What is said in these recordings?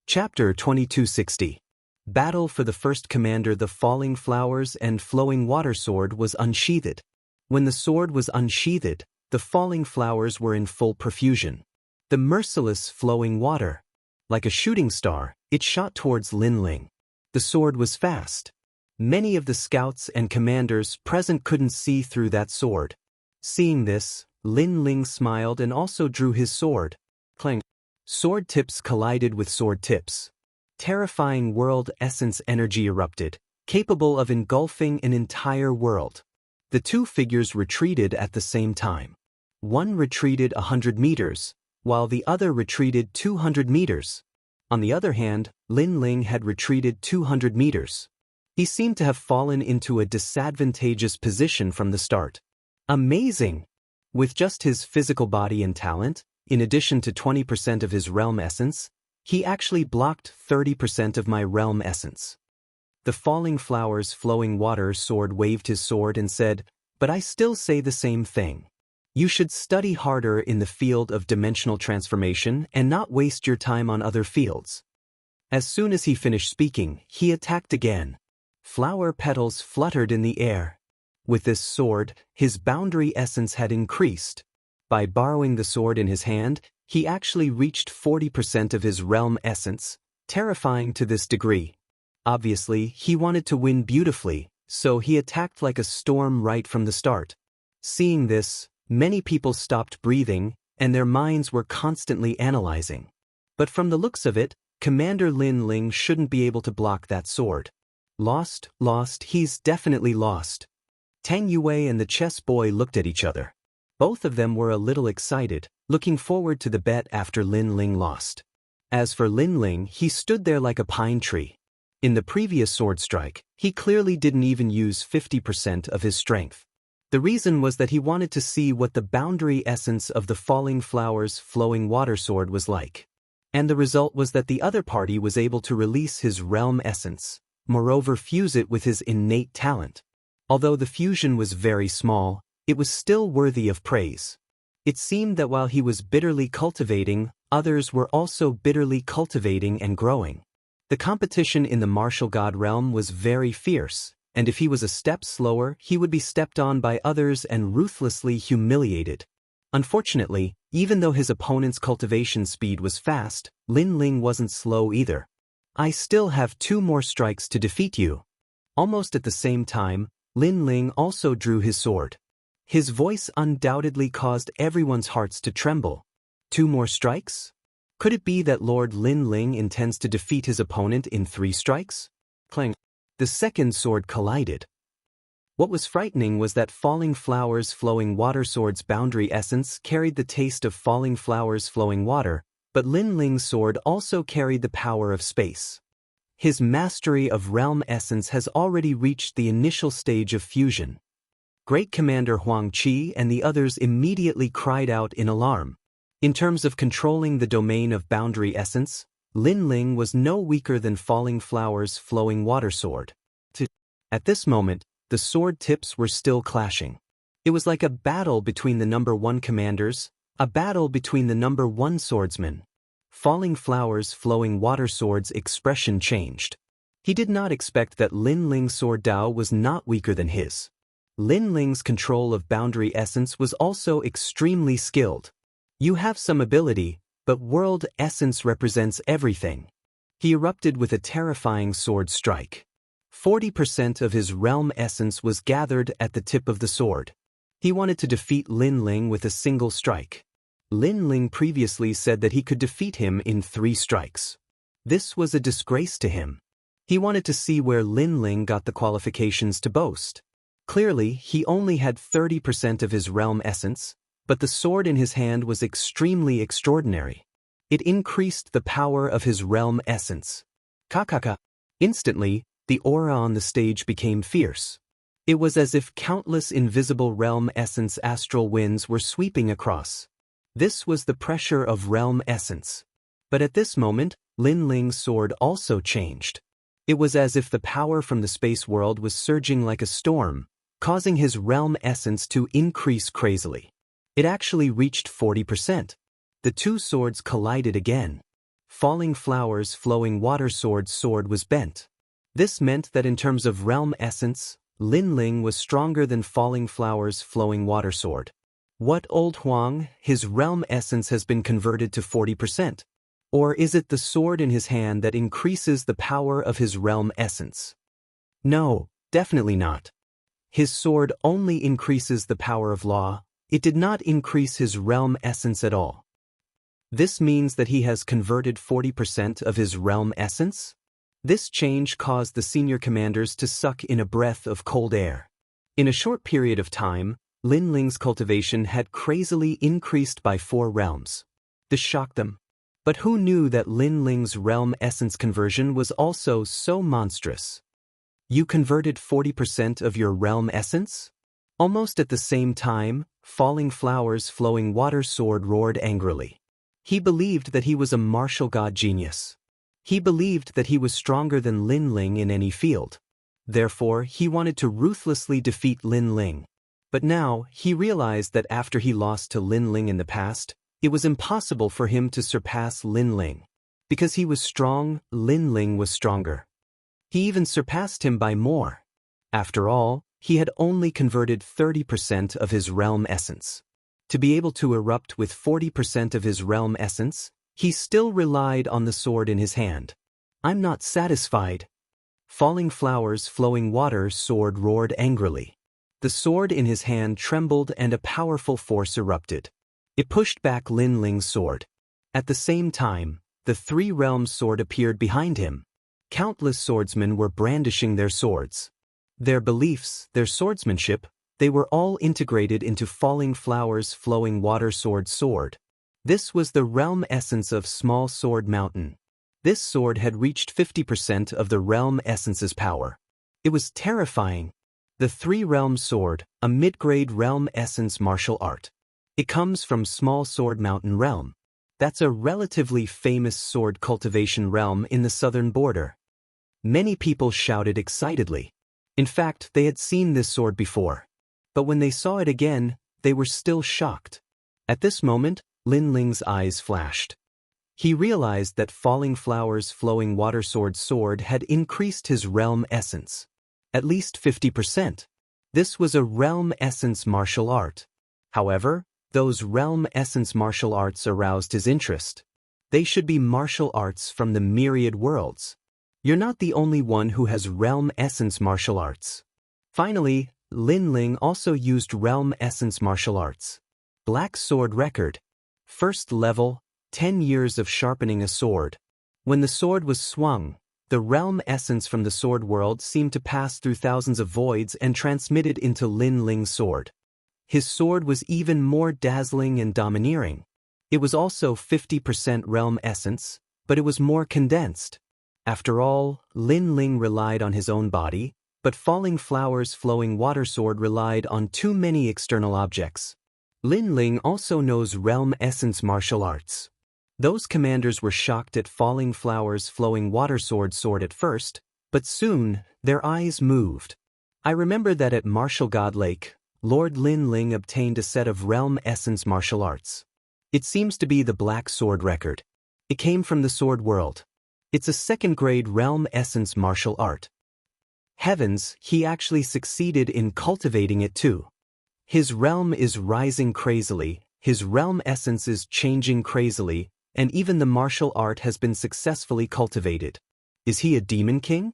Chapter 2260. Battle for the first commander. The falling flowers and flowing water sword was unsheathed. When the sword was unsheathed, the falling flowers were in full profusion. The merciless flowing water. Like a shooting star, it shot towards Lin Ling. The sword was fast. Many of the scouts and commanders present couldn't see through that sword. Seeing this, Lin Ling smiled and also drew his sword. Clang. Sword tips collided with sword tips. Terrifying world essence energy erupted, capable of engulfing an entire world. The two figures retreated at the same time. One retreated 100 meters, while the other retreated 200 meters. On the other hand, Lin Ling had retreated 200 meters. He seemed to have fallen into a disadvantageous position from the start. Amazing! With just his physical body and talent, in addition to 20% of his realm essence, he actually blocked 30% of my realm essence. The falling flowers flowing water sword waved his sword and said, "But I still say the same thing. You should study harder in the field of dimensional transformation and not waste your time on other fields." As soon as he finished speaking, he attacked again. Flower petals fluttered in the air. With this sword, his boundary essence had increased. By borrowing the sword in his hand, he actually reached 40% of his realm essence, terrifying to this degree. Obviously, he wanted to win beautifully, so he attacked like a storm right from the start. Seeing this, many people stopped breathing, and their minds were constantly analyzing. But from the looks of it, Commander Lin Ling shouldn't be able to block that sword. Lost, he's definitely lost. Tang Yue and the chess boy looked at each other. Both of them were a little excited, looking forward to the bet after Lin Ling lost. As for Lin Ling, he stood there like a pine tree. In the previous sword strike, he clearly didn't even use 50% of his strength. The reason was that he wanted to see what the boundary essence of the falling flowers flowing water sword was like. And the result was that the other party was able to release his realm essence, moreover fuse it with his innate talent. Although the fusion was very small, it was still worthy of praise. It seemed that while he was bitterly cultivating, others were also bitterly cultivating and growing. The competition in the martial god realm was very fierce, and if he was a step slower, he would be stepped on by others and ruthlessly humiliated. Unfortunately, even though his opponent's cultivation speed was fast, Lin Ling wasn't slow either. "I still have 2 more strikes to defeat you." Almost at the same time, Lin Ling also drew his sword. His voice undoubtedly caused everyone's hearts to tremble. 2 more strikes? Could it be that Lord Lin Ling intends to defeat his opponent in 3 strikes? Clang. The second sword collided. What was frightening was that falling flowers flowing water sword's boundary essence carried the taste of falling flowers flowing water, but Lin Ling's sword also carried the power of space. His mastery of realm essence has already reached the initial stage of fusion. Great Commander Huang Qi and the others immediately cried out in alarm. In terms of controlling the domain of boundary essence, Lin Ling was no weaker than falling flowers flowing water sword. At this moment, the sword tips were still clashing. It was like a battle between the number 1 commanders, a battle between the number 1 swordsmen. Falling flowers flowing water sword's expression changed. He did not expect that Lin Ling's sword Dao was not weaker than his. Lin Ling's control of boundary essence was also extremely skilled. "You have some ability, but world essence represents everything." He erupted with a terrifying sword strike. 40% of his realm essence was gathered at the tip of the sword. He wanted to defeat Lin Ling with a single strike. Lin Ling previously said that he could defeat him in 3 strikes. This was a disgrace to him. He wanted to see where Lin Ling got the qualifications to boast. Clearly, he only had 30% of his realm essence, but the sword in his hand was extremely extraordinary. It increased the power of his realm essence. Kakaka. Instantly, the aura on the stage became fierce. It was as if countless invisible realm essence astral winds were sweeping across. This was the pressure of realm essence. But at this moment, Lin Ling's sword also changed. It was as if the power from the space world was surging like a storm, causing his realm essence to increase crazily. It actually reached 40%. The 2 swords collided again. Falling Flowers Flowing Water Sword's sword was bent. This meant that in terms of realm essence, Lin Ling was stronger than Falling Flowers Flowing Water Sword. What, Old Huang? His realm essence has been converted to 40%. Or is it the sword in his hand that increases the power of his realm essence? No, definitely not. His sword only increases the power of law. It did not increase his realm essence at all. This means that he has converted 40% of his realm essence? This change caused the senior commanders to suck in a breath of cold air. In a short period of time, Lin Ling's cultivation had crazily increased by 4 realms. This shocked them. But who knew that Lin Ling's realm essence conversion was also so monstrous? You converted 40% of your realm essence? Almost at the same time, Falling Flowers Flowing Water Sword roared angrily. He believed that he was a martial god genius. He believed that he was stronger than Lin Ling in any field. Therefore, he wanted to ruthlessly defeat Lin Ling. But now, he realized that after he lost to Lin Ling in the past, it was impossible for him to surpass Lin Ling. Because he was strong, Lin Ling was stronger. He even surpassed him by more. After all, he had only converted 30% of his realm essence. To be able to erupt with 40% of his realm essence, he still relied on the sword in his hand. I'm not satisfied. Falling Flowers Flowing Water Sword roared angrily. The sword in his hand trembled and a powerful force erupted. It pushed back Lin Ling's sword. At the same time, the 3 realms sword appeared behind him. Countless swordsmen were brandishing their swords. Their beliefs, their swordsmanship, they were all integrated into Falling Flowers Flowing Water sword. This was the realm essence of Small Sword Mountain. This sword had reached 50% of the realm essence's power. It was terrifying. The 3-realm sword, a mid-grade realm essence martial art. It comes from Small Sword Mountain realm. That's a relatively famous sword cultivation realm in the southern border. Many people shouted excitedly. In fact, they had seen this sword before. But when they saw it again, they were still shocked. At this moment, Lin Ling's eyes flashed. He realized that Falling Flowers Flowing Water sword had increased his realm essence. At least 50%. This was a realm essence martial art. However, those realm essence martial arts aroused his interest. They should be martial arts from the myriad worlds. You're not the only one who has realm essence martial arts. Finally, Lin Ling also used realm essence martial arts. Black Sword Record. First level, 10 years of sharpening a sword. When the sword was swung, the realm essence from the sword world seemed to pass through thousands of voids and transmitted into Lin Ling's sword. His sword was even more dazzling and domineering. It was also 50% realm essence, but it was more condensed. After all, Lin Ling relied on his own body, but Falling Flowers Flowing Water sword relied on too many external objects. Lin Ling also knows realm essence martial arts. Those commanders were shocked at Falling Flowers Flowing Water sword at first, but soon, their eyes moved. I remember that at Martial God Lake, Lord Lin Ling obtained a set of realm essence martial arts. It seems to be the Black Sword Record. It came from the sword world. It's a second-grade realm essence martial art. Heavens, he actually succeeded in cultivating it too. His realm is rising crazily, his realm essence is changing crazily, and even the martial art has been successfully cultivated. Is he a demon king?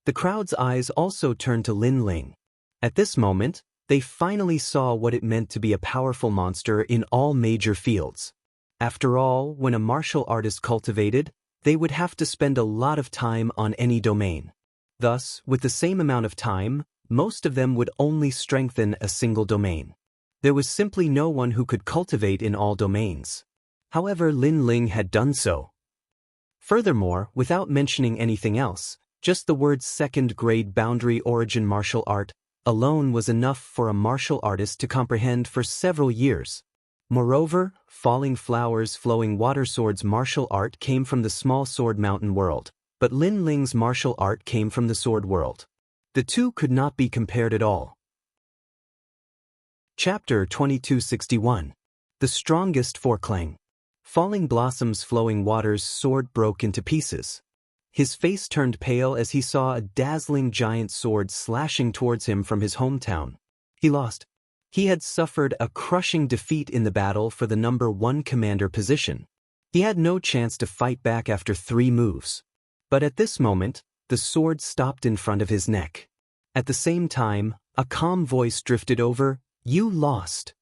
The crowd's eyes also turned to Lin Ling. At this moment, they finally saw what it meant to be a powerful monster in all major fields. After all, when a martial art is cultivated, they would have to spend a lot of time on any domain. Thus, with the same amount of time, most of them would only strengthen a single domain. There was simply no one who could cultivate in all domains. However, Lin Ling had done so. Furthermore, without mentioning anything else, just the word second-grade boundary origin martial art alone was enough for a martial artist to comprehend for several years. Moreover, Falling Flowers Flowing Water sword's martial art came from the Small Sword Mountain world, but Lin Ling's martial art came from the sword world. The two could not be compared at all. Chapter 2261. The Strongest Foreclang. Falling Blossom's flowing water's sword broke into pieces. His face turned pale as he saw a dazzling giant sword slashing towards him from his hometown. He lost. He had suffered a crushing defeat in the battle for the number 1 commander position. He had no chance to fight back after 3 moves. But at this moment, the sword stopped in front of his neck. At the same time, a calm voice drifted over, "You lost."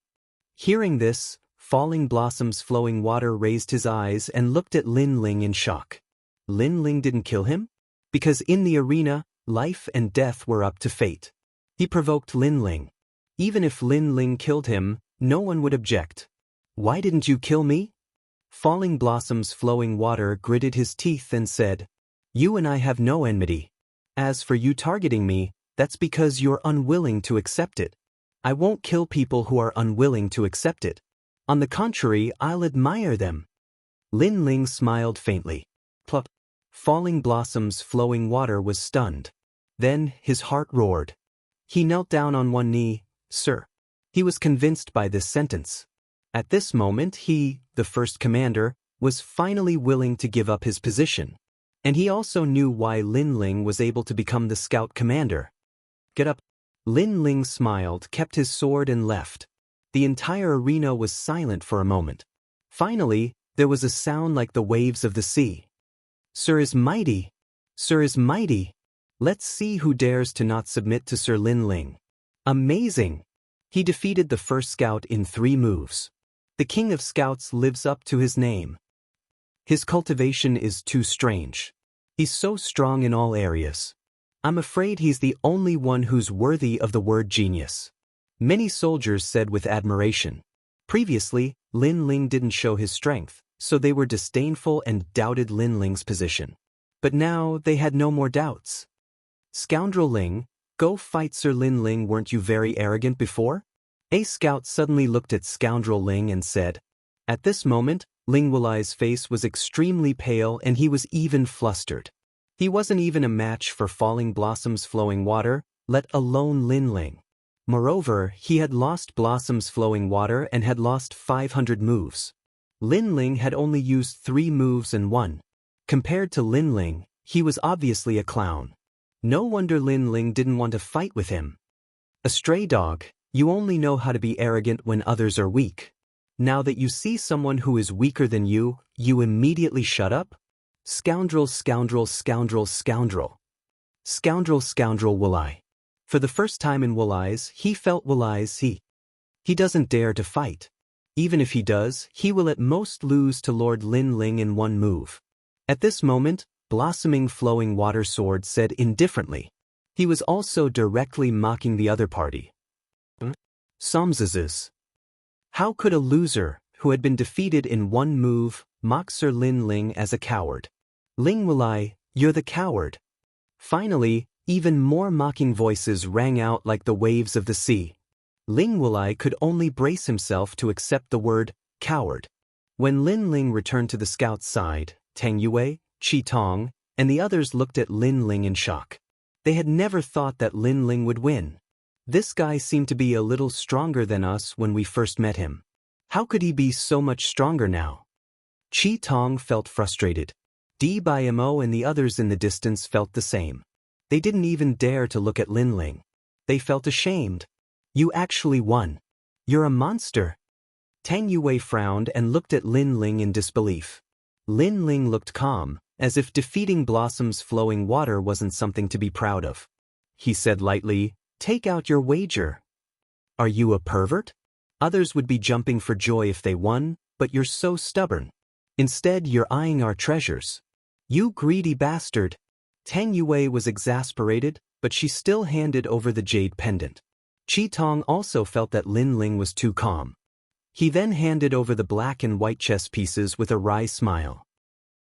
Hearing this, Falling Blossom's flowing water raised his eyes and looked at Lin Ling in shock. Lin Ling didn't kill him? Because in the arena, life and death were up to fate. He provoked Lin Ling. Even if Lin Ling killed him, no one would object. "Why didn't you kill me?" Falling Blossom's flowing water gritted his teeth and said, "You and I have no enmity. As for you targeting me, that's because you're unwilling to accept it. I won't kill people who are unwilling to accept it. On the contrary, I'll admire them." Lin Ling smiled faintly. Plop. Falling Blossom's flowing water was stunned. Then his heart roared. He knelt down on one knee. "Sir." He was convinced by this sentence. At this moment he, the first commander, was finally willing to give up his position. And he also knew why Lin Ling was able to become the scout commander. "Get up." Lin Ling smiled, kept his sword and left. The entire arena was silent for a moment. Finally, there was a sound like the waves of the sea. "Sir is mighty. Sir is mighty. Let's see who dares to not submit to Sir Lin Ling." Amazing! He defeated the first scout in 3 moves. The king of scouts lives up to his name. His cultivation is too strange. He's so strong in all areas. I'm afraid he's the only one who's worthy of the word genius. Many soldiers said with admiration. Previously, Lin Ling didn't show his strength, so they were disdainful and doubted Lin Ling's position. But now they had no more doubts. "Scoundrel Ling, go fight Sir Lin Ling. Weren't you very arrogant before?" A scout suddenly looked at Scoundrel Ling and said. At this moment, Ling Wuli's face was extremely pale and he was even flustered. He wasn't even a match for Falling Blossom's flowing water, let alone Lin Ling. Moreover, he had lost Blossom's flowing water and had lost 500 moves. Lin Ling had only used 3 moves and won. Compared to Lin Ling, he was obviously a clown. No wonder Lin Ling didn't want to fight with him. "A stray dog, you only know how to be arrogant when others are weak. Now that you see someone who is weaker than you, you immediately shut up? Scoundrel, scoundrel, scoundrel, scoundrel. Scoundrel, scoundrel Wuli." For the first time in Wuli's, he felt Wuli's he doesn't dare to fight. Even if he does, he will at most lose to Lord Lin Ling in 1 move. At this moment, Blossoming Flowing Water Sword said indifferently. He was also directly mocking the other party. Somzazes. How could a loser, who had been defeated in 1 move, mock Sir Lin Ling as a coward? "Ling Wuli, you're the coward." Finally, even more mocking voices rang out like the waves of the sea. Ling Wuli could only brace himself to accept the word coward. When Lin Ling returned to the scout's side, Tang Yue, Qi Tong, and the others looked at Lin Ling in shock. They had never thought that Lin Ling would win. This guy seemed to be a little stronger than us when we first met him. How could he be so much stronger now? Qi Tong felt frustrated. Dimo and the others in the distance felt the same. They didn't even dare to look at Lin Ling. They felt ashamed. "You actually won. You're a monster." Tang Yue frowned and looked at Lin Ling in disbelief. Lin Ling looked calm, as if defeating Blossom's flowing water wasn't something to be proud of. He said lightly, "Take out your wager." "Are you a pervert? Others would be jumping for joy if they won, but you're so stubborn. Instead, you're eyeing our treasures. You greedy bastard." Tang Yue was exasperated, but she still handed over the jade pendant. Qi Tong also felt that Lin Ling was too calm. He then handed over the black and white chess pieces with a wry smile.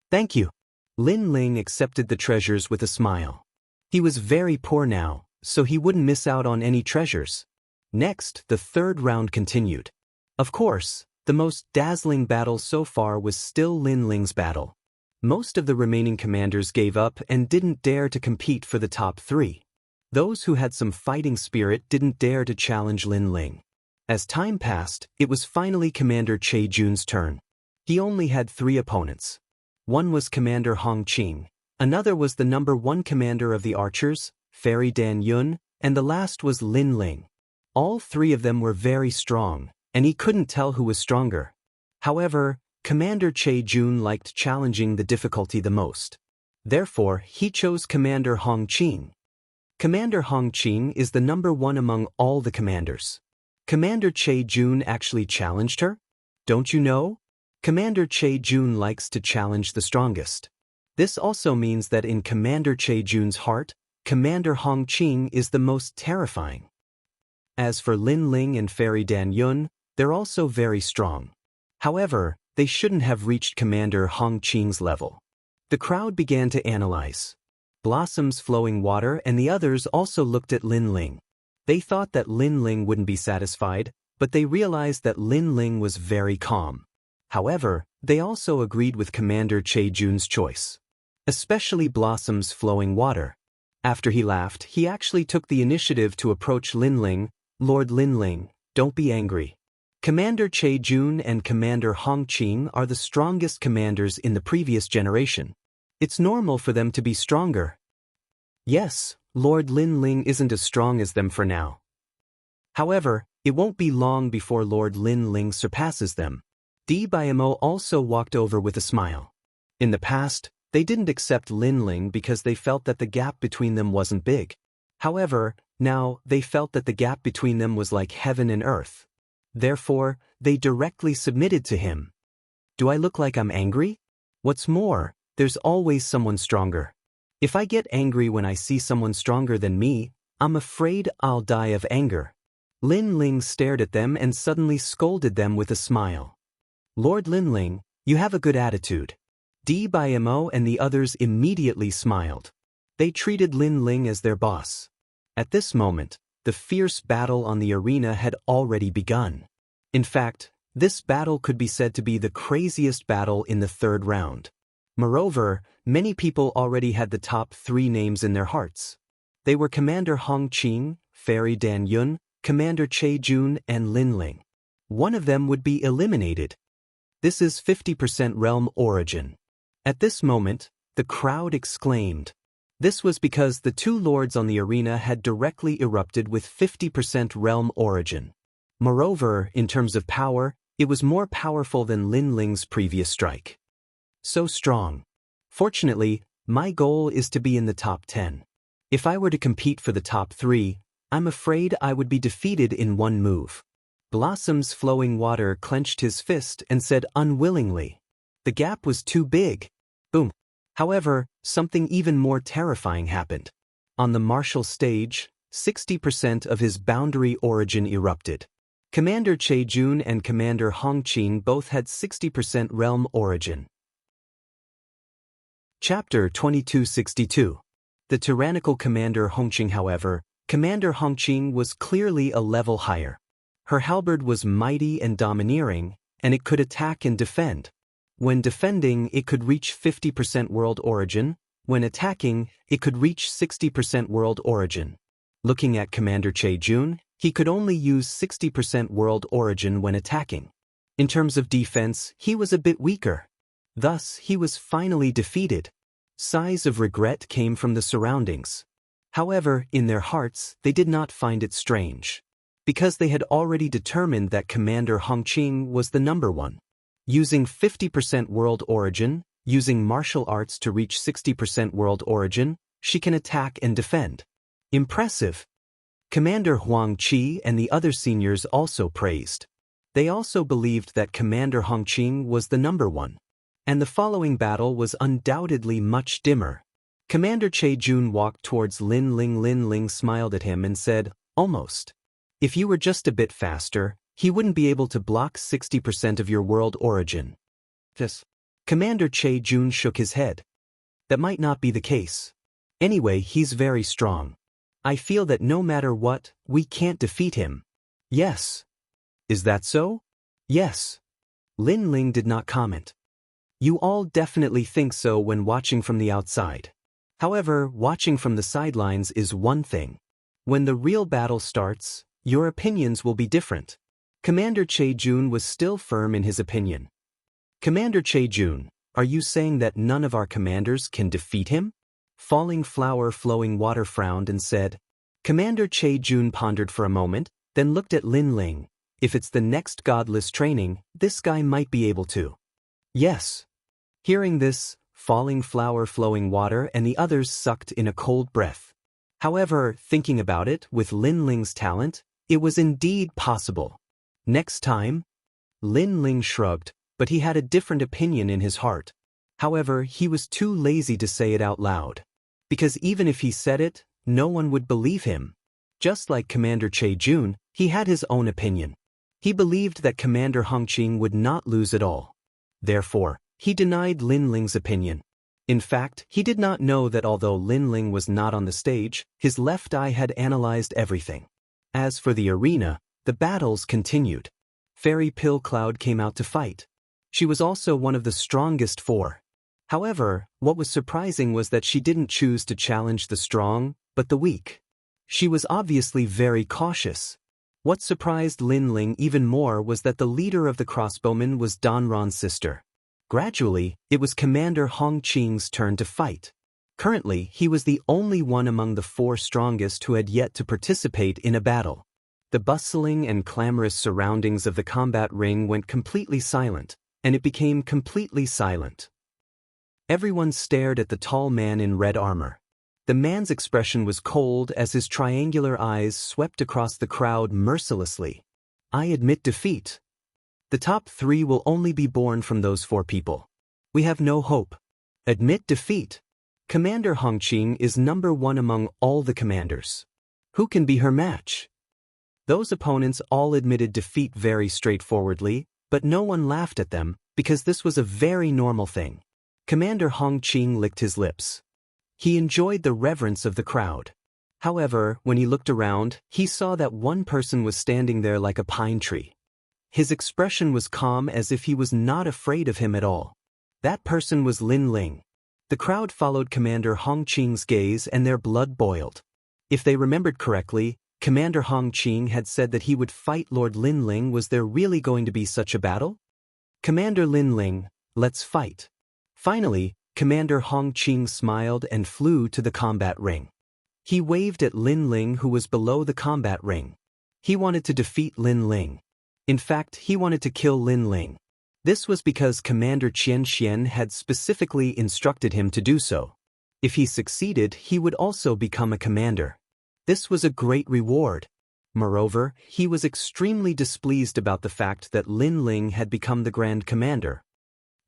"Thank you." Lin Ling accepted the treasures with a smile. He was very poor now, so he wouldn't miss out on any treasures. Next, the 3rd round continued. Of course, the most dazzling battle so far was still Lin Ling's battle. Most of the remaining commanders gave up and didn't dare to compete for the top 3. Those who had some fighting spirit didn't dare to challenge Lin Ling. As time passed, it was finally Commander Che Jun's turn. He only had 3 opponents. One was Commander Hong Qing, another was the #1 commander of the archers, Fairy Dan Yun, and the last was Lin Ling. All 3 of them were very strong, and he couldn't tell who was stronger. However, Commander Che Jun liked challenging the difficulty the most. Therefore, he chose Commander Hong Qing. Commander Hong Qing is the #1 among all the commanders. Commander Che Jun actually challenged her? Don't you know? Commander Che Jun likes to challenge the strongest. This also means that in Commander Che Jun's heart, Commander Hong Qing is the most terrifying. As for Lin Ling and Fairy Dan Yun, they're also very strong. However, they shouldn't have reached Commander Hong Qing's level. The crowd began to analyze. Blossom's Flowing Water and the others also looked at Lin Ling. They thought that Lin Ling wouldn't be satisfied, but they realized that Lin Ling was very calm. However, they also agreed with Commander Che Jun's choice. Especially Blossom's Flowing Water. After he laughed, he actually took the initiative to approach Lin Ling. Lord Lin Ling, don't be angry. Commander Che Jun and Commander Hong Qing are the strongest commanders in the previous generation. It's normal for them to be stronger. Yes, Lord Lin Ling isn't as strong as them for now. However, it won't be long before Lord Lin Ling surpasses them. Di Biamo also walked over with a smile. In the past, they didn't accept Lin Ling because they felt that the gap between them wasn't big. However, now they felt that the gap between them was like heaven and earth. Therefore, they directly submitted to him. Do I look like I'm angry? What's more, there's always someone stronger. If I get angry when I see someone stronger than me, I'm afraid I'll die of anger. Lin Ling stared at them and suddenly scolded them with a smile. Lord Lin Ling, you have a good attitude. Di Biamo and the others immediately smiled. They treated Lin Ling as their boss. At this moment, the fierce battle on the arena had already begun. In fact, this battle could be said to be the craziest battle in the 3rd round. Moreover, many people already had the top 3 names in their hearts. They were Commander Hong Qing, Fairy Dan Yun, Commander Che Jun, and Lin Ling. One of them would be eliminated. This is 50% realm origin. At this moment, the crowd exclaimed. This was because the 2 lords on the arena had directly erupted with 50% realm origin. Moreover, in terms of power, it was more powerful than Lin Ling's previous strike. So strong. Fortunately, my goal is to be in the top 10. If I were to compete for the top 3, I'm afraid I would be defeated in one move. Blossom's Flowing Water clenched his fist and said unwillingly. The gap was too big. Boom. However, something even more terrifying happened. On the martial stage, 60% of his boundary origin erupted. Commander Che Jun and Commander Hong Qing both had 60% realm origin. Chapter 2262. The tyrannical Commander Hong Qing. However, Commander Hong Qing was clearly a level higher. Her halberd was mighty and domineering, and it could attack and defend. When defending, it could reach 50% world origin. When attacking, it could reach 60% world origin. Looking at Commander Che Jun, he could only use 60% world origin when attacking. In terms of defense, he was a bit weaker. Thus, he was finally defeated. Sighs of regret came from the surroundings. However, in their hearts, they did not find it strange. Because they had already determined that Commander Hong Qing was the #1. Using 50% world origin, using martial arts to reach 60% world origin, she can attack and defend. Impressive. Commander Huang Qi and the other seniors also praised. They also believed that Commander Hong Qing was the #1. And the following battle was undoubtedly much dimmer. Commander Che Jun walked towards Lin Ling. Lin Ling smiled at him and said, almost. If you were just a bit faster, he wouldn't be able to block 60% of your world origin. Yes. Commander Che Jun shook his head. That might not be the case. Anyway, he's very strong. I feel that no matter what, we can't defeat him. Yes. Is that so? Yes. Lin Ling did not comment. You all definitely think so when watching from the outside. However, watching from the sidelines is one thing. When the real battle starts, your opinions will be different. Commander Che Jun was still firm in his opinion. Commander Che-jun, are you saying that none of our commanders can defeat him? Falling Flower Flowing Water frowned and said. Commander Che-jun pondered for a moment, then looked at Lin Ling. If it's the next godless training, this guy might be able to. Yes. Hearing this, Falling Flower Flowing Water and the others sucked in a cold breath. However, thinking about it, with Lin Ling's talent, it was indeed possible. Next time? Lin Ling shrugged, but he had a different opinion in his heart. However, he was too lazy to say it out loud. Because even if he said it, no one would believe him. Just like Commander Che-jun, he had his own opinion. He believed that Commander Hongqing would not lose at all. Therefore, he denied Lin Ling's opinion. In fact, he did not know that although Lin Ling was not on the stage, his left eye had analyzed everything. As for the arena, the battles continued. Fairy Pill Cloud came out to fight. She was also one of the strongest four. However, what was surprising was that she didn't choose to challenge the strong, but the weak. She was obviously very cautious. What surprised Lin Ling even more was that the leader of the crossbowmen was Danron's sister. Gradually, it was Commander Hongqing's turn to fight. Currently, he was the only one among the four strongest who had yet to participate in a battle. The bustling and clamorous surroundings of the combat ring went completely silent, and it became completely silent. Everyone stared at the tall man in red armor. The man's expression was cold as his triangular eyes swept across the crowd mercilessly. I admit defeat. The top three will only be born from those four people. We have no hope. Admit defeat. Commander Hongqing is number one among all the commanders. Who can be her match? Those opponents all admitted defeat very straightforwardly, but no one laughed at them, because this was a very normal thing. Commander Hongqing licked his lips. He enjoyed the reverence of the crowd. However, when he looked around, he saw that one person was standing there like a pine tree. His expression was calm as if he was not afraid of him at all. That person was Lin Ling. The crowd followed Commander Hongqing's gaze and their blood boiled. If they remembered correctly, Commander Hongqing had said that he would fight Lord Lin Ling. Was there really going to be such a battle? Commander Lin Ling, let's fight. Finally, Commander Hongqing smiled and flew to the combat ring. He waved at Lin Ling, who was below the combat ring. He wanted to defeat Lin Ling. In fact, he wanted to kill Lin Ling. This was because Commander Qian Xian had specifically instructed him to do so. If he succeeded, he would also become a commander. This was a great reward. Moreover, he was extremely displeased about the fact that Lin Ling had become the Grand Commander.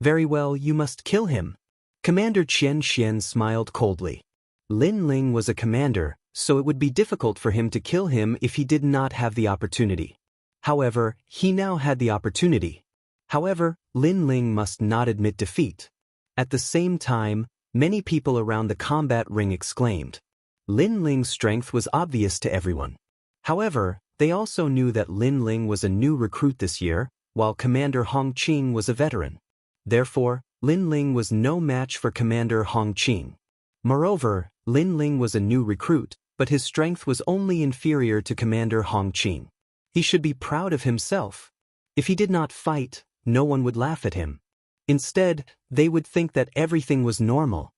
Very well, you must kill him. Commander Qian Xian smiled coldly. Lin Ling was a commander, so it would be difficult for him to kill him if he did not have the opportunity. However, he now had the opportunity. However, Lin Ling must not admit defeat. At the same time, many people around the combat ring exclaimed. Lin Ling's strength was obvious to everyone. However, they also knew that Lin Ling was a new recruit this year, while Commander Hongqing was a veteran. Therefore, Lin Ling was no match for Commander Hongqing. Moreover, Lin Ling was a new recruit, but his strength was only inferior to Commander Hongqing. He should be proud of himself. If he did not fight, no one would laugh at him. Instead, they would think that everything was normal.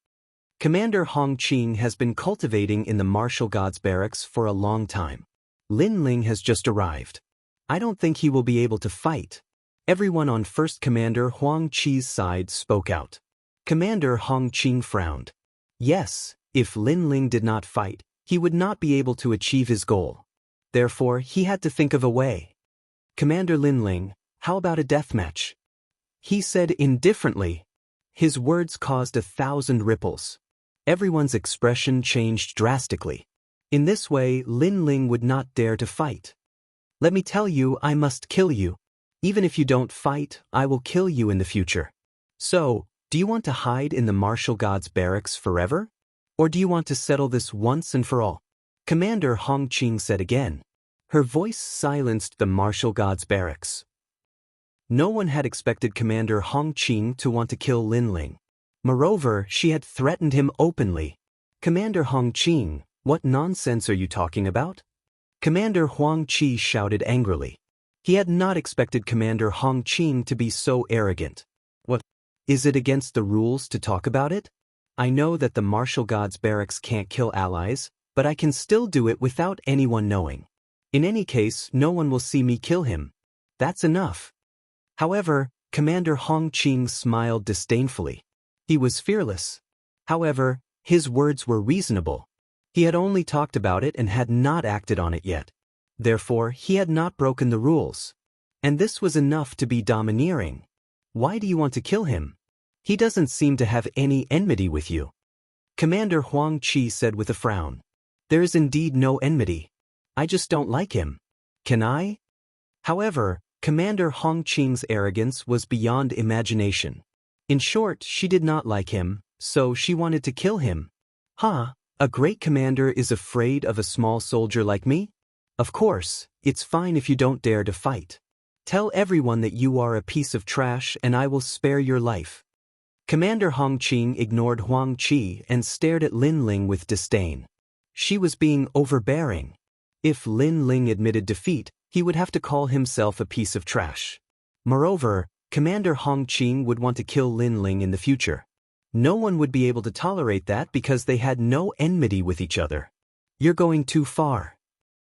Commander Hongqing has been cultivating in the martial gods barracks for a long time. Lin Ling has just arrived. I don't think he will be able to fight. Everyone on First Commander Huang Qi's side spoke out. Commander Hongqing frowned. Yes, if Lin Ling did not fight, he would not be able to achieve his goal. Therefore, he had to think of a way. Commander Lin Ling, how about a deathmatch? He said indifferently. His words caused 1,000 ripples. Everyone's expression changed drastically. In this way, Lin Ling would not dare to fight. Let me tell you, I must kill you. Even if you don't fight, I will kill you in the future. So, do you want to hide in the martial gods barracks forever? Or do you want to settle this once and for all? Commander Hongqing said again. Her voice silenced the martial gods barracks. No one had expected Commander Hongqing to want to kill Lin Ling. Moreover, she had threatened him openly. Commander Hongqing, what nonsense are you talking about? Commander Huang Qi shouted angrily. He had not expected Commander Hongqing to be so arrogant. Is it against the rules to talk about it? I know that the martial god's barracks can't kill allies, but I can still do it without anyone knowing. In any case, no one will see me kill him. That's enough. However, Commander Hong Qing smiled disdainfully. He was fearless. However, his words were reasonable. He had only talked about it and had not acted on it yet. Therefore, he had not broken the rules. And this was enough to be domineering. Why do you want to kill him? He doesn't seem to have any enmity with you. Commander Huang Qi said with a frown. There is indeed no enmity. I just don't like him. Can I? However, Commander Hong Qing's arrogance was beyond imagination. In short, she did not like him, so she wanted to kill him. Huh? A great commander is afraid of a small soldier like me? Of course, it's fine if you don't dare to fight. Tell everyone that you are a piece of trash and I will spare your life. Commander Hong Qing ignored Huang Qi and stared at Lin Ling with disdain. She was being overbearing. If Lin Ling admitted defeat, he would have to call himself a piece of trash. Moreover, Commander Hong Qing would want to kill Lin Ling in the future. No one would be able to tolerate that because they had no enmity with each other. You're going too far.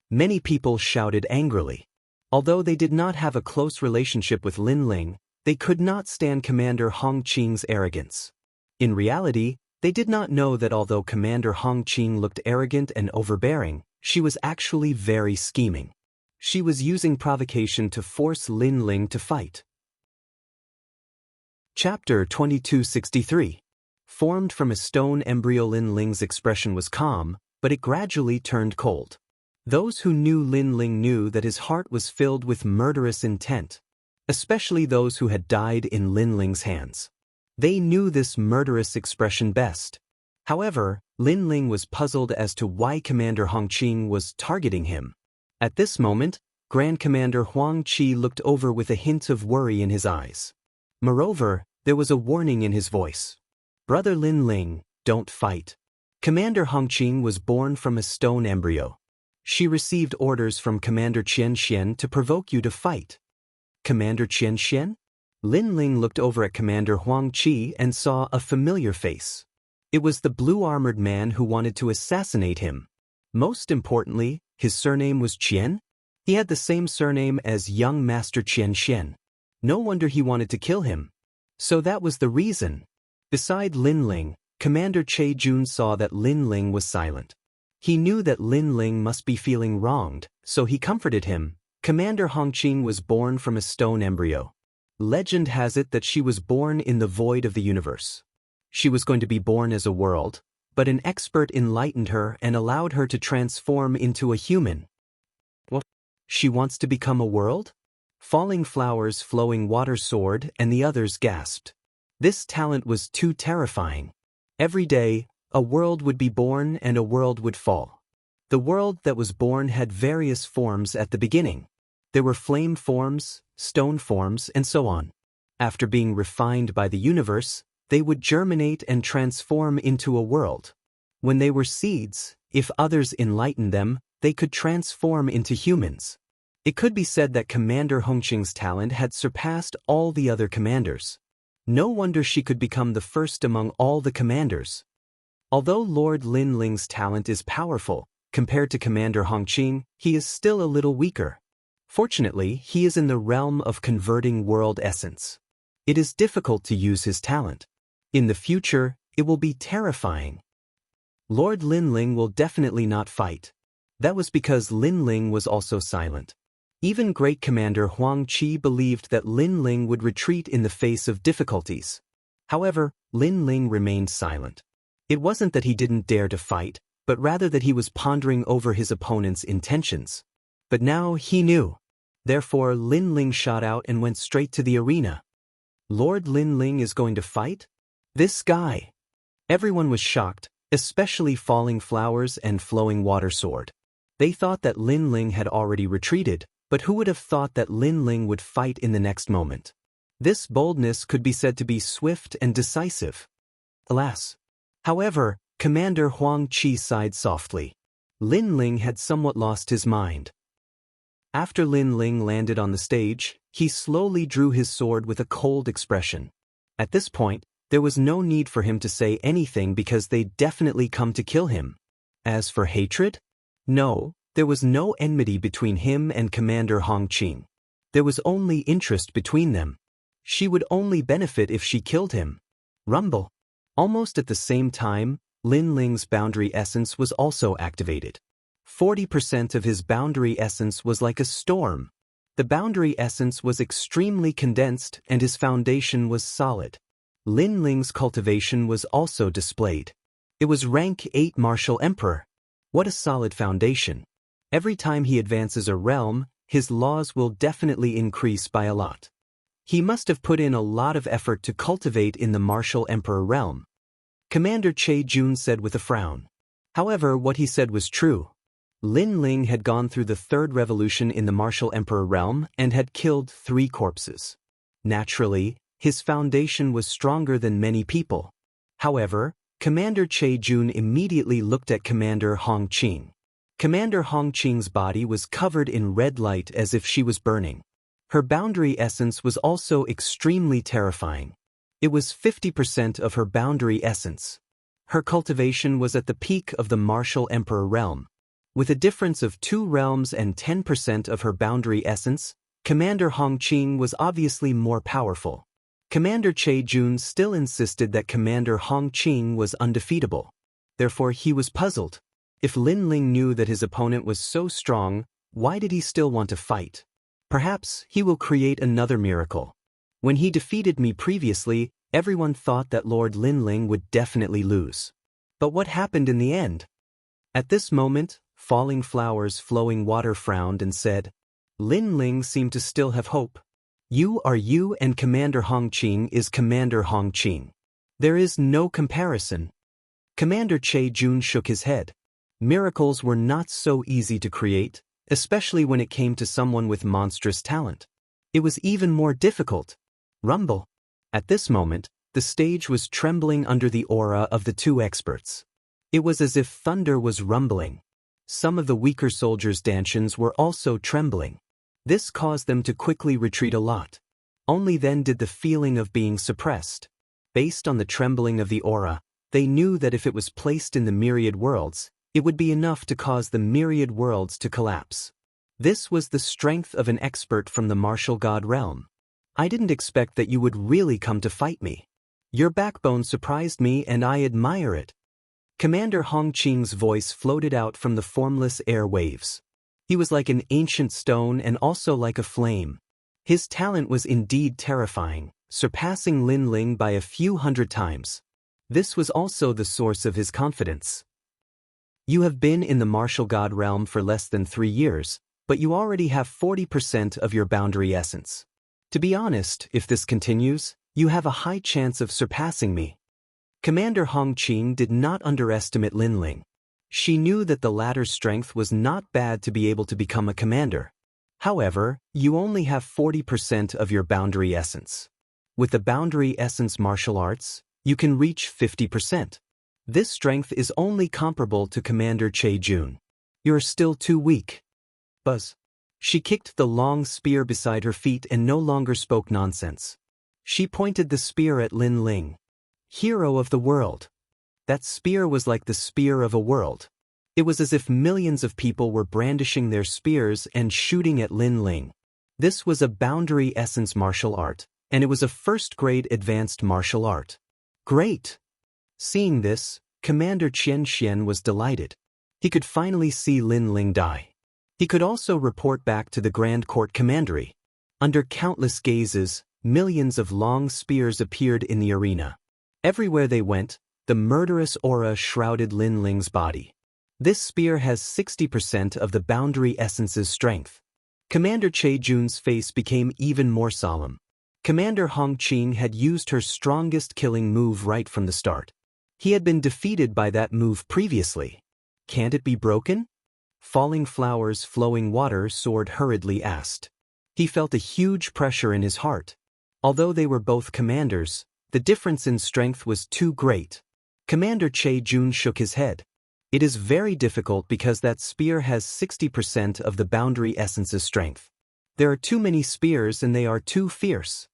Many people shouted angrily. Although they did not have a close relationship with Lin Ling, they could not stand Commander Hong Qing's arrogance. In reality, they did not know that although Commander Hong Qing looked arrogant and overbearing, she was actually very scheming. She was using provocation to force Lin Ling to fight. Chapter 2263. Formed from a stone embryo, Lin Ling's expression was calm, but it gradually turned cold. Those who knew Lin Ling knew that his heart was filled with murderous intent, especially those who had died in Lin Ling's hands. They knew this murderous expression best. However, Lin Ling was puzzled as to why Commander Hong Qing was targeting him. At this moment, Grand Commander Huang Qi looked over with a hint of worry in his eyes. Moreover, there was a warning in his voice. Brother Lin Ling, don't fight. Commander Hong Qing was born from a stone embryo. She received orders from Commander Qian Xian to provoke you to fight. Commander Qian Xian? Lin Ling looked over at Commander Huang Qi and saw a familiar face. It was the blue-armored man who wanted to assassinate him. Most importantly, his surname was Qian. He had the same surname as young Master Qian Xian. No wonder he wanted to kill him. So that was the reason. Beside Lin Ling, Commander Che Jun saw that Lin Ling was silent. He knew that Lin Ling must be feeling wronged, so he comforted him. Commander Hong Qing was born from a stone embryo. Legend has it that she was born in the void of the universe. She was going to be born as a world, but an expert enlightened her and allowed her to transform into a human. What? She wants to become a world? Falling Flowers, Flowing Water Sword, and the others gasped. This talent was too terrifying. Every day, a world would be born and a world would fall. The world that was born had various forms at the beginning. There were flame forms, stone forms, and so on. After being refined by the universe, they would germinate and transform into a world. When they were seeds, if others enlightened them, they could transform into humans. It could be said that Commander Hong Qing's talent had surpassed all the other commanders. No wonder she could become the first among all the commanders. Although Lord Lin Ling's talent is powerful, compared to Commander Hong Qing, he is still a little weaker. Fortunately, he is in the realm of converting world essence. It is difficult to use his talent. In the future, it will be terrifying. Lord Lin Ling will definitely not fight. That was because Lin Ling was also silent. Even Great Commander Huang Qi believed that Lin Ling would retreat in the face of difficulties. However, Lin Ling remained silent. It wasn't that he didn't dare to fight, but rather that he was pondering over his opponent's intentions. But now he knew. Therefore, Lin Ling shot out and went straight to the arena. Lord Lin Ling is going to fight? This guy. Everyone was shocked, especially Falling Flowers and Flowing Water Sword. They thought that Lin Ling had already retreated, but who would have thought that Lin Ling would fight in the next moment? This boldness could be said to be swift and decisive. Alas. However, Commander Huang Qi sighed softly. Lin Ling had somewhat lost his mind. After Lin Ling landed on the stage, he slowly drew his sword with a cold expression. At this point, there was no need for him to say anything because they'd definitely come to kill him. As for hatred? No, there was no enmity between him and Commander Hong Qing. There was only interest between them. She would only benefit if she killed him. Rumble. Almost at the same time, Lin Ling's boundary essence was also activated. 40% of his boundary essence was like a storm. The boundary essence was extremely condensed and his foundation was solid. Lin Ling's cultivation was also displayed. It was rank 8 Martial Emperor. What a solid foundation. Every time he advances a realm, his laws will definitely increase by a lot. He must have put in a lot of effort to cultivate in the Martial Emperor realm. Commander Che Jun said with a frown. However, what he said was true. Lin Ling had gone through the third revolution in the Martial Emperor realm and had killed 3 corpses. Naturally, his foundation was stronger than many people. However, Commander Che Jun immediately looked at Commander Hong Qing. Commander Hong Qing's body was covered in red light as if she was burning. Her boundary essence was also extremely terrifying. It was 50% of her boundary essence. Her cultivation was at the peak of the Martial Emperor realm. With a difference of 2 realms and 10% of her boundary essence, Commander Hong Qing was obviously more powerful. Commander Che Jun still insisted that Commander Hong Qing was undefeatable. Therefore, he was puzzled. If Lin Ling knew that his opponent was so strong, why did he still want to fight? Perhaps he will create another miracle. When he defeated me previously, everyone thought that Lord Lin Ling would definitely lose. But what happened in the end? At this moment, Falling Flowers Flowing Water frowned and said, Lin Ling seemed to still have hope. You are you and Commander Hong Qing is Commander Hong Qing. There is no comparison. Commander Che Jun shook his head. Miracles were not so easy to create, especially when it came to someone with monstrous talent. It was even more difficult. Rumble. At this moment, the stage was trembling under the aura of the 2 experts. It was as if thunder was rumbling. Some of the weaker soldiers' stanchions were also trembling. This caused them to quickly retreat a lot. Only then did the feeling of being suppressed. Based on the trembling of the aura, they knew that if it was placed in the myriad worlds, it would be enough to cause the myriad worlds to collapse. This was the strength of an expert from the martial god realm. I didn't expect that you would really come to fight me. Your backbone surprised me and I admire it. Commander Hong Qing's voice floated out from the formless air waves. He was like an ancient stone and also like a flame. His talent was indeed terrifying, surpassing Lin Ling by a few hundred times. This was also the source of his confidence. You have been in the martial god realm for less than 3 years, but you already have 40% of your boundary essence. To be honest, if this continues, you have a high chance of surpassing me. Commander Hong Qing did not underestimate Lin Ling. She knew that the latter's strength was not bad to be able to become a commander. However, you only have 40% of your boundary essence. With the boundary essence martial arts, you can reach 50%. This strength is only comparable to Commander Che Jun. You're still too weak. Buzz. She kicked the long spear beside her feet and no longer spoke nonsense. She pointed the spear at Lin Ling. Hero of the world. That spear was like the spear of a world. It was as if millions of people were brandishing their spears and shooting at Lin Ling. This was a boundary essence martial art, and it was a first-grade advanced martial art. Great! Seeing this, Commander Qian Xian was delighted. He could finally see Lin Ling die. He could also report back to the Grand Court Commandery. Under countless gazes, millions of long spears appeared in the arena. Everywhere they went, the murderous aura shrouded Lin Ling's body. This spear has 60% of the boundary essence's strength. Commander Che Jun's face became even more solemn. Commander Hong Qing had used her strongest killing move right from the start. He had been defeated by that move previously. Can't it be broken? Falling Flowers Flowing Water Sword hurriedly asked. He felt a huge pressure in his heart. Although they were both commanders, the difference in strength was too great. Commander Che Jun shook his head. It is very difficult because that spear has 60% of the boundary essence's strength. There are too many spears and they are too fierce.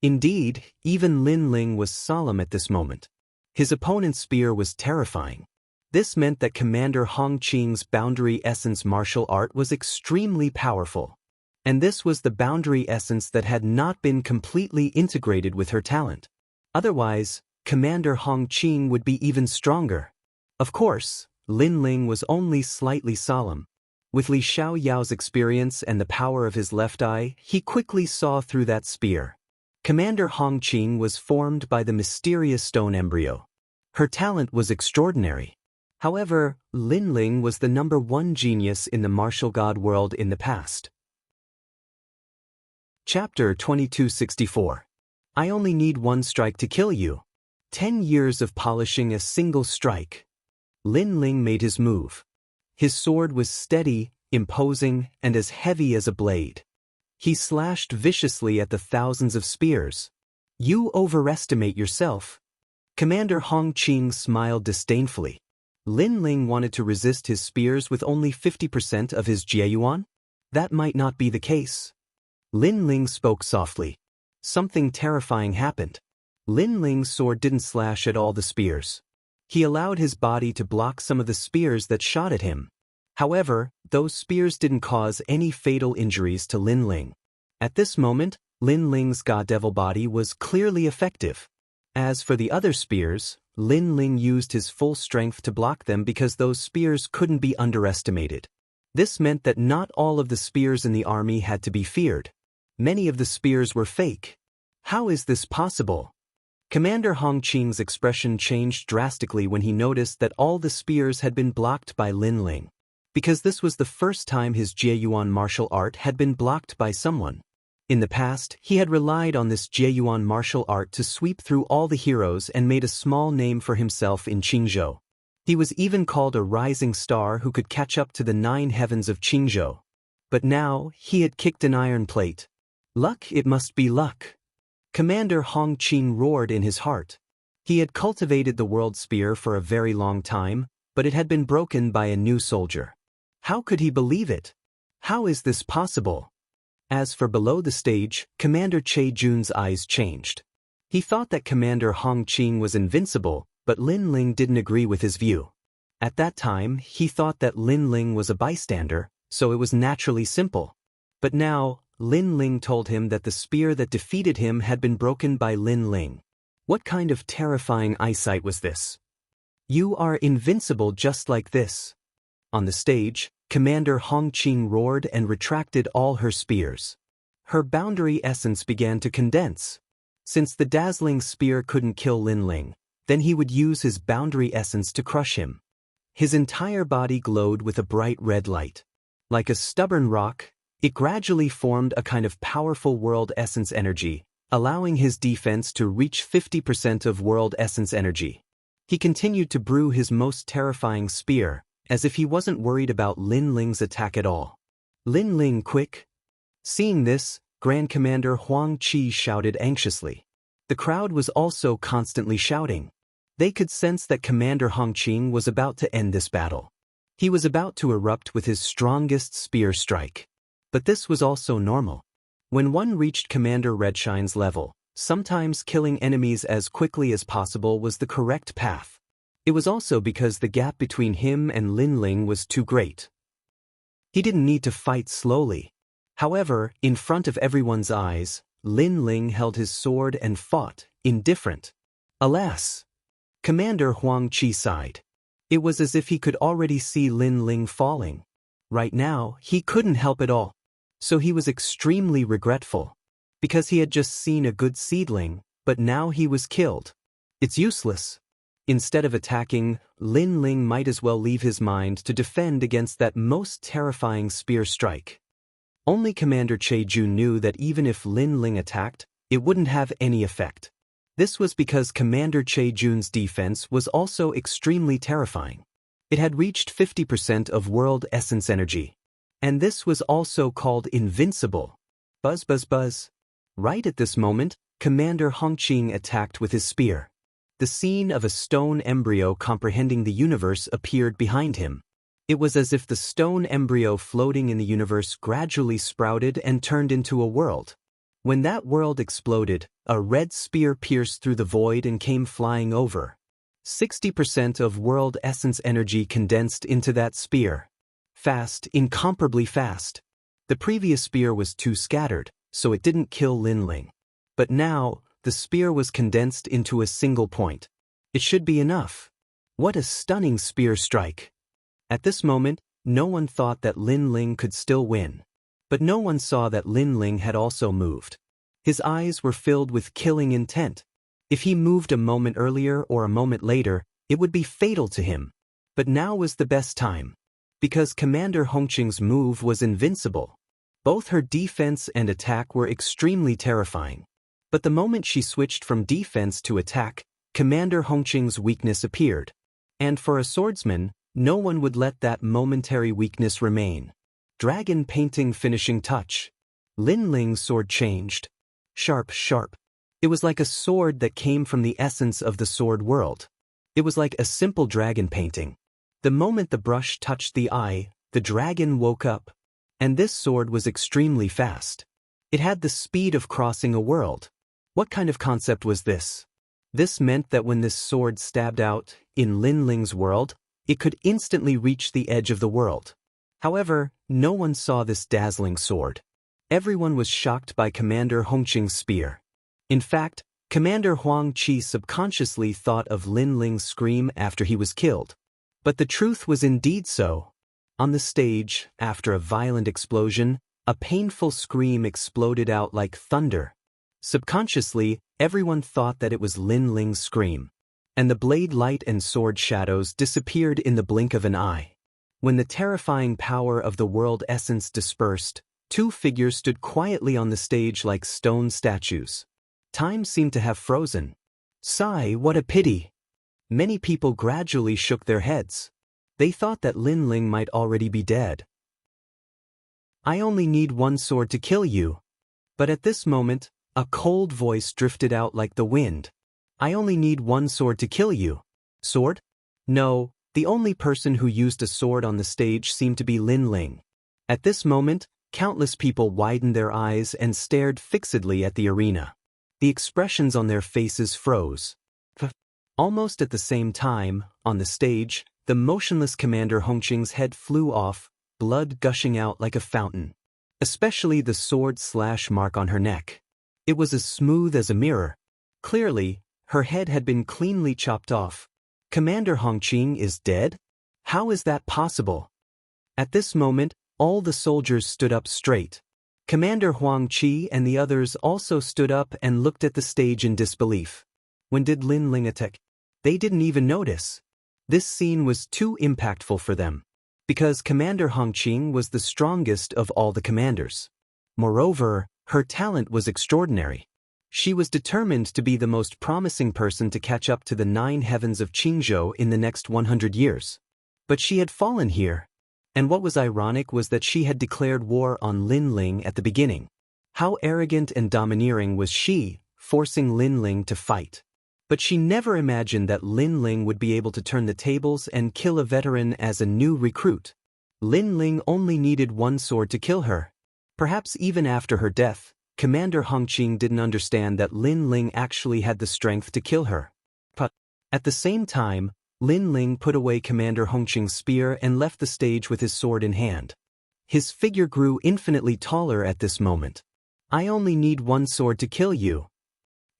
Indeed, even Lin Ling was solemn at this moment. His opponent's spear was terrifying. This meant that Commander Hong Qing's boundary essence martial art was extremely powerful. And this was the boundary essence that had not been completely integrated with her talent. Otherwise, Commander Hong Qing would be even stronger. Of course, Lin Ling was only slightly solemn. With Li Xiaoyao's experience and the power of his left eye, he quickly saw through that spear. Commander Hong Qing was formed by the mysterious stone embryo. Her talent was extraordinary. However, Lin Ling was the #1 genius in the martial god world in the past. Chapter 2264. I only need one strike to kill you. 10 years of polishing a single strike. Lin Ling made his move. His sword was steady, imposing, and as heavy as a blade. He slashed viciously at the thousands of spears. You overestimate yourself. Commander Hong Qing smiled disdainfully. Lin Ling wanted to resist his spears with only 50% of his jieyuan? That might not be the case. Lin Ling spoke softly. Something terrifying happened. Lin Ling's sword didn't slash at all the spears. He allowed his body to block some of the spears that shot at him. However, those spears didn't cause any fatal injuries to Lin Ling. At this moment, Lin Ling's God Devil body was clearly effective. As for the other spears, Lin Ling used his full strength to block them because those spears couldn't be underestimated. This meant that not all of the spears in the army had to be feared. Many of the spears were fake. How is this possible? Commander Hong Qing's expression changed drastically when he noticed that all the spears had been blocked by Lin Ling. Because this was the first time his jieyuan martial art had been blocked by someone. In the past, he had relied on this jieyuan martial art to sweep through all the heroes and made a small name for himself in Qingzhou. He was even called a rising star who could catch up to the 9 heavens of Qingzhou. But now, he had kicked an iron plate. Luck, it must be luck. Commander Hong Qing roared in his heart. He had cultivated the world spear for a very long time, but it had been broken by a new soldier. How could he believe it? How is this possible? As for below the stage, Commander Che Jun's eyes changed. He thought that Commander Hong Qing was invincible, but Lin Ling didn't agree with his view. At that time, he thought that Lin Ling was a bystander, so it was naturally simple. But now, Lin Ling told him that the spear that defeated him had been broken by Lin Ling. What kind of terrifying eyesight was this? You are invincible just like this. On the stage, Commander Hong Qing roared and retracted all her spears. Her boundary essence began to condense. Since the dazzling spear couldn't kill Lin Ling, then he would use his boundary essence to crush him. His entire body glowed with a bright red light. Like a stubborn rock, it gradually formed a kind of powerful world essence energy, allowing his defense to reach 50% of world essence energy. He continued to brew his most terrifying spear, as if he wasn't worried about Lin Ling's attack at all. Lin Ling, quick! Seeing this, Grand Commander Huang Qi shouted anxiously. The crowd was also constantly shouting. They could sense that Commander Hong Qing was about to end this battle. He was about to erupt with his strongest spear strike. But this was also normal. When one reached Commander Redshine's level, sometimes killing enemies as quickly as possible was the correct path. It was also because the gap between him and Lin Ling was too great. He didn't need to fight slowly. However, in front of everyone's eyes, Lin Ling held his sword and fought, indifferent. Alas! Commander Huang Qi sighed. It was as if he could already see Lin Ling falling. Right now, he couldn't help it all. So he was extremely regretful. Because he had just seen a good seedling, but now he was killed. It's useless. Instead of attacking, Lin Ling might as well leave his mind to defend against that most terrifying spear strike. Only Commander Che Jun knew that even if Lin Ling attacked, it wouldn't have any effect. This was because Commander Che Jun's defense was also extremely terrifying. It had reached 50% of world essence energy. And this was also called invincible. Buzz buzz buzz. Right at this moment, Commander Hong Qing attacked with his spear. The scene of a stone embryo comprehending the universe appeared behind him. It was as if the stone embryo floating in the universe gradually sprouted and turned into a world. When that world exploded, a red spear pierced through the void and came flying over. 60% of world essence energy condensed into that spear. Fast, incomparably fast. The previous spear was too scattered, so it didn't kill Linling. But now, the spear was condensed into a single point. It should be enough. What a stunning spear strike. At this moment, no one thought that Linling could still win. But no one saw that Linling had also moved. His eyes were filled with killing intent. If he moved a moment earlier or a moment later, it would be fatal to him. But now was the best time. Because Commander Hongqing's move was invincible. Both her defense and attack were extremely terrifying. But the moment she switched from defense to attack, Commander Hongqing's weakness appeared. And for a swordsman, no one would let that momentary weakness remain. Dragon painting finishing touch. Linling's sword changed. Sharp, sharp. It was like a sword that came from the essence of the sword world. It was like a simple dragon painting. The moment the brush touched the eye, the dragon woke up. And this sword was extremely fast. It had the speed of crossing a world. What kind of concept was this? This meant that when this sword stabbed out, in Linling's world, it could instantly reach the edge of the world. However, no one saw this dazzling sword. Everyone was shocked by Commander Hongqing's spear. In fact, Commander Huang Qi subconsciously thought of Linling's scream after he was killed. But the truth was indeed so. On the stage, after a violent explosion, a painful scream exploded out like thunder. Subconsciously, everyone thought that it was Linling's scream. And the blade light and sword shadows disappeared in the blink of an eye. When the terrifying power of the world essence dispersed, two figures stood quietly on the stage like stone statues. Time seemed to have frozen. Sigh, what a pity. Many people gradually shook their heads. They thought that Linling might already be dead. I only need one sword to kill you. But at this moment, a cold voice drifted out like the wind. I only need one sword to kill you. Sword? No, the only person who used a sword on the stage seemed to be Linling. At this moment, countless people widened their eyes and stared fixedly at the arena. The expressions on their faces froze. Almost at the same time, on the stage, the motionless Commander Hongqing's head flew off, blood gushing out like a fountain. Especially the sword/slash mark on her neck. It was as smooth as a mirror. Clearly, her head had been cleanly chopped off. Commander Hongqing is dead? How is that possible? At this moment, all the soldiers stood up straight. Commander Huang Qi and the others also stood up and looked at the stage in disbelief. When did Linling attack? They didn't even notice. This scene was too impactful for them. Because Commander Hongqing was the strongest of all the commanders. Moreover, her talent was extraordinary. She was determined to be the most promising person to catch up to the 9 heavens of Qingzhou in the next 100 years. But she had fallen here. And what was ironic was that she had declared war on Linling at the beginning. How arrogant and domineering was she, forcing Linling to fight. But she never imagined that Linling would be able to turn the tables and kill a veteran as a new recruit. Linling only needed one sword to kill her. Perhaps even after her death, Commander Hongqing didn't understand that Linling actually had the strength to kill her. But at the same time, Linling put away Commander Hongqing's spear and left the stage with his sword in hand. His figure grew infinitely taller at this moment. I only need one sword to kill you.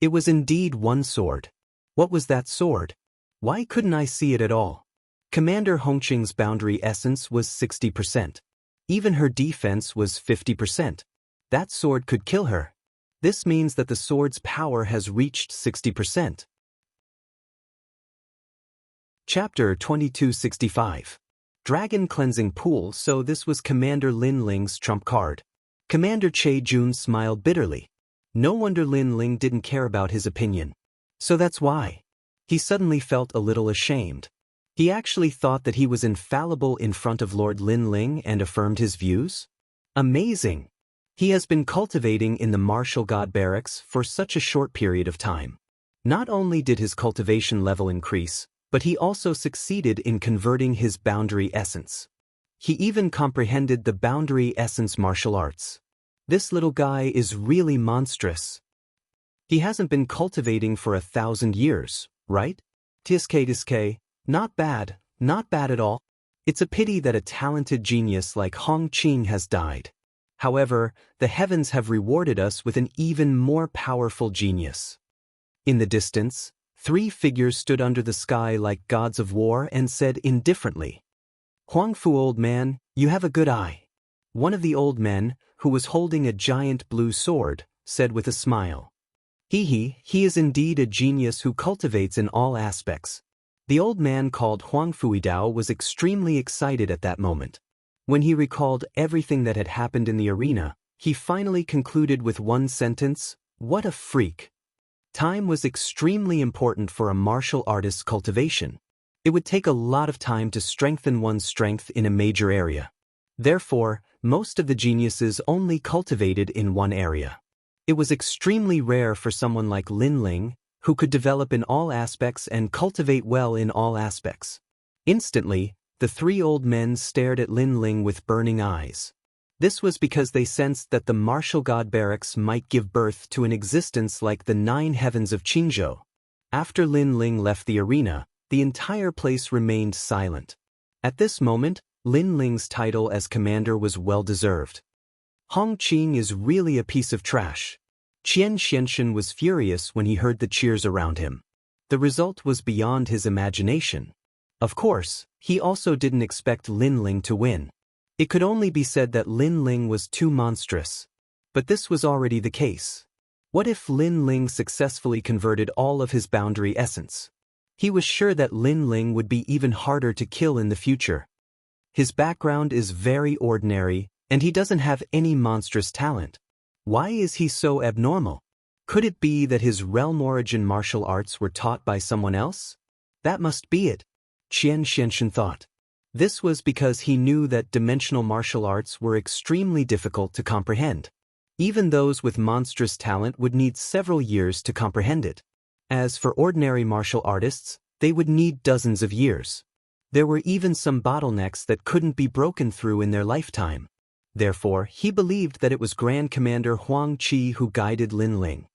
It was indeed one sword. What was that sword? Why couldn't I see it at all? Commander Hongqing's boundary essence was 60%. Even her defense was 50%. That sword could kill her. This means that the sword's power has reached 60%. Chapter 2265. Dragon Cleansing Pool. So this was Commander Linling's trump card. Commander Che Jun smiled bitterly. No wonder Linling didn't care about his opinion. So that's why. He suddenly felt a little ashamed. He actually thought that he was infallible in front of Lord Linling and affirmed his views? Amazing! He has been cultivating in the martial god barracks for such a short period of time. Not only did his cultivation level increase, but he also succeeded in converting his boundary essence. He even comprehended the boundary essence martial arts. This little guy is really monstrous. He hasn't been cultivating for 1,000 years, right? Tiske, not bad at all. It's a pity that a talented genius like Hong Qing has died. However, the heavens have rewarded us with an even more powerful genius. In the distance, 3 figures stood under the sky like gods of war and said indifferently, "Huangfu, old man, you have a good eye." One of the old men, who was holding a giant blue sword, said with a smile, He is indeed a genius who cultivates in all aspects." The old man called Huangfu Dao was extremely excited at that moment. When he recalled everything that had happened in the arena, he finally concluded with one sentence, "What a freak." Time was extremely important for a martial artist's cultivation. It would take a lot of time to strengthen one's strength in a major area. Therefore, most of the geniuses only cultivated in one area. It was extremely rare for someone like Lin Ling, who could develop in all aspects and cultivate well in all aspects. Instantly, the 3 old men stared at Lin Ling with burning eyes. This was because they sensed that the martial god barracks might give birth to an existence like the 9 heavens of Qingzhou. After Lin Ling left the arena, the entire place remained silent. At this moment, Lin Ling's title as commander was well-deserved. Hong Qing is really a piece of trash. Qian Xianxin was furious when he heard the cheers around him. The result was beyond his imagination. Of course, he also didn't expect Lin Ling to win. It could only be said that Lin Ling was too monstrous. But this was already the case. What if Lin Ling successfully converted all of his boundary essence? He was sure that Lin Ling would be even harder to kill in the future. His background is very ordinary, and he doesn't have any monstrous talent. Why is he so abnormal? Could it be that his realm origin martial arts were taught by someone else? That must be it, Qian Xianxin thought. This was because he knew that dimensional martial arts were extremely difficult to comprehend. Even those with monstrous talent would need several years to comprehend it. As for ordinary martial artists, they would need dozens of years. There were even some bottlenecks that couldn't be broken through in their lifetime. Therefore, he believed that it was Grand Commander Huang Qi who guided Lin Ling.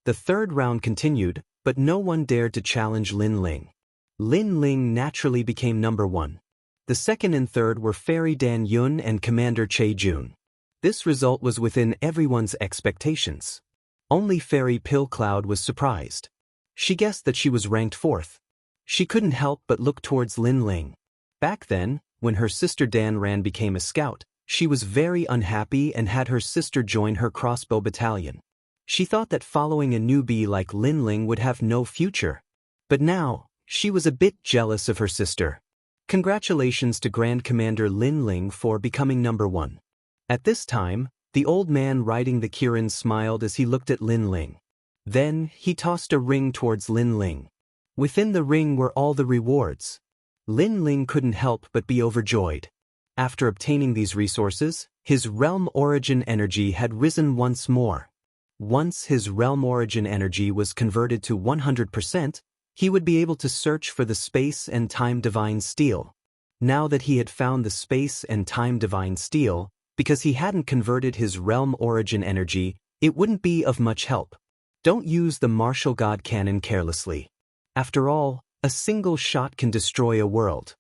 The 3rd round continued, but no one dared to challenge Lin Ling. Lin Ling naturally became number 1. The 2nd and 3rd were Fairy Dan Yun and Commander Che Jun. This result was within everyone's expectations. Only Fairy Pill Cloud was surprised. She guessed that she was ranked 4th. She couldn't help but look towards Lin Ling. Back then, when her sister Dan Ran became a scout, she was very unhappy and had her sister join her crossbow battalion. She thought that following a newbie like Lin Ling would have no future. But now, she was a bit jealous of her sister. Congratulations to Grand Commander Lin Ling for becoming number 1. At this time, the old man riding the Kirin smiled as he looked at Lin Ling. Then, he tossed a ring towards Lin Ling. Within the ring were all the rewards. Lin Ling couldn't help but be overjoyed. After obtaining these resources, his realm origin energy had risen once more. Once his realm origin energy was converted to 100%, he would be able to search for the space and time divine steel. Now that he had found the space and time divine steel, because he hadn't converted his realm origin energy, it wouldn't be of much help. Don't use the martial god cannon carelessly. After all, a single shot can destroy a world.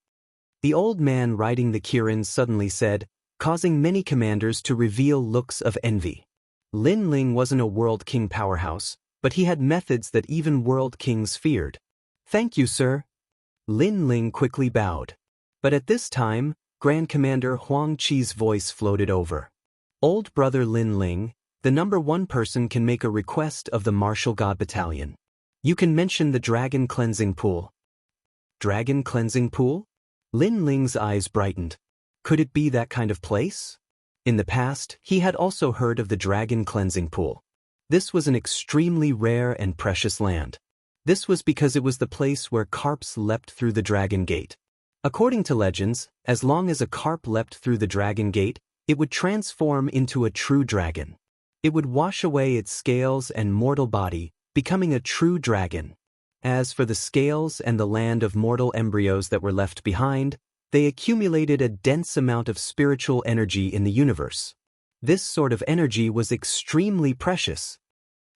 The old man riding the Kirin suddenly said, causing many commanders to reveal looks of envy. Lin Ling wasn't a world king powerhouse, but he had methods that even world kings feared. Thank you, sir. Lin Ling quickly bowed. But at this time, Grand Commander Huang Qi's voice floated over. Old brother Lin Ling, the number 1 person can make a request of the martial god battalion. You can mention the Dragon Cleansing Pool. Dragon Cleansing Pool? Lin Ling's eyes brightened. Could it be that kind of place? In the past, he had also heard of the Dragon Cleansing Pool. This was an extremely rare and precious land. This was because it was the place where carps leapt through the Dragon Gate. According to legends, as long as a carp leapt through the Dragon Gate, it would transform into a true dragon. It would wash away its scales and mortal body, becoming a true dragon. As for the scales and the land of mortal embryos that were left behind, they accumulated a dense amount of spiritual energy in the universe. This sort of energy was extremely precious.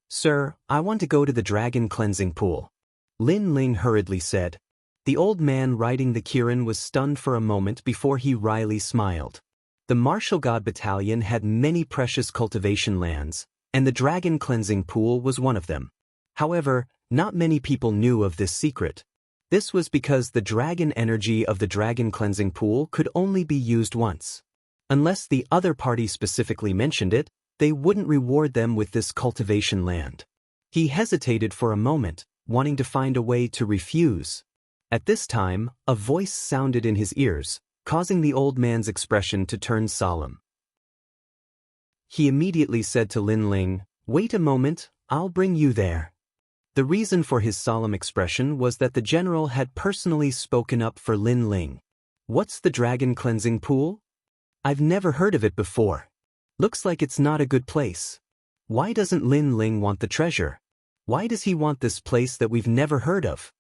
"Sir, I want to go to the dragon cleansing pool," Lin Ling hurriedly said. The old man riding the Kirin was stunned for a moment before he wryly smiled. The martial god battalion had many precious cultivation lands, and the dragon cleansing pool was one of them. However, not many people knew of this secret. This was because the dragon energy of the dragon cleansing pool could only be used once. Unless the other party specifically mentioned it, they wouldn't reward them with this cultivation land. He hesitated for a moment, wanting to find a way to refuse. At this time, a voice sounded in his ears, causing the old man's expression to turn solemn. He immediately said to Lin Ling, "Wait a moment, I'll bring you there." The reason for his solemn expression was that the general had personally spoken up for Lin Ling. "What's the dragon cleansing pool? I've never heard of it before. Looks like it's not a good place. Why doesn't Lin Ling want the treasure? Why does he want this place that we've never heard of?"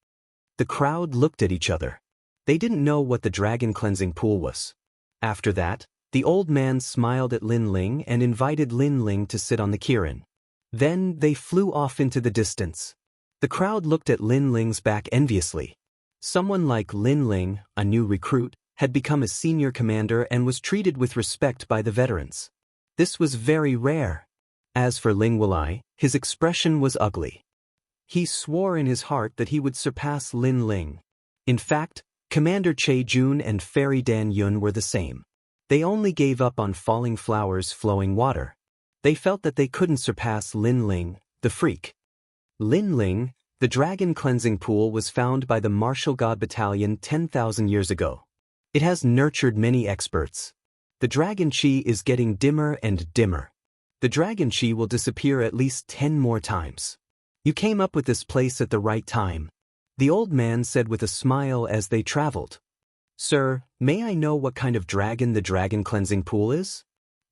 The crowd looked at each other. They didn't know what the dragon cleansing pool was. After that, the old man smiled at Lin Ling and invited Lin Ling to sit on the Kirin. Then they flew off into the distance. The crowd looked at Lin Ling's back enviously. Someone like Lin Ling, a new recruit, had become a senior commander and was treated with respect by the veterans. This was very rare. As for Ling Wulai, his expression was ugly. He swore in his heart that he would surpass Lin Ling. In fact, Commander Che Jun and Fairy Dan Yun were the same. They only gave up on falling flowers flowing water. They felt that they couldn't surpass Lin Ling, the freak. Lin Ling, the dragon cleansing pool, was found by the martial god battalion 10,000 years ago. It has nurtured many experts. The dragon chi is getting dimmer and dimmer. The dragon chi will disappear at least 10 more times. You came up with this place at the right time, the old man said with a smile as they traveled. "Sir, may I know what kind of dragon the dragon cleansing pool is?"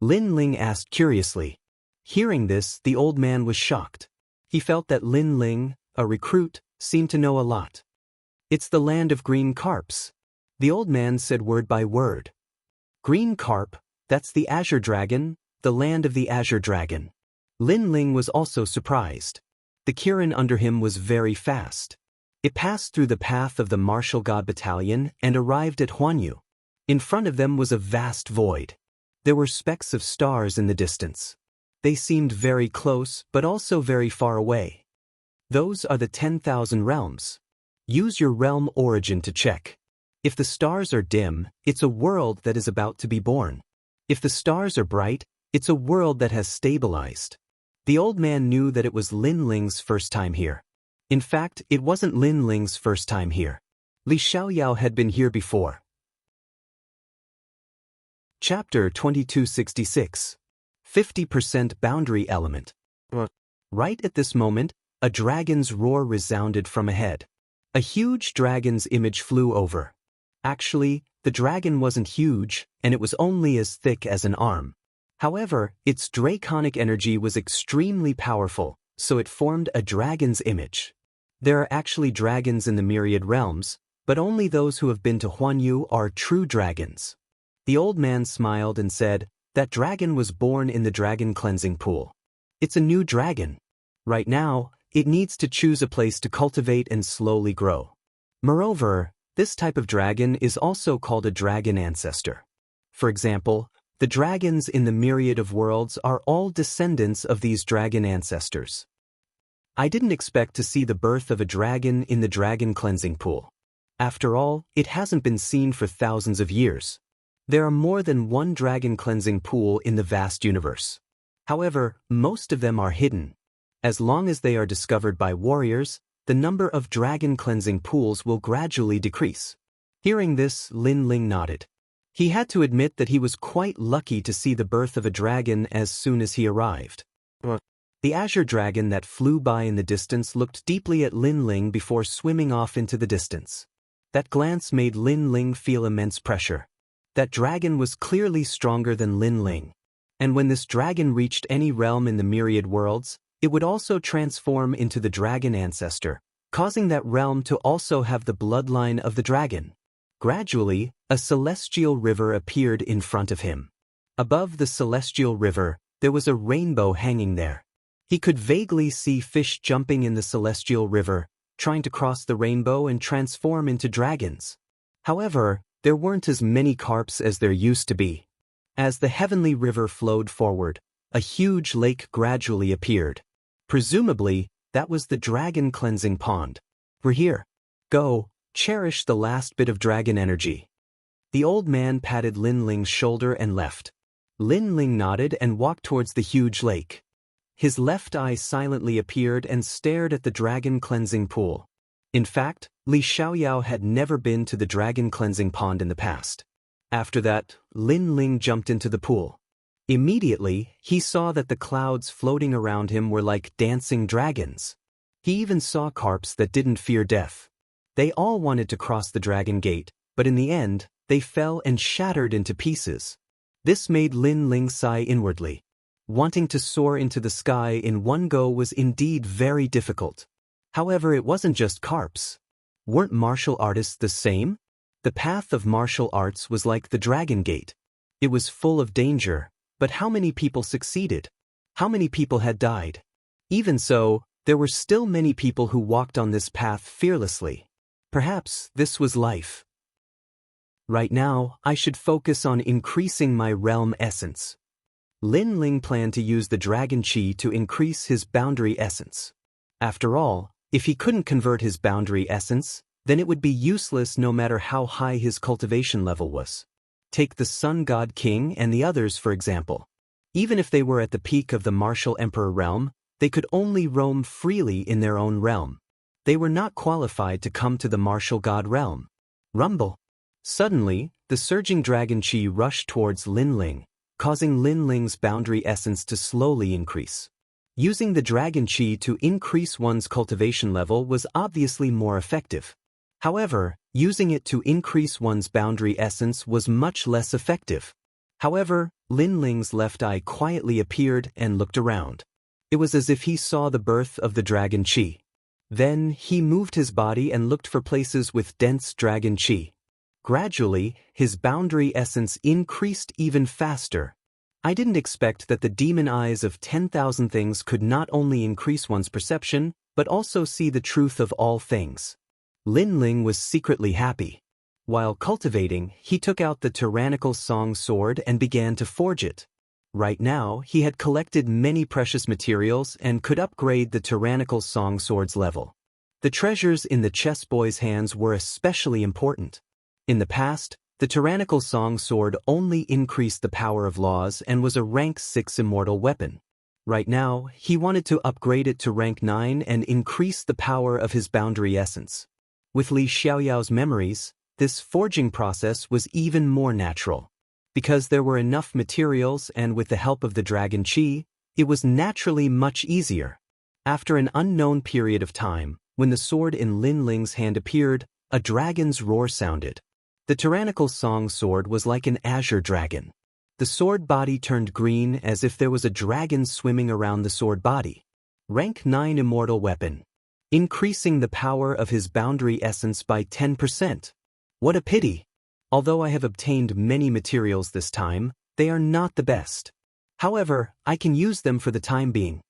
Lin Ling asked curiously. Hearing this, the old man was shocked. He felt that Lin Ling, a recruit, seemed to know a lot. "It's the land of green carps," the old man said word by word. "Green carp, that's the Azure Dragon, the land of the Azure Dragon." Lin Ling was also surprised. The Kirin under him was very fast. It passed through the path of the martial god battalion and arrived at Huanyu. In front of them was a vast void. There were specks of stars in the distance. They seemed very close but also very far away. Those are the 10,000 realms. Use your realm origin to check. If the stars are dim, it's a world that is about to be born. If the stars are bright, it's a world that has stabilized. The old man knew that it was Lin Ling's first time here. In fact, it wasn't Lin Ling's first time here. Li Xiaoyao had been here before. Chapter 2266. 50% Boundary Element. Right at this moment, a dragon's roar resounded from ahead. A huge dragon's image flew over. Actually, the dragon wasn't huge, and it was only as thick as an arm. However, its draconic energy was extremely powerful, so it formed a dragon's image. There are actually dragons in the myriad realms, but only those who have been to Huanyu are true dragons. The old man smiled and said, "That dragon was born in the dragon cleansing pool. It's a new dragon. Right now, it needs to choose a place to cultivate and slowly grow. Moreover, this type of dragon is also called a dragon ancestor. For example, the dragons in the myriad of worlds are all descendants of these dragon ancestors. I didn't expect to see the birth of a dragon in the dragon cleansing pool. After all, it hasn't been seen for thousands of years. There are more than one dragon cleansing pool in the vast universe. However, most of them are hidden. As long as they are discovered by warriors, the number of dragon cleansing pools will gradually decrease." Hearing this, Lin Ling nodded. He had to admit that he was quite lucky to see the birth of a dragon as soon as he arrived. The Azure Dragon that flew by in the distance looked deeply at Lin Ling before swimming off into the distance. That glance made Lin Ling feel immense pressure. That dragon was clearly stronger than Lin Ling. And when this dragon reached any realm in the myriad worlds, it would also transform into the dragon ancestor, causing that realm to also have the bloodline of the dragon. Gradually, a celestial river appeared in front of him. Above the celestial river, there was a rainbow hanging there. He could vaguely see fish jumping in the celestial river, trying to cross the rainbow and transform into dragons. However, there weren't as many carps as there used to be. As the heavenly river flowed forward, a huge lake gradually appeared. Presumably, that was the dragon cleansing pond. We're here. Go, cherish the last bit of dragon energy. The old man patted Lin Ling's shoulder and left. Lin Ling nodded and walked towards the huge lake. His left eye silently appeared and stared at the dragon cleansing pool. In fact, Li Xiaoyao had never been to the dragon cleansing pond in the past. After that, Lin Ling jumped into the pool. Immediately, he saw that the clouds floating around him were like dancing dragons. He even saw carps that didn't fear death. They all wanted to cross the dragon gate, but in the end, they fell and shattered into pieces. This made Lin Ling sigh inwardly. Wanting to soar into the sky in one go was indeed very difficult. However, it wasn't just carps. Weren't martial artists the same? The path of martial arts was like the Dragon Gate. It was full of danger, but how many people succeeded? How many people had died? Even so, there were still many people who walked on this path fearlessly. Perhaps this was life. Right now, I should focus on increasing my realm essence. Lin Ling planned to use the Dragon Chi to increase his boundary essence. After all, if he couldn't convert his boundary essence, then it would be useless no matter how high his cultivation level was. Take the Sun God King and the others for example. Even if they were at the peak of the martial emperor realm, they could only roam freely in their own realm. They were not qualified to come to the martial god realm. Rumble. Suddenly, the surging Dragon Chi rushed towards Lin Ling, causing Lin Ling's boundary essence to slowly increase. Using the Dragon Chi to increase one's cultivation level was obviously more effective. However, using it to increase one's boundary essence was much less effective. However, Lin Ling's left eye quietly appeared and looked around. It was as if he saw the birth of the Dragon Chi. Then, he moved his body and looked for places with dense Dragon Chi. Gradually, his boundary essence increased even faster. I didn't expect that the demon eyes of 10,000 things could not only increase one's perception, but also see the truth of all things. Lin Ling was secretly happy. While cultivating, he took out the tyrannical song sword and began to forge it. Right now, he had collected many precious materials and could upgrade the tyrannical song sword's level. The treasures in the chess boy's hands were especially important. In the past, the tyrannical song sword only increased the power of laws and was a rank 6 immortal weapon. Right now, he wanted to upgrade it to rank 9 and increase the power of his boundary essence. With Li Xiaoyao's memories, this forging process was even more natural. Because there were enough materials and with the help of the Dragon Chi, it was naturally much easier. After an unknown period of time, when the sword in Lin Ling's hand appeared, a dragon's roar sounded. The tyrannical song sword was like an azure dragon. The sword body turned green as if there was a dragon swimming around the sword body. Rank 9 immortal weapon. Increasing the power of his boundary essence by 10%. What a pity! Although I have obtained many materials this time, they are not the best. However, I can use them for the time being.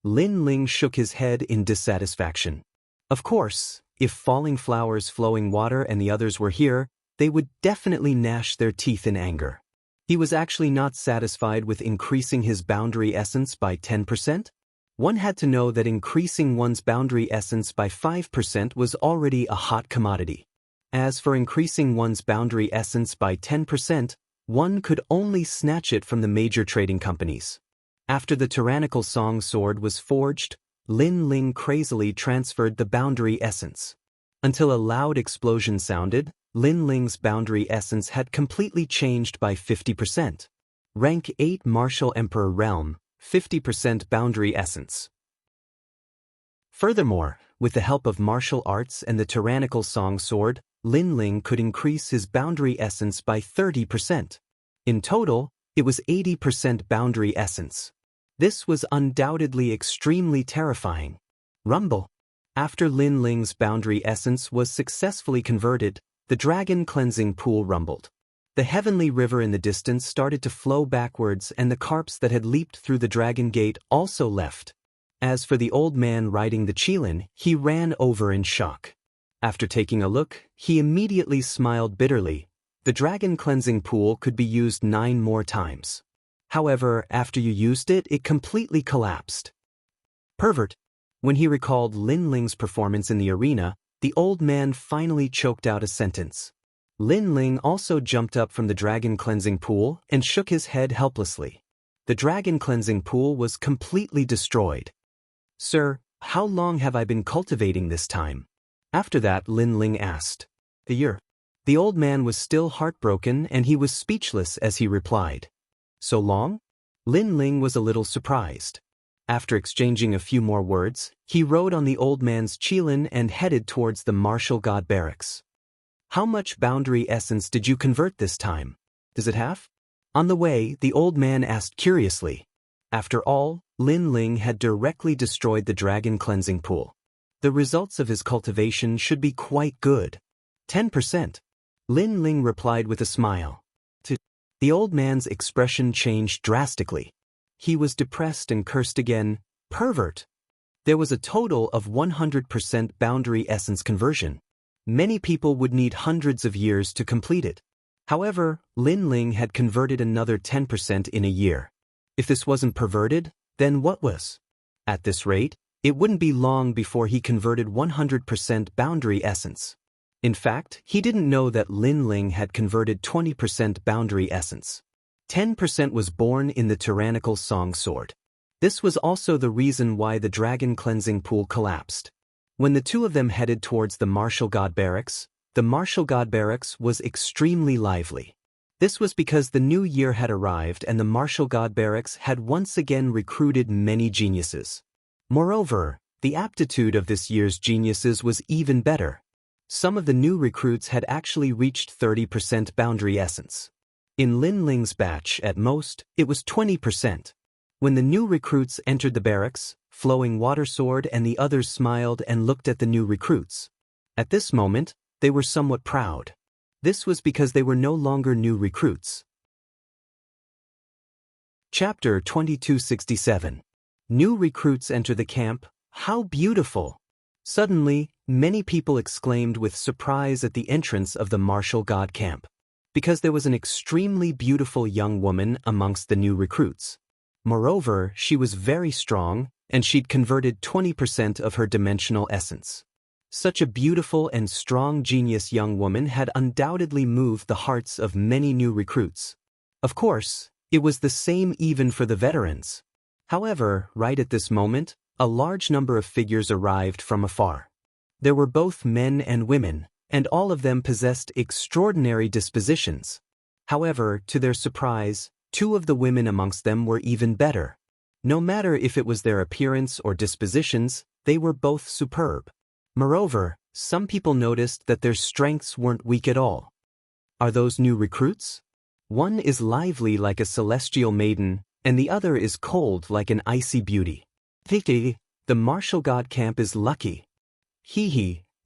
Lin Ling shook his head in dissatisfaction. Of course, if Falling Flowers, Flowing Water and the others were here, they would definitely gnash their teeth in anger. He was actually not satisfied with increasing his boundary essence by 10%. One had to know that increasing one's boundary essence by 5% was already a hot commodity. As for increasing one's boundary essence by 10%, one could only snatch it from the major trading companies. After the tyrannical song sword was forged, Lin Ling crazily transferred the boundary essence. Until a loud explosion sounded, Lin Ling's boundary essence had completely changed by 50%. Rank 8 Martial Emperor Realm, 50% boundary essence. Furthermore, with the help of martial arts and the tyrannical song sword, Lin Ling could increase his boundary essence by 30%. In total, it was 80% boundary essence. This was undoubtedly extremely terrifying. Rumble. After Lin Ling's boundary essence was successfully converted, the dragon cleansing pool rumbled. The heavenly river in the distance started to flow backwards, and the carps that had leaped through the dragon gate also left. As for the old man riding the qilin, he ran over in shock. After taking a look, he immediately smiled bitterly. The dragon cleansing pool could be used 9 more times. However, after you used it, it completely collapsed. Pervert. When he recalled Lin Ling's performance in the arena, the old man finally choked out a sentence. Lin Ling also jumped up from the dragon cleansing pool and shook his head helplessly. The dragon cleansing pool was completely destroyed. Sir, how long have I been cultivating this time? After that, Lin Ling asked. A year. The old man was still heartbroken and he was speechless as he replied. So long? Lin Ling was a little surprised. After exchanging a few more words, he rode on the old man's qilin and headed towards the martial god barracks. How much boundary essence did you convert this time? Does it have? On the way, the old man asked curiously. After all, Lin Ling had directly destroyed the dragon cleansing pool. The results of his cultivation should be quite good. 10%. Lin Ling replied with a smile. The old man's expression changed drastically. He was depressed and cursed again. Pervert. There was a total of 100% boundary essence conversion. Many people would need hundreds of years to complete it. However, Lin Ling had converted another 10% in a year. If this wasn't perverted, then what was? At this rate, it wouldn't be long before he converted 100% boundary essence. In fact, he didn't know that Lin Ling had converted 20% boundary essence. 10% was born in the tyrannical song sword. This was also the reason why the dragon cleansing pool collapsed. When the two of them headed towards the martial god barracks, the martial god barracks was extremely lively. This was because the new year had arrived and the martial god barracks had once again recruited many geniuses. Moreover, the aptitude of this year's geniuses was even better. Some of the new recruits had actually reached 30% boundary essence. In Lin Ling's batch, at most, it was 20%. When the new recruits entered the barracks, Flowing Water Sword and the others smiled and looked at the new recruits. At this moment, they were somewhat proud. This was because they were no longer new recruits. Chapter 2267. New recruits enter the camp. How beautiful! Suddenly, many people exclaimed with surprise at the entrance of the martial god camp, because there was an extremely beautiful young woman amongst the new recruits. Moreover, she was very strong, and she'd converted 20% of her dimensional essence. Such a beautiful and strong genius young woman had undoubtedly moved the hearts of many new recruits. Of course, it was the same even for the veterans. However, right at this moment, a large number of figures arrived from afar. There were both men and women, and all of them possessed extraordinary dispositions. However, to their surprise, 2 of the women amongst them were even better. No matter if it was their appearance or dispositions, they were both superb. Moreover, some people noticed that their strengths weren't weak at all. Are those new recruits? One is lively like a celestial maiden, and the other is cold like an icy beauty. The martial god camp is lucky.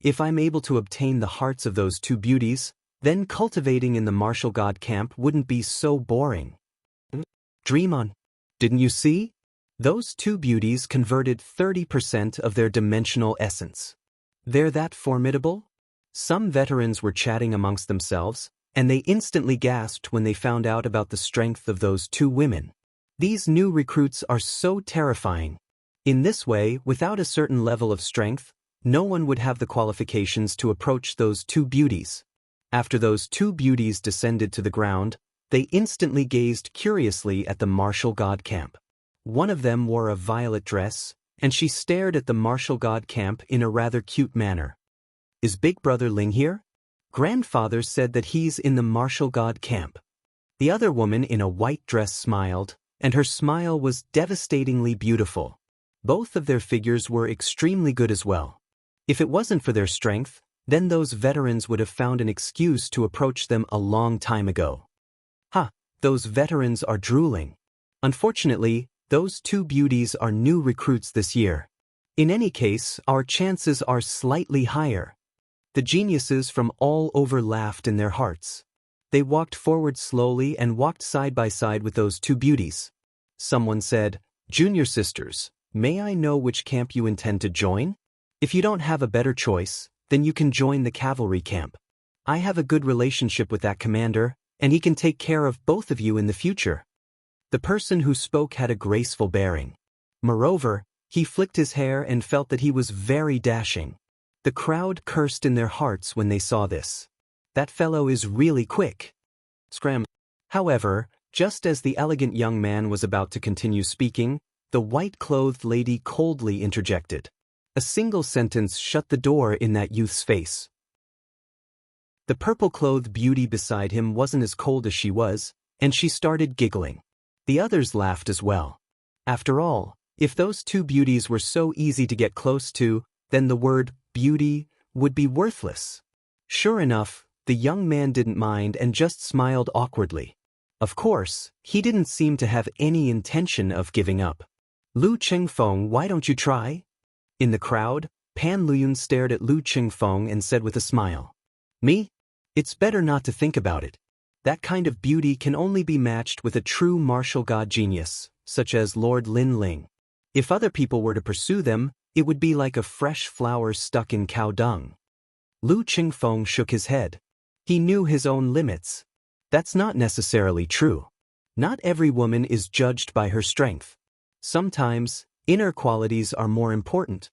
If I'm able to obtain the hearts of those 2 beauties, then cultivating in the martial god camp wouldn't be so boring. Dream on. Didn't you see? Those 2 beauties converted 30% of their dimensional essence. They're that formidable? Some veterans were chatting amongst themselves, and they instantly gasped when they found out about the strength of those 2 women. These new recruits are so terrifying. In this way, without a certain level of strength, no one would have the qualifications to approach those 2 beauties. After those 2 beauties descended to the ground, they instantly gazed curiously at the martial god camp. One of them wore a violet dress, and she stared at the martial god camp in a rather cute manner. Is Big Brother Ling here? Grandfather said that he's in the martial god camp. The other woman in a white dress smiled, and her smile was devastatingly beautiful. Both of their figures were extremely good as well. If it wasn't for their strength, then those veterans would have found an excuse to approach them a long time ago. Those veterans are drooling. Unfortunately, those 2 beauties are new recruits this year. In any case, our chances are slightly higher. The geniuses from all over laughed in their hearts. They walked forward slowly and walked side by side with those two beauties. Someone said, "Junior sisters, may I know which camp you intend to join? If you don't have a better choice, then you can join the cavalry camp. I have a good relationship with that commander, and he can take care of both of you in the future." The person who spoke had a graceful bearing. Moreover, he flicked his hair and felt that he was very dashing. The crowd cursed in their hearts when they saw this. "That fellow is really quick." Scram. However, just as the elegant young man was about to continue speaking, the white-clothed lady coldly interjected. A single sentence shut the door in that youth's face. The purple-clothed beauty beside him wasn't as cold as she was, and she started giggling. The others laughed as well. After all, if those two beauties were so easy to get close to, then the word beauty would be worthless. Sure enough, the young man didn't mind and just smiled awkwardly. Of course, he didn't seem to have any intention of giving up. "Lu Qingfeng, why don't you try?" In the crowd, Pan Luyun stared at Lu Qingfeng and said with a smile, "Me? It's better not to think about it. That kind of beauty can only be matched with a true martial god genius, such as Lord Lin Ling. If other people were to pursue them, it would be like a fresh flower stuck in cow dung." Lu Qingfeng shook his head. He knew his own limits. That's not necessarily true. Not every woman is judged by her strength. Sometimes, inner qualities are more important.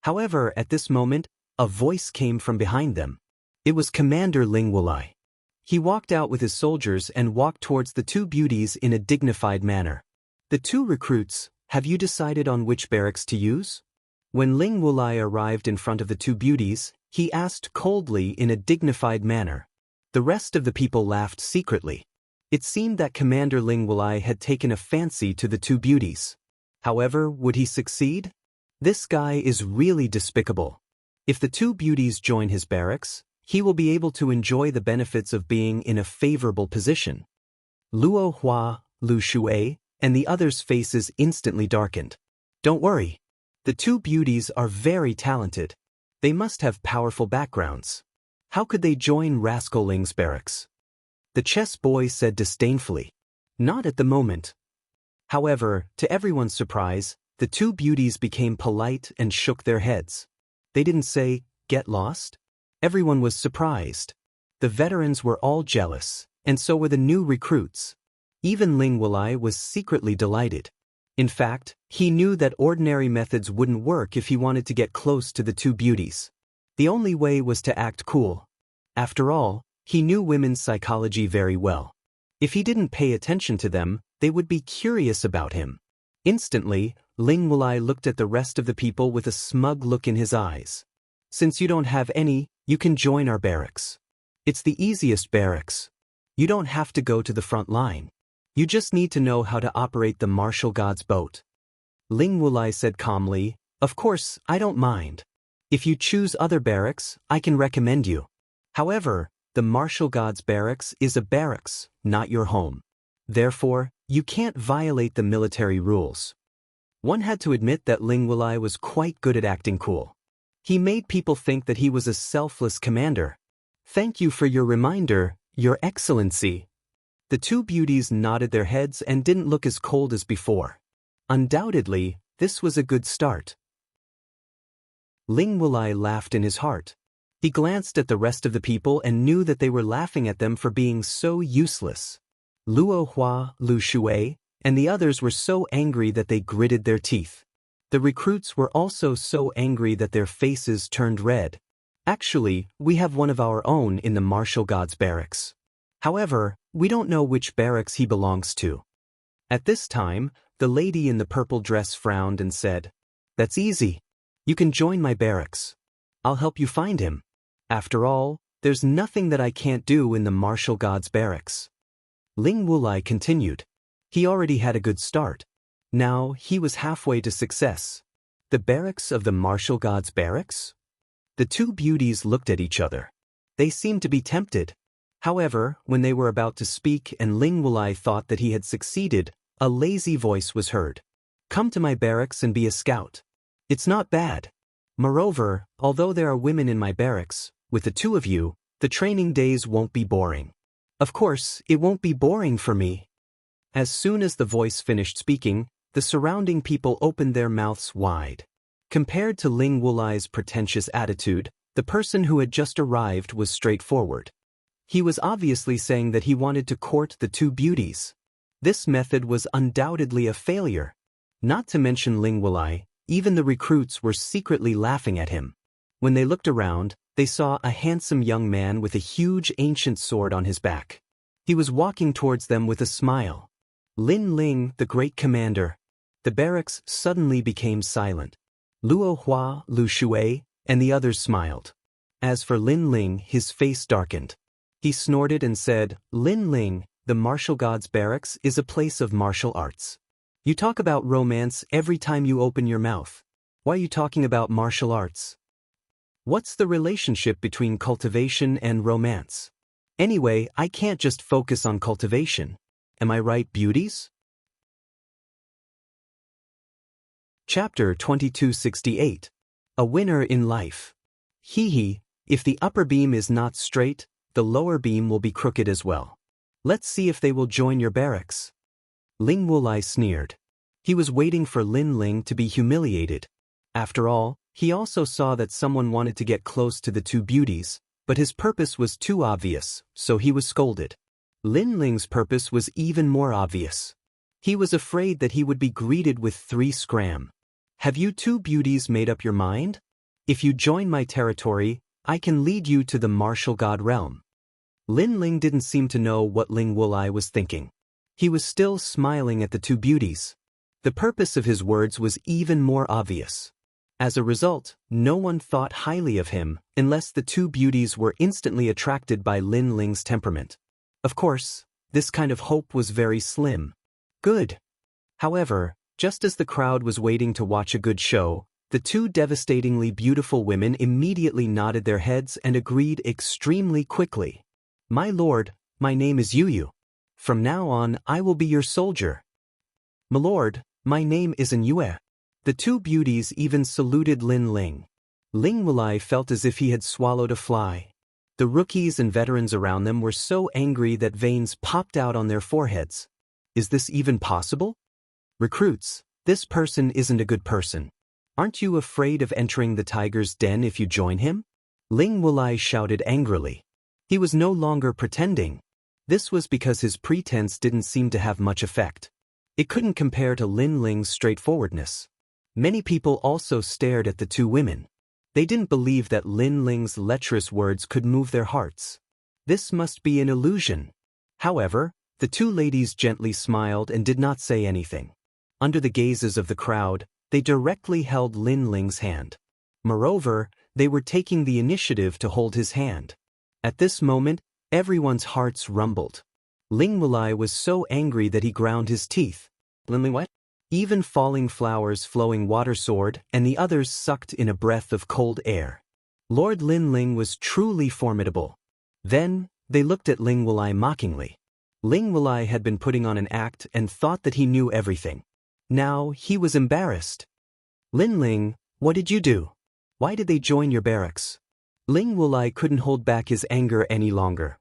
However, at this moment, a voice came from behind them. It was Commander Ling Wulai. He walked out with his soldiers and walked towards the two beauties in a dignified manner. "The two recruits, have you decided on which barracks to use?" When Ling Wulai arrived in front of the two beauties, he asked coldly in a dignified manner. The rest of the people laughed secretly. It seemed that Commander Ling Wulai had taken a fancy to the two beauties. However, would he succeed? This guy is really despicable. If the two beauties join his barracks, he will be able to enjoy the benefits of being in a favorable position. Luo Hua, Lu Shuai, and the others' faces instantly darkened. Don't worry. The two beauties are very talented. They must have powerful backgrounds. How could they join Rascal Ling's barracks? The chess boy said disdainfully. Not at the moment. However, to everyone's surprise, the two beauties became polite and shook their heads. They didn't say, "Get lost." Everyone was surprised. The veterans were all jealous, and so were the new recruits. Even Ling Wulai was secretly delighted. In fact, he knew that ordinary methods wouldn't work if he wanted to get close to the two beauties. The only way was to act cool. After all, he knew women's psychology very well. If he didn't pay attention to them, they would be curious about him. Instantly, Ling Wulai looked at the rest of the people with a smug look in his eyes. "Since you don't have any, you can join our barracks. It's the easiest barracks. You don't have to go to the front line. You just need to know how to operate the martial god's boat." Ling Wulai said calmly, "Of course, I don't mind. If you choose other barracks, I can recommend you. However, the martial god's barracks is a barracks, not your home. Therefore, you can't violate the military rules." One had to admit that Ling Wulai was quite good at acting cool. He made people think that he was a selfless commander. "Thank you for your reminder, Your Excellency." The two beauties nodded their heads and didn't look as cold as before. Undoubtedly, this was a good start. Ling Wulai laughed in his heart. He glanced at the rest of the people and knew that they were laughing at them for being so useless. Luo Hua, Lu Shuai, and the others were so angry that they gritted their teeth. The recruits were also so angry that their faces turned red. "Actually, we have one of our own in the martial god's barracks. However, we don't know which barracks he belongs to." At this time, the lady in the purple dress frowned and said, "That's easy. You can join my barracks. I'll help you find him. After all, there's nothing that I can't do in the martial god's barracks." Ling Wulai continued. He already had a good start. Now he was halfway to success. The barracks of the martial god's barracks? The two beauties looked at each other. They seemed to be tempted. However, when they were about to speak and Ling Wulai thought that he had succeeded, a lazy voice was heard. "Come to my barracks and be a scout. It's not bad. Moreover, although there are women in my barracks, with the two of you, the training days won't be boring." Of course, it won't be boring for me. As soon as the voice finished speaking, the surrounding people opened their mouths wide. Compared to Ling Wulai's pretentious attitude, the person who had just arrived was straightforward. He was obviously saying that he wanted to court the two beauties. This method was undoubtedly a failure. Not to mention Ling Wulai, even the recruits were secretly laughing at him. When they looked around, they saw a handsome young man with a huge ancient sword on his back. He was walking towards them with a smile. Lin Ling, the great commander. The barracks suddenly became silent. Luo Hua, Lu Shui, and the others smiled. As for Lin Ling, his face darkened. He snorted and said, "Lin Ling, the martial god's barracks is a place of martial arts. You talk about romance every time you open your mouth. Why are you talking about martial arts? What's the relationship between cultivation and romance? Anyway, I can't just focus on cultivation. Am I right, beauties?" Chapter 2268. A Winner in Life. Hee, if the upper beam is not straight, the lower beam will be crooked as well. Let's see if they will join your barracks. Ling Wulai sneered. He was waiting for Lin Ling to be humiliated. After all, he also saw that someone wanted to get close to the two beauties, but his purpose was too obvious, so he was scolded. Lin Ling's purpose was even more obvious. He was afraid that he would be greeted with 3 scram. Have you two beauties made up your mind? If you join my territory, I can lead you to the martial god realm. Lin Ling didn't seem to know what Ling Wulai was thinking. He was still smiling at the two beauties. The purpose of his words was even more obvious. As a result, no one thought highly of him unless the two beauties were instantly attracted by Lin Ling's temperament. Of course, this kind of hope was very slim. Good. However, just as the crowd was waiting to watch a good show, the two devastatingly beautiful women immediately nodded their heads and agreed extremely quickly. "My lord, my name is Yu. From now on, I will be your soldier." "My lord, my name is Yue." The two beauties even saluted Lin Ling. Ling Wulai felt as if he had swallowed a fly. The rookies and veterans around them were so angry that veins popped out on their foreheads. Is this even possible? Recruits, this person isn't a good person. Aren't you afraid of entering the tiger's den if you join him? Ling Wulai shouted angrily. He was no longer pretending. This was because his pretense didn't seem to have much effect. It couldn't compare to Lin Ling's straightforwardness. Many people also stared at the two women. They didn't believe that Lin Ling's lecherous words could move their hearts. This must be an illusion. However, the two ladies gently smiled and did not say anything. Under the gazes of the crowd, they directly held Lin Ling's hand. Moreover, they were taking the initiative to hold his hand. At this moment, everyone's hearts rumbled. Ling Wulai was so angry that he ground his teeth. Lin Ling what? Even falling flowers flowing water sword and the others sucked in a breath of cold air. Lord Lin Ling was truly formidable. Then, they looked at Ling Wulai mockingly. Ling Wulai had been putting on an act and thought that he knew everything. Now, he was embarrassed. "Lin Ling, what did you do? Why did they join your barracks?" Ling Wulai couldn't hold back his anger any longer.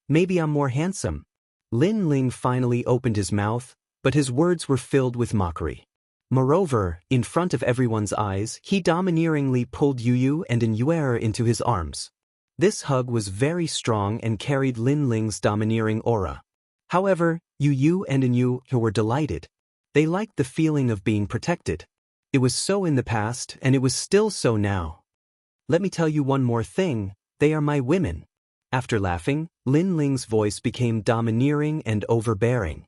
Maybe I'm more handsome." Lin Ling finally opened his mouth, but his words were filled with mockery. Moreover, in front of everyone's eyes, he domineeringly pulled Yu and Yue into his arms. This hug was very strong and carried Lin Ling's domineering aura. However, Yu and Yue were delighted. They liked the feeling of being protected. It was so in the past, and it was still so now. "Let me tell you one more thing, they are my women." After laughing, Lin Ling's voice became domineering and overbearing.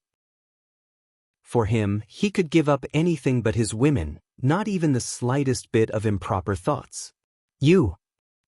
For him, he could give up anything but his women, not even the slightest bit of improper thoughts. "You!"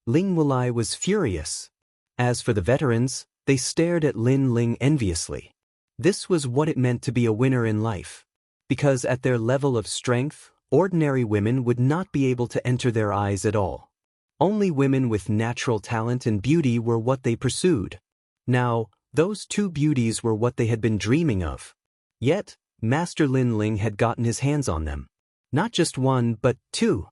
Ling Wulai was furious. As for the veterans, they stared at Lin Ling enviously. This was what it meant to be a winner in life. Because at their level of strength, ordinary women would not be able to enter their eyes at all. Only women with natural talent and beauty were what they pursued. Now, those two beauties were what they had been dreaming of. Yet, Master Lin Ling had gotten his hands on them. Not just one, but two.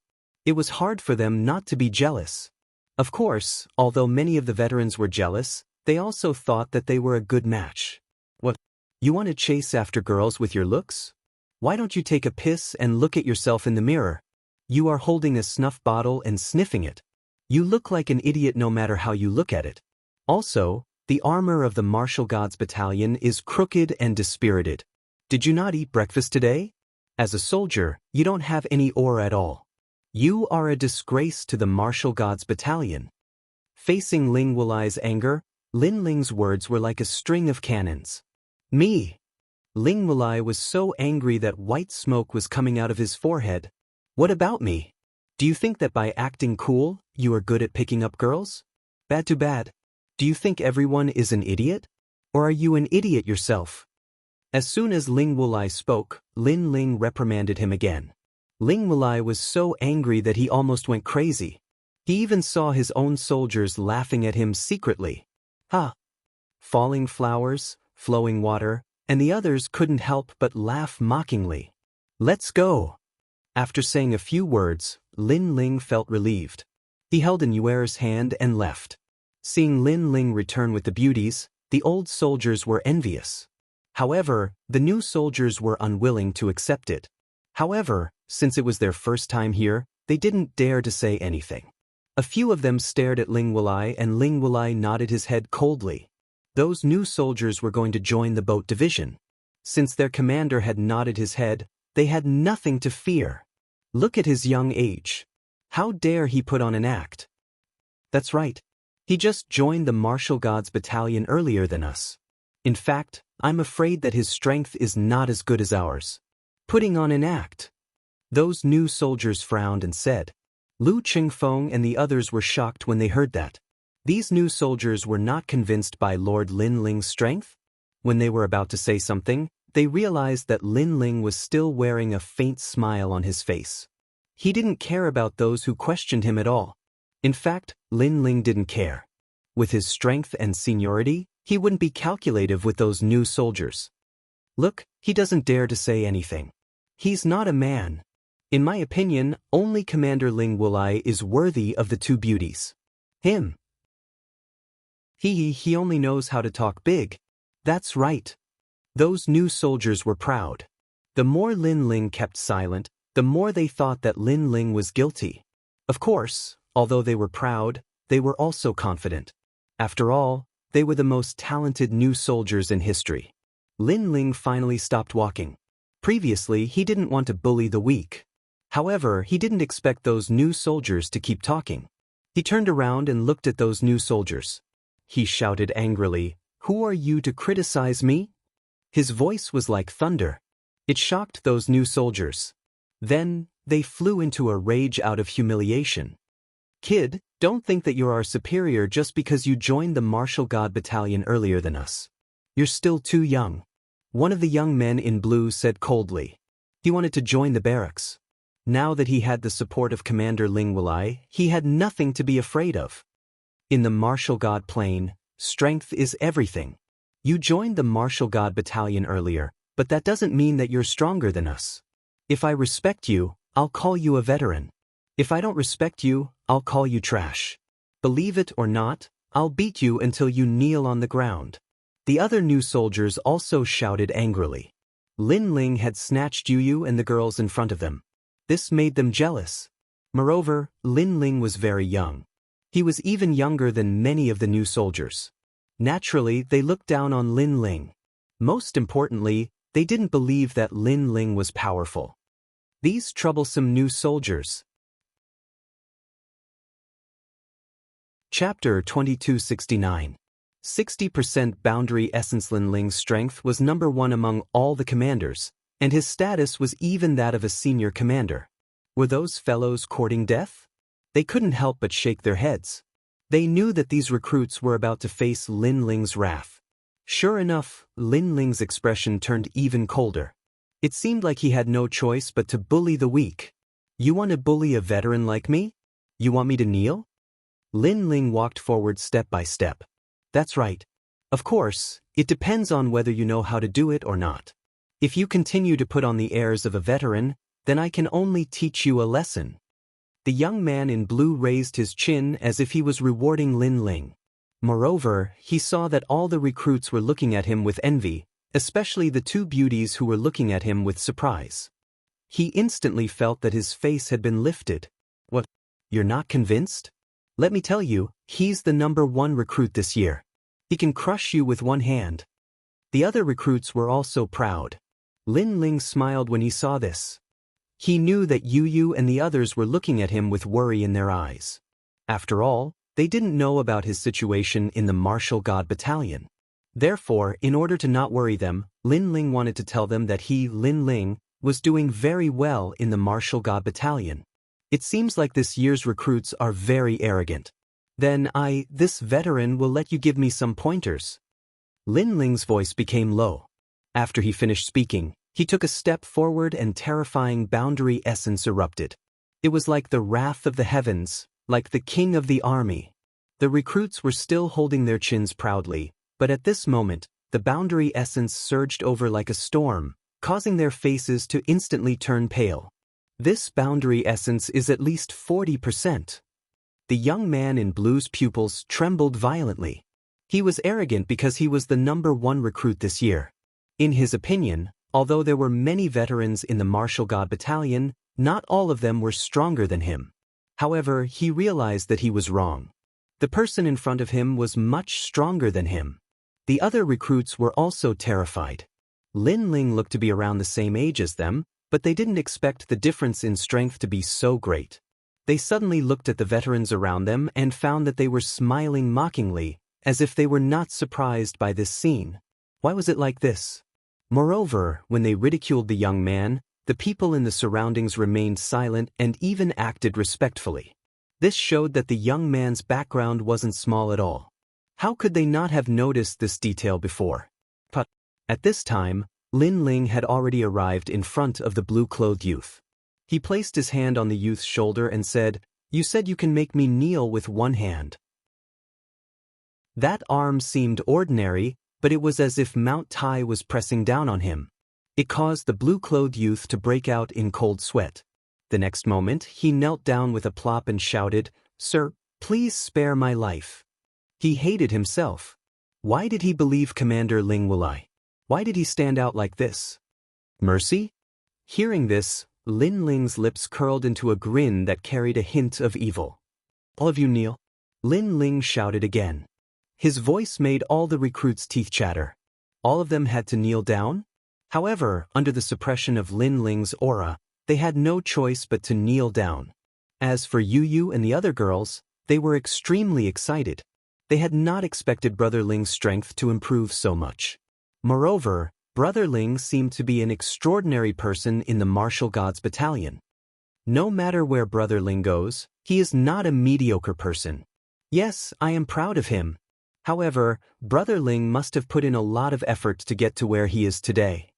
It was hard for them not to be jealous. Of course, although many of the veterans were jealous, They also thought that they were a good match. What? You want to chase after girls with your looks? Why don't you take a piss and look at yourself in the mirror? You are holding a snuff bottle and sniffing it. You look like an idiot no matter how you look at it. Also, the armor of the Martial Gods Battalion is crooked and dispirited. Did you not eat breakfast today? As a soldier, you don't have any aura at all. You are a disgrace to the Martial Gods Battalion. Facing Ling Wulai's anger, Lin Ling's words were like a string of cannons. Me! Ling Wulai was so angry that white smoke was coming out of his forehead. What about me? Do you think that by acting cool, you are good at picking up girls? Bad to bad. Do you think everyone is an idiot? Or are you an idiot yourself? As soon as Ling Wulai spoke, Lin Ling reprimanded him again. Ling Wulai was so angry that he almost went crazy. He even saw his own soldiers laughing at him secretly. Ha! Falling flowers, flowing water, and the others couldn't help but laugh mockingly. Let's go! After saying a few words, Lin Ling felt relieved. He held Nuer's hand and left. Seeing Lin Ling return with the beauties, the old soldiers were envious. However, the new soldiers were unwilling to accept it. However, since it was their first time here, they didn't dare to say anything. A few of them stared at Ling Wulai and Ling Wulai nodded his head coldly. Those new soldiers were going to join the boat division. Since their commander had nodded his head, they had nothing to fear. Look at his young age. How dare he put on an act? That's right. He just joined the Martial Gods Battalion earlier than us. In fact, I'm afraid that his strength is not as good as ours. Putting on an act. Those new soldiers frowned and said. Lu Qingfeng and the others were shocked when they heard that. These new soldiers were not convinced by Lord Lin Ling's strength. When they were about to say something, they realized that Lin Ling was still wearing a faint smile on his face. He didn't care about those who questioned him at all. In fact, Lin Ling didn't care. With his strength and seniority, he wouldn't be calculative with those new soldiers. Look, he doesn't dare to say anything. He's not a man. In my opinion, only Commander Ling Wulai is worthy of the two beauties. Him. He only knows how to talk big. That's right. Those new soldiers were proud. The more Lin Ling kept silent, the more they thought that Lin Ling was guilty. Of course, although they were proud, they were also confident. After all, they were the most talented new soldiers in history. Lin Ling finally stopped walking. Previously, he didn't want to bully the weak. However, he didn't expect those new soldiers to keep talking. He turned around and looked at those new soldiers. He shouted angrily, "Who are you to criticize me?" His voice was like thunder. It shocked those new soldiers. Then, they flew into a rage out of humiliation. Kid, don't think that you're our superior just because you joined the Martial God Battalion earlier than us. You're still too young. One of the young men in blue said coldly. He wanted to join the barracks. Now that he had the support of Commander Ling Wulai, he had nothing to be afraid of. In the Martial God plane, strength is everything. You joined the Martial God Battalion earlier, but that doesn't mean that you're stronger than us. If I respect you, I'll call you a veteran. If I don't respect you, I'll call you trash. Believe it or not, I'll beat you until you kneel on the ground. The other new soldiers also shouted angrily. Lin Ling had snatched Yu and the girls in front of them. This made them jealous. Moreover, Lin Ling was very young. He was even younger than many of the new soldiers. Naturally, they looked down on Lin Ling. Most importantly, they didn't believe that Lin Ling was powerful. These troublesome new soldiers. Chapter 2269. 60% boundary essence. Lin Ling's strength was number 1 among all the commanders, and his status was even that of a senior commander. Were those fellows courting death? They couldn't help but shake their heads. They knew that these recruits were about to face Lin Ling's wrath. Sure enough, Lin Ling's expression turned even colder. It seemed like he had no choice but to bully the weak. You want to bully a veteran like me? You want me to kneel? Lin Ling walked forward step by step. That's right. Of course, it depends on whether you know how to do it or not. If you continue to put on the airs of a veteran, then I can only teach you a lesson. The young man in blue raised his chin as if he was rewarding Lin Ling. Moreover, he saw that all the recruits were looking at him with envy, especially the two beauties who were looking at him with surprise. He instantly felt that his face had been lifted. What? You're not convinced? Let me tell you, he's the #1 recruit this year. He can crush you with one hand. The other recruits were also proud. Lin Ling smiled when he saw this. He knew that Yu Yu and the others were looking at him with worry in their eyes. After all, they didn't know about his situation in the Martial God Battalion. Therefore, in order to not worry them, Lin Ling wanted to tell them that he, Lin Ling, was doing very well in the Martial God Battalion. It seems like this year's recruits are very arrogant. Then this veteran will let you give me some pointers. Lin Ling's voice became low. After he finished speaking, he took a step forward and terrifying boundary essence erupted. It was like the wrath of the heavens, like the king of the army. The recruits were still holding their chins proudly, but at this moment, the boundary essence surged over like a storm, causing their faces to instantly turn pale. This boundary essence is at least 40%. The young man in blue's pupils trembled violently. He was arrogant because he was the #1 recruit this year. In his opinion, although there were many veterans in the Martial God Battalion, not all of them were stronger than him. However, he realized that he was wrong. The person in front of him was much stronger than him. The other recruits were also terrified. Lin Ling looked to be around the same age as them, but they didn't expect the difference in strength to be so great. They suddenly looked at the veterans around them and found that they were smiling mockingly, as if they were not surprised by this scene. Why was it like this? Moreover, when they ridiculed the young man, the people in the surroundings remained silent and even acted respectfully. This showed that the young man's background wasn't small at all. How could they not have noticed this detail before? But at this time, Lin Ling had already arrived in front of the blue-clothed youth. He placed his hand on the youth's shoulder and said, "You said you can make me kneel with one hand." That arm seemed ordinary, but it was as if Mount Tai was pressing down on him. It caused the blue-clothed youth to break out in cold sweat. The next moment, he knelt down with a plop and shouted, "Sir, please spare my life." He hated himself. Why did he believe Commander Ling Wulai? Why did he stand out like this? Mercy? Hearing this, Lin Ling's lips curled into a grin that carried a hint of evil. "All of you kneel." Lin Ling shouted again. His voice made all the recruits' teeth chatter. All of them had to kneel down? However, under the suppression of Lin Ling's aura, they had no choice but to kneel down. As for Yu Yu and the other girls, they were extremely excited. They had not expected Brother Ling's strength to improve so much. Moreover, Brother Ling seemed to be an extraordinary person in the Martial Gods Battalion. No matter where Brother Ling goes, he is not a mediocre person. Yes, I am proud of him. However, Brother Ling must have put in a lot of effort to get to where he is today.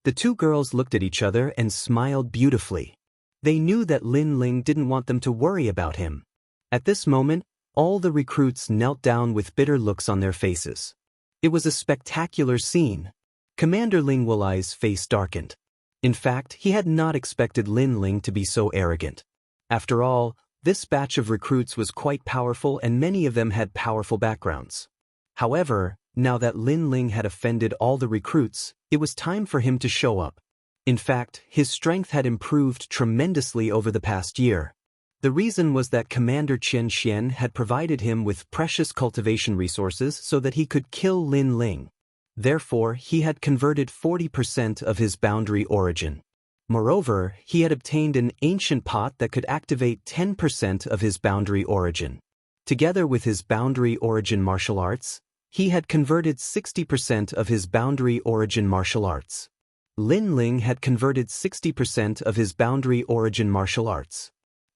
The two girls looked at each other and smiled beautifully. They knew that Lin Ling didn't want them to worry about him. At this moment, all the recruits knelt down with bitter looks on their faces. It was a spectacular scene. Commander Ling Wulai's face darkened. In fact, he had not expected Lin Ling to be so arrogant. After all, this batch of recruits was quite powerful and many of them had powerful backgrounds. However, now that Lin Ling had offended all the recruits, it was time for him to show up. In fact, his strength had improved tremendously over the past year. The reason was that Commander Chen Xian had provided him with precious cultivation resources so that he could kill Lin Ling. Therefore, he had converted 40% of his boundary origin. Moreover, he had obtained an ancient pot that could activate 10% of his boundary origin. Together with his boundary origin martial arts, he had converted 60% of his boundary origin martial arts. Lin Ling had converted 60% of his boundary origin martial arts.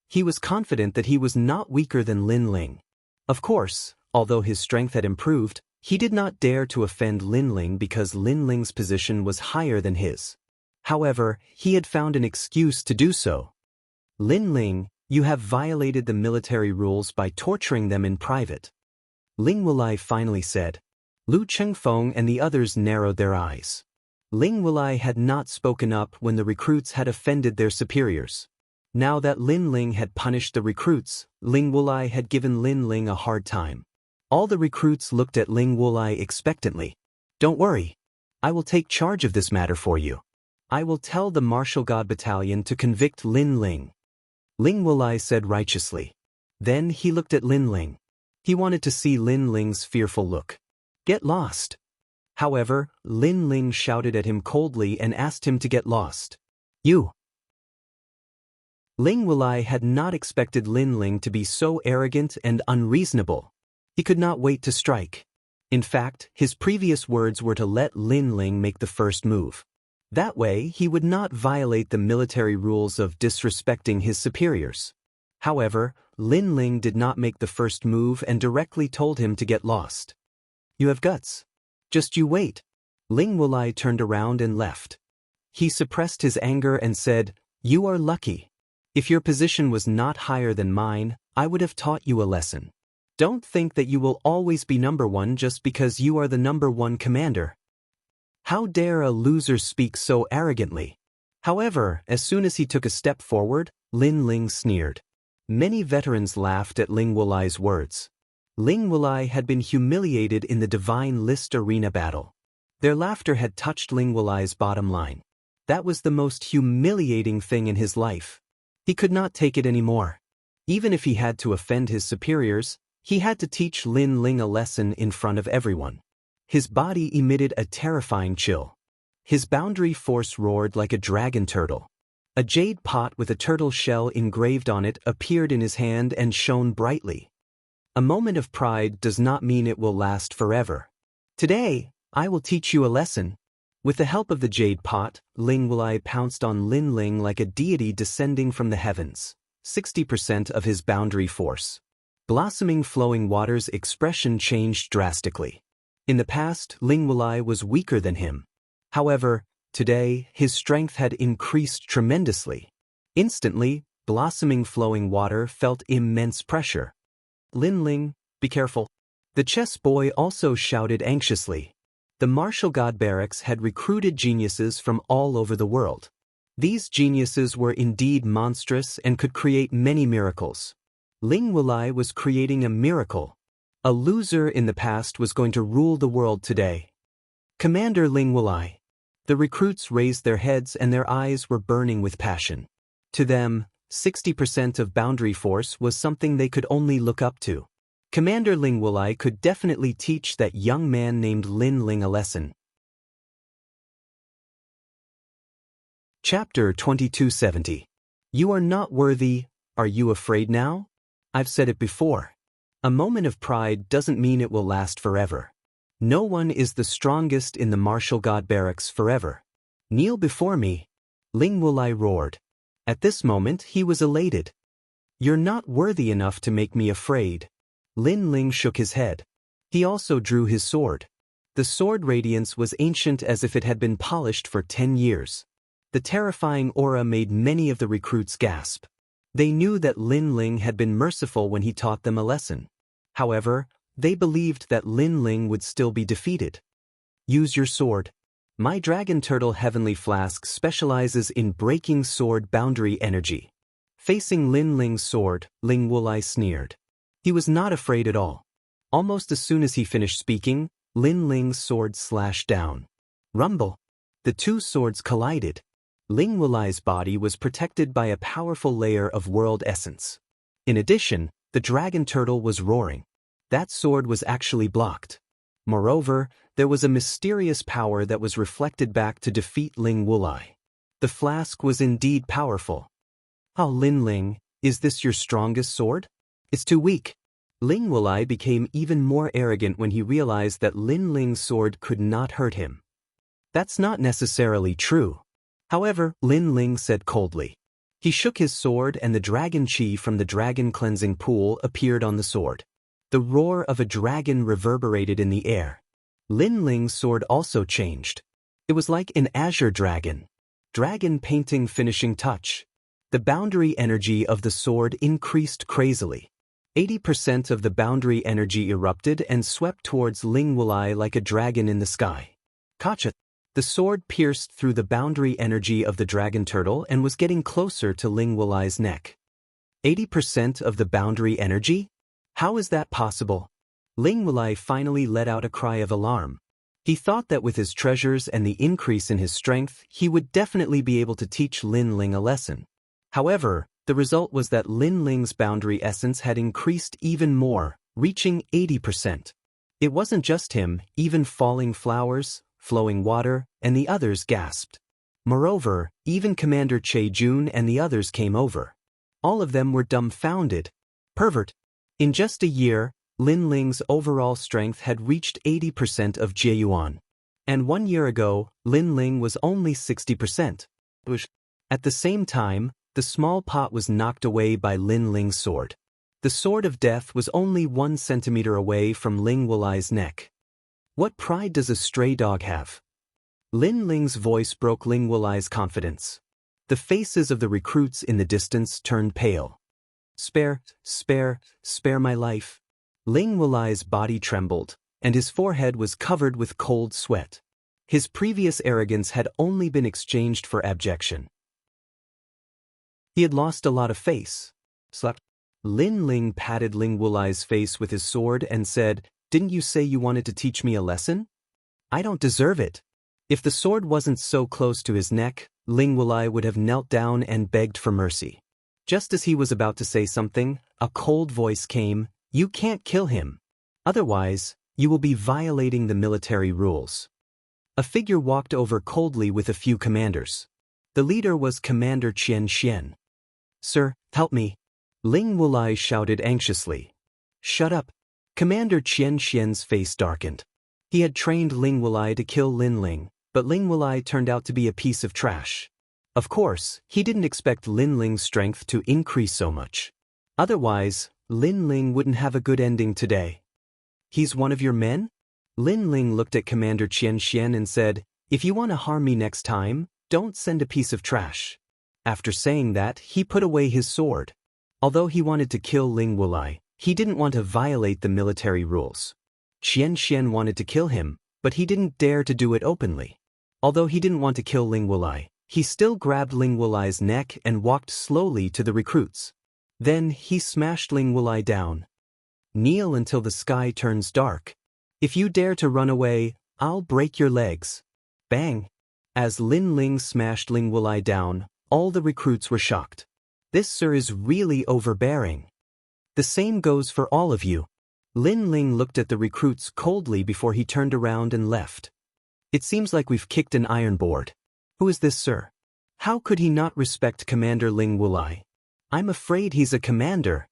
He was confident that he was not weaker than Lin Ling. Of course, although his strength had improved, he did not dare to offend Lin Ling because Lin Ling's position was higher than his. However, he had found an excuse to do so. "Lin Ling, you have violated the military rules by torturing them in private." Ling Wulai finally said. Lu Chengfeng and the others narrowed their eyes. Ling Wulai had not spoken up when the recruits had offended their superiors. Now that Lin Ling had punished the recruits, Ling Wulai had given Lin Ling a hard time. All the recruits looked at Ling Wulai expectantly. Don't worry. I will take charge of this matter for you. I will tell the Martial God Battalion to convict Lin Ling. Ling Wulai said righteously. Then he looked at Lin Ling. He wanted to see Lin Ling's fearful look. Get lost. However, Lin Ling shouted at him coldly and asked him to get lost. You. Ling Wulai had not expected Lin Ling to be so arrogant and unreasonable. He could not wait to strike. In fact, his previous words were to let Lin Ling make the first move. That way, he would not violate the military rules of disrespecting his superiors. However, Lin Ling did not make the first move and directly told him to get lost. You have guts. Just you wait. Ling Wulai turned around and left. He suppressed his anger and said, You are lucky. If your position was not higher than mine, I would have taught you a lesson. Don't think that you will always be number one just because you are the number one commander. How dare a loser speak so arrogantly? However, as soon as he took a step forward, Lin Ling sneered. Many veterans laughed at Ling Wulai's words. Ling Wulai had been humiliated in the Divine List Arena battle. Their laughter had touched Ling Wulai's bottom line. That was the most humiliating thing in his life. He could not take it anymore. Even if he had to offend his superiors, he had to teach Lin Ling a lesson in front of everyone. His body emitted a terrifying chill. His boundary force roared like a dragon turtle. A jade pot with a turtle shell engraved on it appeared in his hand and shone brightly. A moment of pride does not mean it will last forever. Today, I will teach you a lesson. With the help of the jade pot, Ling Wulai pounced on Lin Ling like a deity descending from the heavens, 60% of his boundary force. Blossoming flowing water's expression changed drastically. In the past, Ling Wulai was weaker than him. However, today, his strength had increased tremendously. Instantly, blossoming flowing water felt immense pressure. Lin Ling, be careful. The chess boy also shouted anxiously. The Martial God Barracks had recruited geniuses from all over the world. These geniuses were indeed monstrous and could create many miracles. Ling Wulai was creating a miracle. A loser in the past was going to rule the world today. Commander Ling Wulai. The recruits raised their heads and their eyes were burning with passion. To them, 60% of boundary force was something they could only look up to. Commander Ling Wulai could definitely teach that young man named Lin Ling a lesson. Chapter 2270. You are not worthy, are you afraid now? I've said it before. A moment of pride doesn't mean it will last forever. No one is the strongest in the Martial God Barracks forever. Kneel before me. Ling Wulai roared. At this moment he was elated. You're not worthy enough to make me afraid. Lin Ling shook his head. He also drew his sword. The sword radiance was ancient as if it had been polished for 10 years. The terrifying aura made many of the recruits gasp. They knew that Lin Ling had been merciful when he taught them a lesson. However, they believed that Lin Ling would still be defeated. Use your sword. My Dragon Turtle Heavenly Flask specializes in breaking sword boundary energy. Facing Lin Ling's sword, Ling Wulai sneered. He was not afraid at all. Almost as soon as he finished speaking, Lin Ling's sword slashed down. Rumble. The two swords collided. Ling Wulai's body was protected by a powerful layer of world essence. In addition, the dragon turtle was roaring. That sword was actually blocked. Moreover, there was a mysterious power that was reflected back to defeat Ling Wulai. The flask was indeed powerful. Oh, Lin Ling, is this your strongest sword? It's too weak. Ling Wulai became even more arrogant when he realized that Lin Ling's sword could not hurt him. That's not necessarily true. However, Lin Ling said coldly. He shook his sword and the dragon chi from the dragon cleansing pool appeared on the sword. The roar of a dragon reverberated in the air. Lin Ling's sword also changed. It was like an azure dragon. Dragon painting finishing touch. The boundary energy of the sword increased crazily. 80% of the boundary energy erupted and swept towards Ling Wulai like a dragon in the sky. Kacha. The sword pierced through the boundary energy of the dragon turtle and was getting closer to Ling Wulai's neck. 80% of the boundary energy? How is that possible? Ling Wulai finally let out a cry of alarm. He thought that with his treasures and the increase in his strength, he would definitely be able to teach Lin Ling a lesson. However, the result was that Lin Ling's boundary essence had increased even more, reaching 80%. It wasn't just him, even falling flowers, flowing water, and the others gasped. Moreover, even Commander Che Jun and the others came over. All of them were dumbfounded. Pervert. In just a year, Lin Ling's overall strength had reached 80% of Jieyuan. And 1 year ago, Lin Ling was only 60%. At the same time, the small pot was knocked away by Lin Ling's sword. The sword of death was only 1 centimeter away from Ling Wulai's neck. What pride does a stray dog have? Lin Ling's voice broke Ling Wulai's confidence. The faces of the recruits in the distance turned pale. Spare my life. Ling Wulai's body trembled, and his forehead was covered with cold sweat. His previous arrogance had only been exchanged for abjection. He had lost a lot of face. Lin Ling patted Ling Wulai's face with his sword and said, "Didn't you say you wanted to teach me a lesson? I don't deserve it." If the sword wasn't so close to his neck, Ling Wulai would have knelt down and begged for mercy. Just as he was about to say something, a cold voice came, "You can't kill him. Otherwise, you will be violating the military rules." A figure walked over coldly with a few commanders. The leader was Commander Qian Xian. "Sir, help me." Ling Wulai shouted anxiously. "Shut up." Commander Qian Xian's face darkened. He had trained Ling Wulai to kill Lin Ling, but Ling Wulai turned out to be a piece of trash. Of course, he didn't expect Lin Ling's strength to increase so much. Otherwise, Lin Ling wouldn't have a good ending today. "He's one of your men?" Lin Ling looked at Commander Qian Xian and said, "If you want to harm me next time, don't send a piece of trash." After saying that, he put away his sword. Although he wanted to kill Ling Wulai, he didn't want to violate the military rules. Qian Xian wanted to kill him, but he didn't dare to do it openly. Although he didn't want to kill Ling Wulai, he still grabbed Ling Wulai's neck and walked slowly to the recruits. Then he smashed Ling Wulai down. "Kneel until the sky turns dark. If you dare to run away, I'll break your legs." Bang! As Lin Ling smashed Ling Wulai down, all the recruits were shocked. "This sir is really overbearing." "The same goes for all of you." Lin Ling looked at the recruits coldly before he turned around and left. "It seems like we've kicked an iron board. Who is this sir? How could he not respect Commander Ling Wulai? I'm afraid he's a commander.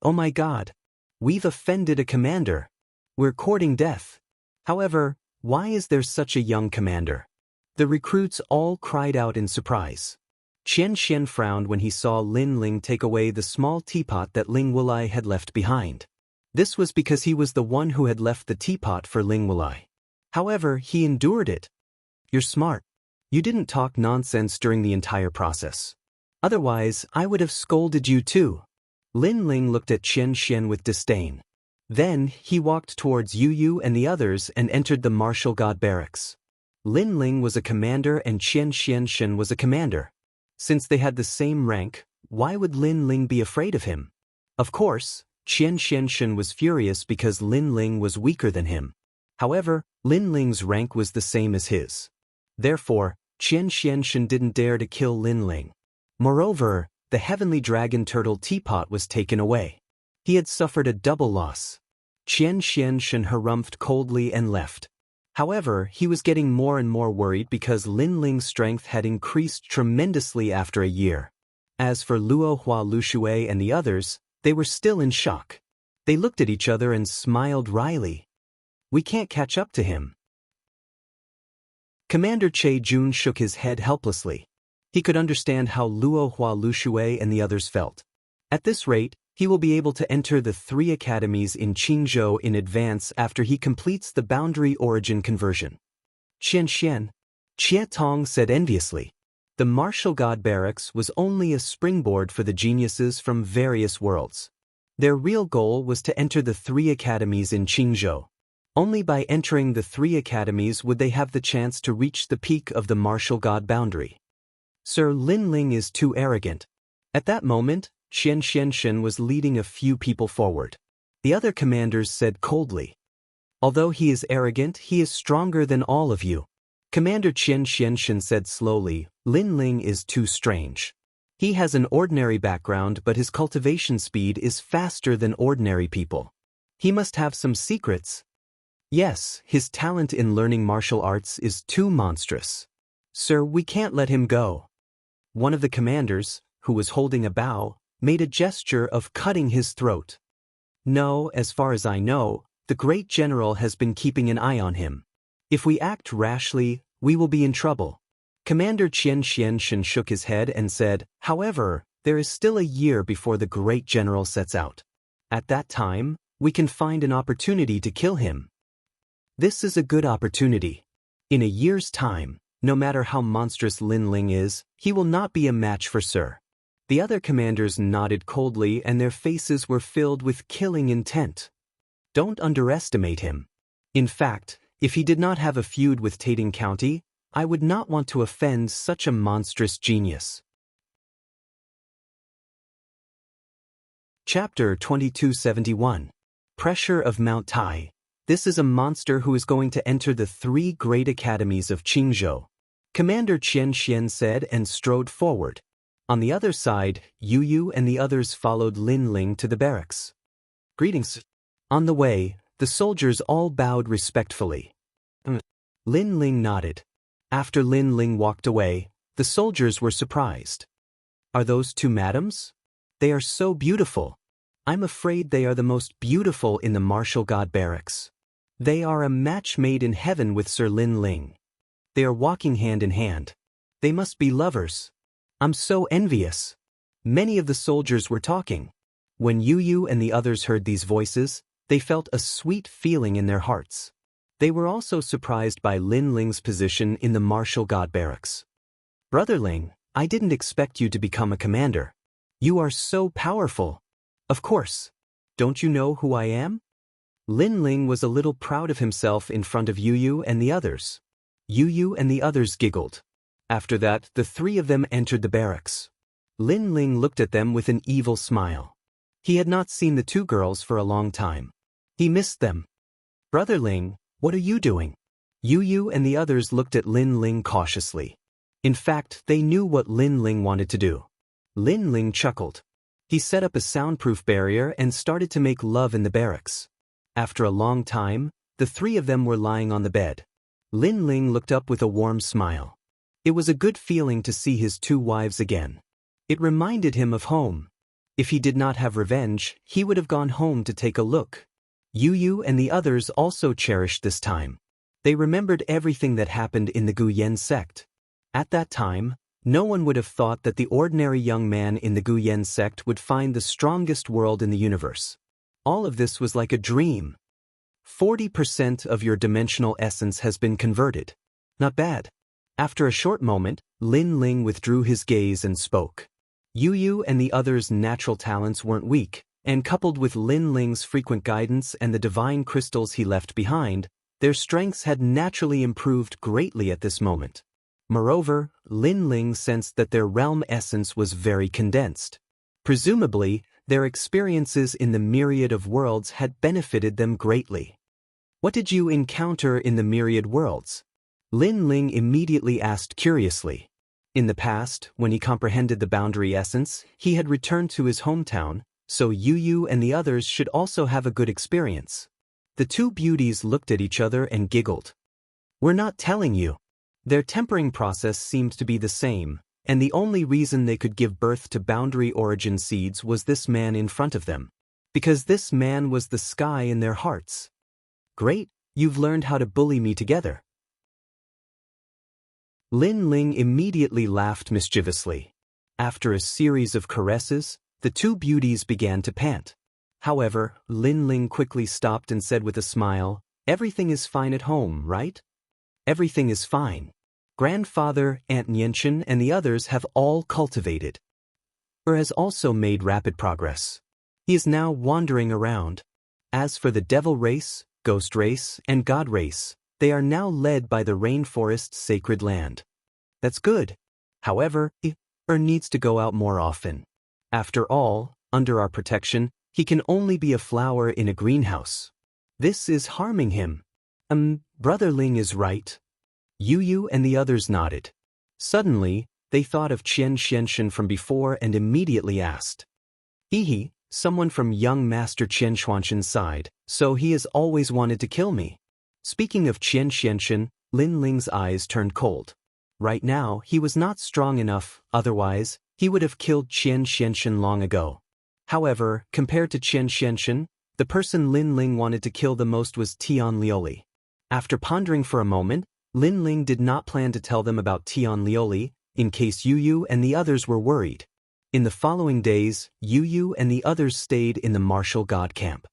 Oh my God. We've offended a commander. We're courting death. However, why is there such a young commander?" The recruits all cried out in surprise. Qian Xian frowned when he saw Lin Ling take away the small teapot that Ling Wulai had left behind. This was because he was the one who had left the teapot for Ling Wulai. However, he endured it. "You're smart. You didn't talk nonsense during the entire process. Otherwise, I would have scolded you too." Lin Ling looked at Qian Xian with disdain. Then, he walked towards Yu Yu and the others and entered the martial god barracks. Lin Ling was a commander and Qian Xian was a commander. Since they had the same rank, why would Lin Ling be afraid of him? Of course, Qian Xian was furious because Lin Ling was weaker than him. However, Lin Ling's rank was the same as his. Therefore, Qian Xian didn't dare to kill Lin Ling. Moreover, the heavenly dragon turtle teapot was taken away. He had suffered a double loss. Qian Xian harumphed coldly and left. However, he was getting more and more worried because Lin Ling's strength had increased tremendously after a year. As for Luo Hua Lushui and the others, they were still in shock. They looked at each other and smiled wryly. "We can't catch up to him." Commander Che Jun shook his head helplessly. He could understand how Luo Hua Lushui and the others felt. At this rate, he will be able to enter the 3 academies in Qingzhou in advance after he completes the boundary origin conversion. "Qian Xian," Jie Tong said enviously. The martial god barracks was only a springboard for the geniuses from various worlds. Their real goal was to enter the 3 academies in Qingzhou. Only by entering the 3 academies would they have the chance to reach the peak of the martial god boundary. "Sir, Lin Ling is too arrogant." At that moment, Qian Xian was leading a few people forward. The other commanders said coldly. Although he is arrogant, he is stronger than all of you. Commander Qian Xianshan said slowly, Lin Ling is too strange. He has an ordinary background, but his cultivation speed is faster than ordinary people. He must have some secrets. Yes, his talent in learning martial arts is too monstrous. Sir, we can't let him go. One of the commanders, who was holding a bow, made a gesture of cutting his throat. No, as far as I know, the great general has been keeping an eye on him. If we act rashly, we will be in trouble. Commander Qian Xianshan shook his head and said, however, there is still a year before the great general sets out. At that time, we can find an opportunity to kill him. This is a good opportunity. In a year's time, no matter how monstrous Lin Ling is, he will not be a match for Sir. The other commanders nodded coldly and their faces were filled with killing intent. Don't underestimate him. In fact, if he did not have a feud with Tating County, I would not want to offend such a monstrous genius. Chapter 2271. Pressure of Mount Tai. This is a monster who is going to enter the 3 great academies of Qingzhou. Commander Qian Xian said and strode forward. On the other side, Yu Yu and the others followed Lin Ling to the barracks. Greetings. On the way, the soldiers all bowed respectfully. Lin Ling nodded. After Lin Ling walked away, the soldiers were surprised. Are those 2 madams? They are so beautiful. I'm afraid they are the most beautiful in the martial god barracks. They are a match made in heaven with Sir Lin Ling. They are walking hand in hand. They must be lovers. I'm so envious. Many of the soldiers were talking. When Yu Yu and the others heard these voices, they felt a sweet feeling in their hearts. They were also surprised by Lin Ling's position in the martial god barracks. Brother Ling, I didn't expect you to become a commander. You are so powerful. Of course. Don't you know who I am? Lin Ling was a little proud of himself in front of Yu Yu and the others. Yu Yu and the others giggled. After that, the 3 of them entered the barracks. Lin Ling looked at them with an evil smile. He had not seen the 2 girls for a long time. He missed them. Brother Ling, what are you doing? Yu Yu and the others looked at Lin Ling cautiously. In fact, they knew what Lin Ling wanted to do. Lin Ling chuckled. He set up a soundproof barrier and started to make love in the barracks. After a long time, the 3 of them were lying on the bed. Lin Ling looked up with a warm smile. It was a good feeling to see his 2 wives again. It reminded him of home. If he did not have revenge, he would have gone home to take a look. Yu Yu and the others also cherished this time. They remembered everything that happened in the Guyan sect. At that time, no one would have thought that the ordinary young man in the Guyan sect would find the strongest world in the universe. All of this was like a dream. 40% of your dimensional essence has been converted. Not bad. After a short moment, Lin Ling withdrew his gaze and spoke. Yu Yu and the others' natural talents weren't weak, and coupled with Lin Ling's frequent guidance and the divine crystals he left behind, their strengths had naturally improved greatly at this moment. Moreover, Lin Ling sensed that their realm essence was very condensed. Presumably, their experiences in the myriad of worlds had benefited them greatly. What did you encounter in the myriad worlds? Lin Ling immediately asked curiously. In the past, when he comprehended the boundary essence, he had returned to his hometown, so Yu Yu and the others should also have a good experience. The 2 beauties looked at each other and giggled. We're not telling you. Their tempering process seemed to be the same, and the only reason they could give birth to boundary origin seeds was this man in front of them. Because this man was the sky in their hearts. Great, you've learned how to bully me together. Lin Ling immediately laughed mischievously. After a series of caresses, the 2 beauties began to pant. However, Lin Ling quickly stopped and said with a smile, Everything is fine at home, right? Everything is fine. Grandfather, Aunt Nianchen, and the others have all cultivated. Has also made rapid progress. He is now wandering around. As for the devil race, ghost race, and god race, they are now led by the rainforest's sacred land. That's good. However, he needs to go out more often. After all, under our protection, He can only be a flower in a greenhouse. This is harming him. Brother Ling is right. Yu Yu and the others nodded. Suddenly, they thought of Qian Xianshan from before and immediately asked. Hehe, someone from young Master Qian Xuanshan's side, so he has always wanted to kill me. Speaking of Qian Xianshan, Lin Ling's eyes turned cold. Right now, he was not strong enough, otherwise, he would have killed Qian Xianshan long ago. However, compared to Qian Xianshan, the person Lin Ling wanted to kill the most was Tian Lioli. After pondering for a moment, Lin Ling did not plan to tell them about Tian Lioli, in case Yu Yu and the others were worried. In the following days, Yu Yu and the others stayed in the martial god camp.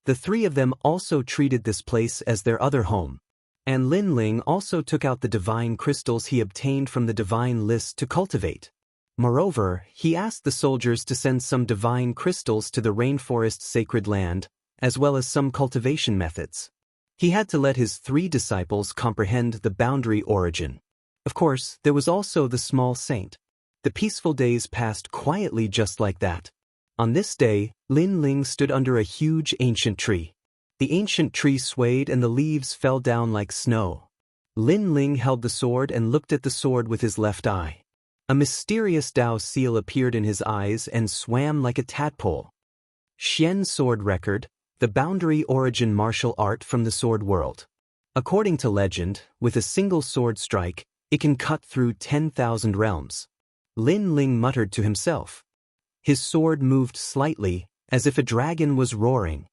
The three of them also treated this place as their other home. And Lin Ling also took out the divine crystals he obtained from the divine list to cultivate. Moreover, he asked the soldiers to send some divine crystals to the rainforest sacred land, as well as some cultivation methods. He had to let his three disciples comprehend the boundary origin. Of course, there was also the small saint. The peaceful days passed quietly just like that. On this day, Lin Ling stood under a huge ancient tree. The ancient tree swayed and the leaves fell down like snow. Lin Ling held the sword and looked at the sword with his left eye. A mysterious Dao seal appeared in his eyes and swam like a tadpole. Xian Sword Record, the boundary origin martial art from the sword world. According to legend, with a single sword strike, it can cut through 10,000 realms. Lin Ling muttered to himself. His sword moved slightly, as if a dragon was roaring.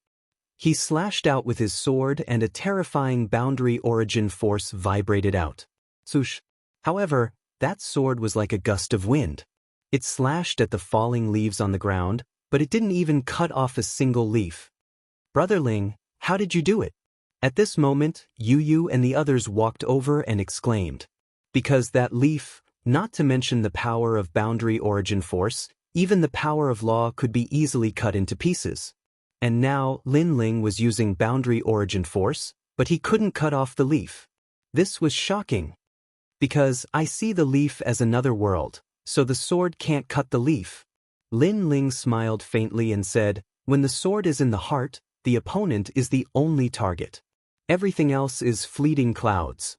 He slashed out with his sword and a terrifying boundary origin force vibrated out. Swoosh. However, that sword was like a gust of wind. It slashed at the falling leaves on the ground, but it didn't even cut off a single leaf. Brother Ling, how did you do it? At this moment, Yu Yu and the others walked over and exclaimed. Because that leaf, not to mention the power of boundary origin force, even the power of law could be easily cut into pieces. And now, Lin Ling was using boundary origin force, but he couldn't cut off the leaf. This was shocking. Because I see the leaf as another world, so the sword can't cut the leaf. Lin Ling smiled faintly and said, when the sword is in the heart, the opponent is the only target. Everything else is fleeting clouds.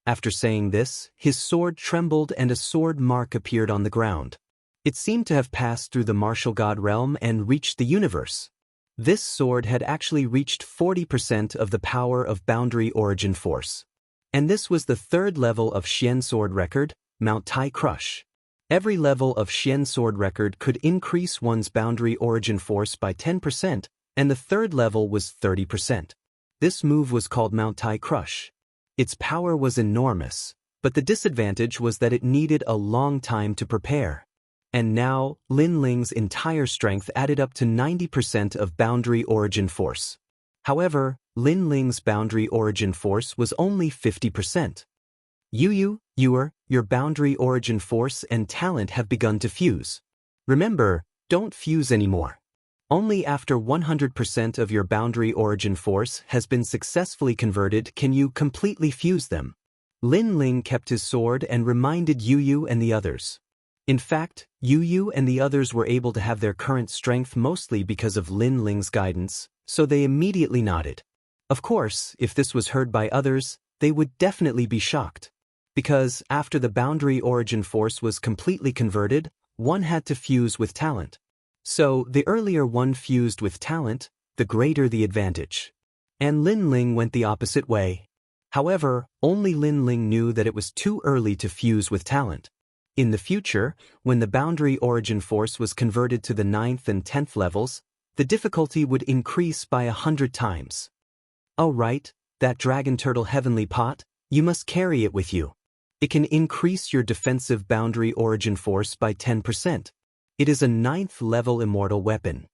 After saying this, his sword trembled and a sword mark appeared on the ground. It seemed to have passed through the martial god realm and reached the universe. This sword had actually reached 40% of the power of boundary origin force. And this was the third level of Xian Sword Record, Mount Tai Crush. Every level of Xian Sword Record could increase one's boundary origin force by 10%, and the third level was 30%. This move was called Mount Tai Crush. Its power was enormous, but the disadvantage was that it needed a long time to prepare. And now, Lin Ling's entire strength added up to 90% of boundary origin force. However, Lin Ling's boundary origin force was only 50%. Yu Yu, your boundary origin force and talent have begun to fuse. Remember, don't fuse anymore. Only after 100% of your boundary origin force has been successfully converted can you completely fuse them. Lin Ling kept his sword and reminded Yu Yu and the others. In fact, Yu Yu and the others were able to have their current strength mostly because of Lin Ling's guidance, so they immediately nodded. Of course, if this was heard by others, they would definitely be shocked. Because after the boundary origin force was completely converted, one had to fuse with talent. So, the earlier one fused with talent, the greater the advantage. And Lin Ling went the opposite way. However, only Lin Ling knew that it was too early to fuse with talent. In the future, when the boundary origin force was converted to the 9th and 10th levels, the difficulty would increase by 100 times. Oh right, that dragon turtle heavenly pot, you must carry it with you. It can increase your defensive boundary origin force by 10%. It is a 9th level immortal weapon.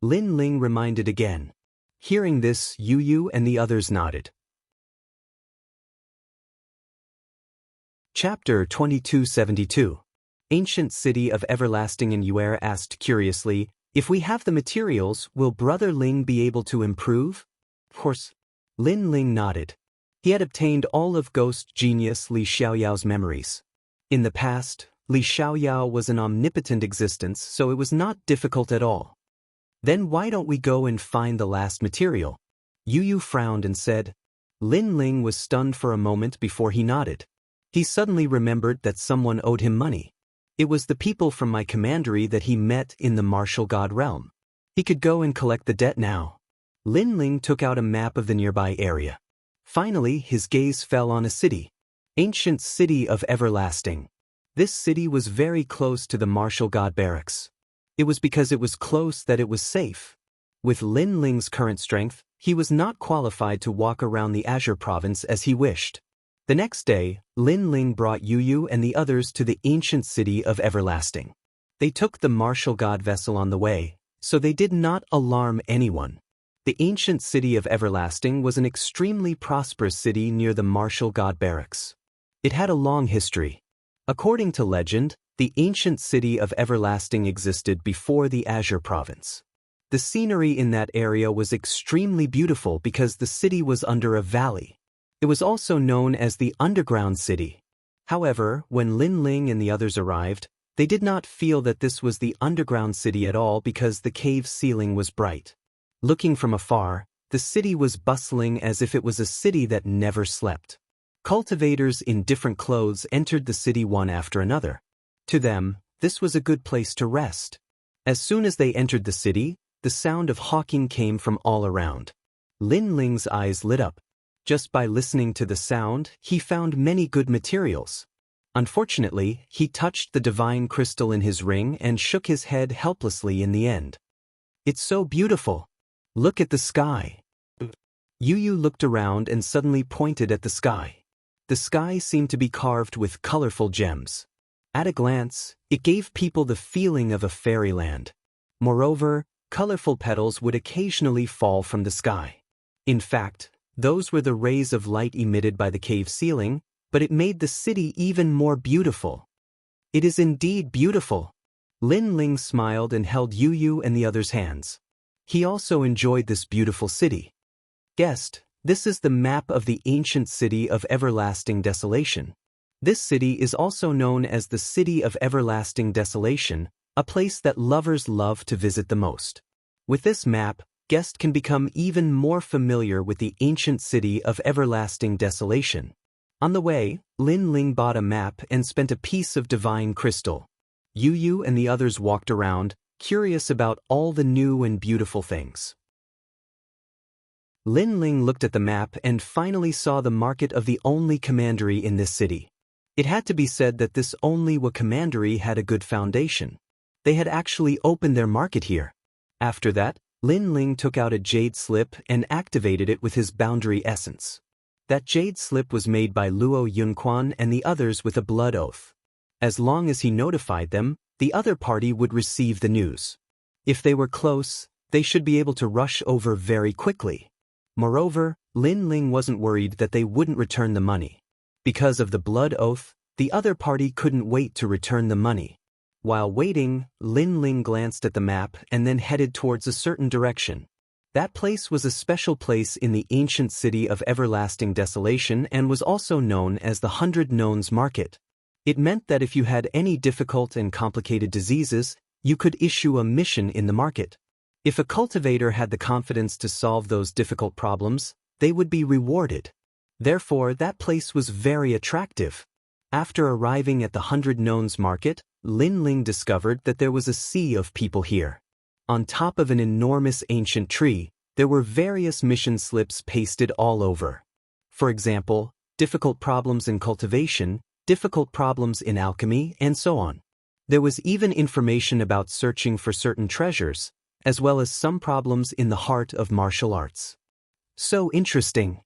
Lin Ling reminded again. Hearing this, Yu Yu and the others nodded. Chapter 2272. Ancient City of Everlasting in Yuer asked curiously, if we have the materials, will Brother Ling be able to improve? Of course. Lin Ling nodded. He had obtained all of ghost genius Li Xiaoyao's memories. In the past, Li Xiaoyao was an omnipotent existence, so it was not difficult at all. Then why don't we go and find the last material? Yu Yu frowned and said. Lin Ling was stunned for a moment before he nodded. He suddenly remembered that someone owed him money. It was the people from my commandery that he met in the martial god realm. He could go and collect the debt now. Lin Ling took out a map of the nearby area. Finally, his gaze fell on a city. Ancient City of Everlasting. This city was very close to the martial god barracks. It was because it was close that it was safe. With Lin Ling's current strength, he was not qualified to walk around the Azure province as he wished. The next day, Lin Ling brought Yu Yu and the others to the ancient city of Everlasting. They took the martial god vessel on the way, so they did not alarm anyone. The ancient city of Everlasting was an extremely prosperous city near the martial god barracks. It had a long history. According to legend, the ancient city of Everlasting existed before the Azure province. The scenery in that area was extremely beautiful because the city was under a valley. It was also known as the Underground City. However, when Lin Ling and the others arrived, they did not feel that this was the Underground City at all because the cave ceiling was bright. Looking from afar, the city was bustling as if it was a city that never slept. Cultivators in different clothes entered the city one after another. To them, this was a good place to rest. As soon as they entered the city, the sound of hawking came from all around. Lin Ling's eyes lit up. Just by listening to the sound, he found many good materials. Unfortunately, he touched the divine crystal in his ring and shook his head helplessly in the end. It's so beautiful. Look at the sky. Yu Yu looked around and suddenly pointed at the sky. The sky seemed to be carved with colorful gems. At a glance, it gave people the feeling of a fairyland. Moreover, colorful petals would occasionally fall from the sky. In fact, those were the rays of light emitted by the cave ceiling, but it made the city even more beautiful. It is indeed beautiful. Lin Ling smiled and held Yu Yu and the others' hands. He also enjoyed this beautiful city. Guest, this is the map of the ancient city of Everlasting Desolation. This city is also known as the City of Everlasting Desolation, a place that lovers love to visit the most. With this map, Guest can become even more familiar with the ancient city of Everlasting Desolation. On the way, Lin Ling bought a map and spent a piece of divine crystal. Yu Yu and the others walked around, curious about all the new and beautiful things. Lin Ling looked at the map and finally saw the market of the only commandery in this city. It had to be said that this only commandery had a good foundation. They had actually opened their market here. After that, Lin Ling took out a jade slip and activated it with his boundary essence. That jade slip was made by Luo Yunquan and the others with a blood oath. As long as he notified them, the other party would receive the news. If they were close, they should be able to rush over very quickly. Moreover, Lin Ling wasn't worried that they wouldn't return the money. Because of the blood oath, the other party couldn't wait to return the money. While waiting, Lin Ling glanced at the map and then headed towards a certain direction. That place was a special place in the ancient city of Everlasting Desolation and was also known as the 100 Nones Market. It meant that if you had any difficult and complicated diseases, you could issue a mission in the market. If a cultivator had the confidence to solve those difficult problems, they would be rewarded. Therefore, that place was very attractive. After arriving at the 100 Nones Market, Lin Ling discovered that there was a sea of people here. On top of an enormous ancient tree, there were various mission slips pasted all over. For example, difficult problems in cultivation, difficult problems in alchemy, and so on. There was even information about searching for certain treasures, as well as some problems in the heart of martial arts. So interesting.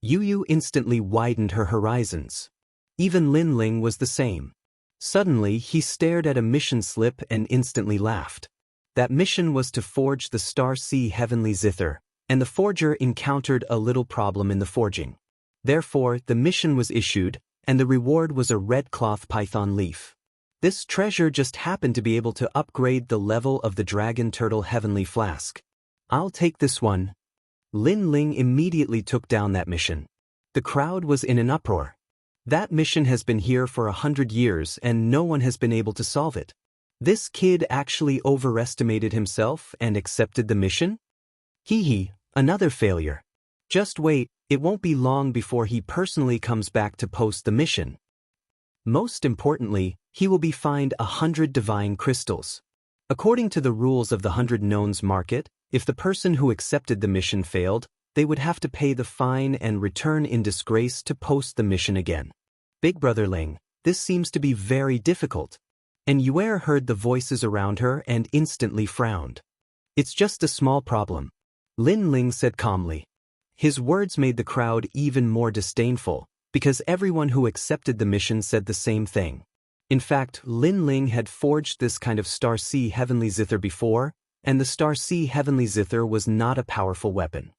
Yu Yu instantly widened her horizons. Even Lin Ling was the same. Suddenly, he stared at a mission slip and instantly laughed. That mission was to forge the Star Sea Heavenly Zither, and the forger encountered a little problem in the forging. Therefore, the mission was issued, and the reward was a red cloth python leaf. This treasure just happened to be able to upgrade the level of the Dragon Turtle Heavenly Flask. I'll take this one. Lin Ling immediately took down that mission. The crowd was in an uproar. That mission has been here for 100 years and no one has been able to solve it. This kid actually overestimated himself and accepted the mission? Hee hee, another failure. Just wait, it won't be long before he personally comes back to post the mission. Most importantly, he will be fined 100 divine crystals. According to the rules of the 100 Knowns market, if the person who accepted the mission failed, they would have to pay the fine and return in disgrace to post the mission again. Big Brother Ling, this seems to be very difficult. And Yue heard the voices around her and instantly frowned. It's just a small problem, Lin Ling said calmly. His words made the crowd even more disdainful, because everyone who accepted the mission said the same thing. In fact, Lin Ling had forged this kind of Star Sea Heavenly Zither before, and the Star Sea Heavenly Zither was not a powerful weapon.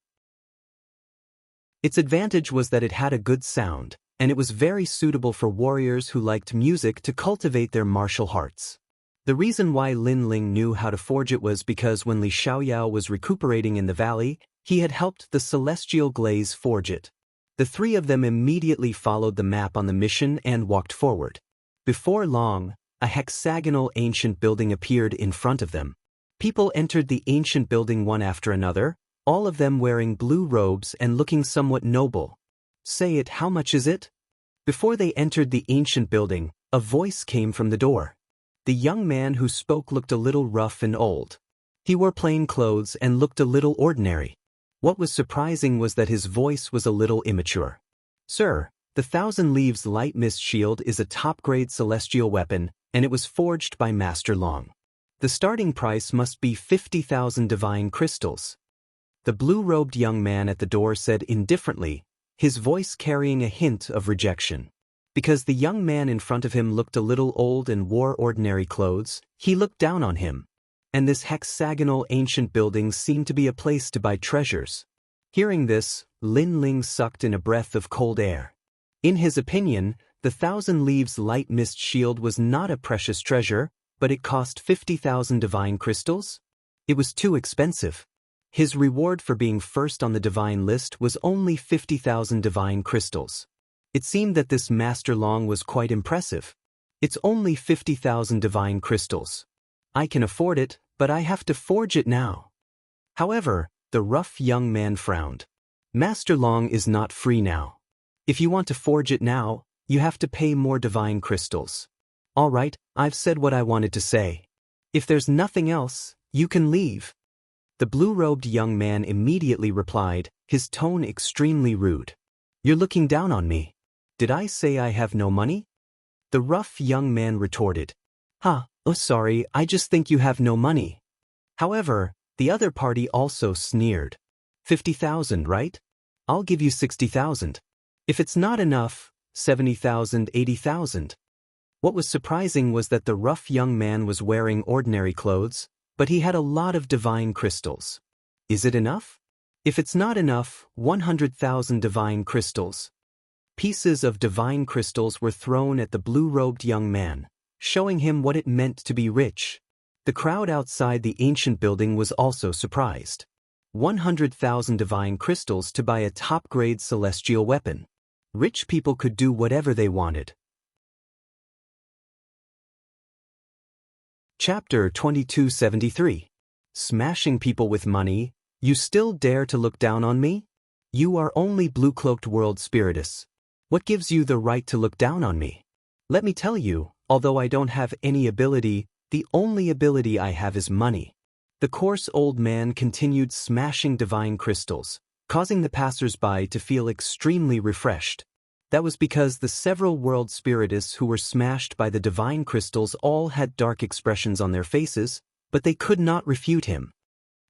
Its advantage was that it had a good sound, and it was very suitable for warriors who liked music to cultivate their martial arts. The reason why Lin Ling knew how to forge it was because when Li Xiaoyao was recuperating in the valley, he had helped the Celestial Glaze forge it. The three of them immediately followed the map on the mission and walked forward. Before long, a hexagonal ancient building appeared in front of them. People entered the ancient building one after another, all of them wearing blue robes and looking somewhat noble. Say it, how much is it? Before they entered the ancient building, a voice came from the door. The young man who spoke looked a little rough and old. He wore plain clothes and looked a little ordinary. What was surprising was that his voice was a little immature. Sir, the 1,000 Leaves Light Mist Shield is a top-grade celestial weapon, and it was forged by Master Long. The starting price must be 50,000 divine crystals. The blue-robed young man at the door said indifferently, his voice carrying a hint of rejection. Because the young man in front of him looked a little old and wore ordinary clothes, he looked down on him. And this hexagonal ancient building seemed to be a place to buy treasures. Hearing this, Lin Ling sucked in a breath of cold air. In his opinion, the 1,000 Leaves Light Mist Shield was not a precious treasure, but it cost 50,000 divine crystals? It was too expensive. His reward for being first on the divine list was only 50,000 divine crystals. It seemed that this Master Long was quite impressive. It's only 50,000 divine crystals. I can afford it, but I have to forge it now. However, the rough young man frowned. Master Long is not free now. If you want to forge it now, you have to pay more divine crystals. All right, I've said what I wanted to say. If there's nothing else, you can leave. The blue-robed young man immediately replied, his tone extremely rude. You're looking down on me. Did I say I have no money? The rough young man retorted. Oh sorry, I just think you have no money. However, the other party also sneered. 50,000, right? I'll give you 60,000. If it's not enough, 70,000, 80,000. What was surprising was that the rough young man was wearing ordinary clothes, but he had a lot of divine crystals. Is it enough? If it's not enough, 100,000 divine crystals. Pieces of divine crystals were thrown at the blue-robed young man, showing him what it meant to be rich. The crowd outside the ancient building was also surprised. 100,000 divine crystals to buy a top-grade celestial weapon. Rich people could do whatever they wanted. Chapter 2273. Smashing people with money, you still dare to look down on me? You are only blue-cloaked world spiritus. What gives you the right to look down on me? Let me tell you, although I don't have any ability, the only ability I have is money. The coarse old man continued smashing divine crystals, causing the passers-by to feel extremely refreshed. That was because the several world spiritists who were smashed by the divine crystals all had dark expressions on their faces, but they could not refute him.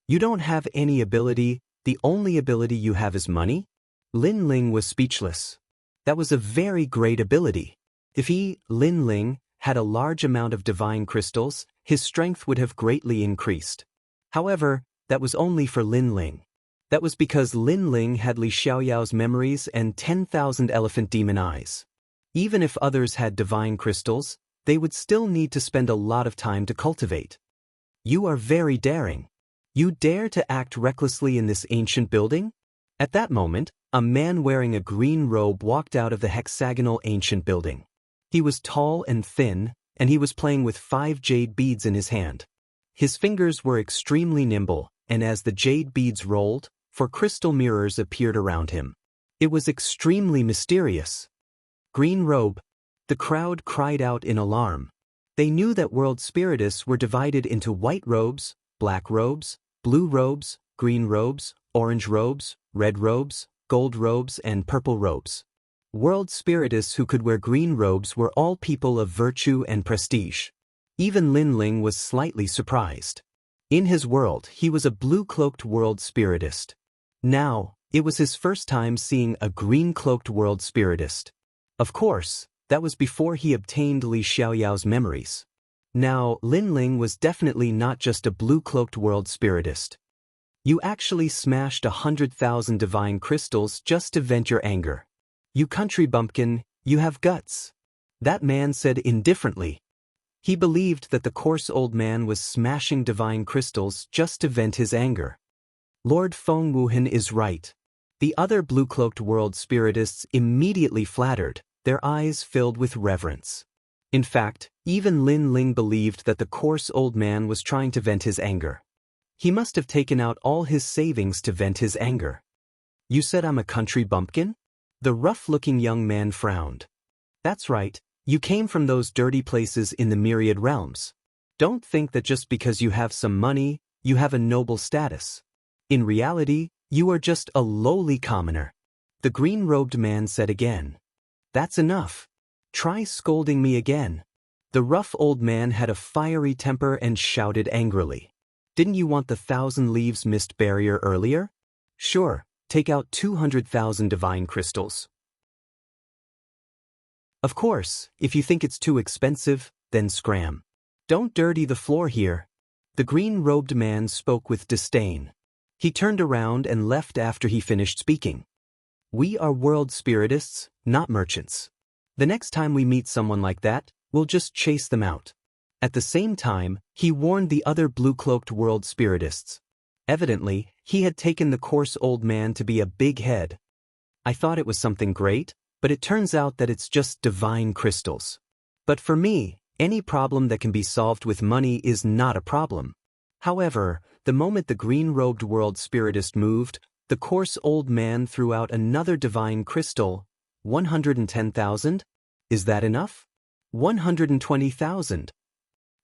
You don't have any ability, the only ability you have is money? Lin Ling was speechless. That was a very great ability. If he, Lin Ling, had a large amount of divine crystals, his strength would have greatly increased. However, that was only for Lin Ling. That was because Lin Ling had Li Xiaoyao's memories and 10,000 elephant demon eyes. Even if others had divine crystals, they would still need to spend a lot of time to cultivate. You are very daring. You dare to act recklessly in this ancient building? At that moment, a man wearing a green robe walked out of the hexagonal ancient building. He was tall and thin, and he was playing with 5 jade beads in his hand. His fingers were extremely nimble, and as the jade beads rolled, 4 crystal mirrors appeared around him. It was extremely mysterious. Green robe. The crowd cried out in alarm. They knew that world spiritists were divided into white robes, black robes, blue robes, green robes, orange robes, red robes, gold robes, and purple robes. World spiritists who could wear green robes were all people of virtue and prestige. Even Lin Ling was slightly surprised. In his world, he was a blue-cloaked world spiritist. Now, it was his first time seeing a green-cloaked world spiritist. Of course, that was before he obtained Li Xiaoyao's memories. Now, Lin Ling was definitely not just a blue-cloaked world spiritist. You actually smashed 100,000 divine crystals just to vent your anger. You country bumpkin, you have guts. That man said indifferently. He believed that the coarse old man was smashing divine crystals just to vent his anger. Lord Feng Wuhan is right. The other blue-cloaked world spiritists immediately flattered, their eyes filled with reverence. In fact, even Lin Ling believed that the coarse old man was trying to vent his anger. He must have taken out all his savings to vent his anger. You said I'm a country bumpkin? The rough-looking young man frowned. That's right, you came from those dirty places in the myriad realms. Don't think that just because you have some money, you have a noble status. In reality, you are just a lowly commoner. The green-robed man said again. That's enough. Try scolding me again. The rough old man had a fiery temper and shouted angrily. Didn't you want the 1,000 leaves mist barrier earlier? Sure. Take out 200,000 divine crystals. Of course, if you think it's too expensive, then scram. Don't dirty the floor here. The green-robed man spoke with disdain. He turned around and left after he finished speaking. We are world spiritists, not merchants. The next time we meet someone like that, we'll just chase them out. At the same time, he warned the other blue-cloaked world spiritists. Evidently, he had taken the coarse old man to be a big head. I thought it was something great, but it turns out that it's just divine crystals. But for me, any problem that can be solved with money is not a problem. However, the moment the green-robed world spiritist moved, the coarse old man threw out another divine crystal. 110,000? Is that enough? 120,000.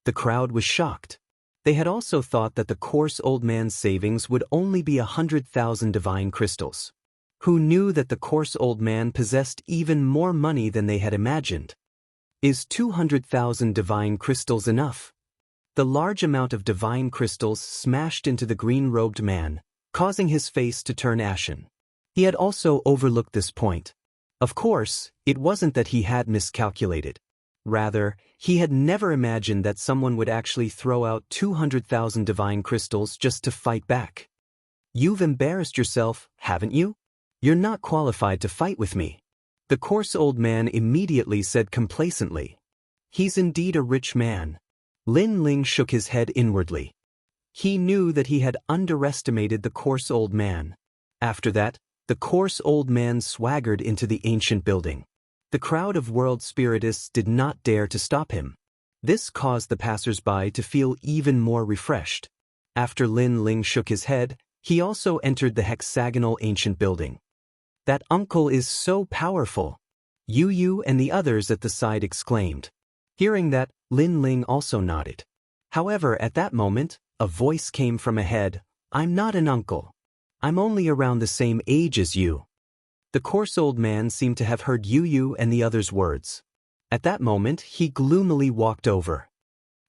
The crowd was shocked. They had also thought that the coarse old man's savings would only be 100,000 divine crystals. Who knew that the coarse old man possessed even more money than they had imagined? Is 200,000 divine crystals enough? The large amount of divine crystals smashed into the green-robed man, causing his face to turn ashen. He had also overlooked this point. Of course, it wasn't that he had miscalculated. Rather, he had never imagined that someone would actually throw out 200,000 divine crystals just to fight back. You've embarrassed yourself, haven't you? You're not qualified to fight with me. The coarse old man immediately said complacently. He's indeed a rich man. Lin Ling shook his head inwardly. He knew that he had underestimated the coarse old man. After that, the coarse old man swaggered into the ancient building. The crowd of world spiritists did not dare to stop him. This caused the passers-by to feel even more refreshed. After Lin Ling shook his head, he also entered the hexagonal ancient building. That uncle is so powerful. Yu and the others at the side exclaimed. Hearing that, Lin Ling also nodded. However, at that moment, a voice came from ahead. I'm not an uncle. I'm only around the same age as you. The coarse old man seemed to have heard Yu and the others' words. At that moment, he gloomily walked over.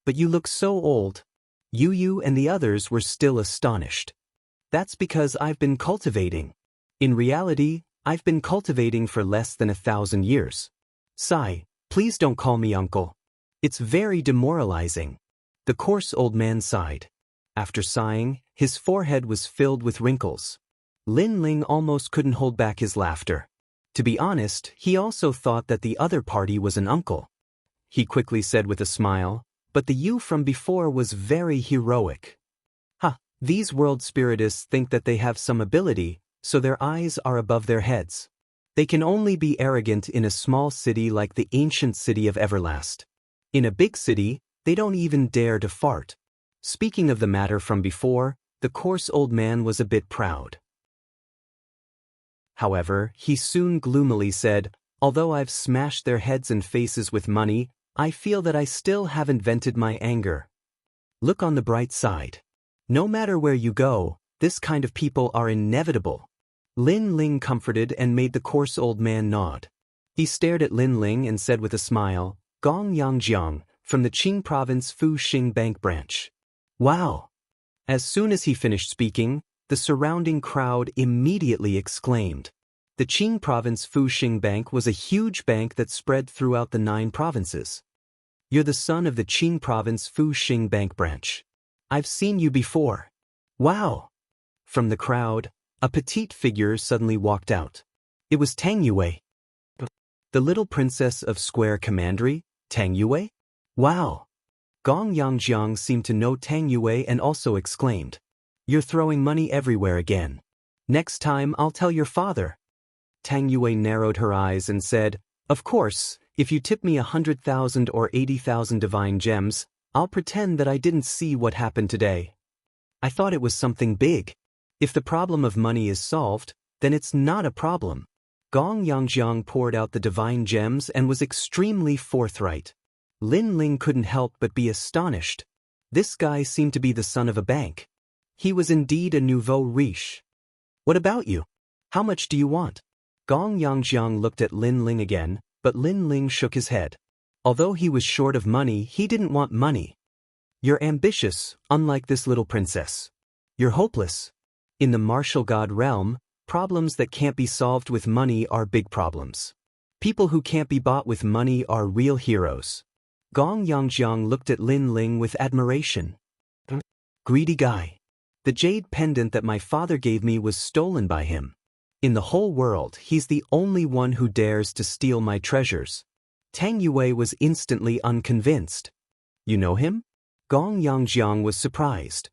But you look so old. Yu and the others were still astonished. That's because I've been cultivating. In reality, I've been cultivating for less than 1,000 years. Sigh, please don't call me uncle. It's very demoralizing. The coarse old man sighed. After sighing, his forehead was filled with wrinkles. Lin Ling almost couldn't hold back his laughter. To be honest, he also thought that the other party was an uncle. He quickly said with a smile, but the you from before was very heroic. These world spiritists think that they have some ability, so their eyes are above their heads. They can only be arrogant in a small city like the ancient city of Everlast. In a big city, they don't even dare to fart. Speaking of the matter from before, the coarse old man was a bit proud. However, he soon gloomily said, "Although I've smashed their heads and faces with money, I feel that I still haven't vented my anger. Look on the bright side. No matter where you go, this kind of people are inevitable." Lin Ling comforted and made the coarse old man nod. He stared at Lin Ling and said with a smile, "Gong Yangjiang, from the Qing province Fuxing Bank branch." "Wow!" As soon as he finished speaking, the surrounding crowd immediately exclaimed. The Qing province Fuxing Bank was a huge bank that spread throughout the 9 provinces. "You're the son of the Qing province Fuxing Bank branch. I've seen you before." "Wow!" From the crowd, a petite figure suddenly walked out. It was Tang Yue. The little princess of Square Commandery, Tang Yue? "Wow!" Gong Yangjiang seemed to know Tang Yue and also exclaimed, "You're throwing money everywhere again. Next time I'll tell your father." Tang Yue narrowed her eyes and said, "Of course, if you tip me 100,000 or 80,000 divine gems, I'll pretend that I didn't see what happened today. I thought it was something big. If the problem of money is solved, then it's not a problem." Gong Yangjiang poured out the divine gems and was extremely forthright. Lin Ling couldn't help but be astonished. This guy seemed to be the son of a bank. He was indeed a nouveau riche. "What about you? How much do you want?" Gong Yangjiang looked at Lin Ling again, but Lin Ling shook his head. Although he was short of money, he didn't want money. "You're ambitious, unlike this little princess. You're hopeless. In the martial god realm, problems that can't be solved with money are big problems. People who can't be bought with money are real heroes." Gong Yangjiang looked at Lin Ling with admiration. "Greedy guy. The jade pendant that my father gave me was stolen by him. In the whole world, he's the only one who dares to steal my treasures." Tang Yue was instantly unconvinced. "You know him?" Gong Yangjiang was surprised.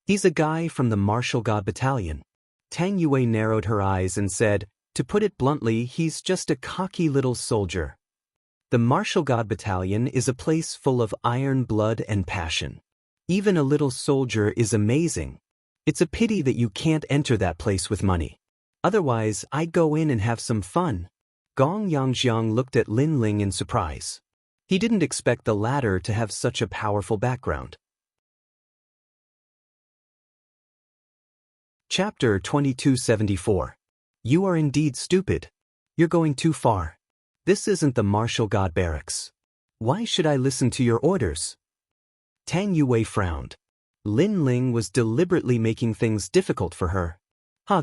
"He's a guy from the Martial God Battalion." Tang Yue narrowed her eyes and said, "To put it bluntly, he's just a cocky little soldier. The Martial God Battalion is a place full of iron blood and passion. Even a little soldier is amazing. It's a pity that you can't enter that place with money. Otherwise, I'd go in and have some fun." Gong Yangjiang looked at Lin Ling in surprise. He didn't expect the latter to have such a powerful background. Chapter 2274. You are indeed stupid. You're going too far. This isn't the martial god barracks. Why should I listen to your orders? Tang Yue frowned. Lin Ling was deliberately making things difficult for her.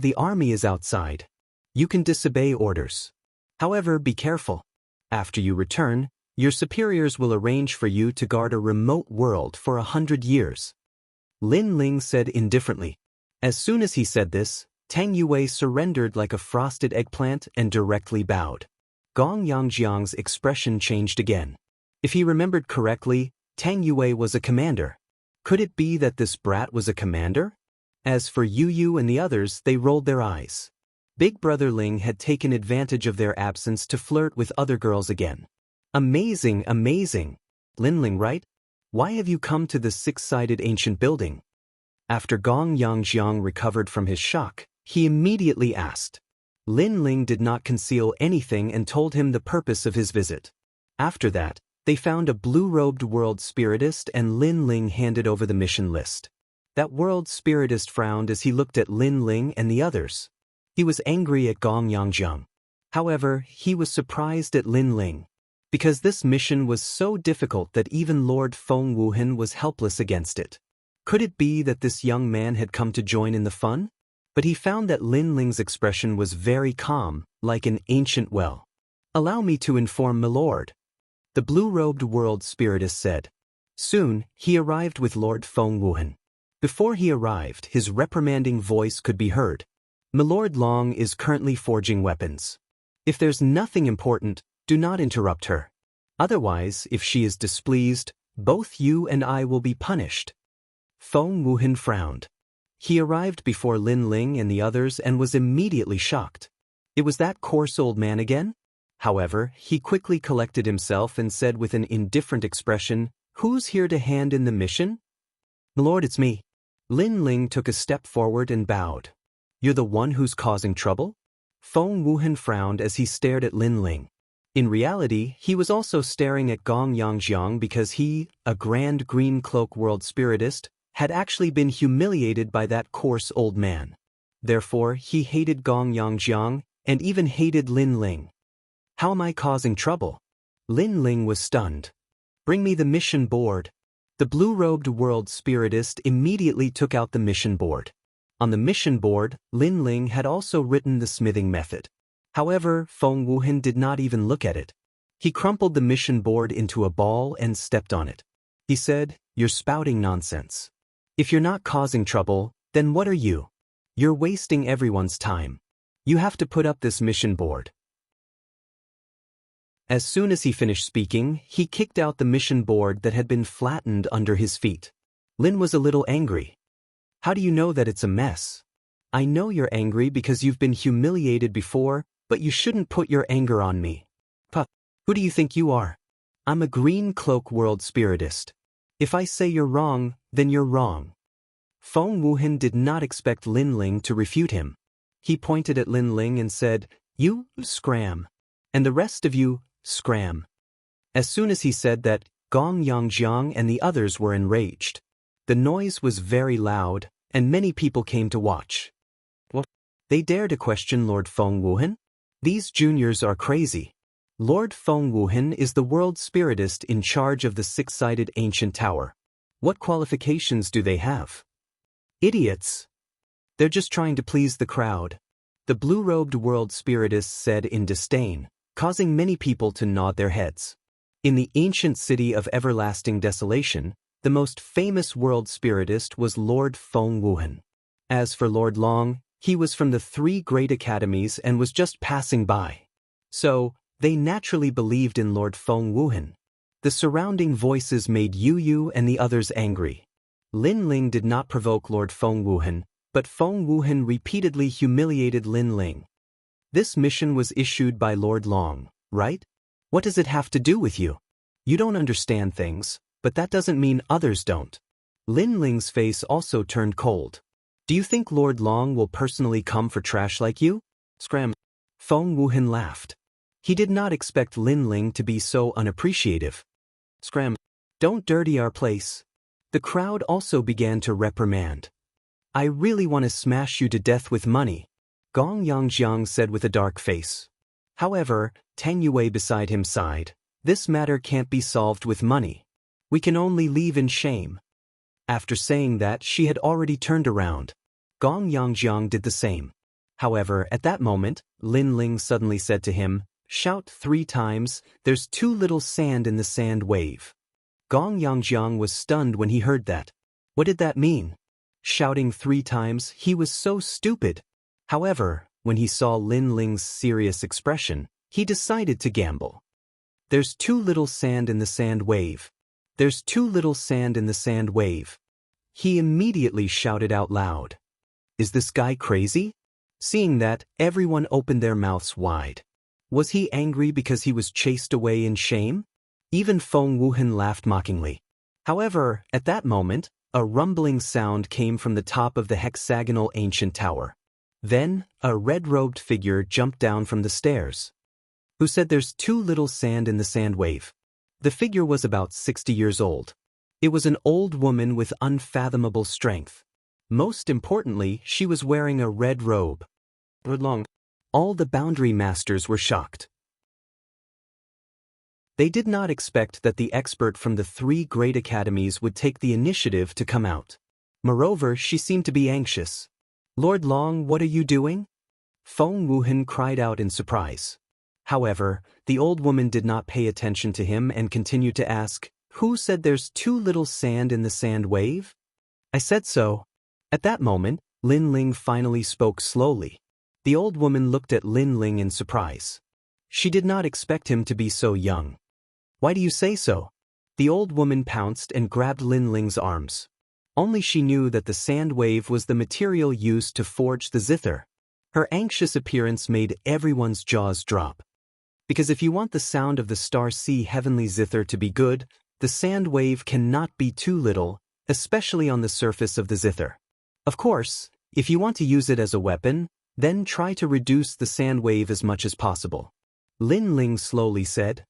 The army is outside. You can disobey orders. However, be careful. After you return, your superiors will arrange for you to guard a remote world for 100 years. Lin Ling said indifferently. As soon as he said this, Tang Yue surrendered like a frosted eggplant and directly bowed. Gong Yangjiang's expression changed again. If he remembered correctly, Tang Yue was a commander. Could it be that this brat was a commander? As for Yu Yu and the others, they rolled their eyes. Big Brother Ling had taken advantage of their absence to flirt with other girls again. Amazing, amazing. Lin Ling, right? Why have you come to this 6-sided ancient building? After Gong Yangjiang recovered from his shock, he immediately asked. Lin Ling did not conceal anything and told him the purpose of his visit. After that, they found a blue-robed world spiritist and Lin Ling handed over the mission list. That world spiritist frowned as he looked at Lin Ling and the others. He was angry at Gong Yangjiang. However, he was surprised at Lin Ling, because this mission was so difficult that even Lord Feng Wuhan was helpless against it. Could it be that this young man had come to join in the fun? But he found that Lin Ling's expression was very calm, like an ancient well. "Allow me to inform milord," the blue-robed world spiritist said. Soon, he arrived with Lord Feng Wuhan. Before he arrived, his reprimanding voice could be heard. "Milord Long is currently forging weapons. If there's nothing important, do not interrupt her. Otherwise, if she is displeased, both you and I will be punished." Feng Wuhan frowned. He arrived before Lin Ling and the others and was immediately shocked. It was that coarse old man again? However, he quickly collected himself and said with an indifferent expression, "Who's here to hand in the mission?" "Lord, it's me." Lin Ling took a step forward and bowed. "You're the one who's causing trouble?" Feng Wuhan frowned as he stared at Lin Ling. In reality, he was also staring at Gong Yangjiang because he, a grand green cloak world spiritist, had actually been humiliated by that coarse old man. Therefore, he hated Gong Yangjiang and even hated Lin Ling. "How am I causing trouble?" Lin Ling was stunned. "Bring me the mission board." The blue-robed world spiritist immediately took out the mission board. On the mission board, Lin Ling had also written the smithing method. However, Feng Wuhan did not even look at it. He crumpled the mission board into a ball and stepped on it. He said, "You're spouting nonsense. If you're not causing trouble, then what are you? You're wasting everyone's time. You have to put up this mission board." As soon as he finished speaking, he kicked out the mission board that had been flattened under his feet. Lin was a little angry. "How do you know that it's a mess?" "I know you're angry because you've been humiliated before, but you shouldn't put your anger on me." "Puh, who do you think you are?" "I'm a green cloak world spiritist. If I say you're wrong, then you're wrong." Feng Wuhan did not expect Lin Ling to refute him. He pointed at Lin Ling and said, "You, scram. And the rest of you, scram." As soon as he said that, Gong Yangjiang and the others were enraged. The noise was very loud, and many people came to watch. What? They dare to question Lord Feng Wuhan? These juniors are crazy. Lord Feng Wuhan is the world spiritist in charge of the six-sided ancient tower. What qualifications do they have? Idiots. They're just trying to please the crowd, the blue-robed world spiritist said in disdain, causing many people to nod their heads. In the ancient city of everlasting desolation, the most famous world spiritist was Lord Feng Wuhan. As for Lord Long, he was from the 3 great academies and was just passing by. So, they naturally believed in Lord Feng Wuhan. The surrounding voices made Yu and the others angry. Lin Ling did not provoke Lord Feng Wuhan, but Feng Wuhan repeatedly humiliated Lin Ling. "This mission was issued by Lord Long, right? What does it have to do with you? You don't understand things, but that doesn't mean others don't." Lin Ling's face also turned cold. "Do you think Lord Long will personally come for trash like you?" Scram. Feng Wuhan laughed. He did not expect Lin Ling to be so unappreciative. Scram. "Don't dirty our place." The crowd also began to reprimand. "I really want to smash you to death with money," Gong Yangjiang said with a dark face. However, Tang Yue beside him sighed. "This matter can't be solved with money. We can only leave in shame." After saying that, she had already turned around. Gong Yangjiang did the same. However, at that moment, Lin Ling suddenly said to him, "Shout 3 times, there's too little sand in the sand wave." Gong Yangjiang was stunned when he heard that. What did that mean? Shouting 3 times, he was so stupid. However, when he saw Lin Ling's serious expression, he decided to gamble. "There's too little sand in the sand wave. There's too little sand in the sand wave." He immediately shouted out loud. Is this guy crazy? Seeing that, everyone opened their mouths wide. Was he angry because he was chased away in shame? Even Feng Wuhan laughed mockingly. However, at that moment, a rumbling sound came from the top of the hexagonal ancient tower. Then, a red-robed figure jumped down from the stairs. Who said there's too little sand in the sand wave? The figure was about 60 years old. It was an old woman with unfathomable strength. Most importantly, she was wearing a red robe. All the boundary masters were shocked. They did not expect that the expert from the 3 great academies would take the initiative to come out. Moreover, she seemed to be anxious. "Lord Long, what are you doing?" Feng Wuhan cried out in surprise. However, the old woman did not pay attention to him and continued to ask, "Who said there's too little sand in the sand wave?" "I said so." At that moment, Lin Ling finally spoke slowly. The old woman looked at Lin Ling in surprise. She did not expect him to be so young. "Why do you say so?" The old woman pounced and grabbed Lin Ling's arms. Only she knew that the sand wave was the material used to forge the zither. Her anxious appearance made everyone's jaws drop. Because if you want the sound of the star sea heavenly zither to be good, the sand wave cannot be too little, especially on the surface of the zither. Of course, if you want to use it as a weapon, then try to reduce the sand wave as much as possible. Lin Ling slowly said.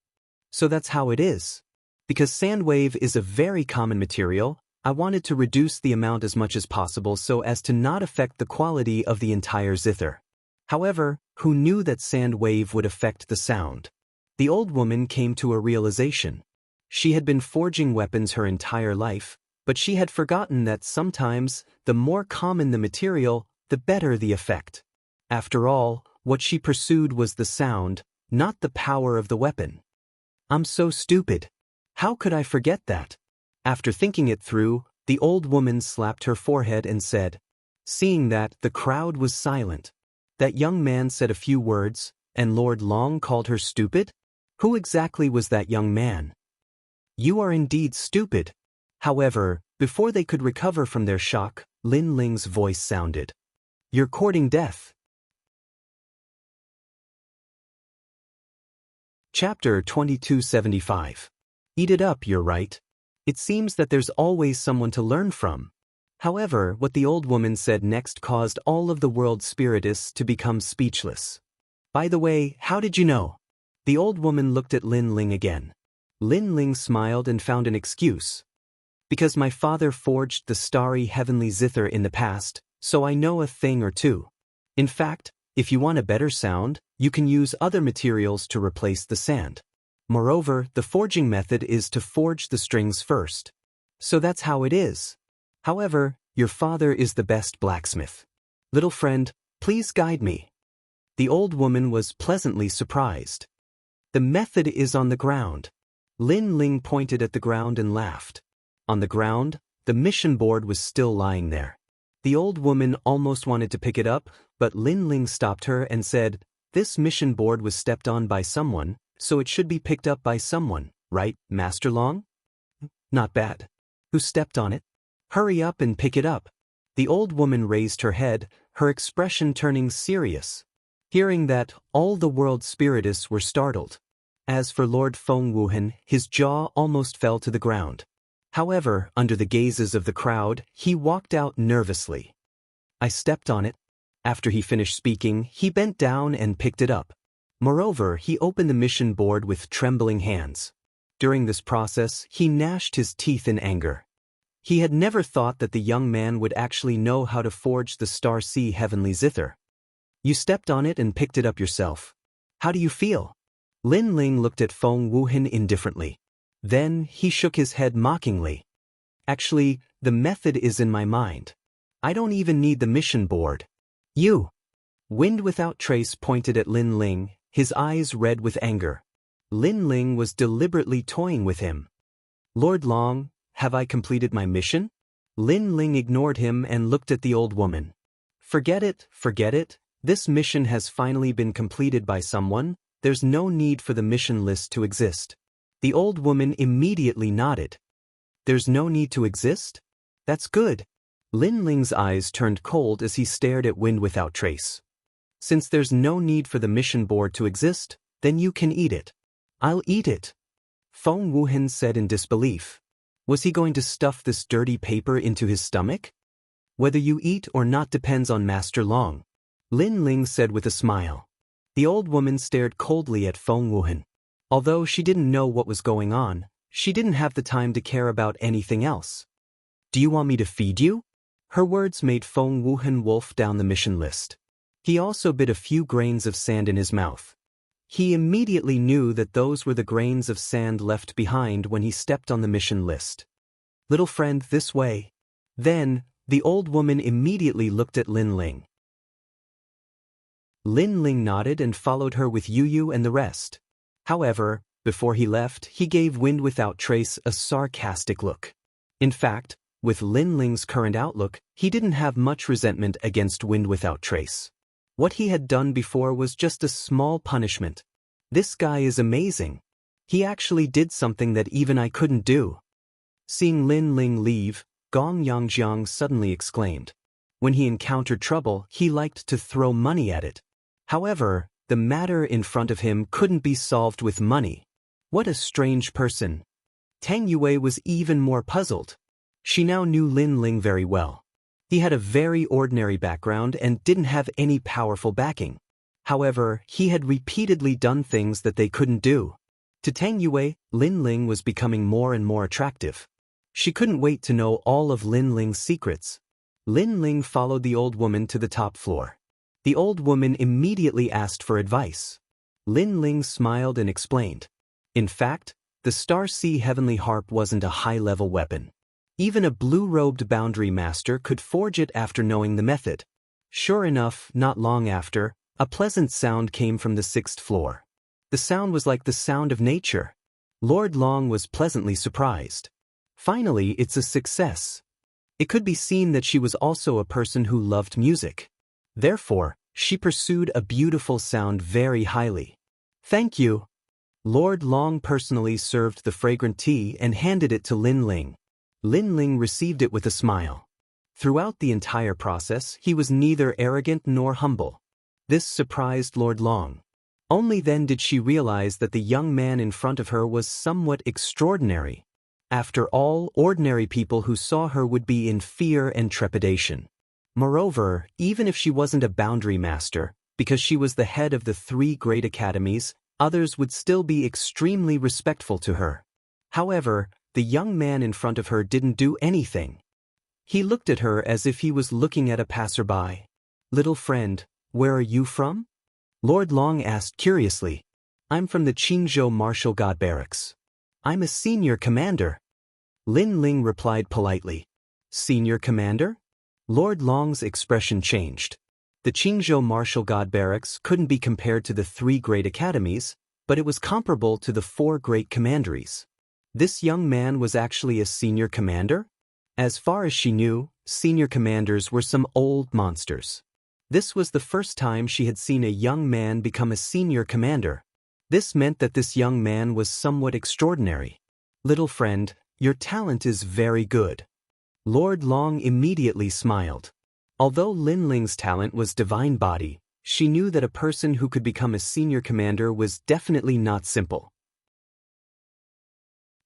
So that's how it is. Because sand wave is a very common material, I wanted to reduce the amount as much as possible so as to not affect the quality of the entire zither. However, who knew that sand wave would affect the sound? The old woman came to a realization. She had been forging weapons her entire life, but she had forgotten that sometimes, the more common the material, the better the effect. After all, what she pursued was the sound, not the power of the weapon. I'm so stupid. How could I forget that? After thinking it through, the old woman slapped her forehead and said. Seeing that, the crowd was silent. That young man said a few words, and Lord Long called her stupid? Who exactly was that young man? You are indeed stupid. However, before they could recover from their shock, Lin Ling's voice sounded. You're courting death. Chapter 2275. Eat it up, you're right. It seems that there's always someone to learn from. However, what the old woman said next caused all of the world's spiritists to become speechless. By the way, how did you know? The old woman looked at Lin Ling again. Lin Ling smiled and found an excuse. Because my father forged the starry heavenly zither in the past, so I know a thing or two. In fact, if you want a better sound, you can use other materials to replace the sand. Moreover, the forging method is to forge the strings first. So that's how it is. However, your father is the best blacksmith. Little friend, please guide me. The old woman was pleasantly surprised. The method is on the ground. Lin Ling pointed at the ground and laughed. On the ground, the mission board was still lying there. The old woman almost wanted to pick it up, but Lin Ling stopped her and said, This mission board was stepped on by someone, so it should be picked up by someone, right, Master Long? Not bad. Who stepped on it? Hurry up and pick it up. The old woman raised her head, her expression turning serious. Hearing that, all the world spiritists were startled. As for Lord Feng Wuhan, his jaw almost fell to the ground. However, under the gazes of the crowd, he walked out nervously. I stepped on it. After he finished speaking, he bent down and picked it up. Moreover, he opened the mission board with trembling hands. During this process, he gnashed his teeth in anger. He had never thought that the young man would actually know how to forge the star sea heavenly zither. You stepped on it and picked it up yourself. How do you feel? Lin Ling looked at Feng Wuhan indifferently. Then, he shook his head mockingly. Actually, the method is in my mind. I don't even need the mission board. You! Wind Without Trace pointed at Lin Ling, his eyes red with anger. Lin Ling was deliberately toying with him. Lord Long, have I completed my mission? Lin Ling ignored him and looked at the old woman. Forget it, forget it. This mission has finally been completed by someone. There's no need for the mission list to exist. The old woman immediately nodded. There's no need to exist? That's good. Lin Ling's eyes turned cold as he stared at Wind Without Trace. Since there's no need for the mission board to exist, then you can eat it. I'll eat it. Feng Wuhan said in disbelief. Was he going to stuff this dirty paper into his stomach? Whether you eat or not depends on Master Long. Lin Ling said with a smile. The old woman stared coldly at Feng Wuhan. Although she didn't know what was going on, she didn't have the time to care about anything else. Do you want me to feed you? Her words made Feng Wuhan wolf down the mission list. He also bit a few grains of sand in his mouth. He immediately knew that those were the grains of sand left behind when he stepped on the mission list. Little friend, this way. Then, the old woman immediately looked at Lin Ling. Lin Ling nodded and followed her with Yu and the rest. However, before he left, he gave Wind Without Trace a sarcastic look. In fact, with Lin Ling's current outlook, he didn't have much resentment against Wind Without Trace. What he had done before was just a small punishment. This guy is amazing. He actually did something that even I couldn't do. Seeing Lin Ling leave, Gong Yangjiang suddenly exclaimed. When he encountered trouble, he liked to throw money at it. However, the matter in front of him couldn't be solved with money. What a strange person. Tang Yue was even more puzzled. She now knew Lin Ling very well. He had a very ordinary background and didn't have any powerful backing. However, he had repeatedly done things that they couldn't do. To Tang Yue, Lin Ling was becoming more and more attractive. She couldn't wait to know all of Lin Ling's secrets. Lin Ling followed the old woman to the top floor. The old woman immediately asked for advice. Lin Ling smiled and explained. In fact, the Star Sea Heavenly Harp wasn't a high-level weapon. Even a blue-robed boundary master could forge it after knowing the method. Sure enough, not long after, a pleasant sound came from the 6th floor. The sound was like the sound of nature. Lord Long was pleasantly surprised. Finally, it's a success. It could be seen that she was also a person who loved music. Therefore, she pursued a beautiful sound very highly. Thank you. Lord Long personally served the fragrant tea and handed it to Lin Ling. Lin Ling received it with a smile. Throughout the entire process, he was neither arrogant nor humble. This surprised Lord Long. Only then did she realize that the young man in front of her was somewhat extraordinary. After all, ordinary people who saw her would be in fear and trepidation. Moreover, even if she wasn't a boundary master, because she was the head of the 3 great academies, others would still be extremely respectful to her. However, the young man in front of her didn't do anything. He looked at her as if he was looking at a passerby. Little friend, where are you from? Lord Long asked curiously. I'm from the Qingzhou Martial God Barracks. I'm a senior commander. Lin Ling replied politely. Senior commander? Lord Long's expression changed. The Qingzhou Martial God Barracks couldn't be compared to the 3 great academies, but it was comparable to the 4 great commanderies. This young man was actually a senior commander? As far as she knew, senior commanders were some old monsters. This was the first time she had seen a young man become a senior commander. This meant that this young man was somewhat extraordinary. Little friend, your talent is very good. Lord Long immediately smiled. Although Lin Ling's talent was divine body, she knew that a person who could become a senior commander was definitely not simple.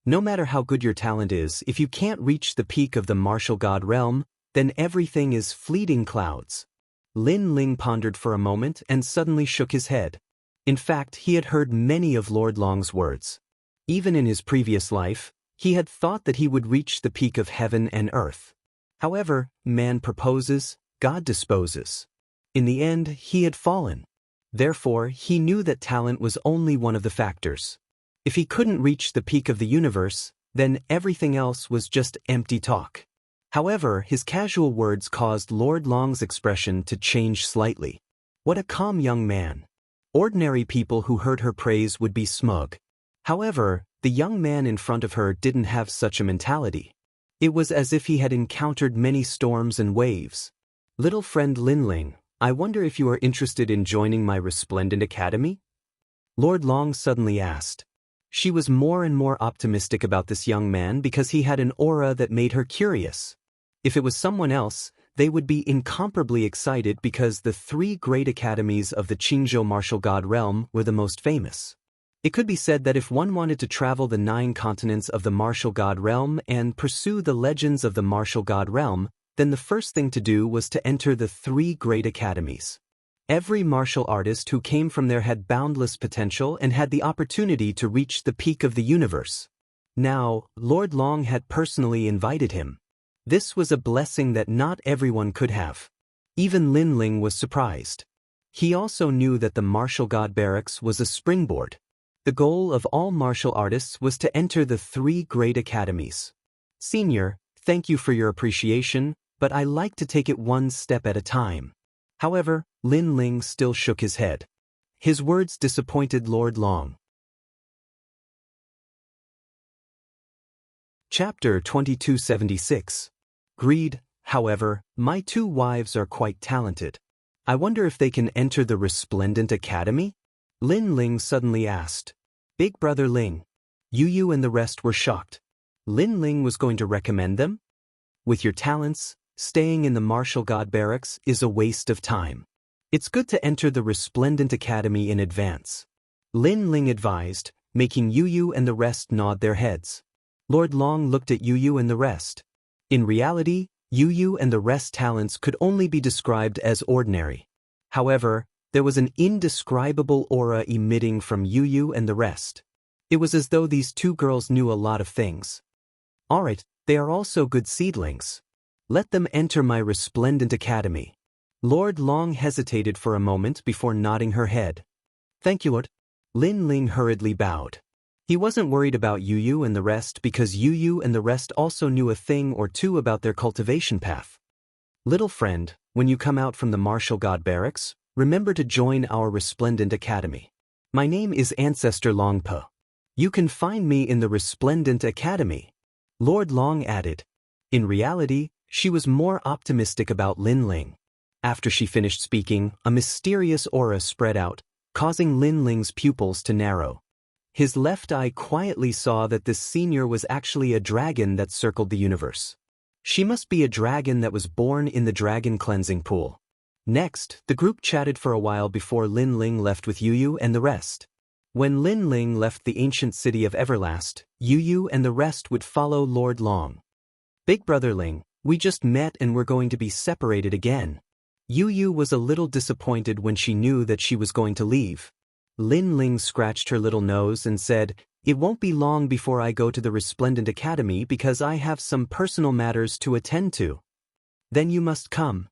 No matter how good your talent is, if you can't reach the peak of the martial god realm, then everything is fleeting clouds. Lin Ling pondered for a moment and suddenly shook his head. In fact, he had heard many of Lord Long's words. Even in his previous life, he had thought that he would reach the peak of heaven and earth. However, man proposes, God disposes. In the end, he had fallen. Therefore, he knew that talent was only one of the factors. If he couldn't reach the peak of the universe, then everything else was just empty talk. However, his casual words caused Lord Long's expression to change slightly. What a calm young man. Ordinary people who heard her praise would be smug. However, the young man in front of her didn't have such a mentality. It was as if he had encountered many storms and waves. Little friend Lin Ling, I wonder if you are interested in joining my resplendent academy? Lord Long suddenly asked. She was more and more optimistic about this young man because he had an aura that made her curious. If it was someone else, they would be incomparably excited because the 3 great academies of the Qingzhou martial god realm were the most famous. It could be said that if one wanted to travel the 9 continents of the martial god realm and pursue the legends of the martial god realm, then the first thing to do was to enter the 3 great academies. Every martial artist who came from there had boundless potential and had the opportunity to reach the peak of the universe. Now, Lord Long had personally invited him. This was a blessing that not everyone could have. Even Lin Ling was surprised. He also knew that the martial god barracks was a springboard. The goal of all martial artists was to enter the 3 great academies. Senior, thank you for your appreciation, but I like to take it one step at a time. However, Lin Ling still shook his head. His words disappointed Lord Long. Chapter 2276. Greed. However, my 2 wives are quite talented. I wonder if they can enter the Resplendent Academy? Lin Ling suddenly asked. Big brother Ling. Yu and the rest were shocked. Lin Ling was going to recommend them? With your talents, staying in the martial god barracks is a waste of time. It's good to enter the Resplendent Academy in advance. Lin Ling advised, making Yu Yu and the rest nod their heads. Lord Long looked at Yu Yu and the rest. In reality, Yu Yu and the rest's talents could only be described as ordinary. However, there was an indescribable aura emitting from Yu Yu and the rest. It was as though these two girls knew a lot of things. Alright, they are also good seedlings. Let them enter my Resplendent Academy. Lord Long hesitated for a moment before nodding her head. Thank you, Lord. Lin Ling hurriedly bowed. He wasn't worried about Yu Yu and the rest because Yu Yu and the rest also knew a thing or two about their cultivation path. Little friend, when you come out from the Martial God Barracks, remember to join our Resplendent Academy. My name is Ancestor Longpo. You can find me in the Resplendent Academy. Lord Long added. In reality, she was more optimistic about Lin Ling. After she finished speaking, a mysterious aura spread out, causing Lin Ling's pupils to narrow. His left eye quietly saw that this senior was actually a dragon that circled the universe. She must be a dragon that was born in the dragon cleansing pool. Next, the group chatted for a while before Lin Ling left with Yu Yu and the rest. When Lin Ling left the ancient city of Everlast, Yu Yu and the rest would follow Lord Long. Big Brother Ling, we just met and we're going to be separated again. Yu Yu was a little disappointed when she knew that she was going to leave. Lin Ling scratched her little nose and said, It won't be long before I go to the Resplendent Academy because I have some personal matters to attend to. Then you must come.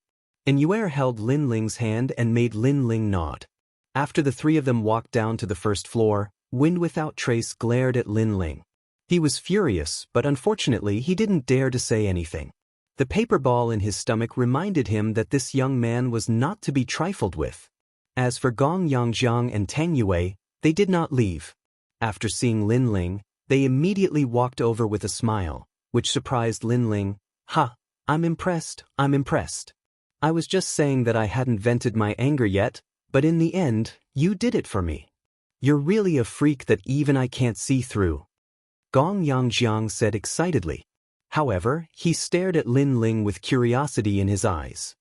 And Yue held Lin Ling's hand and made Lin Ling nod. After the three of them walked down to the first floor, Wind Without Trace glared at Lin Ling. He was furious, but unfortunately he didn't dare to say anything. The paper ball in his stomach reminded him that this young man was not to be trifled with. As for Gong Yangjiang and Tang Yue, they did not leave. After seeing Lin Ling, they immediately walked over with a smile, which surprised Lin Ling. Ha, I'm impressed. I was just saying that I hadn't vented my anger yet, but in the end, you did it for me. You're really a freak that even I can't see through. Gong Yangjiang said excitedly. However, he stared at Lin Ling with curiosity in his eyes.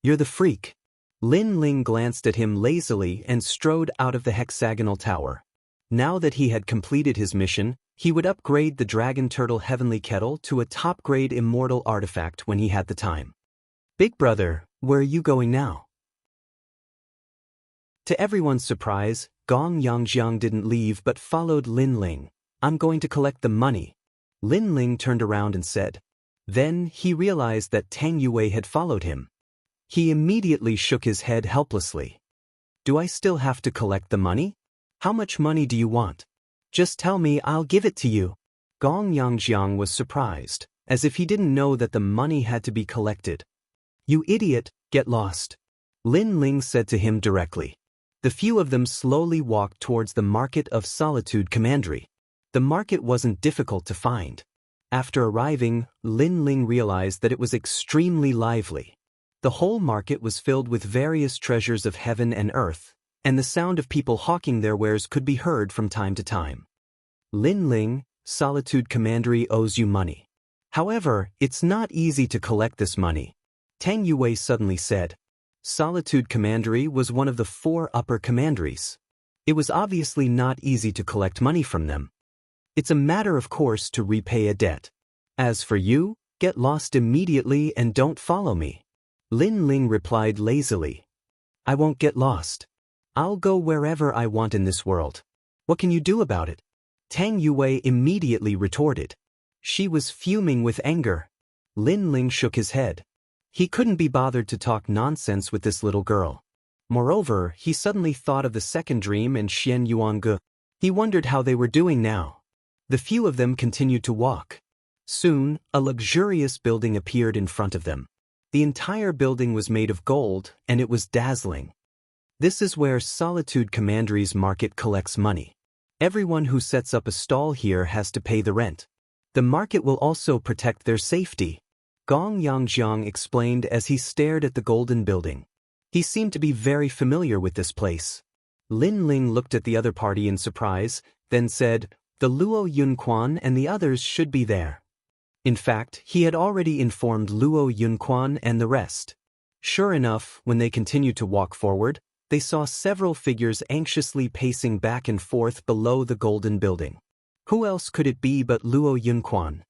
You're the freak. Lin Ling glanced at him lazily and strode out of the hexagonal tower. Now that he had completed his mission, he would upgrade the Dragon Turtle Heavenly Kettle to a top-grade immortal artifact when he had the time. Big Brother, where are you going now? To everyone's surprise, Gong Yangjiang didn't leave but followed Lin Ling. I'm going to collect the money. Lin Ling turned around and said. Then he realized that Tang Yue had followed him. He immediately shook his head helplessly. Do I still have to collect the money? How much money do you want? Just tell me, I'll give it to you. Gong Yangjiang was surprised, as if he didn't know that the money had to be collected. You idiot, get lost. Lin Ling said to him directly. The few of them slowly walked towards the Market of Solitude Commandery. The market wasn't difficult to find. After arriving, Lin Ling realized that it was extremely lively. The whole market was filled with various treasures of heaven and earth, and the sound of people hawking their wares could be heard from time to time. Lin Ling, Solitude Commandery owes you money. However, it's not easy to collect this money. Tang Yue suddenly said. Solitude Commandery was one of the 4 upper commanderies. It was obviously not easy to collect money from them. It's a matter of course to repay a debt. As for you, get lost immediately and don't follow me. Lin Ling replied lazily. I won't get lost. I'll go wherever I want in this world. What can you do about it? Tang Yue immediately retorted. She was fuming with anger. Lin Ling shook his head. He couldn't be bothered to talk nonsense with this little girl. Moreover, he suddenly thought of the second dream and Xian Yuange. He wondered how they were doing now. The few of them continued to walk. Soon, a luxurious building appeared in front of them. The entire building was made of gold, and it was dazzling. This is where Solitude Commandery's market collects money. Everyone who sets up a stall here has to pay the rent. The market will also protect their safety. Gong Yangjiang explained as he stared at the golden building. He seemed to be very familiar with this place. Lin Ling looked at the other party in surprise, then said, The Luo Yunquan and the others should be there. In fact, he had already informed Luo Yunquan and the rest. Sure enough, when they continued to walk forward, they saw several figures anxiously pacing back and forth below the golden building. Who else could it be but Luo Yunquan?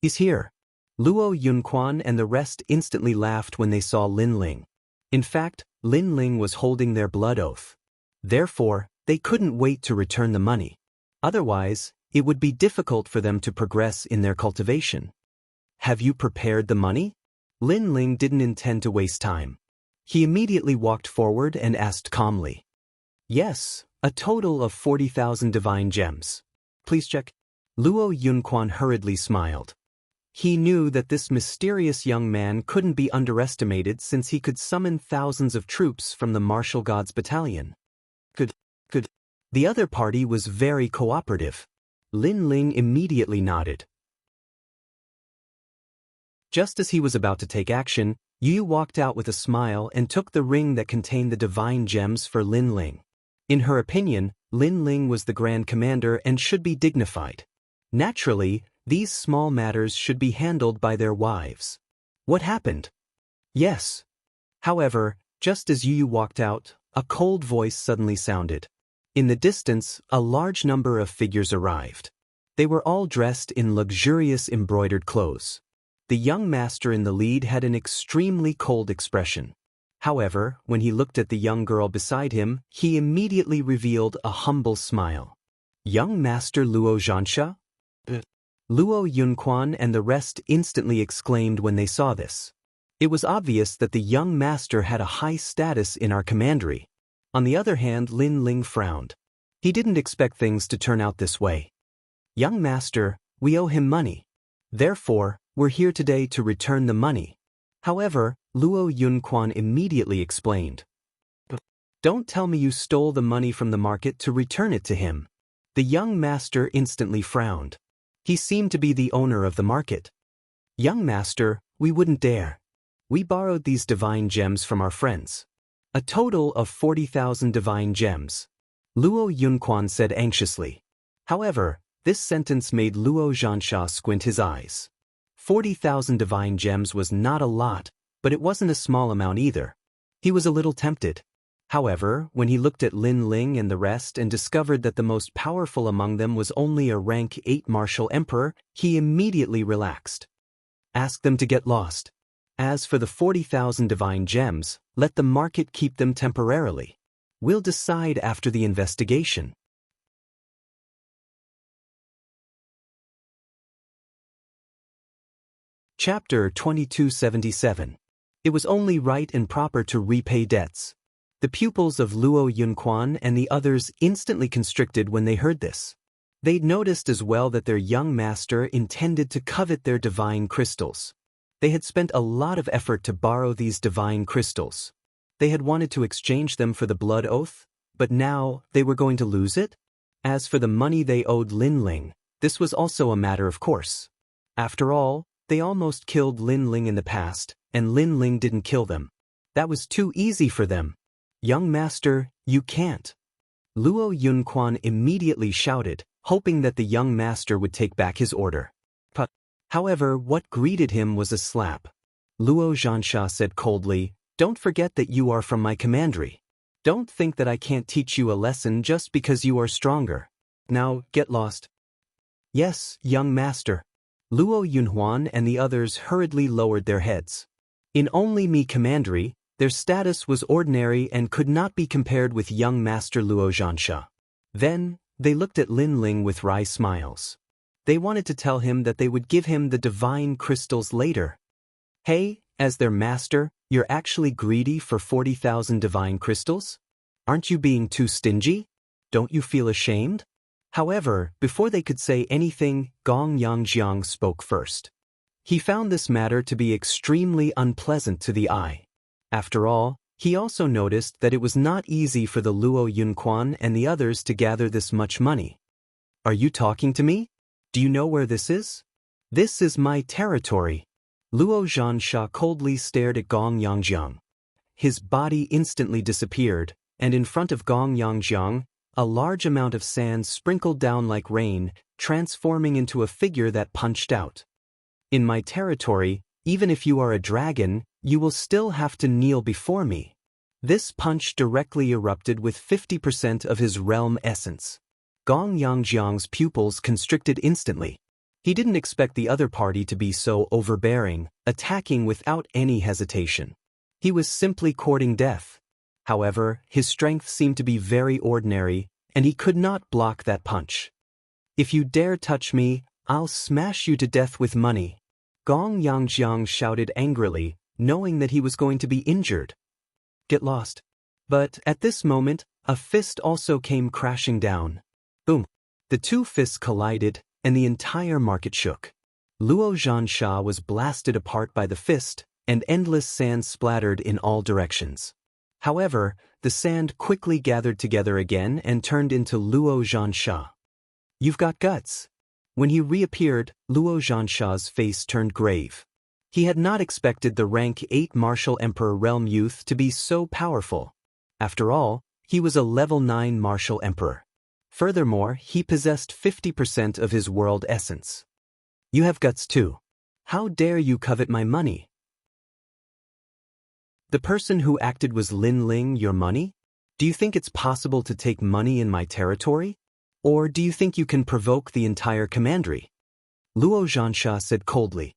He's here. Luo Yunquan and the rest instantly laughed when they saw Lin Ling. In fact, Lin Ling was holding their blood oath. Therefore, they couldn't wait to return the money. Otherwise, it would be difficult for them to progress in their cultivation. Have you prepared the money? Lin Ling didn't intend to waste time. He immediately walked forward and asked calmly. Yes, a total of 40,000 divine gems. Please check. Luo Yunquan hurriedly smiled. He knew that this mysterious young man couldn't be underestimated since he could summon thousands of troops from the martial gods battalion. Good. The other party was very cooperative. Lin Ling immediately nodded. Just as he was about to take action, Yu walked out with a smile and took the ring that contained the divine gems for Lin Ling. In her opinion, Lin Ling was the Grand Commander and should be dignified. Naturally, these small matters should be handled by their wives. What happened? Yes. However, just as Yu walked out, a cold voice suddenly sounded. In the distance, a large number of figures arrived. They were all dressed in luxurious embroidered clothes. The young master in the lead had an extremely cold expression. However, when he looked at the young girl beside him, he immediately revealed a humble smile. Young Master Luo Zhansha? Luo Yunquan and the rest instantly exclaimed when they saw this. It was obvious that the young master had a high status in our commandery. On the other hand, Lin Ling frowned. He didn't expect things to turn out this way. Young master, we owe him money. Therefore, we're here today to return the money. However, Luo Yunquan immediately explained. Don't tell me you stole the money from the market to return it to him. The young master instantly frowned. He seemed to be the owner of the market. Young master, we wouldn't dare. We borrowed these divine gems from our friends. A total of 40,000 divine gems. Luo Yunquan said anxiously. However, this sentence made Luo Zhansha squint his eyes. 40,000 divine gems was not a lot, but it wasn't a small amount either. He was a little tempted. However, when he looked at Lin Ling and the rest and discovered that the most powerful among them was only a rank 8 martial emperor, he immediately relaxed. Ask them to get lost. As for the 40,000 divine gems, let the market keep them temporarily. We'll decide after the investigation. Chapter 2277. It was only right and proper to repay debts. The pupils of Luo Yunquan and the others instantly constricted when they heard this. They'd noticed as well that their young master intended to covet their divine crystals. They had spent a lot of effort to borrow these divine crystals. They had wanted to exchange them for the blood oath, but now they were going to lose it? As for the money they owed Lin Ling, this was also a matter of course. After all, they almost killed Lin Ling in the past, and Lin Ling didn't kill them. That was too easy for them. Young master, you can't. Luo Yunquan immediately shouted, hoping that the young master would take back his order. However, what greeted him was a slap. Luo Zhansha said coldly, Don't forget that you are from my commandery. Don't think that I can't teach you a lesson just because you are stronger. Now, get lost. Yes, young master. Luo Yunhuan and the others hurriedly lowered their heads. In only me commandery, their status was ordinary and could not be compared with young master Luo Zhansha. Then, they looked at Lin Ling with wry smiles. They wanted to tell him that they would give him the divine crystals later. Hey, as their master, you're actually greedy for 40,000 divine crystals? Aren't you being too stingy? Don't you feel ashamed? However, before they could say anything, Gong Yangjiang spoke first. He found this matter to be extremely unpleasant to the eye. After all, he also noticed that it was not easy for the Luo Yunquan and the others to gather this much money. Are you talking to me? Do you know where this is? This is my territory. Luo Zhansha coldly stared at Gong Yangjiang. His body instantly disappeared, and in front of Gong Yangjiang, a large amount of sand sprinkled down like rain, transforming into a figure that punched out. In my territory, even if you are a dragon, You will still have to kneel before me. This punch directly erupted with 50% of his realm essence. Gong Yangjiang's pupils constricted instantly. He didn't expect the other party to be so overbearing, attacking without any hesitation. He was simply courting death. However, his strength seemed to be very ordinary, and he could not block that punch. If you dare touch me, I'll smash you to death with money. Gong Yangjiang shouted angrily, knowing that he was going to be injured. Get lost. But at this moment, a fist also came crashing down. Boom. The two fists collided, and the entire market shook. Luo Zhansha was blasted apart by the fist, and endless sand splattered in all directions. However, the sand quickly gathered together again and turned into Luo Zhansha. You've got guts. When he reappeared, Luo Zhansha's face turned grave. He had not expected the rank 8 Martial Emperor Realm youth to be so powerful. After all, he was a level 9 Martial Emperor. Furthermore, he possessed 50% of his world essence. You have guts too. How dare you covet my money? The person who acted was Lin Ling, your money? Do you think it's possible to take money in my territory? Or do you think you can provoke the entire commandery? Luo Zhansha said coldly.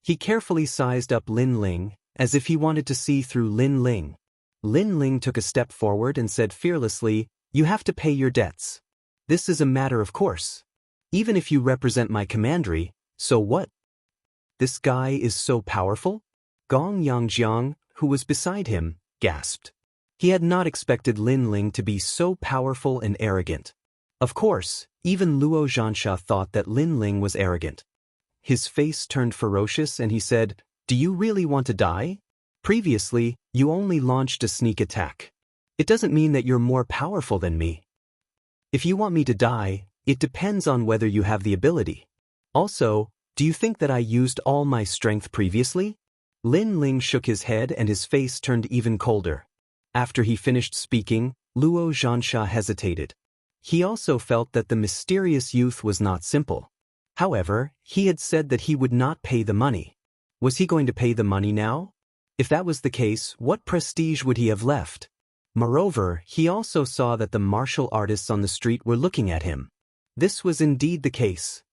He carefully sized up Lin Ling, as if he wanted to see through Lin Ling. Lin Ling took a step forward and said fearlessly, you have to pay your debts. This is a matter of course. Even if you represent my commandery, so what? This guy is so powerful? Gong Yangjiang, who was beside him, gasped. He had not expected Lin Ling to be so powerful and arrogant. Of course, even Luo Zhansha thought that Lin Ling was arrogant. His face turned ferocious and he said, do you really want to die? Previously, you only launched a sneak attack. It doesn't mean that you're more powerful than me. If you want me to die, it depends on whether you have the ability. Also, do you think that I used all my strength previously? Lin Ling shook his head and his face turned even colder. After he finished speaking, Luo Zhansha hesitated. He also felt that the mysterious youth was not simple. However, he had said that he would not pay the money. Was he going to pay the money now? If that was the case, what prestige would he have left? Moreover, he also saw that the martial artists on the street were looking at him. This was indeed the case.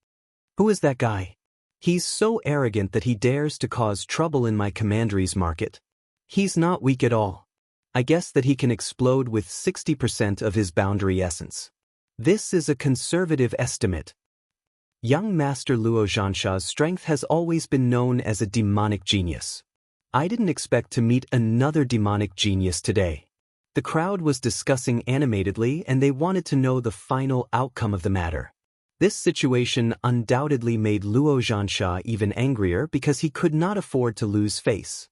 Who is that guy? He's so arrogant that he dares to cause trouble in my commandery's market. He's not weak at all. I guess that he can explode with 60% of his boundary essence. This is a conservative estimate. Young Master Luo Zhansha's strength has always been known as a demonic genius. I didn't expect to meet another demonic genius today. The crowd was discussing animatedly and they wanted to know the final outcome of the matter. This situation undoubtedly made Luo Zhansha even angrier because he could not afford to lose face.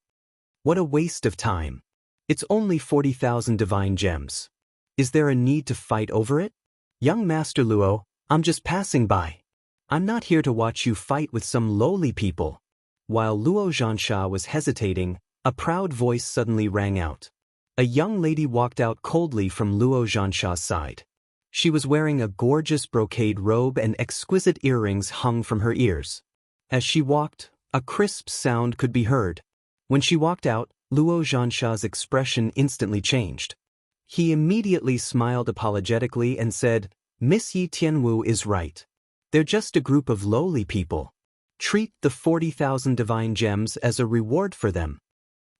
What a waste of time. It's only 40,000 divine gems. Is there a need to fight over it? Young Master Luo, I'm just passing by. I'm not here to watch you fight with some lowly people. While Luo Zhansha was hesitating, a proud voice suddenly rang out. A young lady walked out coldly from Luo Zhansha's side. She was wearing a gorgeous brocade robe and exquisite earrings hung from her ears. As she walked, a crisp sound could be heard. When she walked out, Luo Zhansha's expression instantly changed. He immediately smiled apologetically and said, Miss Yi Tianwu is right. They're just a group of lowly people. Treat the 40,000 divine gems as a reward for them.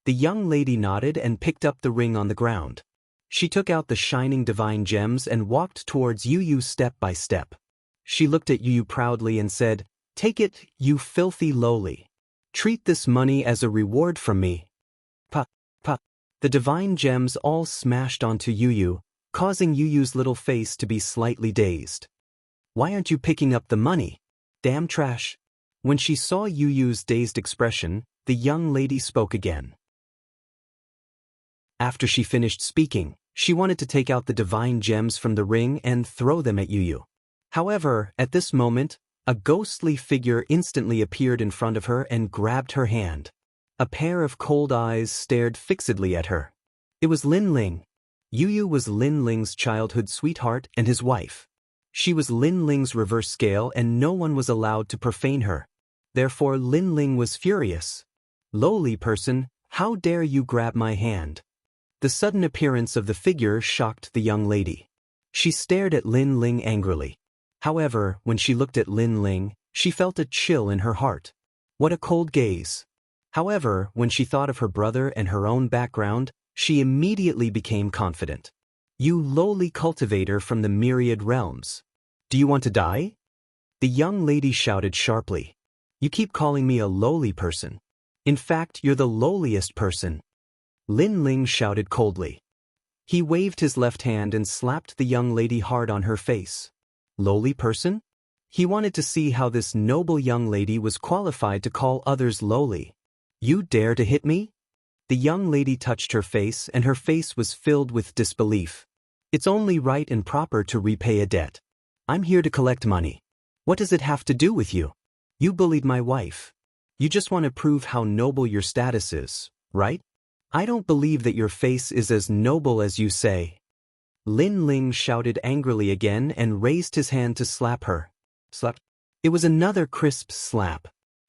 The young lady nodded and picked up the ring on the ground. She took out the shining divine gems and walked towards Yu Yu step by step. She looked at Yu Yu proudly and said, Take it, you filthy lowly. Treat this money as a reward from me. Pa. The divine gems all smashed onto Yu Yu, causing Yu Yu's little face to be slightly dazed. Why aren't you picking up the money? Damn trash. When she saw Yu Yu's dazed expression, the young lady spoke again. After she finished speaking, she wanted to take out the divine gems from the ring and throw them at Yu Yu. However, at this moment, a ghostly figure instantly appeared in front of her and grabbed her hand. A pair of cold eyes stared fixedly at her. It was Lin Ling. Yu Yu was Lin Ling's childhood sweetheart and his wife. She was Lin Ling's reverse scale and no one was allowed to profane her. Therefore Lin Ling was furious. Lowly person, How dare you grab my hand? The sudden appearance of the figure shocked the young lady. She stared at Lin Ling angrily. However, when she looked at Lin Ling, she felt a chill in her heart. What a cold gaze. However, when she thought of her brother and her own background, she immediately became confident. You lowly cultivator from the myriad realms. Do you want to die? The young lady shouted sharply. You keep calling me a lowly person. In fact, you're the lowliest person. Lin Ling shouted coldly. He waved his left hand and slapped the young lady hard on her face. Lowly person? He wanted to see how this noble young lady was qualified to call others lowly. You dare to hit me? The young lady touched her face and her face was filled with disbelief. It's only right and proper to repay a debt. I'm here to collect money. What does it have to do with you? You bullied my wife. You just want to prove how noble your status is, right? I don't believe that your face is as noble as you say. Lin Ling shouted angrily again and raised his hand to slap her. Slap. It was another crisp slap.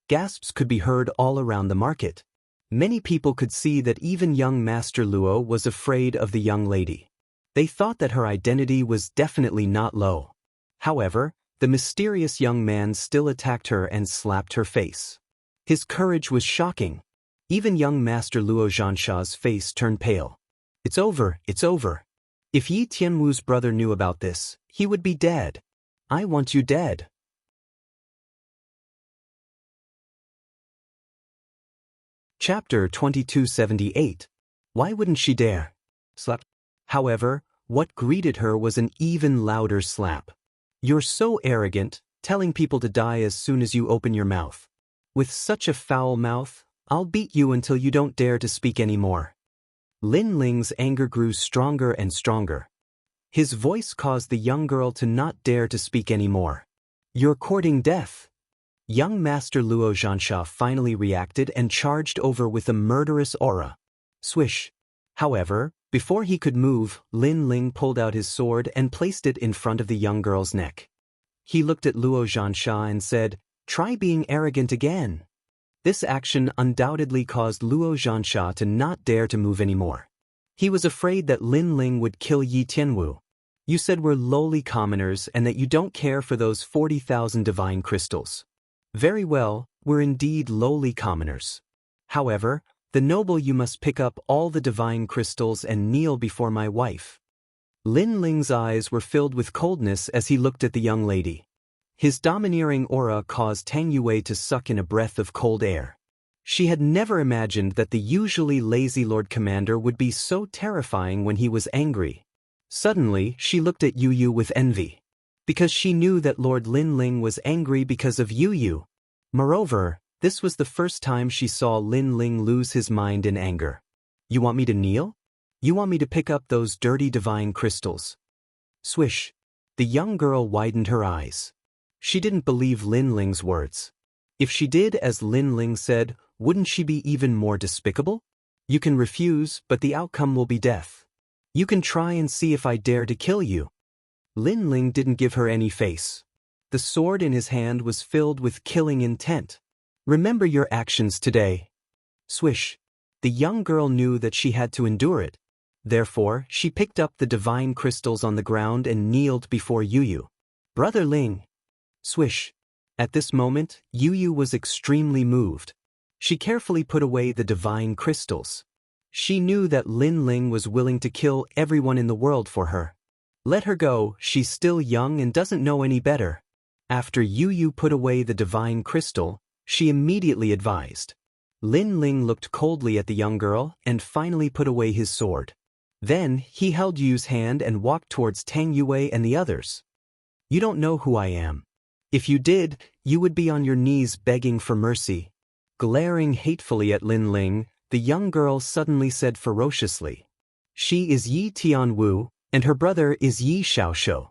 Gasps could be heard all around the market. Many people could see that even young Master Luo was afraid of the young lady. They thought that her identity was definitely not low. However, the mysterious young man still attacked her and slapped her face. His courage was shocking. Even young Master Luo Zhansha's face turned pale. It's over, it's over. If Yi Tianwu's brother knew about this, he would be dead. I want you dead. Chapter 2278. Why wouldn't she dare? Slap. However, what greeted her was an even louder slap. You're so arrogant, telling people to die as soon as you open your mouth. With such a foul mouth, I'll beat you until you don't dare to speak anymore. Lin Ling's anger grew stronger and stronger. His voice caused the young girl to not dare to speak anymore. You're courting death. Young Master Luo Zhansha finally reacted and charged over with a murderous aura. Swish. However, before he could move, Lin Ling pulled out his sword and placed it in front of the young girl's neck. He looked at Luo Zhansha and said, "Try being arrogant again." This action undoubtedly caused Luo Zhansha to not dare to move anymore. He was afraid that Lin Ling would kill Yi Tianwu. You said we're lowly commoners and that you don't care for those 40,000 divine crystals. Very well, we're indeed lowly commoners. However, the noble you must pick up all the divine crystals and kneel before my wife. Lin Ling's eyes were filled with coldness as he looked at the young lady. His domineering aura caused Tang Yue to suck in a breath of cold air. She had never imagined that the usually lazy Lord Commander would be so terrifying when he was angry. Suddenly, she looked at Yu Yu with envy. Because she knew that Lord Lin Ling was angry because of Yu Yu. Moreover, this was the first time she saw Lin Ling lose his mind in anger. You want me to kneel? You want me to pick up those dirty divine crystals? Swish. The young girl widened her eyes. She didn't believe Lin Ling's words. If she did as Lin Ling said, wouldn't she be even more despicable? You can refuse, but the outcome will be death. You can try and see if I dare to kill you. Lin Ling didn't give her any face. The sword in his hand was filled with killing intent. Remember your actions today. Swish. The young girl knew that she had to endure it. Therefore, she picked up the divine crystals on the ground and kneeled before Yu Yu. Brother Ling. Swish. At this moment, Yu Yu was extremely moved. She carefully put away the divine crystals. She knew that Lin Ling was willing to kill everyone in the world for her. Let her go, she's still young and doesn't know any better. After Yu Yu put away the divine crystal, she immediately advised. Lin Ling looked coldly at the young girl and finally put away his sword. Then, he held Yu's hand and walked towards Tang Yue and the others. You don't know who I am. If you did, you would be on your knees begging for mercy. Glaring hatefully at Lin Ling, the young girl suddenly said ferociously. She is Yi Tianwu, and her brother is Yi Xiaoshou.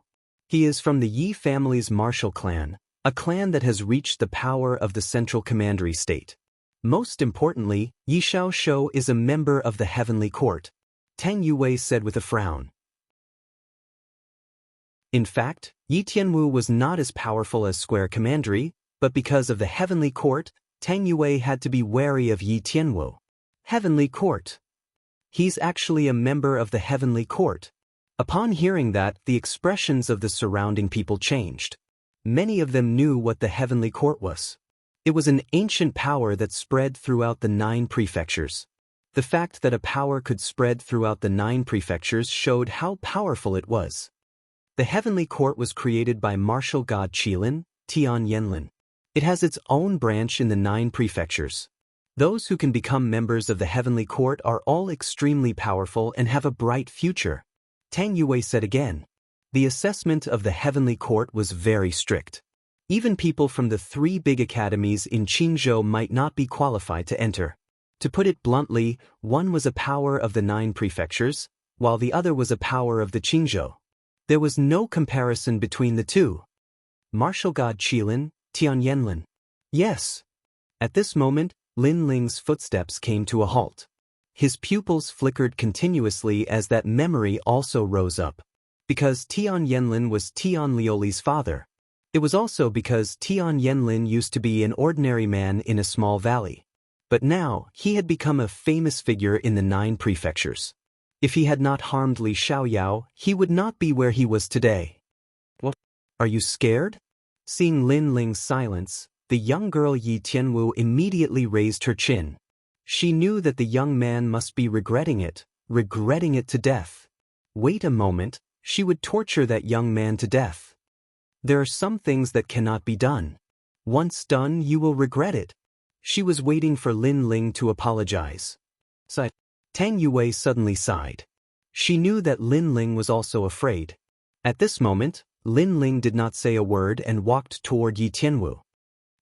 He is from the Yi family's martial clan, a clan that has reached the power of the central commandery state. Most importantly, Yi Xiaoshou is a member of the heavenly court, Tang Yue said with a frown. In fact, Yi Tianwu was not as powerful as Square Commandery, but because of the heavenly court, Tang Yue had to be wary of Yi Tianwu. Heavenly Court. He's actually a member of the Heavenly Court. Upon hearing that, the expressions of the surrounding people changed. Many of them knew what the Heavenly Court was. It was an ancient power that spread throughout the 9 prefectures. The fact that a power could spread throughout the 9 prefectures showed how powerful it was. The Heavenly Court was created by martial god Qilin, Tian Yanlin. It has its own branch in the 9 prefectures. Those who can become members of the Heavenly Court are all extremely powerful and have a bright future. Tang Yue said again. The assessment of the Heavenly Court was very strict. Even people from the 3 big academies in Qingzhou might not be qualified to enter. To put it bluntly, one was a power of the 9 prefectures, while the other was a power of the Qingzhou. There was no comparison between the two. Martial god Qilin, Tian Yanlin. Yes. At this moment, Lin Ling's footsteps came to a halt. His pupils flickered continuously as that memory also rose up. Because Tian Yanlin was Tian Liuli's father. It was also because Tian Yanlin used to be an ordinary man in a small valley. But now, he had become a famous figure in the 9 prefectures. If he had not harmed Li Xiaoyao, he would not be where he was today. What? Are you scared? Seeing Lin Ling's silence, the young girl Yi Tianwu immediately raised her chin. She knew that the young man must be regretting it to death. Wait a moment, she would torture that young man to death. There are some things that cannot be done. Once done, you will regret it. She was waiting for Lin Ling to apologize. Tang Yue suddenly sighed. She knew that Lin Ling was also afraid. At this moment, Lin Ling did not say a word and walked toward Yi Tianwu.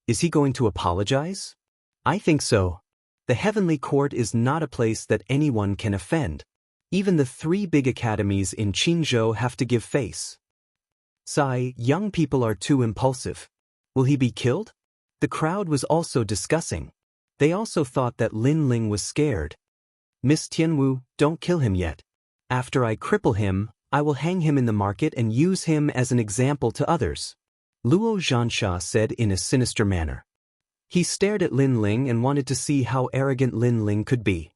Is he going to apologize? I think so. The Heavenly Court is not a place that anyone can offend. Even the 3 big academies in Qingzhou have to give face. Young people are too impulsive. Will he be killed? The crowd was also discussing. They also thought that Lin Ling was scared. Miss Tianwu, don't kill him yet. After I cripple him, I will hang him in the market and use him as an example to others. Luo Zhansha said in a sinister manner. He stared at Lin Ling and wanted to see how arrogant Lin Ling could be.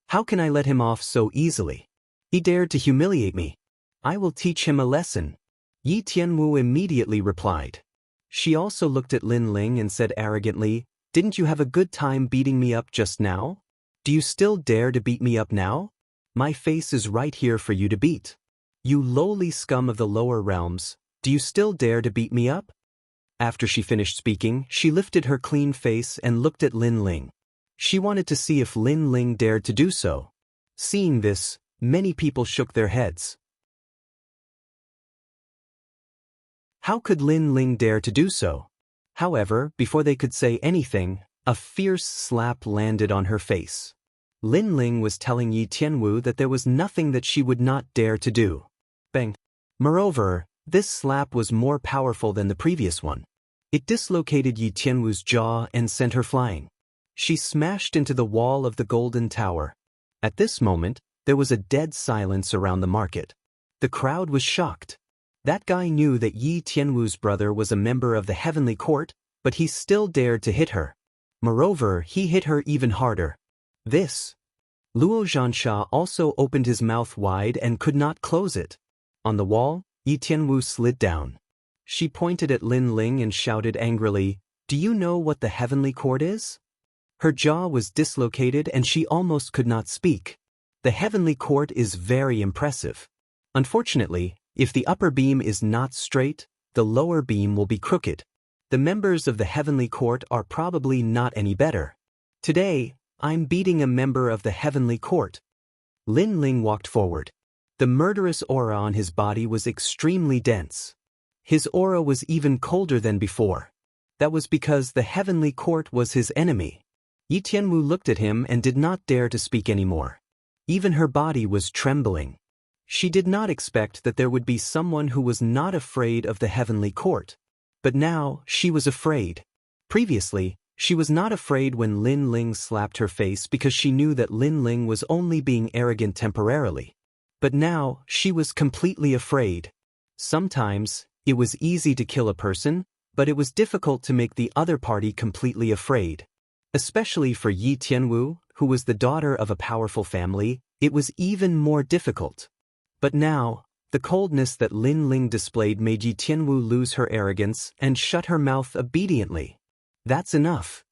How can I let him off so easily? He dared to humiliate me. I will teach him a lesson. Yi Tianwu immediately replied. She also looked at Lin Ling and said arrogantly, Didn't you have a good time beating me up just now? Do you still dare to beat me up now? My face is right here for you to beat. You lowly scum of the lower realms, do you still dare to beat me up? After she finished speaking, she lifted her clean face and looked at Lin Ling. She wanted to see if Lin Ling dared to do so. Seeing this, many people shook their heads. How could Lin Ling dare to do so? However, before they could say anything, a fierce slap landed on her face. Lin Ling was telling Yi Tianwu that there was nothing that she would not dare to do. Bang! Moreover, this slap was more powerful than the previous one. It dislocated Yi Tianwu's jaw and sent her flying. She smashed into the wall of the golden tower. At this moment, there was a dead silence around the market. The crowd was shocked. That guy knew that Yi Tianwu's brother was a member of the Heavenly Court, but he still dared to hit her. Moreover, he hit her even harder. This. Luo Zhansha also opened his mouth wide and could not close it. On the wall, Yi Tianwu slid down. She pointed at Lin Ling and shouted angrily, Do you know what the Heavenly Court is? Her jaw was dislocated and she almost could not speak. The Heavenly Court is very impressive. Unfortunately, if the upper beam is not straight, the lower beam will be crooked. The members of the Heavenly Court are probably not any better. Today, I'm beating a member of the Heavenly Court. Lin Ling walked forward. The murderous aura on his body was extremely dense. His aura was even colder than before. That was because the Heavenly Court was his enemy. Yi Tianwu looked at him and did not dare to speak anymore. Even her body was trembling. She did not expect that there would be someone who was not afraid of the Heavenly Court. But now, she was afraid. Previously, she was not afraid when Lin Ling slapped her face because she knew that Lin Ling was only being arrogant temporarily. But now, she was completely afraid. Sometimes, it was easy to kill a person, but it was difficult to make the other party completely afraid. Especially for Yi Tianwu, who was the daughter of a powerful family, it was even more difficult. But now, the coldness that Lin Ling displayed made Yi Tianwu lose her arrogance and shut her mouth obediently. That's enough.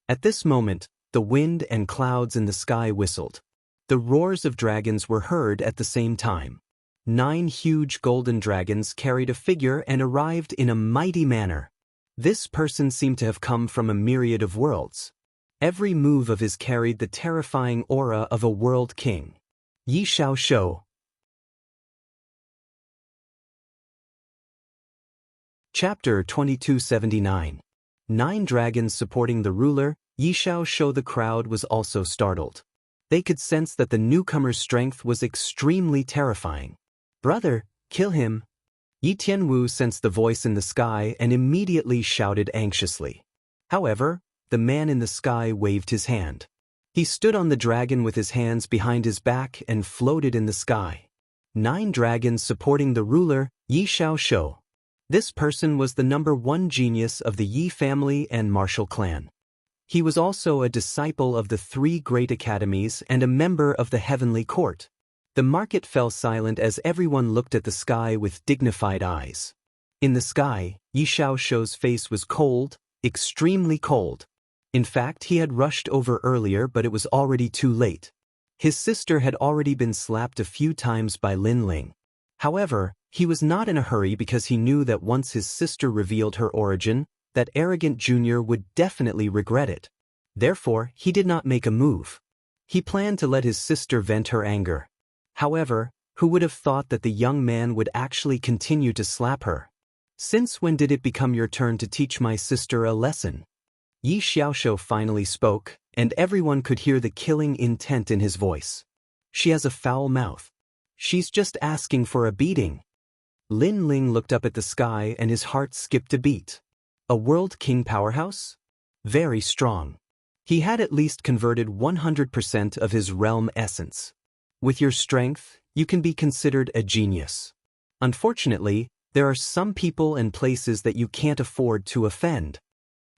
At this moment, the wind and clouds in the sky whistled. The roars of dragons were heard at the same time. 9 huge golden dragons carried a figure and arrived in a mighty manner. This person seemed to have come from a myriad of worlds. Every move of his carried the terrifying aura of a world king. Yi Xiaoshou. Chapter 2279. 9 dragons supporting the ruler. Yi Xiaoshou. The crowd was also startled. They could sense that the newcomer's strength was extremely terrifying. "Brother, kill him." Yi Tianwu sensed the voice in the sky and immediately shouted anxiously. However, the man in the sky waved his hand. He stood on the dragon with his hands behind his back and floated in the sky. 9 dragons supporting the ruler, Yi Xiaoshou. This person was the #1 genius of the Yi family and martial clan. He was also a disciple of the 3 great academies and a member of the heavenly court. The market fell silent as everyone looked at the sky with dignified eyes. In the sky, Yi Xiaoshou's face was cold, extremely cold. In fact, he had rushed over earlier, but it was already too late. His sister had already been slapped a few times by Lin Ling. However, he was not in a hurry because he knew that once his sister revealed her origin, that arrogant junior would definitely regret it. Therefore, he did not make a move. He planned to let his sister vent her anger. However, who would have thought that the young man would actually continue to slap her? "Since when did it become your turn to teach my sister a lesson?" Yi Xiaoshou finally spoke, and everyone could hear the killing intent in his voice. "She has a foul mouth. She's just asking for a beating." Lin Ling looked up at the sky and his heart skipped a beat. A world king powerhouse? Very strong. He had at least converted 100% of his realm essence. With your strength, you can be considered a genius. Unfortunately, there are some people and places that you can't afford to offend.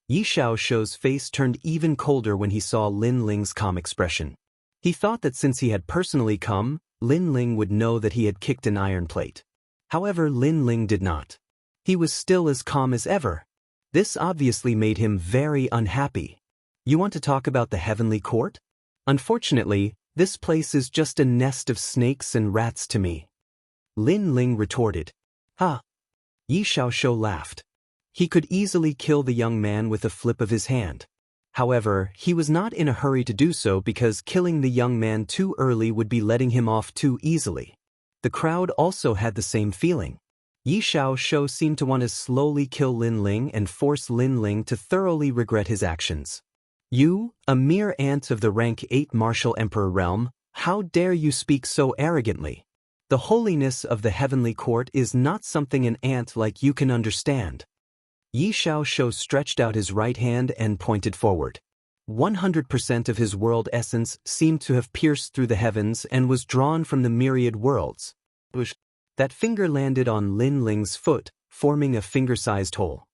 Yi Xiaoshou's face turned even colder when he saw Lin Ling's calm expression. He thought that since he had personally come, Lin Ling would know that he had kicked an iron plate. However, Lin Ling did not. He was still as calm as ever. This obviously made him very unhappy. "You want to talk about the heavenly court? Unfortunately, this place is just a nest of snakes and rats to me." Lin Ling retorted. "Ha!" Yi Xiaoshou laughed. He could easily kill the young man with a flip of his hand. However, he was not in a hurry to do so because killing the young man too early would be letting him off too easily. The crowd also had the same feeling. Yi Xiaoshou seemed to want to slowly kill Lin Ling and force Lin Ling to thoroughly regret his actions. "You, a mere ant of the rank 8 martial emperor realm, how dare you speak so arrogantly? The holiness of the heavenly court is not something an ant like you can understand." Yi Xiaoshou stretched out his right hand and pointed forward. 100% of his world essence seemed to have pierced through the heavens and was drawn from the myriad worlds. That finger landed on Lin Ling's foot, forming a finger-sized hole.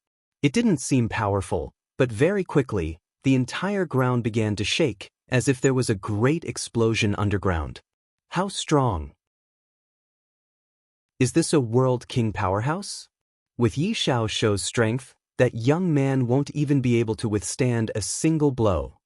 It didn't seem powerful, but very quickly, the entire ground began to shake, as if there was a great explosion underground. How strong! Is this a world king powerhouse? With Yi Xiaoshou's strength, that young man won't even be able to withstand a single blow.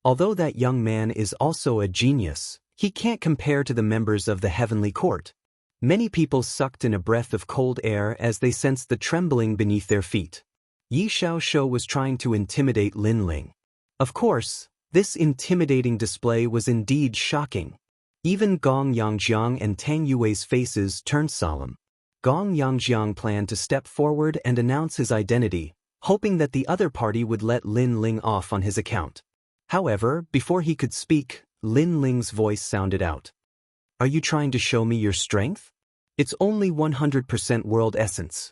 Although that young man is also a genius, he can't compare to the members of the heavenly court. Many people sucked in a breath of cold air as they sensed the trembling beneath their feet. Yi Xiaoshou was trying to intimidate Lin Ling. Of course, this intimidating display was indeed shocking. Even Gong Yangjiang and Tang Yue's faces turned solemn. Gong Yangjiang planned to step forward and announce his identity, hoping that the other party would let Lin Ling off on his account. However, before he could speak, Lin Ling's voice sounded out. "Are you trying to show me your strength? It's only 100% world essence.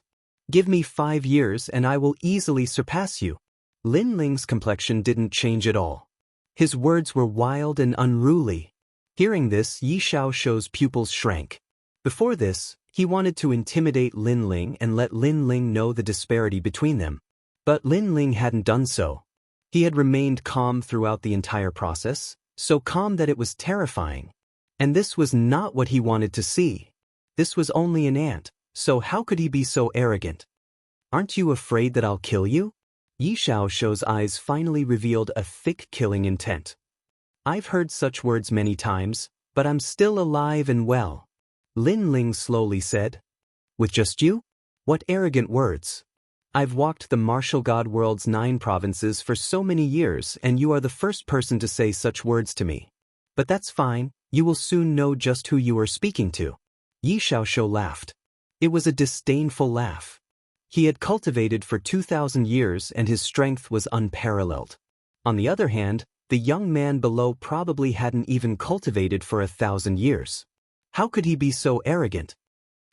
Give me 5 years and I will easily surpass you." Lin Ling's complexion didn't change at all. His words were wild and unruly. Hearing this, Yi Xiaoshou's pupils shrank. Before this, he wanted to intimidate Lin Ling and let Lin Ling know the disparity between them. But Lin Ling hadn't done so. He had remained calm throughout the entire process, so calm that it was terrifying. And this was not what he wanted to see. This was only an ant, so how could he be so arrogant? Aren't you afraid that I'll kill you? Yi Xiaoshuo's eyes finally revealed a thick killing intent. I've heard such words many times, but I'm still alive and well. Lin Ling slowly said. With just you? What arrogant words. I've walked the martial god world's 9 provinces for so many years, and you are the first person to say such words to me. But that's fine, you will soon know just who you are speaking to. Yi Xiaoshuo laughed. It was a disdainful laugh. He had cultivated for 2,000 years and his strength was unparalleled. On the other hand, the young man below probably hadn't even cultivated for 1,000 years. How could he be so arrogant?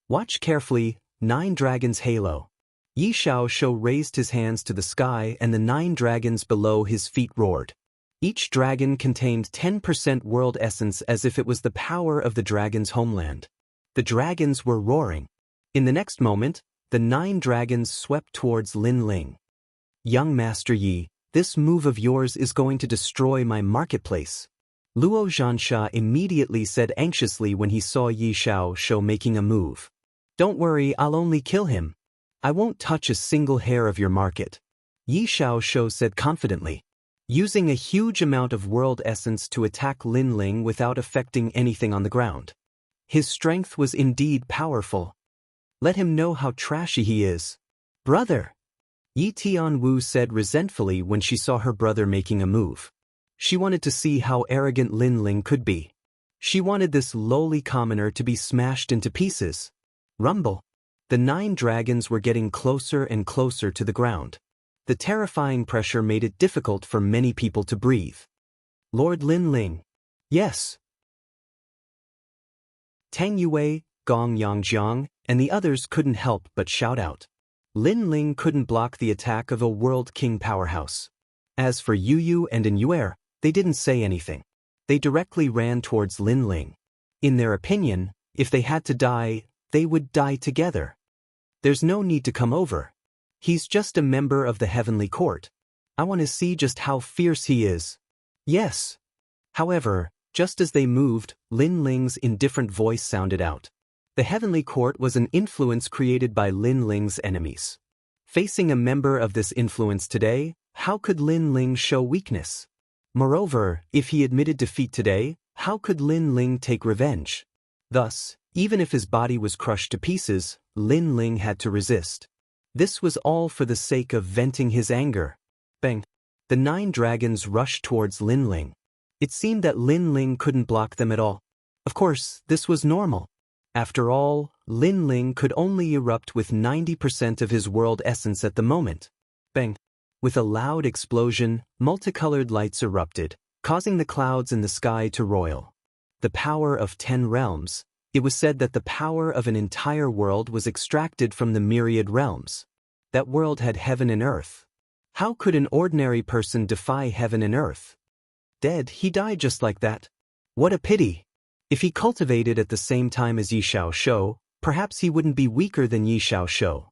Watch carefully, 9 Dragons Halo. Yi Xiaoshuo raised his hands to the sky and the 9 dragons below his feet roared. Each dragon contained 10% world essence as if it was the power of the dragon's homeland. The dragons were roaring. In the next moment, the 9 dragons swept towards Lin Ling. Young Master Yi, this move of yours is going to destroy my marketplace. Luo Zhansha immediately said anxiously when he saw Yi Xiaoshuo making a move. Don't worry, I'll only kill him. I won't touch a single hair of your market. Yi Xiaoshuo said confidently. Using a huge amount of world essence to attack Lin Ling without affecting anything on the ground. His strength was indeed powerful. Let him know how trashy he is. Brother! Yi Tianwu said resentfully when she saw her brother making a move. She wanted to see how arrogant Lin Ling could be. She wanted this lowly commoner to be smashed into pieces. Rumble. The 9 dragons were getting closer and closer to the ground. The terrifying pressure made it difficult for many people to breathe. Lord Lin Ling. Yes. Tang Yue, Gong Yangjiang, and the others couldn't help but shout out. Lin Ling couldn't block the attack of a world king powerhouse. As for Yu Yu and An Yuer, they didn't say anything. They directly ran towards Lin Ling. In their opinion, if they had to die, they would die together. There's no need to come over. He's just a member of the heavenly court. I want to see just how fierce he is. Yes. However, just as they moved, Lin Ling's indifferent voice sounded out. The heavenly court was an influence created by Lin Ling's enemies. Facing a member of this influence today, how could Lin Ling show weakness? Moreover, if he admitted defeat today, how could Lin Ling take revenge? Thus, even if his body was crushed to pieces, Lin Ling had to resist. This was all for the sake of venting his anger. Bang! The 9 dragons rushed towards Lin Ling. It seemed that Lin Ling couldn't block them at all. Of course, this was normal. After all, Lin Ling could only erupt with 90% of his world essence at the moment. Bang! With a loud explosion, multicolored lights erupted, causing the clouds in the sky to roil. The power of 10 realms. It was said that the power of an entire world was extracted from the myriad realms. That world had heaven and earth. How could an ordinary person defy heaven and earth? Dead, he died just like that. What a pity. If he cultivated at the same time as Yi Xiaoshuo, perhaps he wouldn't be weaker than Yi Xiaoshuo.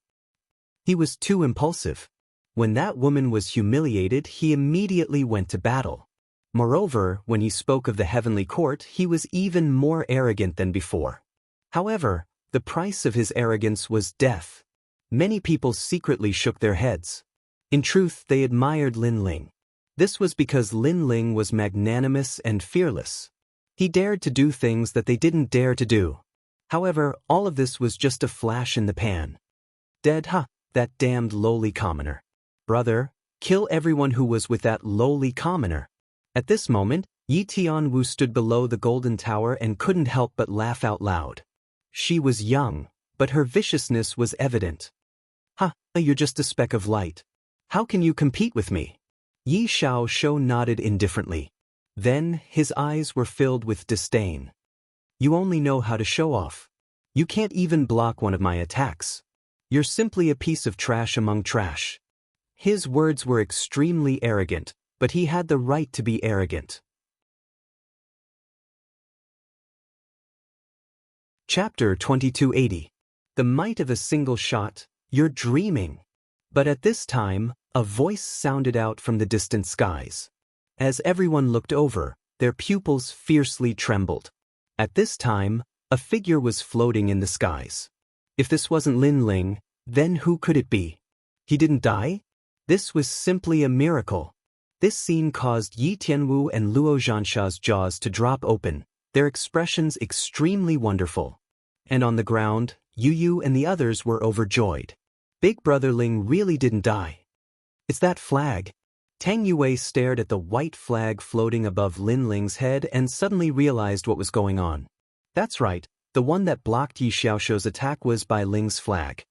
He was too impulsive. When that woman was humiliated, he immediately went to battle. Moreover, when he spoke of the heavenly court, he was even more arrogant than before. However, the price of his arrogance was death. Many people secretly shook their heads. In truth, they admired Lin Ling. This was because Lin Ling was magnanimous and fearless. He dared to do things that they didn't dare to do. However, all of this was just a flash in the pan. Dead, huh? That damned lowly commoner. Brother, kill everyone who was with that lowly commoner. At this moment, Yi Tianwu stood below the golden tower and couldn't help but laugh out loud. She was young, but her viciousness was evident. Ha, you're just a speck of light. How can you compete with me? Yi Xiaoshuo nodded indifferently. Then, his eyes were filled with disdain. You only know how to show off. You can't even block one of my attacks. You're simply a piece of trash among trash. His words were extremely arrogant, but he had the right to be arrogant. Chapter 2280. The might of a single shot. You're dreaming. But at this time, a voice sounded out from the distant skies. As everyone looked over, their pupils fiercely trembled. At this time, a figure was floating in the skies. If this wasn't Lin Ling, then who could it be? He didn't die? This was simply a miracle. This scene caused Yi Tianwu and Luo Zhansha's jaws to drop open, their expressions extremely wonderful. And on the ground, Yu Yu and the others were overjoyed. Big Brother Ling really didn't die. It's that flag. Tang Yue stared at the white flag floating above Lin Ling's head and suddenly realized what was going on. That's right, the one that blocked Yi Xiaoshuo's attack was by Ling's flag.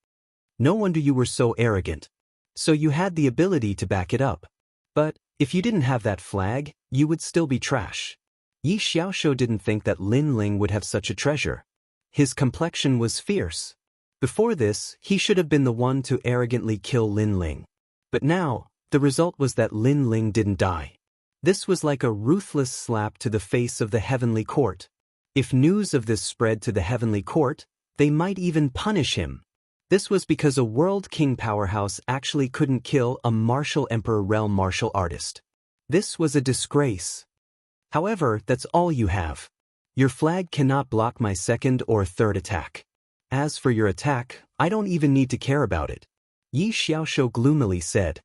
No wonder you were so arrogant. So you had the ability to back it up. But if you didn't have that flag, you would still be trash. Yi Xiaoshuo didn't think that Lin Ling would have such a treasure. His complexion was fierce. Before this, he should have been the one to arrogantly kill Lin Ling. But now, the result was that Lin Ling didn't die. This was like a ruthless slap to the face of the heavenly court. If news of this spread to the heavenly court, they might even punish him. This was because a world king powerhouse actually couldn't kill a martial emperor realm martial artist. This was a disgrace. However, that's all you have. Your flag cannot block my second or third attack. As for your attack, I don't even need to care about it. Yi Xiaoshuo gloomily said.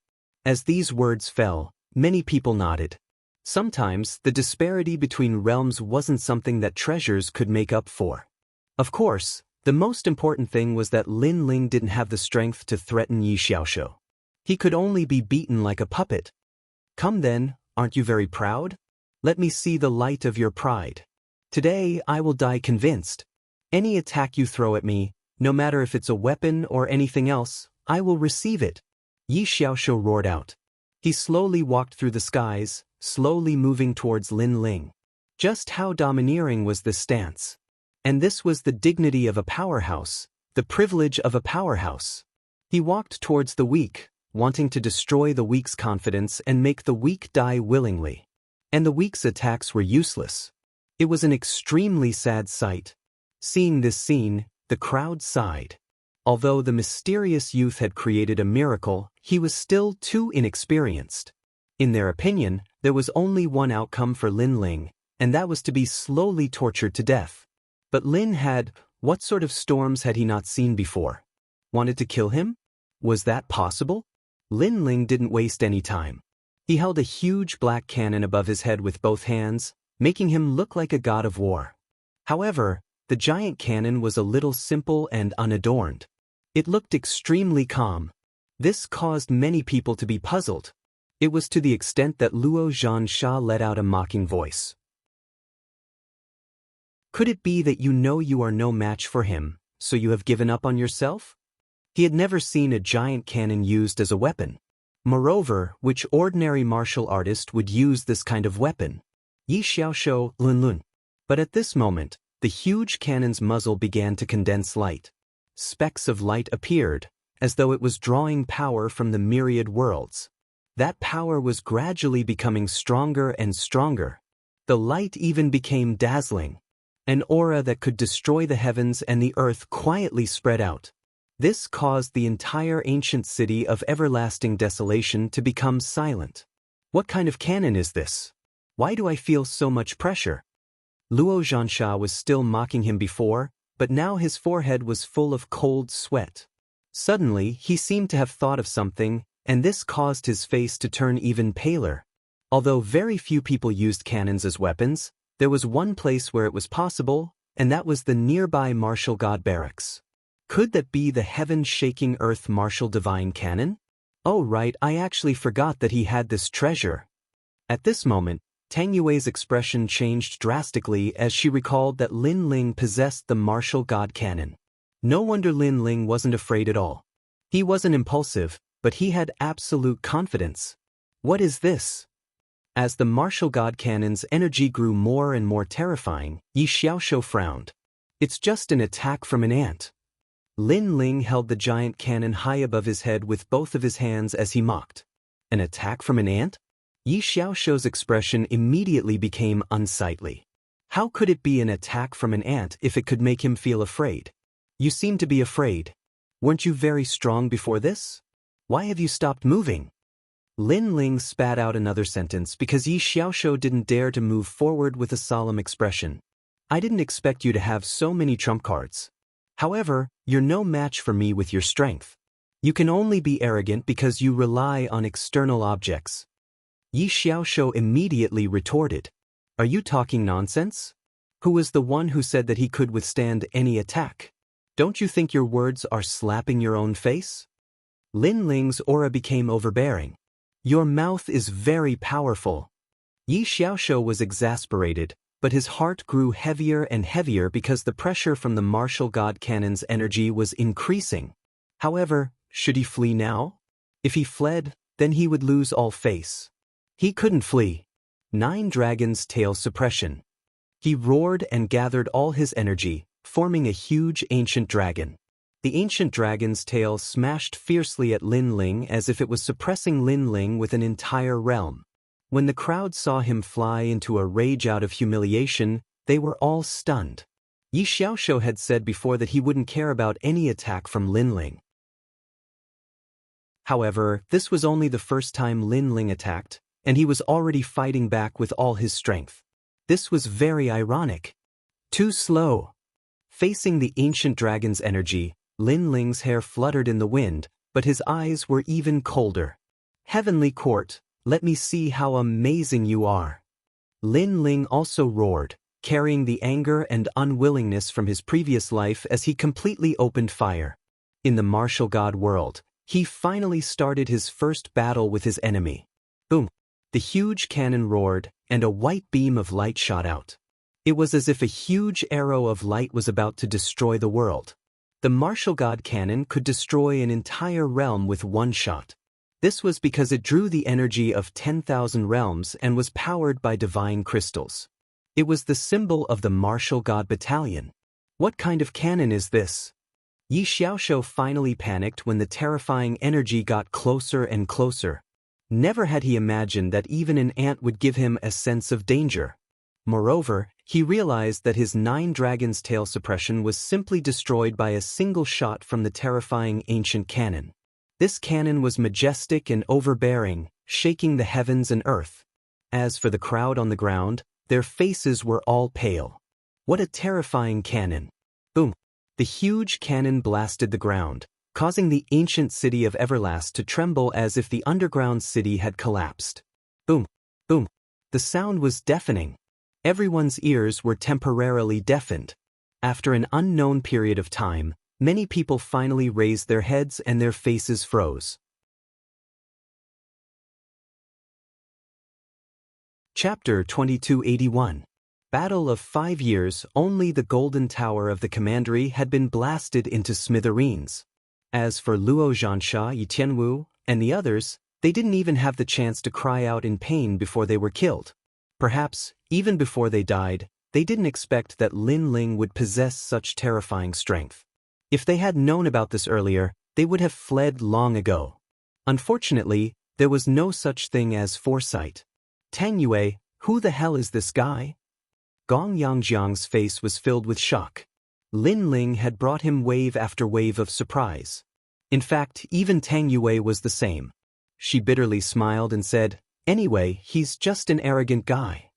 As these words fell, many people nodded. Sometimes, the disparity between realms wasn't something that treasures could make up for. Of course, the most important thing was that Lin Ling didn't have the strength to threaten Yi Xiaoshuo. He could only be beaten like a puppet. Come then, aren't you very proud? Let me see the light of your pride. Today, I will die convinced. Any attack you throw at me, no matter if it's a weapon or anything else, I will receive it. Yi Xiaoshuo roared out. He slowly walked through the skies, slowly moving towards Lin Ling. Just how domineering was this stance? And this was the dignity of a powerhouse, the privilege of a powerhouse. He walked towards the weak, wanting to destroy the weak's confidence and make the weak die willingly. And the weak's attacks were useless. It was an extremely sad sight. Seeing this scene, the crowd sighed. Although the mysterious youth had created a miracle, he was still too inexperienced. In their opinion, there was only one outcome for Lin Ling, and that was to be slowly tortured to death. But Lin had, what sort of storms had he not seen before? Wanted to kill him? Was that possible? Lin Ling didn't waste any time. He held a huge black cannon above his head with both hands, making him look like a god of war. However, the giant cannon was a little simple and unadorned. It looked extremely calm. This caused many people to be puzzled. It was to the extent that Luo Zhansha let out a mocking voice. Could it be that you know you are no match for him, so you have given up on yourself? He had never seen a giant cannon used as a weapon. Moreover, which ordinary martial artist would use this kind of weapon? Yi Xiaoshuo, Lun Lun. But at this moment, the huge cannon's muzzle began to condense light. Specks of light appeared, as though it was drawing power from the myriad worlds. That power was gradually becoming stronger and stronger. The light even became dazzling. An aura that could destroy the heavens and the earth quietly spread out. This caused the entire ancient city of everlasting desolation to become silent. What kind of cannon is this? Why do I feel so much pressure? Luo Zhansha was still mocking him before, but now his forehead was full of cold sweat. Suddenly, he seemed to have thought of something, and this caused his face to turn even paler. Although very few people used cannons as weapons, there was one place where it was possible, and that was the nearby martial god barracks. Could that be the heaven-shaking earth martial divine cannon? Oh right, I actually forgot that he had this treasure. At this moment, Tang Yue's expression changed drastically as she recalled that Lin Ling possessed the martial god cannon. No wonder Lin Ling wasn't afraid at all. He wasn't impulsive, but he had absolute confidence. What is this? As the martial god cannon's energy grew more and more terrifying, Yi Xiaoshuo frowned. It's just an attack from an ant. Lin Ling held the giant cannon high above his head with both of his hands as he mocked. An attack from an ant? Yi Xiaoshuo's expression immediately became unsightly. How could it be an attack from an ant if it could make him feel afraid? You seem to be afraid. Weren't you very strong before this? Why have you stopped moving? Lin Ling spat out another sentence because Yi Xiaoshu didn't dare to move forward with a solemn expression. I didn't expect you to have so many trump cards. However, you're no match for me with your strength. You can only be arrogant because you rely on external objects. Yi Xiaoshu immediately retorted. Are you talking nonsense? Who was the one who said that he could withstand any attack? Don't you think your words are slapping your own face? Lin Ling's aura became overbearing. Your mouth is very powerful. Yi Xiaoshu was exasperated, but his heart grew heavier and heavier because the pressure from the martial god cannon's energy was increasing. However, should he flee now? If he fled, then he would lose all face. He couldn't flee. 9 Dragons' Tail Suppression. He roared and gathered all his energy, forming a huge ancient dragon. The ancient dragon's tail smashed fiercely at Lin Ling as if it was suppressing Lin Ling with an entire realm. When the crowd saw him fly into a rage out of humiliation, they were all stunned. Yi Xiaoshu had said before that he wouldn't care about any attack from Lin Ling. However, this was only the first time Lin Ling attacked, and he was already fighting back with all his strength. This was very ironic. Too slow. Facing the ancient dragon's energy, Lin Ling's hair fluttered in the wind, but his eyes were even colder. Heavenly Court, let me see how amazing you are. Lin Ling also roared, carrying the anger and unwillingness from his previous life as he completely opened fire. In the martial god world, he finally started his first battle with his enemy. Boom! The huge cannon roared, and a white beam of light shot out. It was as if a huge arrow of light was about to destroy the world. The martial god cannon could destroy an entire realm with one shot. This was because it drew the energy of 10,000 realms and was powered by divine crystals. It was the symbol of the martial god battalion. What kind of cannon is this? Yi Xiaoshu finally panicked when the terrifying energy got closer and closer. Never had he imagined that even an ant would give him a sense of danger. Moreover, he realized that his 9 Dragons' Tail suppression was simply destroyed by a single shot from the terrifying ancient cannon. This cannon was majestic and overbearing, shaking the heavens and earth. As for the crowd on the ground, their faces were all pale. What a terrifying cannon! Boom! The huge cannon blasted the ground, causing the ancient city of Everlast to tremble as if the underground city had collapsed. Boom! Boom! The sound was deafening. Everyone's ears were temporarily deafened. After an unknown period of time, many people finally raised their heads and their faces froze. Chapter 2281. Battle of 5 years. Only the golden tower of the commandery had been blasted into smithereens. As for Luo Zhansha, Yi Tianwu, and the others, they didn't even have the chance to cry out in pain before they were killed. Perhaps, even before they died, they didn't expect that Lin Ling would possess such terrifying strength. If they had known about this earlier, they would have fled long ago. Unfortunately, there was no such thing as foresight. Tang Yue, who the hell is this guy? Gong Yangjiang's face was filled with shock. Lin Ling had brought him wave after wave of surprise. In fact, even Tang Yue was the same. She bitterly smiled and said, "Anyway, he's just an arrogant guy."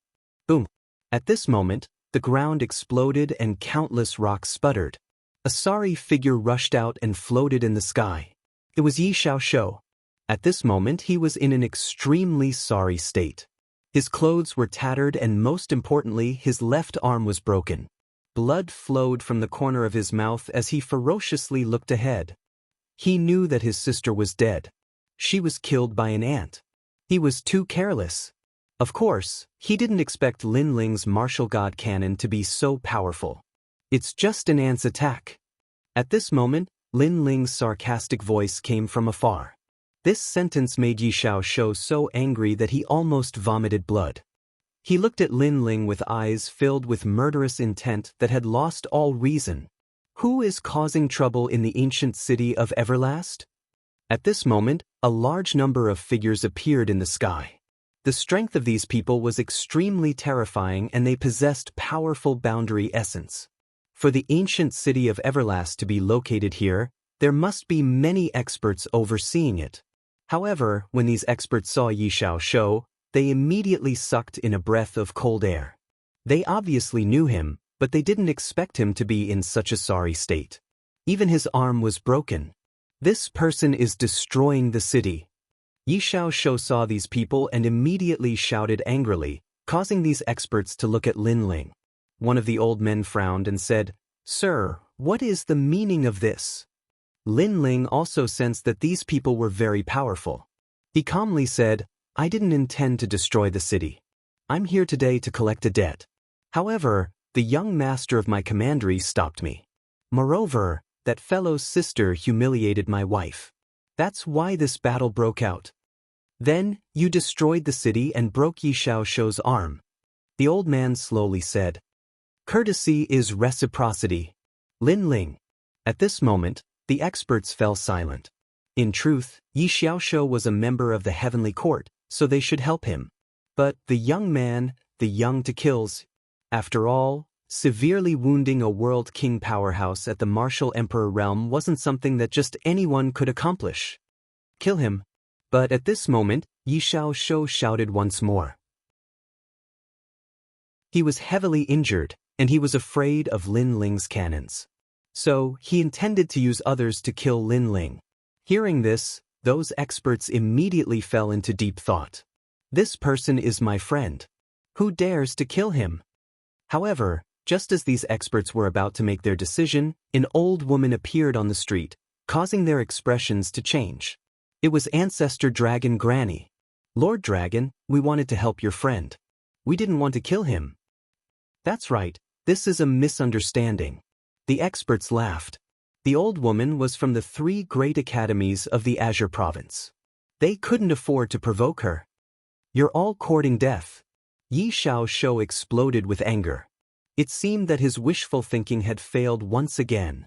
Boom. At this moment, the ground exploded and countless rocks sputtered. A sorry figure rushed out and floated in the sky. It was Yi Xiaoshu. At this moment he was in an extremely sorry state. His clothes were tattered and most importantly his left arm was broken. Blood flowed from the corner of his mouth as he ferociously looked ahead. He knew that his sister was dead. She was killed by an ant. He was too careless. Of course, he didn't expect Lin Ling's martial god cannon to be so powerful. It's just an ant's attack. At this moment, Lin Ling's sarcastic voice came from afar. This sentence made Yi Xiaoshu so angry that he almost vomited blood. He looked at Lin Ling with eyes filled with murderous intent that had lost all reason. Who is causing trouble in the ancient city of Everlast? At this moment, a large number of figures appeared in the sky. The strength of these people was extremely terrifying and they possessed powerful boundary essence. For the ancient city of Everlast to be located here, there must be many experts overseeing it. However, when these experts saw Yi Xiaoshu, they immediately sucked in a breath of cold air. They obviously knew him, but they didn't expect him to be in such a sorry state. Even his arm was broken. This person is destroying the city. Yi Xiaoshu saw these people and immediately shouted angrily, causing these experts to look at Lin Ling. One of the old men frowned and said, "Sir, what is the meaning of this?" Lin Ling also sensed that these people were very powerful. He calmly said, "I didn't intend to destroy the city. I'm here today to collect a debt. However, the young master of my commandery stopped me. Moreover, that fellow's sister humiliated my wife. That's why this battle broke out. Then, you destroyed the city and broke Yi Xiaoshu's arm." The old man slowly said, "Courtesy is reciprocity. Lin Ling." At this moment, the experts fell silent. In truth, Yi Xiaoshu was a member of the heavenly court, so they should help him. But the young man, the young to kills, after all, severely wounding a world king powerhouse at the martial emperor realm wasn't something that just anyone could accomplish. Kill him. But at this moment, Yi Xiaoshu shouted once more. He was heavily injured, and he was afraid of Lin Ling's cannons. So, he intended to use others to kill Lin Ling. Hearing this, those experts immediately fell into deep thought. This person is my friend. Who dares to kill him? However, just as these experts were about to make their decision, an old woman appeared on the street, causing their expressions to change. It was Ancestor Dragon Granny. "Lord Dragon, we wanted to help your friend. We didn't want to kill him." "That's right, this is a misunderstanding." The experts laughed. The old woman was from the 3 great academies of the Azure province. They couldn't afford to provoke her. "You're all courting death." Yi Xiaoshu exploded with anger. It seemed that his wishful thinking had failed once again.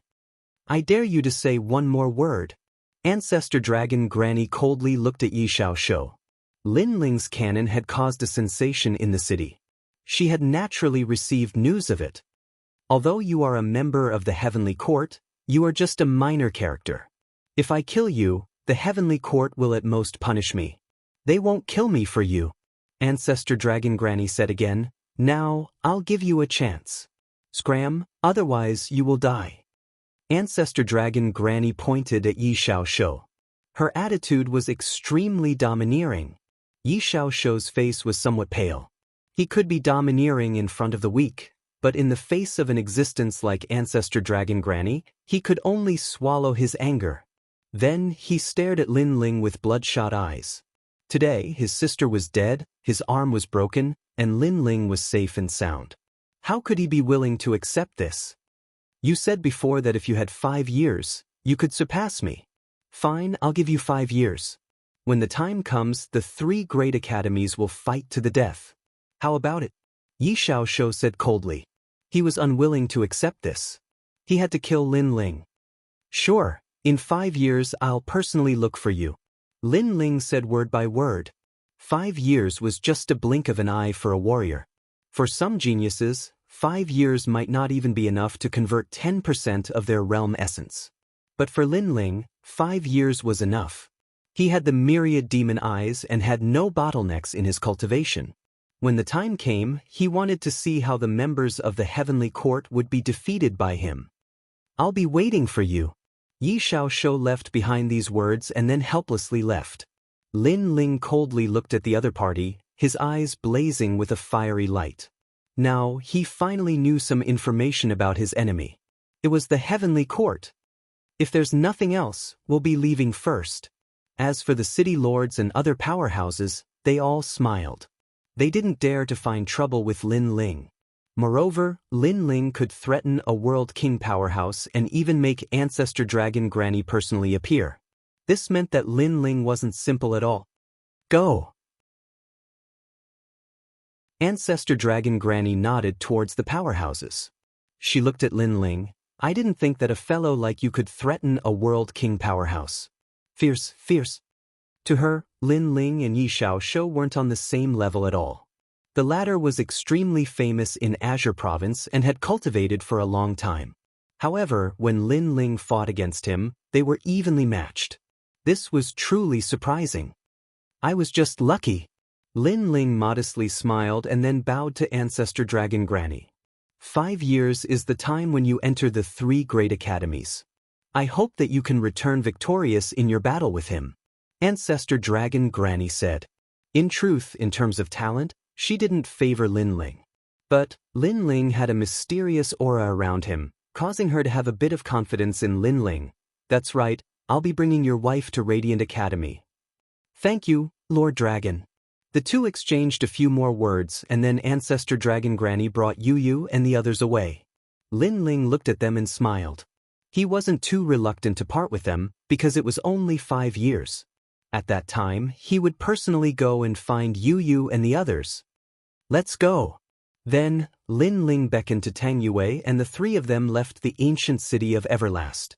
"I dare you to say one more word." Ancestor Dragon Granny coldly looked at Yi Xiaoshu. Lin Ling's cannon had caused a sensation in the city. She had naturally received news of it. "Although you are a member of the heavenly court, you are just a minor character. If I kill you, the heavenly court will at most punish me. They won't kill me for you." Ancestor Dragon Granny said again, "Now, I'll give you a chance. Scram, otherwise you will die." Ancestor Dragon Granny pointed at Yi Xiaoshu. Her attitude was extremely domineering. Yi Xiaoshu's face was somewhat pale. He could be domineering in front of the weak, but in the face of an existence like Ancestor Dragon Granny, he could only swallow his anger. Then he stared at Lin Ling with bloodshot eyes. Today, his sister was dead, his arm was broken, and Lin Ling was safe and sound. How could he be willing to accept this? "You said before that if you had 5 years, you could surpass me. Fine, I'll give you 5 years. When the time comes, the 3 great academies will fight to the death. How about it?" Yi Xiaoshu said coldly. He was unwilling to accept this. He had to kill Lin Ling. "Sure, in 5 years I'll personally look for you." Lin Ling said word by word. 5 years was just a blink of an eye for a warrior. For some geniuses, 5 years might not even be enough to convert 10% of their realm essence. But for Lin Ling, 5 years was enough. He had the myriad demon eyes and had no bottlenecks in his cultivation. When the time came, he wanted to see how the members of the heavenly court would be defeated by him. "I'll be waiting for you." Yi Xiaoshu left behind these words and then helplessly left. Lin Ling coldly looked at the other party, his eyes blazing with a fiery light. Now, he finally knew some information about his enemy. It was the heavenly court. "If there's nothing else, we'll be leaving first." As for the city lords and other powerhouses, they all smiled. They didn't dare to find trouble with Lin Ling. Moreover, Lin Ling could threaten a world king powerhouse and even make Ancestor Dragon Granny personally appear. This meant that Lin Ling wasn't simple at all. "Go!" Ancestor Dragon Granny nodded towards the powerhouses. She looked at Lin Ling. "I didn't think that a fellow like you could threaten a world king powerhouse. Fierce, fierce." To her, Lin Ling and Yi Xiaoshu weren't on the same level at all. The latter was extremely famous in Azure province and had cultivated for a long time. However, when Lin Ling fought against him, they were evenly matched. This was truly surprising. I was just lucky. Lin Ling modestly smiled and then bowed to Ancestor Dragon Granny. 5 years is the time when you enter the 3 great academies. I hope that you can return victorious in your battle with him. Ancestor Dragon Granny said. In truth, in terms of talent, she didn't favor Lin Ling. But Lin Ling had a mysterious aura around him, causing her to have a bit of confidence in Lin Ling. That's right, I'll be bringing your wife to Radiant Academy. Thank you, Lord Dragon. The two exchanged a few more words and then Ancestor Dragon Granny brought Yu Yu and the others away. Lin Ling looked at them and smiled. He wasn't too reluctant to part with them because it was only 5 years. At that time, he would personally go and find Yu Yu and the others. Let's go. Then, Lin Ling beckoned to Tang Yue and the 3 of them left the ancient city of Everlast.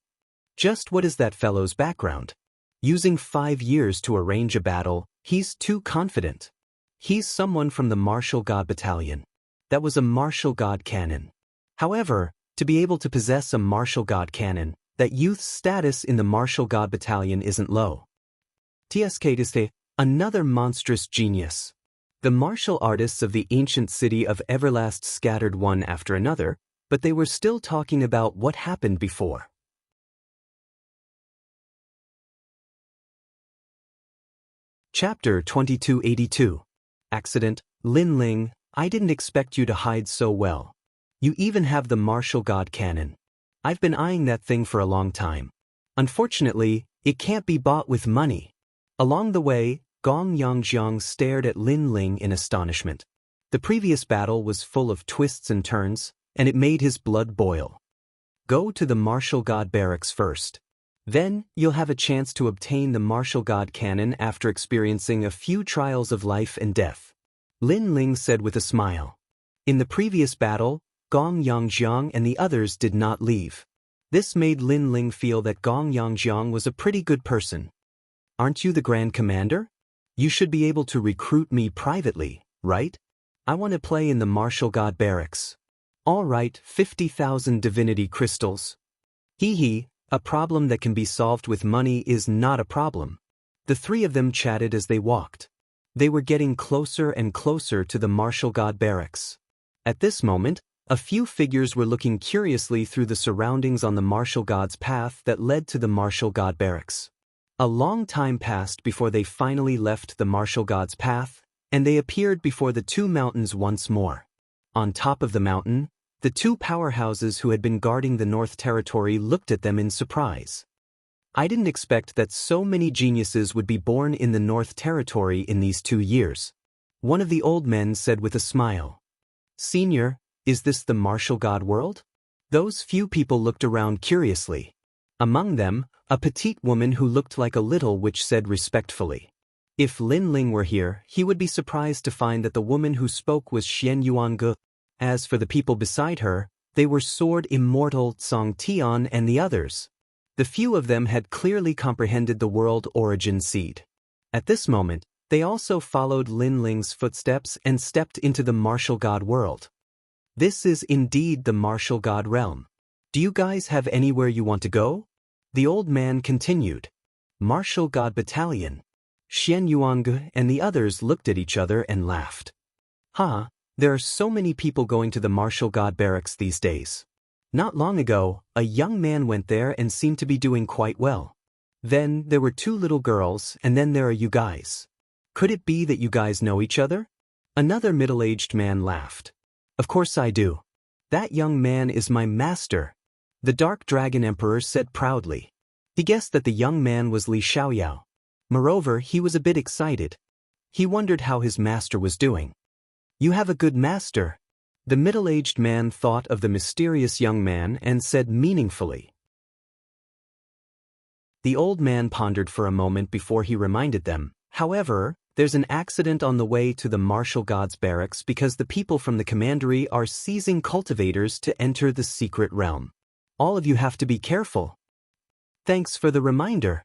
Just what is that fellow's background? Using 5 years to arrange a battle, he's too confident. He's someone from the Martial God Battalion. That was a Martial God cannon. However, to be able to possess a Martial God cannon, that youth's status in the Martial God Battalion isn't low. TSK is another monstrous genius. The martial artists of the ancient city of Everlast scattered one after another, but they were still talking about what happened before. Chapter 2282. Accident. Lin Ling, I didn't expect you to hide so well. You even have the Martial God cannon. I've been eyeing that thing for a long time. Unfortunately, it can't be bought with money. Along the way, Gong Yangjiang stared at Lin Ling in astonishment. The previous battle was full of twists and turns, and it made his blood boil. Go to the Martial God barracks first. Then, you'll have a chance to obtain the Martial God cannon after experiencing a few trials of life and death. Lin Ling said with a smile. In the previous battle, Gong Yangjiang and the others did not leave. This made Lin Ling feel that Gong Yangjiang was a pretty good person. Aren't you the Grand Commander? You should be able to recruit me privately, right? I want to play in the Martial God barracks. All right, 50,000 divinity crystals. Hee. A problem that can be solved with money is not a problem. The 3 of them chatted as they walked. They were getting closer and closer to the Martial God barracks. At this moment, a few figures were looking curiously through the surroundings on the Martial God's path that led to the Martial God barracks. A long time passed before they finally left the Martial God's path, and they appeared before the 2 mountains once more. On top of the mountain, the 2 powerhouses who had been guarding the North Territory looked at them in surprise. I didn't expect that so many geniuses would be born in the North Territory in these 2 years. One of the old men said with a smile. Senior, is this the Martial God world? Those few people looked around curiously. Among them, a petite woman who looked like a little witch said respectfully. If Lin Ling were here, he would be surprised to find that the woman who spoke was Xian Yuange. As for the people beside her, they were Sword Immortal Song Tian and the others. The few of them had clearly comprehended the world origin seed. At this moment, they also followed Lin Ling's footsteps and stepped into the Martial God world. This is indeed the Martial God realm. Do you guys have anywhere you want to go? The old man continued. Martial God Battalion. Xian Yuange and the others looked at each other and laughed. There are so many people going to the Martial God barracks these days. Not long ago, a young man went there and seemed to be doing quite well. Then there were 2 little girls, and then there are you guys. Could it be that you guys know each other? Another middle-aged man laughed. Of course I do. That young man is my master. The Dark Dragon Emperor said proudly. He guessed that the young man was Li Xiaoyao. Moreover, he was a bit excited. He wondered how his master was doing. You have a good master. The middle-aged man thought of the mysterious young man and said meaningfully. The old man pondered for a moment before he reminded them. However, there's an accident on the way to the Martial God's barracks because the people from the commandery are seizing cultivators to enter the secret realm. All of you have to be careful. Thanks for the reminder.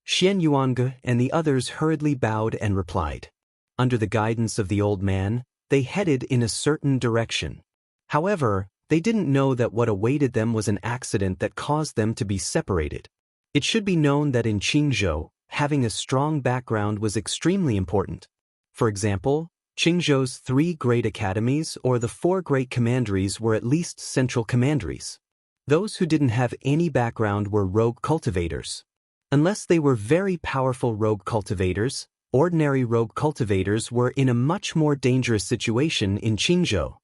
Xian Yuange and the others hurriedly bowed and replied. Under the guidance of the old man, they headed in a certain direction. However, they didn't know that what awaited them was an accident that caused them to be separated. It should be known that in Qingzhou, having a strong background was extremely important. For example, Qingzhou's 3 great academies or the 4 great commanderies were at least central commanderies. Those who didn't have any background were rogue cultivators. Unless they were very powerful rogue cultivators, ordinary rogue cultivators were in a much more dangerous situation in Qingzhou.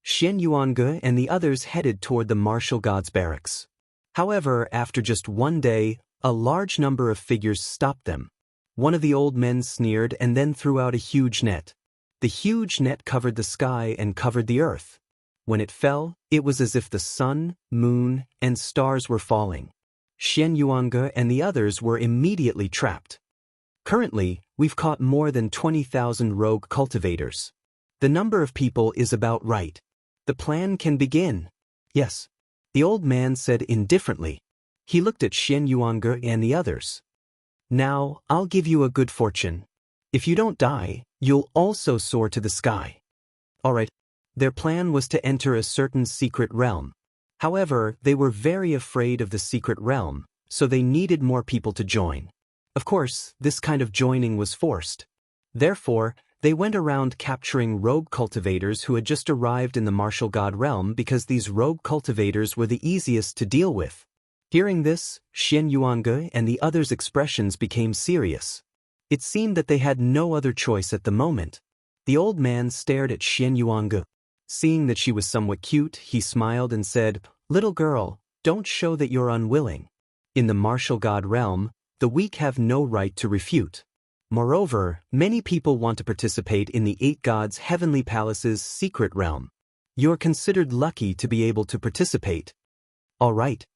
Xian Yuange and the others headed toward the martial god's barracks. However, after just one day, a large number of figures stopped them. One of the old men sneered and then threw out a huge net. The huge net covered the sky and covered the earth. When it fell, it was as if the sun, moon, and stars were falling. Xian Yuange and the others were immediately trapped. Currently, we've caught more than 20,000 rogue cultivators. The number of people is about right. The plan can begin. Yes, the old man said indifferently. He looked at Xian Yuange and the others. Now, I'll give you a good fortune. If you don't die, you'll also soar to the sky. Alright. Their plan was to enter a certain secret realm. However, they were very afraid of the secret realm, so they needed more people to join. Of course, this kind of joining was forced. Therefore, they went around capturing rogue cultivators who had just arrived in the martial god realm because these rogue cultivators were the easiest to deal with. Hearing this, Xian Yuange and the others' expressions became serious. It seemed that they had no other choice at the moment. The old man stared at Xian Yuange. Seeing that she was somewhat cute, he smiled and said, "Little girl, don't show that you're unwilling. In the martial god realm, the weak have no right to refute. Moreover, many people want to participate in the 8 gods' heavenly palace's secret realm. You're considered lucky to be able to participate." All right.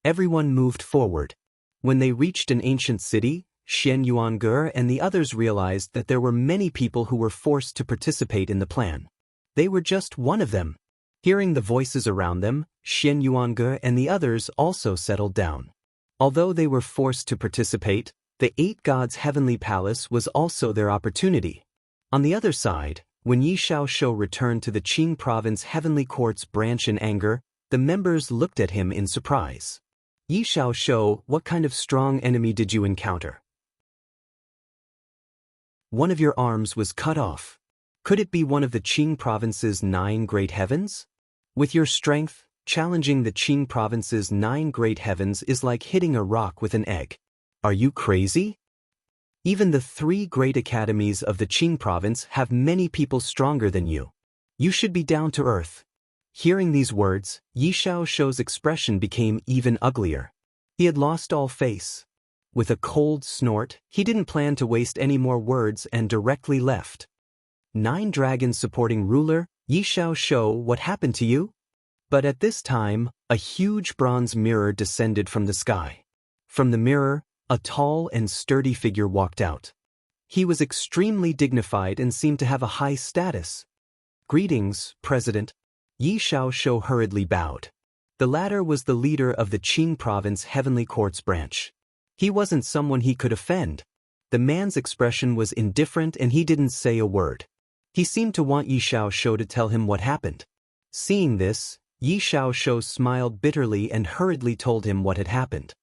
Everyone moved forward. When they reached an ancient city, Xian Yuange and the others realized that there were many people who were forced to participate in the plan. They were just one of them. Hearing the voices around them, Xian Yuange and the others also settled down. Although they were forced to participate, the 8 gods' heavenly palace was also their opportunity. On the other side, when Yi Shaoshou returned to the Qing province heavenly court's branch in anger, the members looked at him in surprise. "Yi Shaoshou, what kind of strong enemy did you encounter? One of your arms was cut off. Could it be one of the Qing province's 9 great heavens? With your strength, challenging the Qing province's 9 great heavens is like hitting a rock with an egg. Are you crazy? Even the 3 great academies of the Qing province have many people stronger than you. You should be down to earth." Hearing these words, Yi Shaoshou's expression became even uglier. He had lost all face. With a cold snort, he didn't plan to waste any more words and directly left. 9 dragons supporting ruler, Yi Shaoshou, what happened to you? But at this time, a huge bronze mirror descended from the sky. From the mirror, a tall and sturdy figure walked out. He was extremely dignified and seemed to have a high status. "Greetings, President." Yi Shaoshou hurriedly bowed. The latter was the leader of the Qing province heavenly court's branch. He wasn't someone he could offend. The man's expression was indifferent and he didn't say a word. He seemed to want Yi Shaoshou to tell him what happened. Seeing this, Yi Shaoshou smiled bitterly and hurriedly told him what had happened.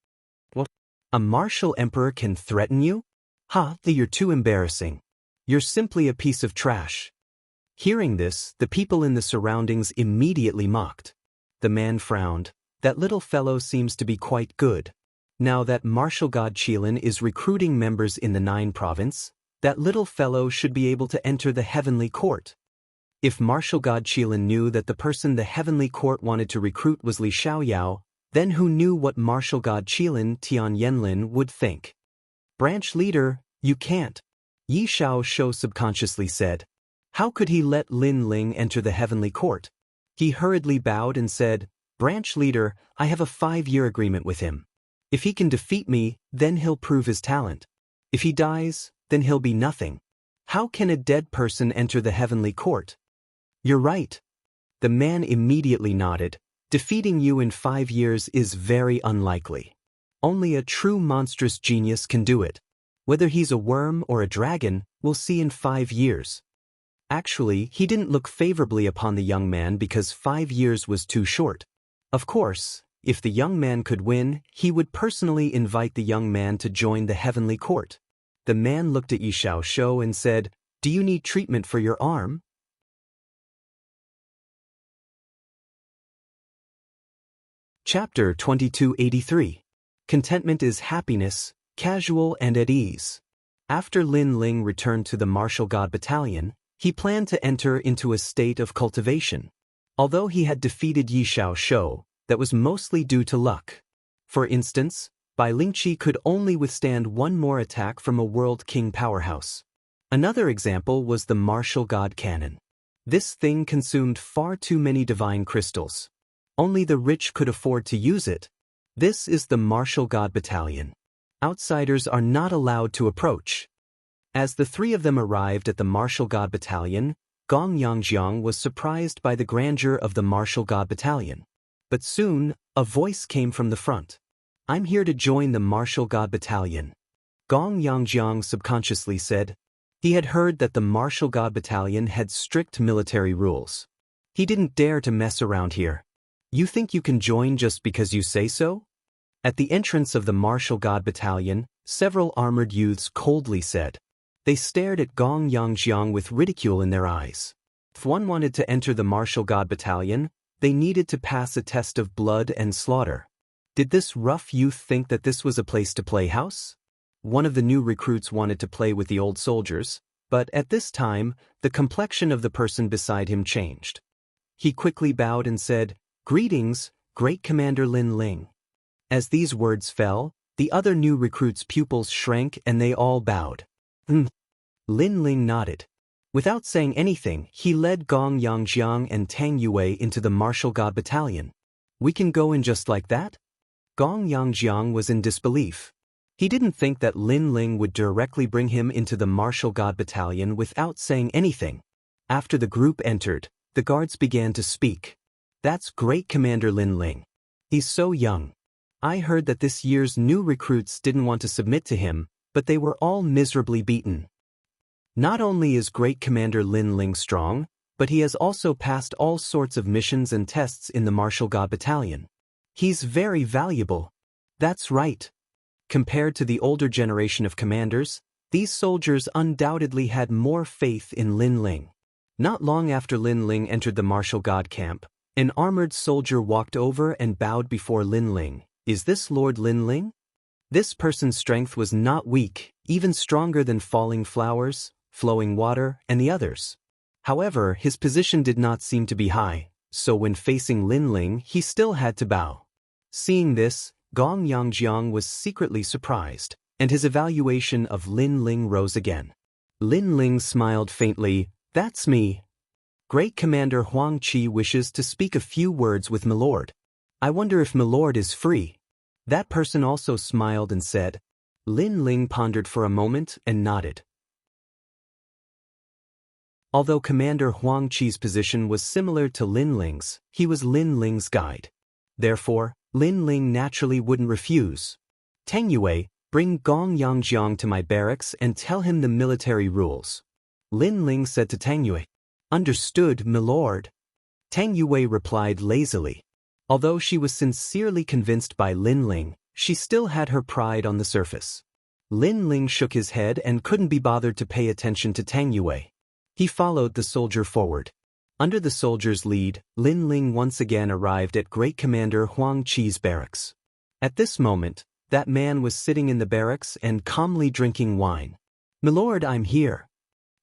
"What? A martial emperor can threaten you? Ha, you're too embarrassing. You're simply a piece of trash." Hearing this, the people in the surroundings immediately mocked. The man frowned. "That little fellow seems to be quite good. Now that martial god Qilin is recruiting members in the 9 province, that little fellow should be able to enter the heavenly court." If martial god Qilin knew that the person the heavenly court wanted to recruit was Li Xiaoyao, then who knew what martial god Qilin Tian Yanlin would think? "Branch leader, you can't," Yi Shaoshou subconsciously said. How could he let Lin Ling enter the heavenly court? He hurriedly bowed and said, "Branch leader, I have a 5-year agreement with him. If he can defeat me, then he'll prove his talent. If he dies, then he'll be nothing. How can a dead person enter the heavenly court?" "You're right." The man immediately nodded. "Defeating you in 5 years is very unlikely. Only a true monstrous genius can do it. Whether he's a worm or a dragon, we'll see in 5 years. Actually, he didn't look favorably upon the young man because 5 years was too short. Of course, If the young man could win, he would personally invite the young man to join the heavenly court. The man looked at Yi Xiaoshou and said, "Do you need treatment for your arm?" Chapter 2283. Contentment is happiness, casual and at ease. After Lin Ling returned to the martial god battalion, he planned to enter into a state of cultivation. Although he had defeated Yi Xiaoshou, that was mostly due to luck. For instance, Bai Lingqi could only withstand one more attack from a world king powerhouse. Another example was the martial god cannon. This thing consumed far too many divine crystals. Only the rich could afford to use it. This is the martial god battalion. Outsiders are not allowed to approach. As the three of them arrived at the martial god battalion, Gong Yangjiang was surprised by the grandeur of the martial god battalion. But soon, a voice came from the front. "I'm here to join the martial god battalion." Gong Yangjiang subconsciously said. He had heard that the martial god battalion had strict military rules. He didn't dare to mess around here. "You think you can join just because you say so?" At the entrance of the martial god battalion, several armored youths coldly said. They stared at Gong Yangjiang with ridicule in their eyes. If one wanted to enter the martial god battalion, they needed to pass a test of blood and slaughter. Did this rough youth think that this was a place-to-play house? One of the new recruits wanted to play with the old soldiers, but at this time, the complexion of the person beside him changed. He quickly bowed and said, "Greetings, Great Commander Lin Ling." As these words fell, the other new recruits' pupils shrank and they all bowed. Lin Ling nodded. Without saying anything, he led Gong Yangjiang and Tang Yue into the martial god battalion. "We can go in just like that?" Gong Yangjiang was in disbelief. He didn't think that Lin Ling would directly bring him into the martial god battalion without saying anything. After the group entered, the guards began to speak. "That's Great Commander Lin Ling. He's so young. I heard that this year's new recruits didn't want to submit to him, but they were all miserably beaten. Not only is Great Commander Lin Ling strong, but he has also passed all sorts of missions and tests in the martial god battalion. He's very valuable." That's right. Compared to the older generation of commanders, these soldiers undoubtedly had more faith in Lin Ling. Not long after Lin Ling entered the martial god camp, an armored soldier walked over and bowed before Lin Ling. "Is this Lord Lin Ling?" This person's strength was not weak, even stronger than falling flowers, flowing water, and the others. However, his position did not seem to be high, so when facing Lin Ling, he still had to bow. Seeing this, Gong Yangjiang was secretly surprised, and his evaluation of Lin Ling rose again. Lin Ling smiled faintly. "That's me. Great Commander Huang Qi wishes to speak a few words with Milord. I wonder if Milord is free." That person also smiled and said. Lin Ling pondered for a moment and nodded. Although Commander Huang Qi's position was similar to Lin Ling's, he was Lin Ling's guide. Therefore, Lin Ling naturally wouldn't refuse. "Tang Yue, bring Gong Yangjiang to my barracks and tell him the military rules." Lin Ling said to Tang Yue. "Understood, milord." Tang Yue replied lazily. Although she was sincerely convinced by Lin Ling, she still had her pride on the surface. Lin Ling shook his head and couldn't be bothered to pay attention to Tang Yue. He followed the soldier forward. Under the soldier's lead, Lin Ling once again arrived at Great Commander Huang Qi's barracks. At this moment, that man was sitting in the barracks and calmly drinking wine. "Milord, I'm here."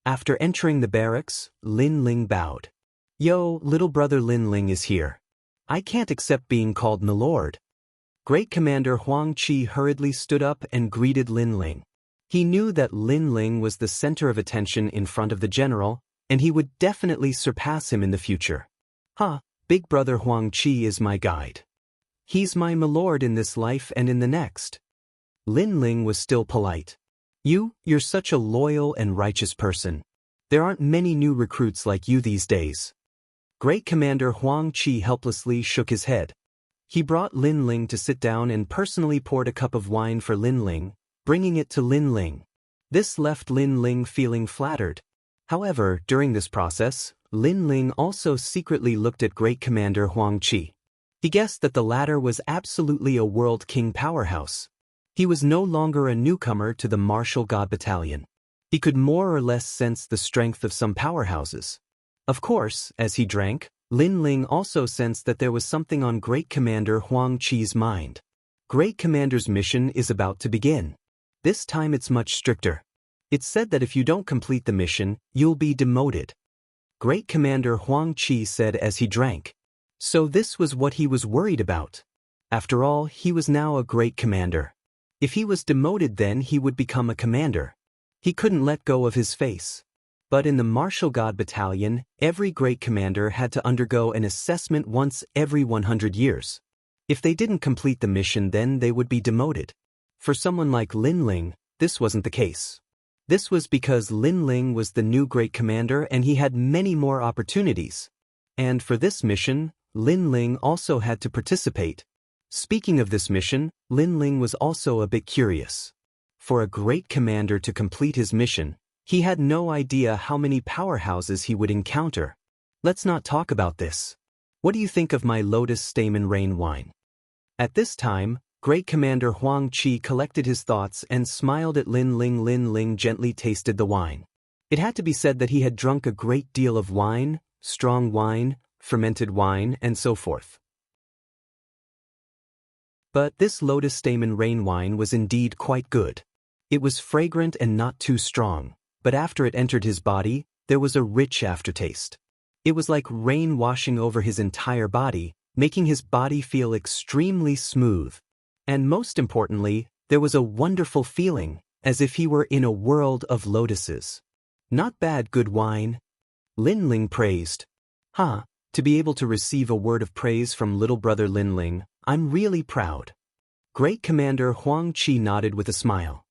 After entering the barracks, Lin Ling bowed. "Yo, little brother Lin Ling is here. I can't accept being called milord." Great Commander Huang Qi hurriedly stood up and greeted Lin Ling. He knew that Lin Ling was the center of attention in front of the general, and he would definitely surpass him in the future. Big brother Huang Qi is my guide. He's my milord in this life and in the next." Lin Ling was still polite. You're such a loyal and righteous person. There aren't many new recruits like you these days." Great Commander Huang Qi helplessly shook his head. He brought Lin Ling to sit down and personally poured a cup of wine for Lin Ling, bringing it to Lin Ling. This left Lin Ling feeling flattered. However, during this process, Lin Ling also secretly looked at Great Commander Huang Qi. He guessed that the latter was absolutely a world king powerhouse. He was no longer a newcomer to the martial god battalion. He could more or less sense the strength of some powerhouses. Of course, as he drank, Lin Ling also sensed that there was something on Great Commander Huang Qi's mind. Great Commander's mission is about to begin. This time it's much stricter. It's said that if you don't complete the mission, you'll be demoted. Great Commander Huang Qi said as he drank. So this was what he was worried about. After all, he was now a great commander. If he was demoted, then he would become a commander. He couldn't let go of his face. But in the martial god battalion, every great commander had to undergo an assessment once every 100 years. If they didn't complete the mission, then they would be demoted. For someone like Lin Ling, this wasn't the case. This was because Lin Ling was the new great commander and he had many more opportunities. And for this mission, Lin Ling also had to participate. Speaking of this mission, Lin Ling was also a bit curious. For a great commander to complete his mission, he had no idea how many powerhouses he would encounter. Let's not talk about this. What do you think of my lotus stamen rain wine? At this time, Great Commander Huang Qi collected his thoughts and smiled at Lin Ling. Lin Ling gently tasted the wine. It had to be said that he had drunk a great deal of wine, strong wine, fermented wine, and so forth. But this lotus stamen rain wine was indeed quite good. It was fragrant and not too strong, but after it entered his body, there was a rich aftertaste. It was like rain washing over his entire body, making his body feel extremely smooth. And most importantly, there was a wonderful feeling, as if he were in a world of lotuses. Not bad, good wine. Lin Ling praised. To be able to receive a word of praise from little brother Lin Ling, I'm really proud. Great Commander Huang Qi nodded with a smile.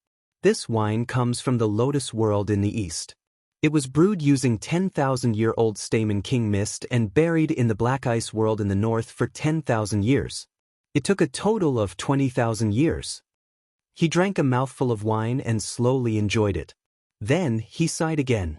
This wine comes from the Lotus World in the east. It was brewed using 10,000-year-old Stamen King mist and buried in the Black Ice World in the north for 10,000 years. It took a total of 20,000 years. He drank a mouthful of wine and slowly enjoyed it. Then he sighed again.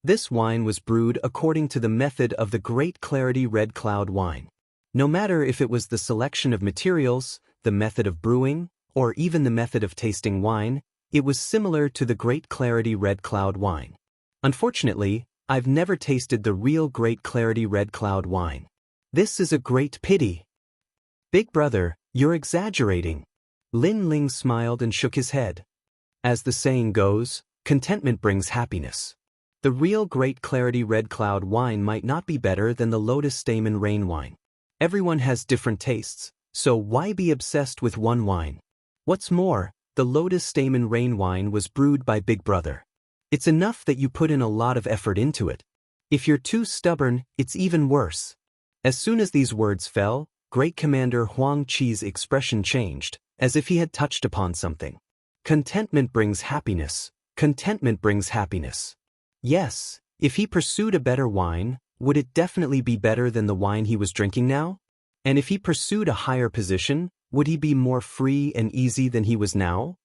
This wine was brewed according to the method of the Great Clarity Red Cloud wine. No matter if it was the selection of materials, the method of brewing, or even the method of tasting wine, it was similar to the Great Clarity Red Cloud wine. Unfortunately, I've never tasted the real Great Clarity Red Cloud wine. This is a great pity. Big brother, you're exaggerating. Lin Ling smiled and shook his head. As the saying goes, contentment brings happiness. The real Great Clarity Red Cloud wine might not be better than the Lotus Stamen Rain wine. Everyone has different tastes, so why be obsessed with one wine? What's more, the Lotus Stamen Rain wine was brewed by Big Brother. It's enough that you put in a lot of effort into it. If you're too stubborn, it's even worse. As soon as these words fell, Great Commander Huang Qi's expression changed, as if he had touched upon something. Contentment brings happiness. Contentment brings happiness. Yes, if he pursued a better wine, would it definitely be better than the wine he was drinking now? And if he pursued a higher position, would he be more free and easy than he was now?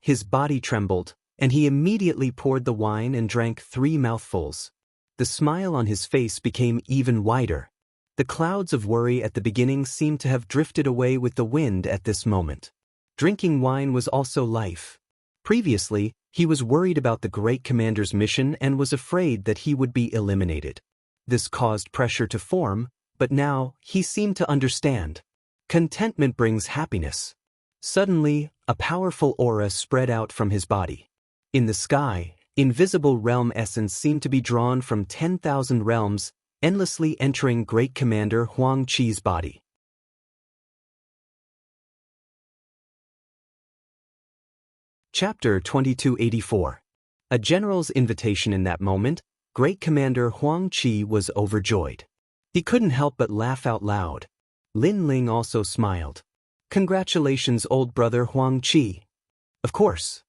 His body trembled, and he immediately poured the wine and drank 3 mouthfuls. The smile on his face became even wider. The clouds of worry at the beginning seemed to have drifted away with the wind at this moment. Drinking wine was also life. Previously, he was worried about the Great Commander's mission and was afraid that he would be eliminated. This caused pressure to form, but now he seemed to understand. Contentment brings happiness. Suddenly, a powerful aura spread out from his body. In the sky, invisible realm essence seemed to be drawn from 10,000 realms, endlessly entering Great Commander Huang Qi's body. Chapter 2284. A general's invitation. In that moment, Great Commander Huang Qi was overjoyed. He couldn't help but laugh out loud. Lin Ling also smiled. Congratulations, old brother Huang Qi. Of course.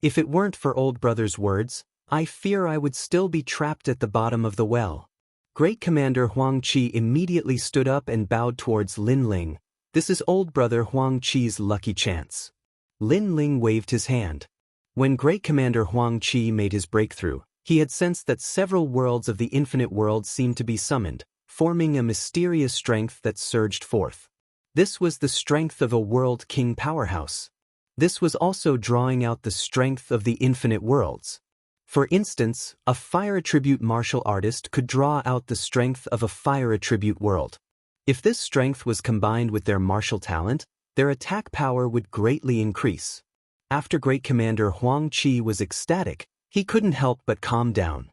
If it weren't for old brother's words, I fear I would still be trapped at the bottom of the well. Great Commander Huang Qi immediately stood up and bowed towards Lin Ling. This is old brother Huang Qi's lucky chance. Lin Ling waved his hand. When Great Commander Huang Qi made his breakthrough, he had sensed that several worlds of the infinite world seemed to be summoned, forming a mysterious strength that surged forth. This was the strength of a world king powerhouse. This was also drawing out the strength of the infinite worlds. For instance, a fire attribute martial artist could draw out the strength of a fire attribute world. If this strength was combined with their martial talent, their attack power would greatly increase. After Great Commander Huang Qi was ecstatic, he couldn't help but calm down.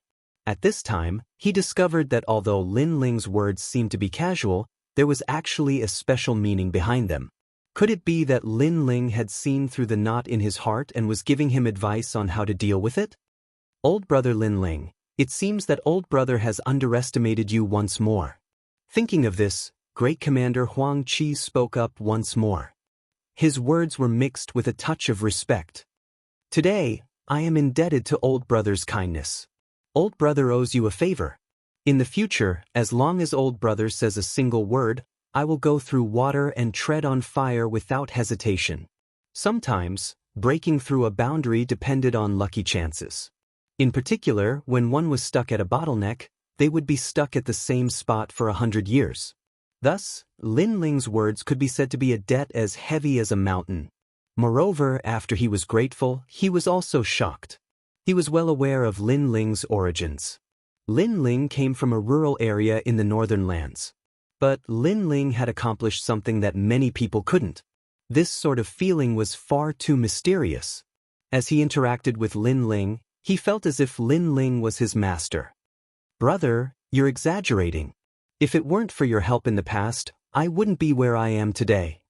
At this time, he discovered that although Lin Ling's words seemed to be casual, there was actually a special meaning behind them. Could it be that Lin Ling had seen through the knot in his heart and was giving him advice on how to deal with it? Old brother Lin Ling, it seems that old brother has underestimated you once more. Thinking of this, Great Commander Huang Qi spoke up once more. His words were mixed with a touch of respect. Today, I am indebted to old brother's kindness. Old brother owes you a favor. In the future, as long as old brother says a single word, I will go through water and tread on fire without hesitation. Sometimes, breaking through a boundary depended on lucky chances. In particular, when one was stuck at a bottleneck, they would be stuck at the same spot for 100 years. Thus, Lin Ling's words could be said to be a debt as heavy as a mountain. Moreover, after he was grateful, he was also shocked. He was well aware of Lin Ling's origins. Lin Ling came from a rural area in the northern lands. But Lin Ling had accomplished something that many people couldn't. This sort of feeling was far too mysterious. As he interacted with Lin Ling, he felt as if Lin Ling was his master. Brother, you're exaggerating. If it weren't for your help in the past, I wouldn't be where I am today.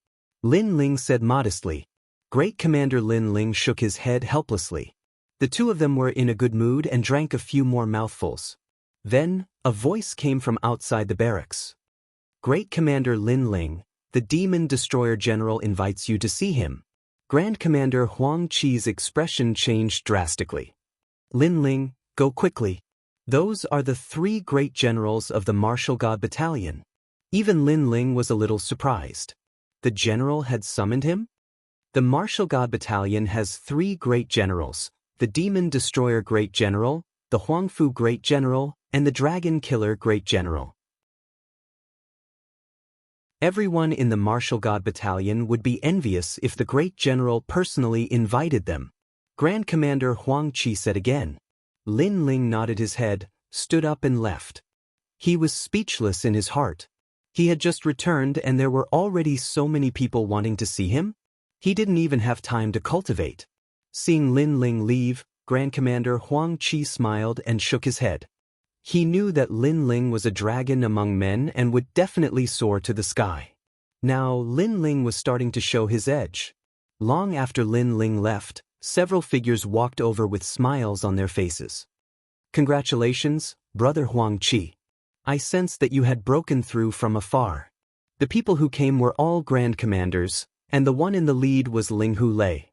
Lin Ling said modestly. Great Commander Lin Ling shook his head helplessly. The two of them were in a good mood and drank a few more mouthfuls. Then, a voice came from outside the barracks. Great Commander Lin Ling, the Demon Destroyer General invites you to see him. Grand Commander Huang Qi's expression changed drastically. Lin Ling, go quickly. Those are the 3 great generals of the Martial God Battalion. Even Lin Ling was a little surprised. The general had summoned him? The Martial God Battalion has 3 great generals, the Demon Destroyer Great General, the Huangfu Great General, and the Dragon Killer Great General. Everyone in the Martial God Battalion would be envious if the Great General personally invited them. Grand Commander Huang Qi said again. Lin Ling nodded his head, stood up and left. He was speechless in his heart. He had just returned and there were already so many people wanting to see him. He didn't even have time to cultivate. Seeing Lin Ling leave, Grand Commander Huang Qi smiled and shook his head. He knew that Lin Ling was a dragon among men and would definitely soar to the sky. Now Lin Ling was starting to show his edge. Long after Lin Ling left, several figures walked over with smiles on their faces. Congratulations, Brother Huang Qi. I sensed that you had broken through from afar. The people who came were all Grand Commanders, and the one in the lead was Ling Hu Lei.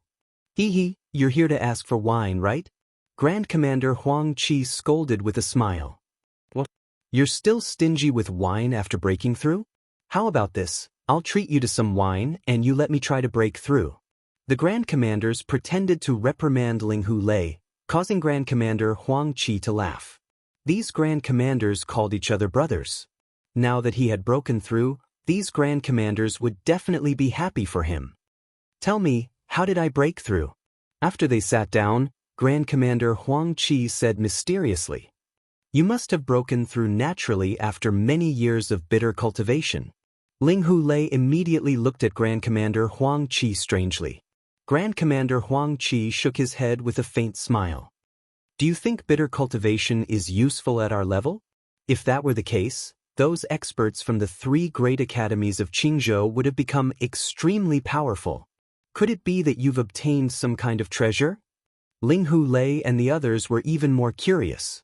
Hee, you're here to ask for wine, right? Grand Commander Huang Qi scolded with a smile. What? You're still stingy with wine after breaking through? How about this? I'll treat you to some wine and you let me try to break through. The Grand Commanders pretended to reprimand Ling Hu Lei, causing Grand Commander Huang Qi to laugh. These Grand Commanders called each other brothers. Now that he had broken through, these Grand Commanders would definitely be happy for him. Tell me, how did I break through? After they sat down, Grand Commander Huang Qi said mysteriously. You must have broken through naturally after many years of bitter cultivation. Ling Hu Lei immediately looked at Grand Commander Huang Qi strangely. Grand Commander Huang Qi shook his head with a faint smile. Do you think bitter cultivation is useful at our level? If that were the case, those experts from the 3 great academies of Qingzhou would have become extremely powerful. Could it be that you've obtained some kind of treasure? Ling Hu Lei and the others were even more curious.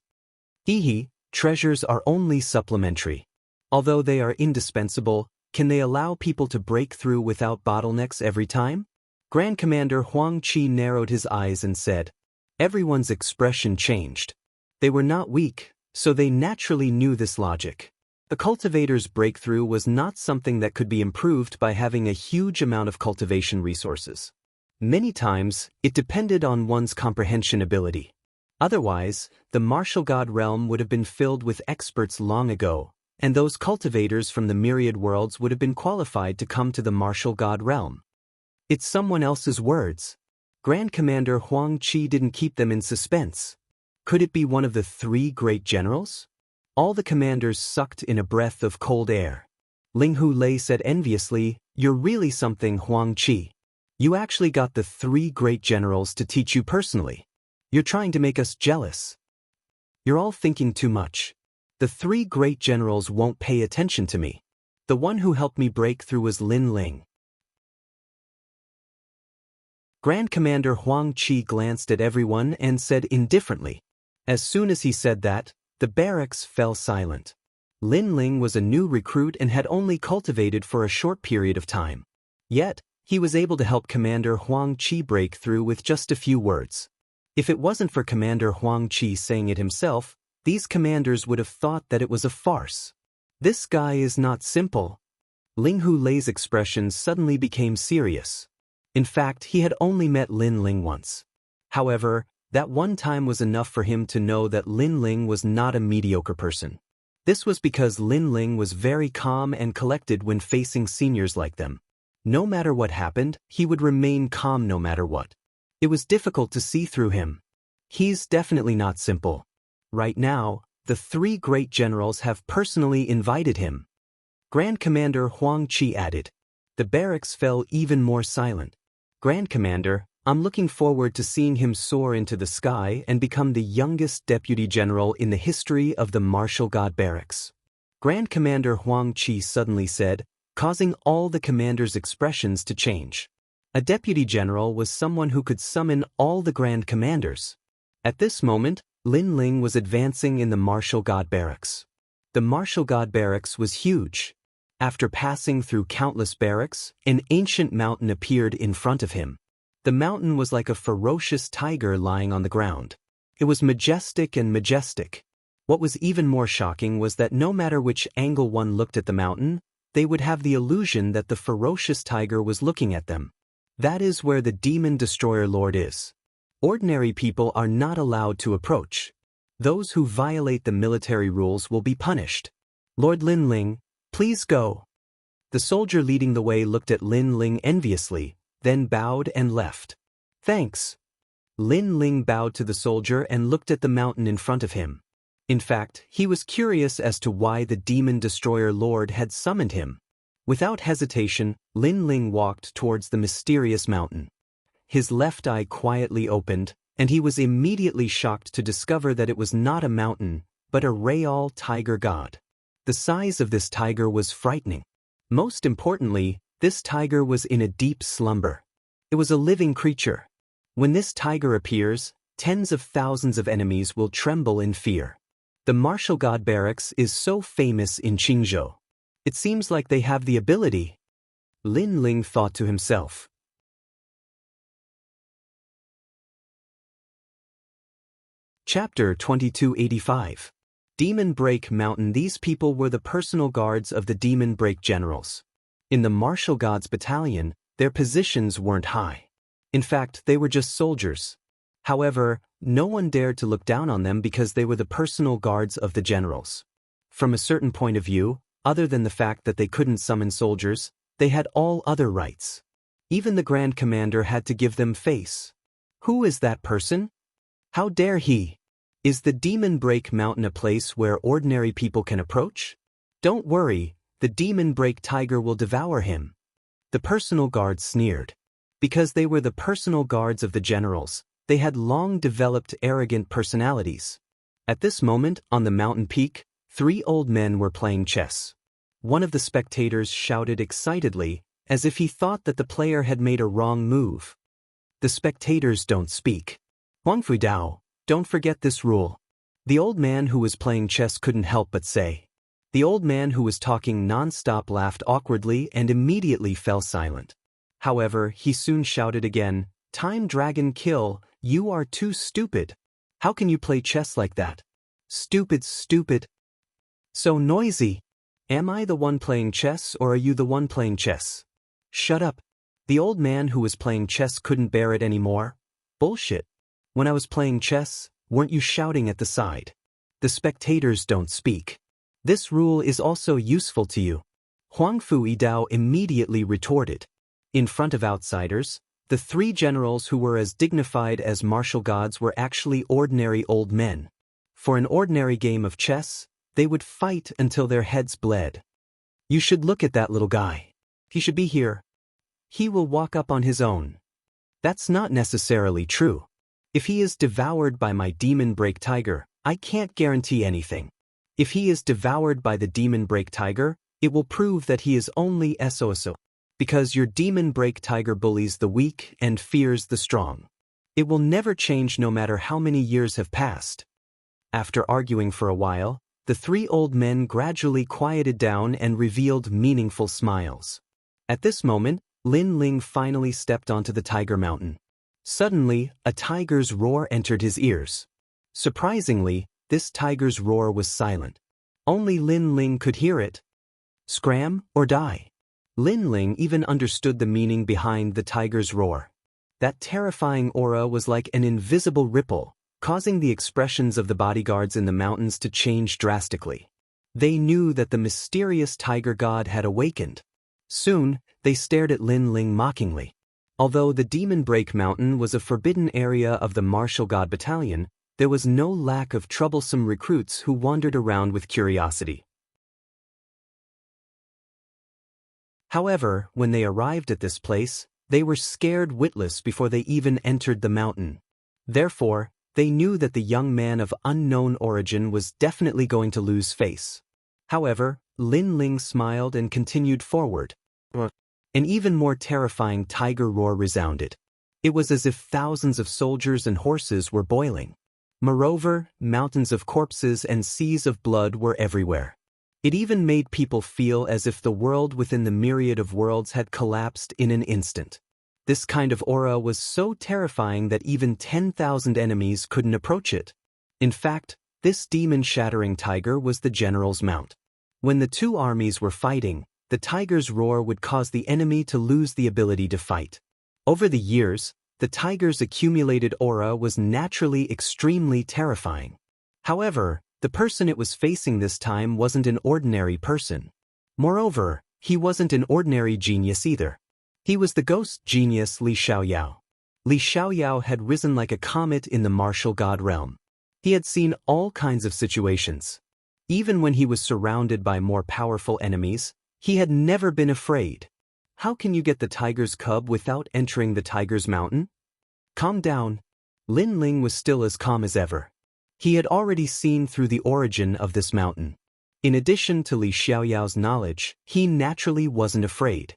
Treasures are only supplementary. Although they are indispensable, can they allow people to break through without bottlenecks every time? Grand Commander Huang Qi narrowed his eyes and said. Everyone's expression changed. They were not weak, so they naturally knew this logic. The cultivator's breakthrough was not something that could be improved by having a huge amount of cultivation resources. Many times, it depended on one's comprehension ability. Otherwise, the martial god realm would have been filled with experts long ago, and those cultivators from the myriad worlds would have been qualified to come to the martial god realm. It's someone else's words. Grand Commander Huang Qi didn't keep them in suspense. Could it be one of the 3 great generals? All the commanders sucked in a breath of cold air. Ling Hu Lei said enviously, "You're really something, Huang Qi. You actually got the 3 great generals to teach you personally. You're trying to make us jealous. You're all thinking too much. The 3 great generals won't pay attention to me. The one who helped me break through was Lin Ling." Grand Commander Huang Qi glanced at everyone and said indifferently. As soon as he said that, the barracks fell silent. Lin Ling was a new recruit and had only cultivated for a short period of time. Yet, he was able to help Commander Huang Qi break through with just a few words. If it wasn't for Commander Huang Qi saying it himself, these commanders would have thought that it was a farce. This guy is not simple. Ling Hu Lei's expression suddenly became serious. In fact, he had only met Lin Ling once. However, that one time was enough for him to know that Lin Ling was not a mediocre person. This was because Lin Ling was very calm and collected when facing seniors like them. No matter what happened, he would remain calm no matter what. It was difficult to see through him. He's definitely not simple. Right now, the 3 great generals have personally invited him. Grand Commander Huang Qi added. The barracks fell even more silent. Grand Commander, I'm looking forward to seeing him soar into the sky and become the youngest deputy general in the history of the martial god barracks. Grand Commander Huang Qi suddenly said, causing all the commanders' expressions to change. A deputy general was someone who could summon all the grand commanders. At this moment, Lin Ling was advancing in the martial god barracks. The martial god barracks was huge. After passing through countless barracks, an ancient mountain appeared in front of him. The mountain was like a ferocious tiger lying on the ground. It was majestic and majestic. What was even more shocking was that no matter which angle one looked at the mountain, they would have the illusion that the ferocious tiger was looking at them. That is where the Demon Destroyer Lord is. Ordinary people are not allowed to approach. Those who violate the military rules will be punished. Lord Lin Ling, please go. The soldier leading the way looked at Lin Ling enviously, then bowed and left. Thanks. Lin Ling bowed to the soldier and looked at the mountain in front of him. In fact, he was curious as to why the Demon Destroyer Lord had summoned him. Without hesitation, Lin Ling walked towards the mysterious mountain. His left eye quietly opened, and he was immediately shocked to discover that it was not a mountain, but a real tiger god. The size of this tiger was frightening. Most importantly, this tiger was in a deep slumber. It was a living creature. When this tiger appears, tens of thousands of enemies will tremble in fear. The martial god barracks is so famous in Qingzhou. It seems like they have the ability. Lin Ling thought to himself. Chapter 2285. Demon Break Mountain. These people were the personal guards of the Demon Break generals. In the martial gods battalion, their positions weren't high. In fact, they were just soldiers. However, no one dared to look down on them because they were the personal guards of the generals. From a certain point of view, other than the fact that they couldn't summon soldiers, they had all other rights. Even the Grand Commander had to give them face. Who is that person? How dare he? Is the Demon Break Mountain a place where ordinary people can approach? Don't worry, the Demon Break Tiger will devour him. The personal guards sneered. Because they were the personal guards of the generals, they had long developed arrogant personalities. At this moment, on the mountain peak, 3 old men were playing chess. One of the spectators shouted excitedly, as if he thought that the player had made a wrong move. The spectators don't speak. Huang Fudao, don't forget this rule. The old man who was playing chess couldn't help but say. The old man who was talking non-stop laughed awkwardly and immediately fell silent. However, he soon shouted again, "Time Dragon Kill, you are too stupid. How can you play chess like that? Stupid, stupid. So noisy. Am I the one playing chess or are you the one playing chess? Shut up." The old man who was playing chess couldn't bear it anymore. Bullshit. When I was playing chess, weren't you shouting at the side? The spectators don't speak. This rule is also useful to you. Huang Fu Yidao immediately retorted. In front of outsiders, the three generals who were as dignified as martial gods were actually ordinary old men. For an ordinary game of chess, they would fight until their heads bled. You should look at that little guy. He should be here. He will walk up on his own. That's not necessarily true. If he is devoured by my demon break tiger, I can't guarantee anything. If he is devoured by the demon break tiger, it will prove that he is only SOSO. Because your demon break tiger bullies the weak and fears the strong. It will never change no matter how many years have passed. After arguing for a while, the three old men gradually quieted down and revealed meaningful smiles. At this moment, Lin Ling finally stepped onto the tiger mountain. Suddenly, a tiger's roar entered his ears. Surprisingly, this tiger's roar was silent. Only Lin Ling could hear it. Scram or die. Lin Ling even understood the meaning behind the tiger's roar. That terrifying aura was like an invisible ripple, causing the expressions of the bodyguards in the mountains to change drastically. They knew that the mysterious tiger god had awakened. Soon, they stared at Lin Ling mockingly. Although the Demon Break Mountain was a forbidden area of the Martial God Battalion, there was no lack of troublesome recruits who wandered around with curiosity. However, when they arrived at this place, they were scared witless before they even entered the mountain. Therefore, they knew that the young man of unknown origin was definitely going to lose face. However, Lin Ling smiled and continued forward. An even more terrifying tiger roar resounded. It was as if thousands of soldiers and horses were boiling. Moreover, mountains of corpses and seas of blood were everywhere. It even made people feel as if the world within the myriad of worlds had collapsed in an instant. This kind of aura was so terrifying that even 10,000 enemies couldn't approach it. In fact, this demon-shattering tiger was the general's mount. When the two armies were fighting, the tiger's roar would cause the enemy to lose the ability to fight. Over the years, the tiger's accumulated aura was naturally extremely terrifying. However, the person it was facing this time wasn't an ordinary person. Moreover, he wasn't an ordinary genius either. He was the ghost genius Li Xiaoyao. Li Xiaoyao had risen like a comet in the martial god realm. He had seen all kinds of situations. Even when he was surrounded by more powerful enemies, he had never been afraid. How can you get the tiger's cub without entering the tiger's mountain? Calm down. Lin Ling was still as calm as ever. He had already seen through the origin of this mountain. In addition to Li Xiaoyao's knowledge, he naturally wasn't afraid.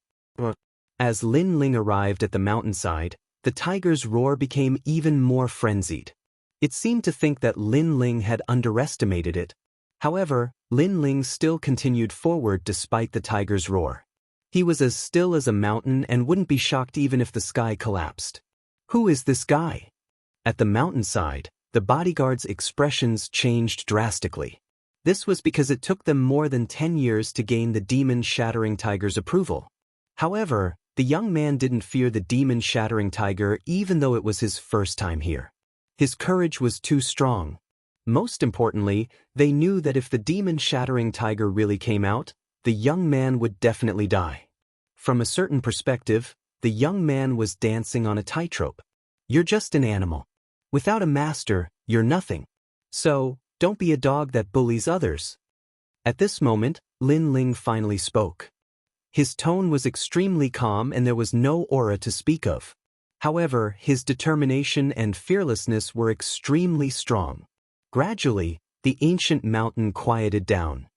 As Lin Ling arrived at the mountainside, the tiger's roar became even more frenzied. It seemed to think that Lin Ling had underestimated it. However, Lin Ling still continued forward despite the tiger's roar. He was as still as a mountain and wouldn't be shocked even if the sky collapsed. Who is this guy? At the mountainside, the bodyguards' expressions changed drastically. This was because it took them more than 10 years to gain the demon-shattering tiger's approval. However, the young man didn't fear the demon-shattering tiger even though it was his first time here. His courage was too strong. Most importantly, they knew that if the demon-shattering tiger really came out, the young man would definitely die. From a certain perspective, the young man was dancing on a tightrope. You're just an animal. Without a master, you're nothing. So, don't be a dog that bullies others. At this moment, Lin Ling finally spoke. His tone was extremely calm and there was no aura to speak of. However, his determination and fearlessness were extremely strong. Gradually, the ancient mountain quieted down.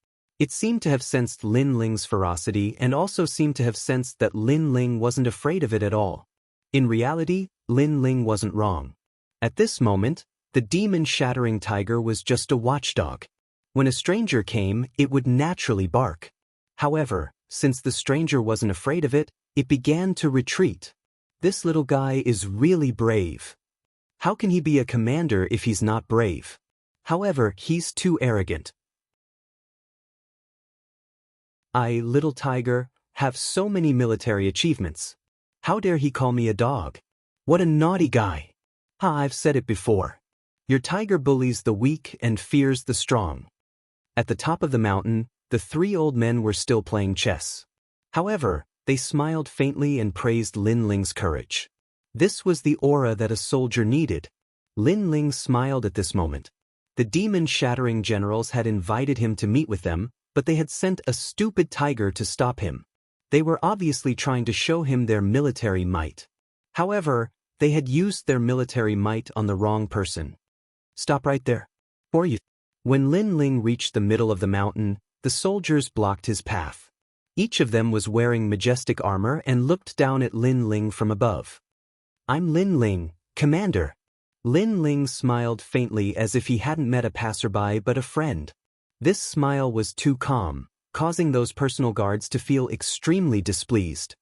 It seemed to have sensed Lin Ling's ferocity and also seemed to have sensed that Lin Ling wasn't afraid of it at all. In reality, Lin Ling wasn't wrong. At this moment, the demon-shattering tiger was just a watchdog. When a stranger came, it would naturally bark. However, since the stranger wasn't afraid of it, it began to retreat. This little guy is really brave. How can he be a commander if he's not brave? However, he's too arrogant. I, little tiger, have so many military achievements. How dare he call me a dog? What a naughty guy. I've said it before. Your tiger bullies the weak and fears the strong. At the top of the mountain, the three old men were still playing chess. However, they smiled faintly and praised Lin Ling's courage. This was the aura that a soldier needed. Lin Ling smiled at this moment. The demon-shattering generals had invited him to meet with them, but they had sent a stupid tiger to stop him. They were obviously trying to show him their military might. However, they had used their military might on the wrong person. Stop right there. Or you. When Lin Ling reached the middle of the mountain, the soldiers blocked his path. Each of them was wearing majestic armor and looked down at Lin Ling from above. "I'm Lin Ling, Commander." Lin Ling smiled faintly as if he hadn't met a passerby but a friend. This smile was too calm, causing those personal guards to feel extremely displeased.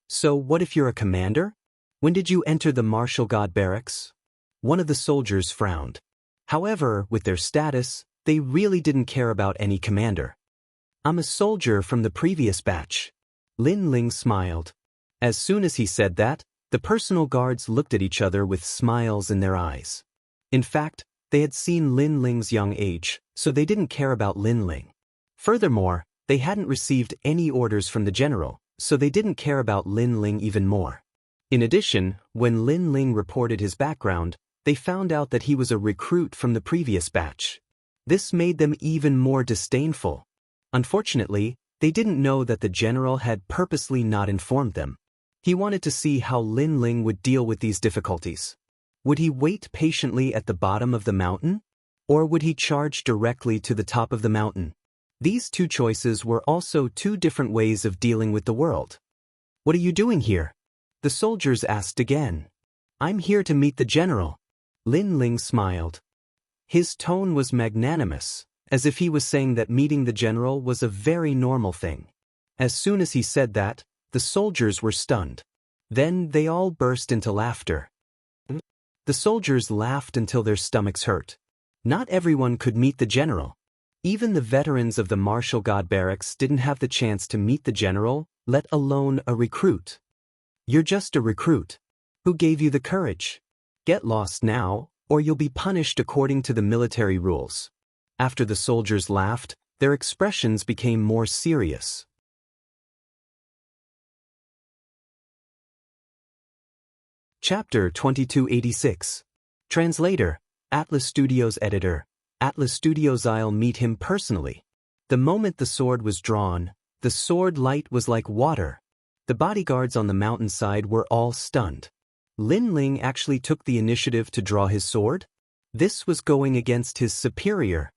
"So what if you're a commander? When did you enter the martial god barracks?" One of the soldiers frowned. However, with their status, they really didn't care about any commander. "I'm a soldier from the previous batch." Lin Ling smiled. As soon as he said that, the personal guards looked at each other with smiles in their eyes. In fact, they had seen Lin Ling's young age, so they didn't care about Lin Ling. Furthermore, they hadn't received any orders from the general, so they didn't care about Lin Ling even more. In addition, when Lin Ling reported his background, they found out that he was a recruit from the previous batch. This made them even more disdainful. Unfortunately, they didn't know that the general had purposely not informed them. He wanted to see how Lin Ling would deal with these difficulties. Would he wait patiently at the bottom of the mountain? Or would he charge directly to the top of the mountain? These two choices were also two different ways of dealing with the world. "What are you doing here?" the soldiers asked again. "I'm here to meet the general." Lin Ling smiled. His tone was magnanimous, as if he was saying that meeting the general was a very normal thing. As soon as he said that, the soldiers were stunned. Then they all burst into laughter. The soldiers laughed until their stomachs hurt. Not everyone could meet the general. Even the veterans of the martial god barracks didn't have the chance to meet the general, let alone a recruit. "You're just a recruit. Who gave you the courage? Get lost now, or you'll be punished according to the military rules." After the soldiers laughed, their expressions became more serious. Chapter 2286. Translator, Atlas Studios Editor, Atlas Studios. "I'll meet him personally." The moment the sword was drawn, the sword light was like water. The bodyguards on the mountainside were all stunned. Lin Ling actually took the initiative to draw his sword? This was going against his superior.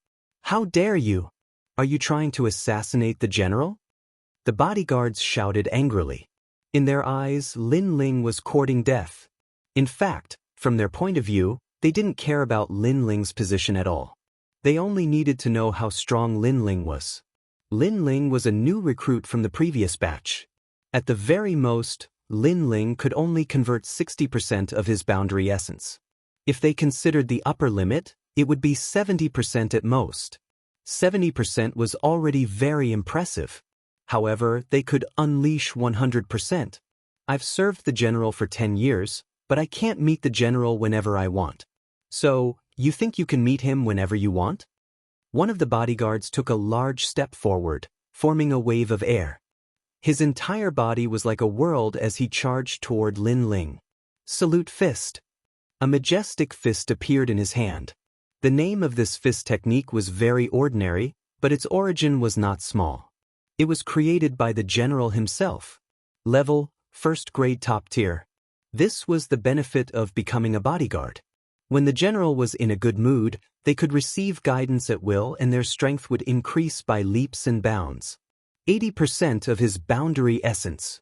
"How dare you? Are you trying to assassinate the general?" The bodyguards shouted angrily. In their eyes, Lin Ling was courting death. In fact, from their point of view, they didn't care about Lin Ling's position at all. They only needed to know how strong Lin Ling was. Lin Ling was a new recruit from the previous batch. At the very most, Lin Ling could only convert 60% of his boundary essence. If they considered the upper limit, it would be 70% at most. 70% was already very impressive. However, they could unleash 100%. "I've served the general for 10 years, but I can't meet the general whenever I want." "So, you think you can meet him whenever you want?" One of the bodyguards took a large step forward, forming a wave of air. His entire body was like a world as he charged toward Lin Ling. "Salute fist." A majestic fist appeared in his hand. The name of this fist technique was very ordinary, but its origin was not small. It was created by the general himself. Level, 1st grade top tier. This was the benefit of becoming a bodyguard. When the general was in a good mood, they could receive guidance at will and their strength would increase by leaps and bounds. 80% of his boundary essence.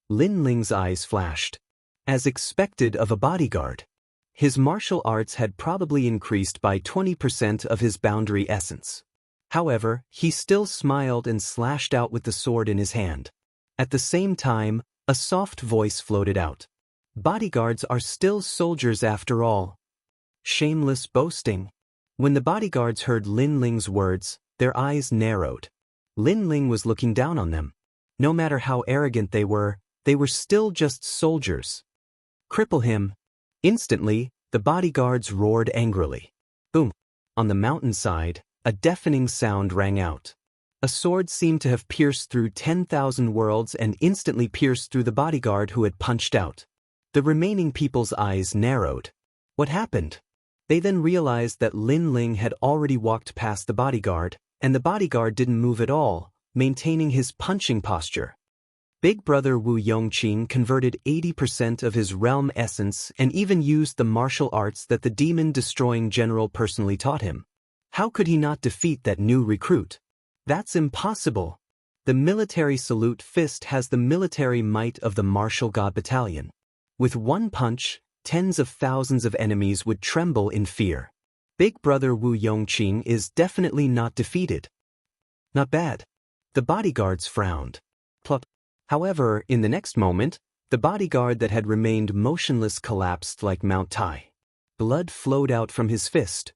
Lin Ling's eyes flashed. As expected of a bodyguard. His martial arts had probably increased by 20% of his boundary essence. However, he still smiled and slashed out with the sword in his hand. At the same time, a soft voice floated out. "Bodyguards are still soldiers after all." Shameless boasting. When the bodyguards heard Lin Ling's words, their eyes narrowed. Lin Ling was looking down on them. No matter how arrogant they were still just soldiers. "Cripple him." Instantly, the bodyguards roared angrily. Boom! On the mountainside, A deafening sound rang out. A sword seemed to have pierced through 10,000 worlds and instantly pierced through the bodyguard who had punched out. The remaining people's eyes narrowed. What happened? They then realized that Lin Ling had already walked past the bodyguard, and the bodyguard didn't move at all, maintaining his punching posture. Big Brother Wu Yongqing converted 80% of his realm essence and even used the martial arts that the demon-destroying general personally taught him. How could he not defeat that new recruit? That's impossible. The military salute fist has the military might of the martial god battalion. With one punch, tens of thousands of enemies would tremble in fear. Big Brother Wu Yongqing is definitely not defeated. Not bad. The bodyguards frowned. Plop. However, in the next moment, the bodyguard that had remained motionless collapsed like Mount Tai. Blood flowed out from his fist.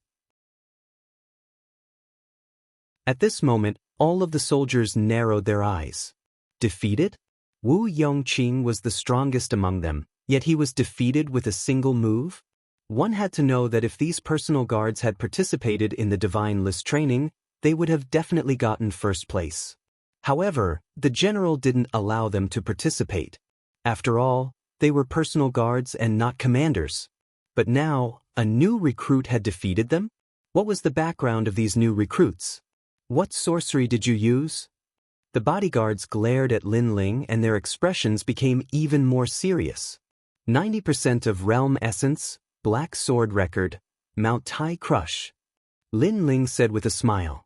At this moment, all of the soldiers narrowed their eyes. Defeated? Wu Yongqing was the strongest among them, yet he was defeated with a single move? One had to know that if these personal guards had participated in the Divine List training, they would have definitely gotten first place. However, the general didn't allow them to participate. After all, they were personal guards and not commanders. But now, a new recruit had defeated them? What was the background of these new recruits? What sorcery did you use? The bodyguards glared at Lin Ling and their expressions became even more serious. 90% of realm essence, black sword record, Mount Tai crush. Lin Ling said with a smile.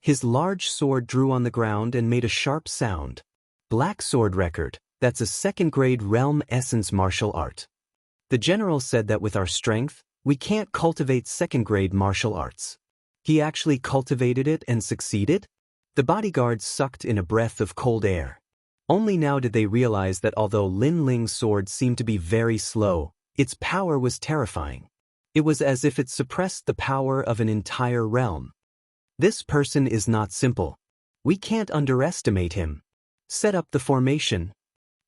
His large sword drew on the ground and made a sharp sound. Black sword record, that's a second-grade realm essence martial art. The general said that with our strength, we can't cultivate second-grade martial arts. He actually cultivated it and succeeded? The bodyguards sucked in a breath of cold air. Only now did they realize that although Lin Ling's sword seemed to be very slow, its power was terrifying. It was as if it suppressed the power of an entire realm. This person is not simple. We can't underestimate him. Set up the formation.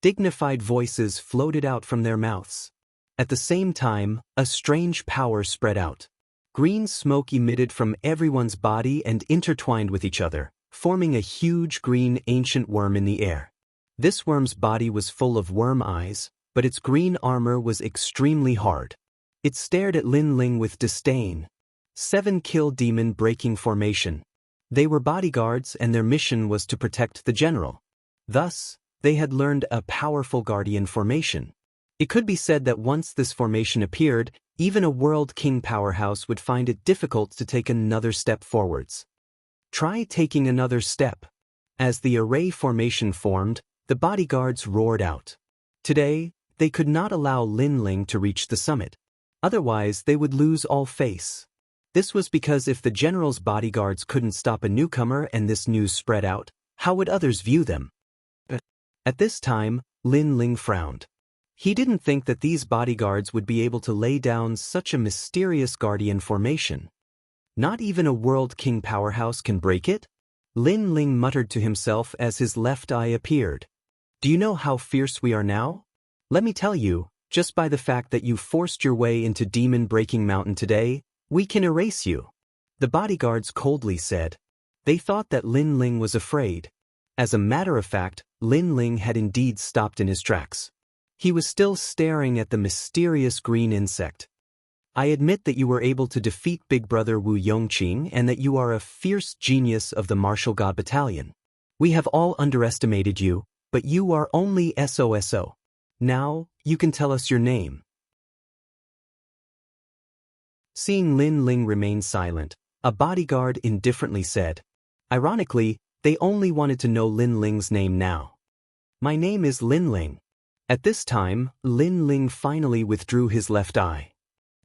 Dignified voices floated out from their mouths. At the same time, a strange power spread out. Green smoke emitted from everyone's body and intertwined with each other, forming a huge green ancient worm in the air. This worm's body was full of worm eyes, but its green armor was extremely hard. It stared at Lin Ling with disdain. 7-kill demon breaking formation. They were bodyguards and their mission was to protect the general. Thus, they had learned a powerful guardian formation. It could be said that once this formation appeared, even a world king powerhouse would find it difficult to take another step forwards. Try taking another step. As the array formation formed, the bodyguards roared out. Today, they could not allow Lin Ling to reach the summit. Otherwise, they would lose all face. This was because if the general's bodyguards couldn't stop a newcomer and this news spread out, how would others view them? At this time, Lin Ling frowned. He didn't think that these bodyguards would be able to lay down such a mysterious guardian formation. Not even a world king powerhouse can break it? Lin Ling muttered to himself as his left eye appeared. Do you know how fierce we are now? Let me tell you, just by the fact that you forced your way into Demon Breaking Mountain today, we can erase you. The bodyguards coldly said. They thought that Lin Ling was afraid. As a matter of fact, Lin Ling had indeed stopped in his tracks. He was still staring at the mysterious green insect. I admit that you were able to defeat Big Brother Wu Yongqing and that you are a fierce genius of the Martial God Battalion. We have all underestimated you, but you are only SOSO. Now, you can tell us your name. Seeing Lin Ling remain silent, a bodyguard indifferently said. Ironically, they only wanted to know Lin Ling's name now. My name is Lin Ling. At this time, Lin Ling finally withdrew his left eye.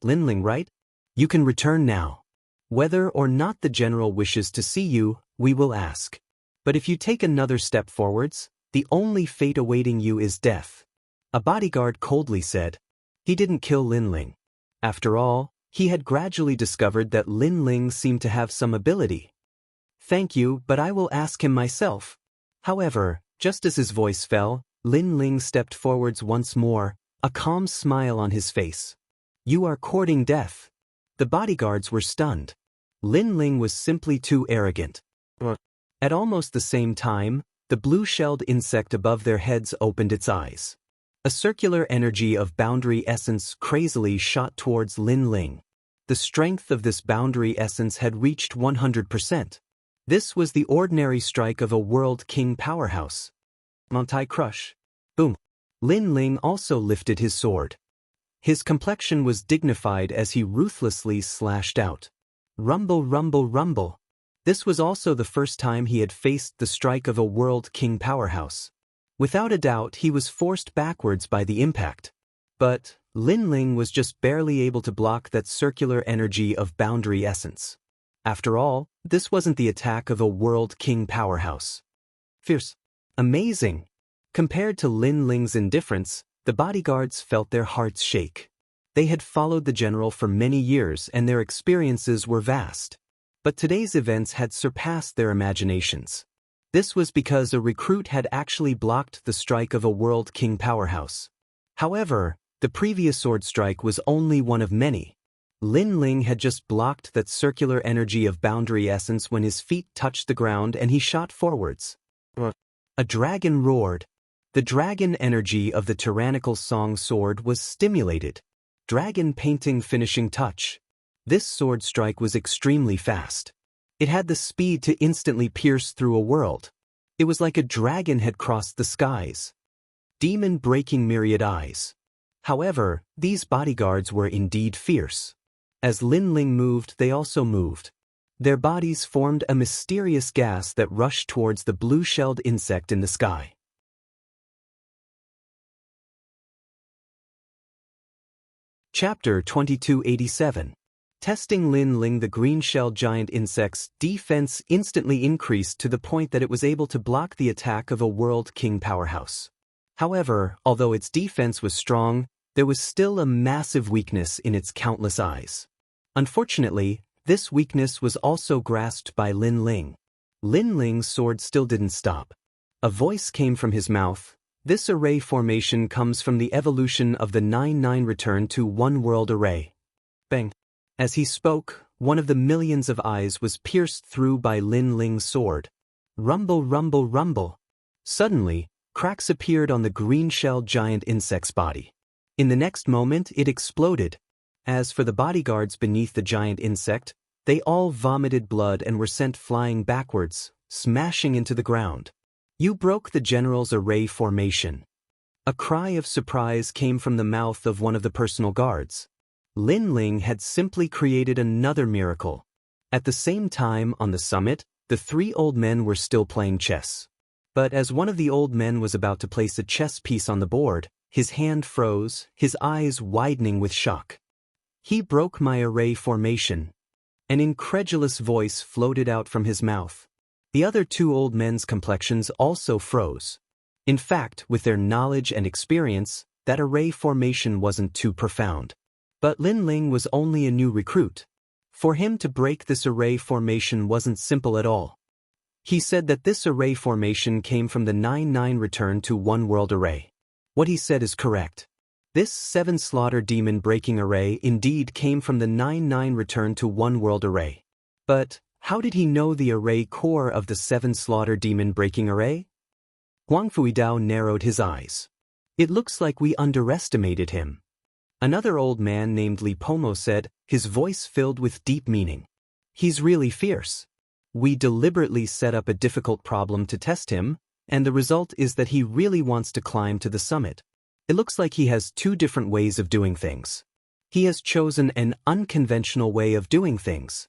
Lin Ling, right? You can return now. Whether or not the general wishes to see you, we will ask. But if you take another step forwards, the only fate awaiting you is death. A bodyguard coldly said. He didn't kill Lin Ling. After all, he had gradually discovered that Lin Ling seemed to have some ability. Thank you, but I will ask him myself. However, just as his voice fell, Lin Ling stepped forwards once more, a calm smile on his face. You are courting death. The bodyguards were stunned. Lin Ling was simply too arrogant. At almost the same time, the blue-shelled insect above their heads opened its eyes. A circular energy of boundary essence crazily shot towards Lin Ling. The strength of this boundary essence had reached 100%. This was the ordinary strike of a World King powerhouse. Multi-crush. Boom. Lin Ling also lifted his sword. His complexion was dignified as he ruthlessly slashed out. Rumble, rumble, rumble. This was also the first time he had faced the strike of a World King powerhouse. Without a doubt, he was forced backwards by the impact. But Lin Ling was just barely able to block that circular energy of boundary essence. After all, this wasn't the attack of a World King powerhouse. Fierce. Amazing. Compared to Lin Ling's indifference, the bodyguards felt their hearts shake. They had followed the general for many years and their experiences were vast. But today's events had surpassed their imaginations. This was because a recruit had actually blocked the strike of a World King powerhouse. However, the previous sword strike was only one of many. Lin Ling had just blocked that circular energy of boundary essence when his feet touched the ground and he shot forwards. A dragon roared. The dragon energy of the tyrannical song sword was stimulated. Dragon painting finishing touch. This sword strike was extremely fast. It had the speed to instantly pierce through a world. It was like a dragon had crossed the skies. Demon breaking myriad eyes. However, these bodyguards were indeed fierce. As Lin Ling moved, they also moved. Their bodies formed a mysterious gas that rushed towards the blue-shelled insect in the sky. Chapter 2287. Testing Lin Ling. The green-shelled giant insect's defense instantly increased to the point that it was able to block the attack of a World King powerhouse. However, although its defense was strong, there was still a massive weakness in its countless eyes. Unfortunately, this weakness was also grasped by Lin Ling. Lin Ling's sword still didn't stop. A voice came from his mouth. This array formation comes from the evolution of the 9-9 return to one world array. Bang. As he spoke, one of the millions of eyes was pierced through by Lin Ling's sword. Rumble, rumble, rumble. Suddenly, cracks appeared on the green-shelled giant insect's body. In the next moment, it exploded. As for the bodyguards beneath the giant insect, they all vomited blood and were sent flying backwards, smashing into the ground. You broke the general's array formation. A cry of surprise came from the mouth of one of the personal guards. Lin Ling had simply created another miracle. At the same time, on the summit, the three old men were still playing chess. But as one of the old men was about to place a chess piece on the board, his hand froze, his eyes widening with shock. He broke my array formation. An incredulous voice floated out from his mouth. The other two old men's complexions also froze. In fact, with their knowledge and experience, that array formation wasn't too profound. But Lin Ling was only a new recruit. For him to break this array formation wasn't simple at all. He said that this array formation came from the 9-9 return to one world array. What he said is correct. This 7 slaughter demon breaking array indeed came from the 9-9 return to one world array. But how did he know the array core of the 7 slaughter demon breaking array? Huang Fuidao narrowed his eyes. It looks like we underestimated him. Another old man named Li Pomo said, his voice filled with deep meaning. He's really fierce. We deliberately set up a difficult problem to test him, and the result is that he really wants to climb to the summit. It looks like he has 2 different ways of doing things. He has chosen an unconventional way of doing things.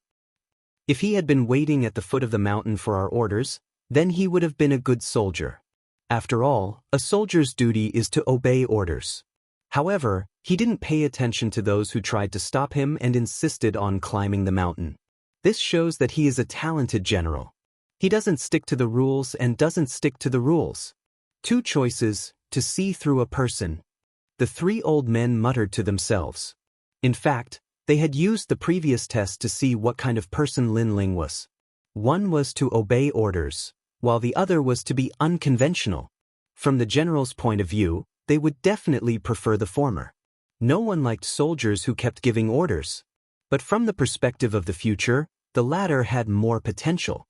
If he had been waiting at the foot of the mountain for our orders, then he would have been a good soldier. After all, a soldier's duty is to obey orders. However, he didn't pay attention to those who tried to stop him and insisted on climbing the mountain. This shows that he is a talented general. He doesn't stick to the rules and doesn't stick to the rules. 2 choices, to see through a person. The 3 old men muttered to themselves. In fact, they had used the previous test to see what kind of person Lin Ling was. One was to obey orders, while the other was to be unconventional. From the general's point of view, they would definitely prefer the former. No one liked soldiers who kept giving orders. But from the perspective of the future, the latter had more potential.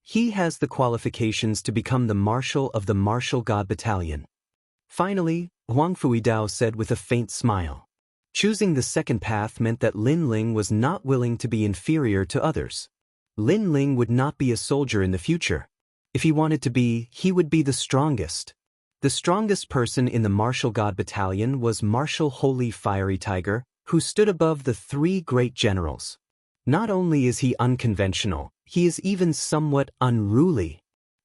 He has the qualifications to become the Marshal of the Martial God Battalion. Finally, Huang Fuidao said with a faint smile. Choosing the second path meant that Lin Ling was not willing to be inferior to others. Lin Ling would not be a soldier in the future. If he wanted to be, he would be the strongest. The strongest person in the Martial God Battalion was Marshal Holy Fiery Tiger, who stood above the three great generals. Not only is he unconventional, he is even somewhat unruly.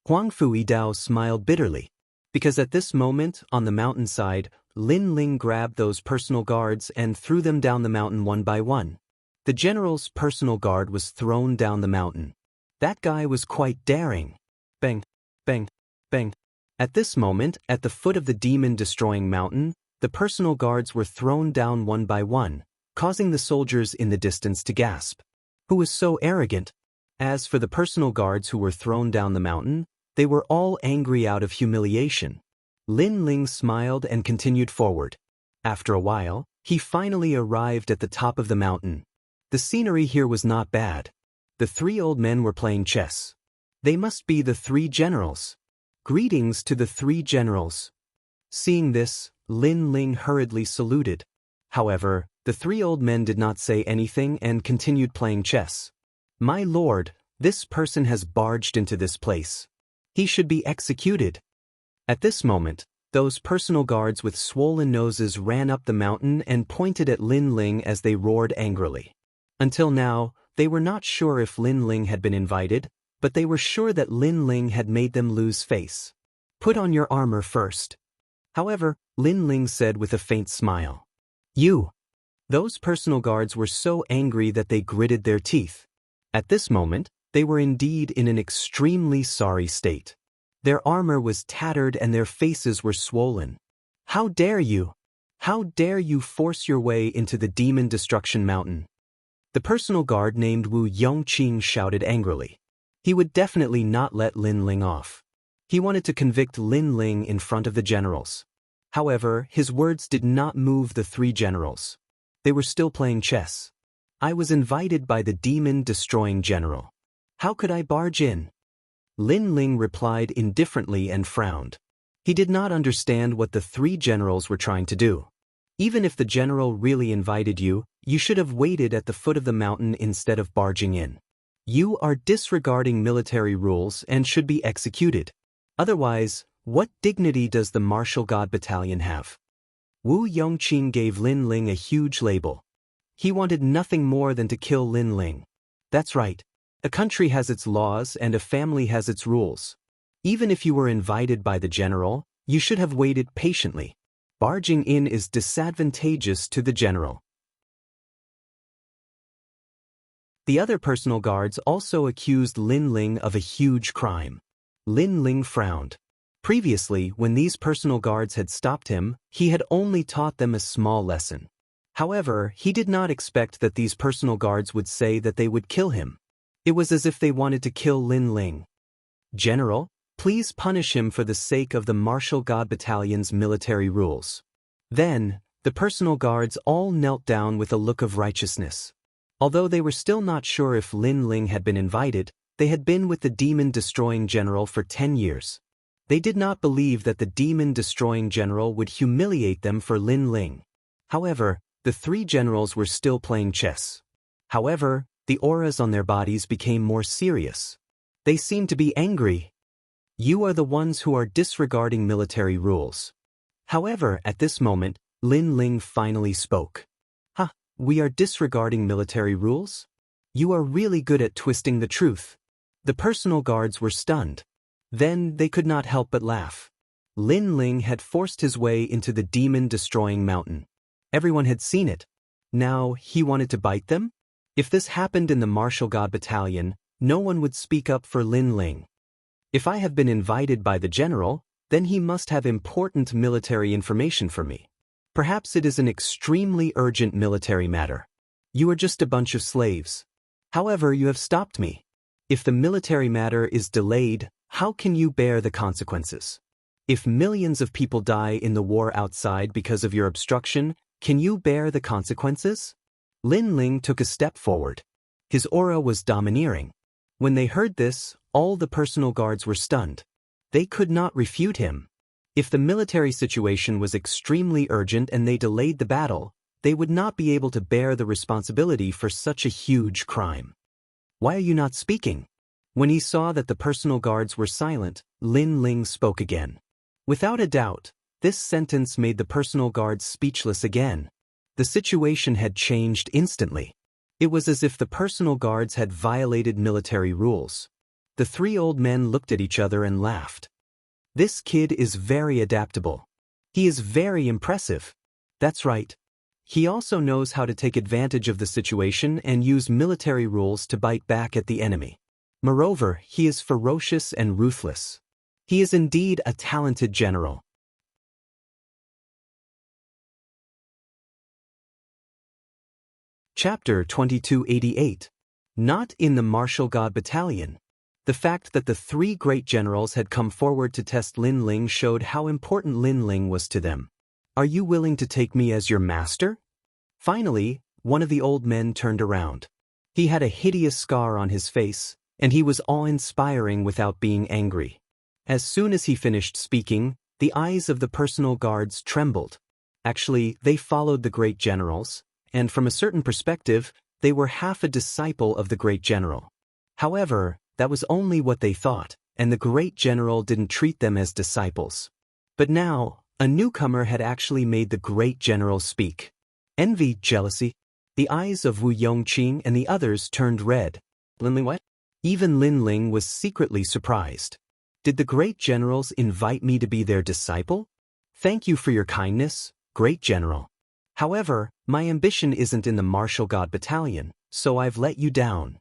Huang Fuidao smiled bitterly, because at this moment, on the mountainside, Lin Ling grabbed those personal guards and threw them down the mountain one by one. The general's personal guard was thrown down the mountain. That guy was quite daring. Bang, bang, bang. At this moment, at the foot of the demon-destroying mountain, the personal guards were thrown down one by one, causing the soldiers in the distance to gasp. Who was so arrogant? As for the personal guards who were thrown down the mountain, they were all angry out of humiliation. Lin Ling smiled and continued forward. After a while, he finally arrived at the top of the mountain. The scenery here was not bad. The three old men were playing chess. They must be the three generals. Greetings to the three generals. Seeing this, Lin Ling hurriedly saluted. However, the three old men did not say anything and continued playing chess. My lord, this person has barged into this place. He should be executed. At this moment, those personal guards with swollen noses ran up the mountain and pointed at Lin Ling as they roared angrily. Until now, they were not sure if Lin Ling had been invited, but they were sure that Lin Ling had made them lose face. Put on your armor first. However, Lin Ling said with a faint smile. You. Those personal guards were so angry that they gritted their teeth. At this moment, they were indeed in an extremely sorry state. Their armor was tattered and their faces were swollen. How dare you? How dare you force your way into the Demon Destruction Mountain? The personal guard named Wu Yongqing shouted angrily. He would definitely not let Lin Ling off. He wanted to convict Lin Ling in front of the generals. However, his words did not move the three generals. They were still playing chess. I was invited by the demon-destroying general. How could I barge in? Lin Ling replied indifferently and frowned. He did not understand what the three generals were trying to do. Even if the general really invited you, you should have waited at the foot of the mountain instead of barging in. You are disregarding military rules and should be executed. Otherwise, what dignity does the Martial God Battalion have? Wu Yongqing gave Lin Ling a huge label. He wanted nothing more than to kill Lin Ling. That's right. A country has its laws and a family has its rules. Even if you were invited by the general, you should have waited patiently. Barging in is disadvantageous to the general. The other personal guards also accused Lin Ling of a huge crime. Lin Ling frowned. Previously, when these personal guards had stopped him, he had only taught them a small lesson. However, he did not expect that these personal guards would say that they would kill him. It was as if they wanted to kill Lin Ling. General, please punish him for the sake of the Martial God Battalion's military rules. Then, the personal guards all knelt down with a look of righteousness. Although they were still not sure if Lin Ling had been invited, they had been with the demon-destroying general for 10 years. They did not believe that the demon-destroying general would humiliate them for Lin Ling. However, the three generals were still playing chess. However, the auras on their bodies became more serious. They seemed to be angry. You are the ones who are disregarding military rules. However, at this moment, Lin Ling finally spoke. We are disregarding military rules? You are really good at twisting the truth. The personal guards were stunned. Then they could not help but laugh. Lin Ling had forced his way into the demon-destroying mountain. Everyone had seen it. Now he wanted to bite them? If this happened in the Martial God Battalion, no one would speak up for Lin Ling. If I have been invited by the general, then he must have important military information for me. Perhaps it is an extremely urgent military matter. You are just a bunch of slaves. However, you have stopped me. If the military matter is delayed, how can you bear the consequences? If millions of people die in the war outside because of your obstruction, can you bear the consequences? Lin Ling took a step forward. His aura was domineering. When they heard this, all the personal guards were stunned. They could not refute him. If the military situation was extremely urgent and they delayed the battle, they would not be able to bear the responsibility for such a huge crime. Why are you not speaking? When he saw that the personal guards were silent, Lin Ling spoke again. Without a doubt, this sentence made the personal guards speechless again. The situation had changed instantly. It was as if the personal guards had violated military rules. The three old men looked at each other and laughed. This kid is very adaptable. He is very impressive. That's right. He also knows how to take advantage of the situation and use military rules to bite back at the enemy. Moreover, he is ferocious and ruthless. He is indeed a talented general. Chapter 2288. Not in the Martial God Battalion. The fact that the three great generals had come forward to test Lin Ling showed how important Lin Ling was to them. Are you willing to take me as your master? Finally, one of the old men turned around. He had a hideous scar on his face, and he was awe-inspiring without being angry. As soon as he finished speaking, the eyes of the personal guards trembled. Actually, they followed the great generals, and from a certain perspective, they were half a disciple of the great general. However, that was only what they thought, and the great general didn't treat them as disciples. But now, a newcomer had actually made the great general speak. Envy, jealousy. The eyes of Wu Yongqing and the others turned red. Lin Ling what? Even Lin Ling was secretly surprised. Did the great generals invite me to be their disciple? Thank you for your kindness, great general. However, my ambition isn't in the Martial God Battalion, so I've let you down.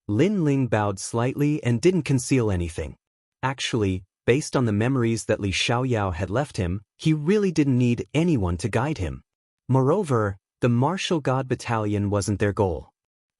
Lin Ling bowed slightly and didn't conceal anything. Actually, based on the memories that Li Xiaoyao had left him, he really didn't need anyone to guide him. Moreover, the Martial God Battalion wasn't their goal.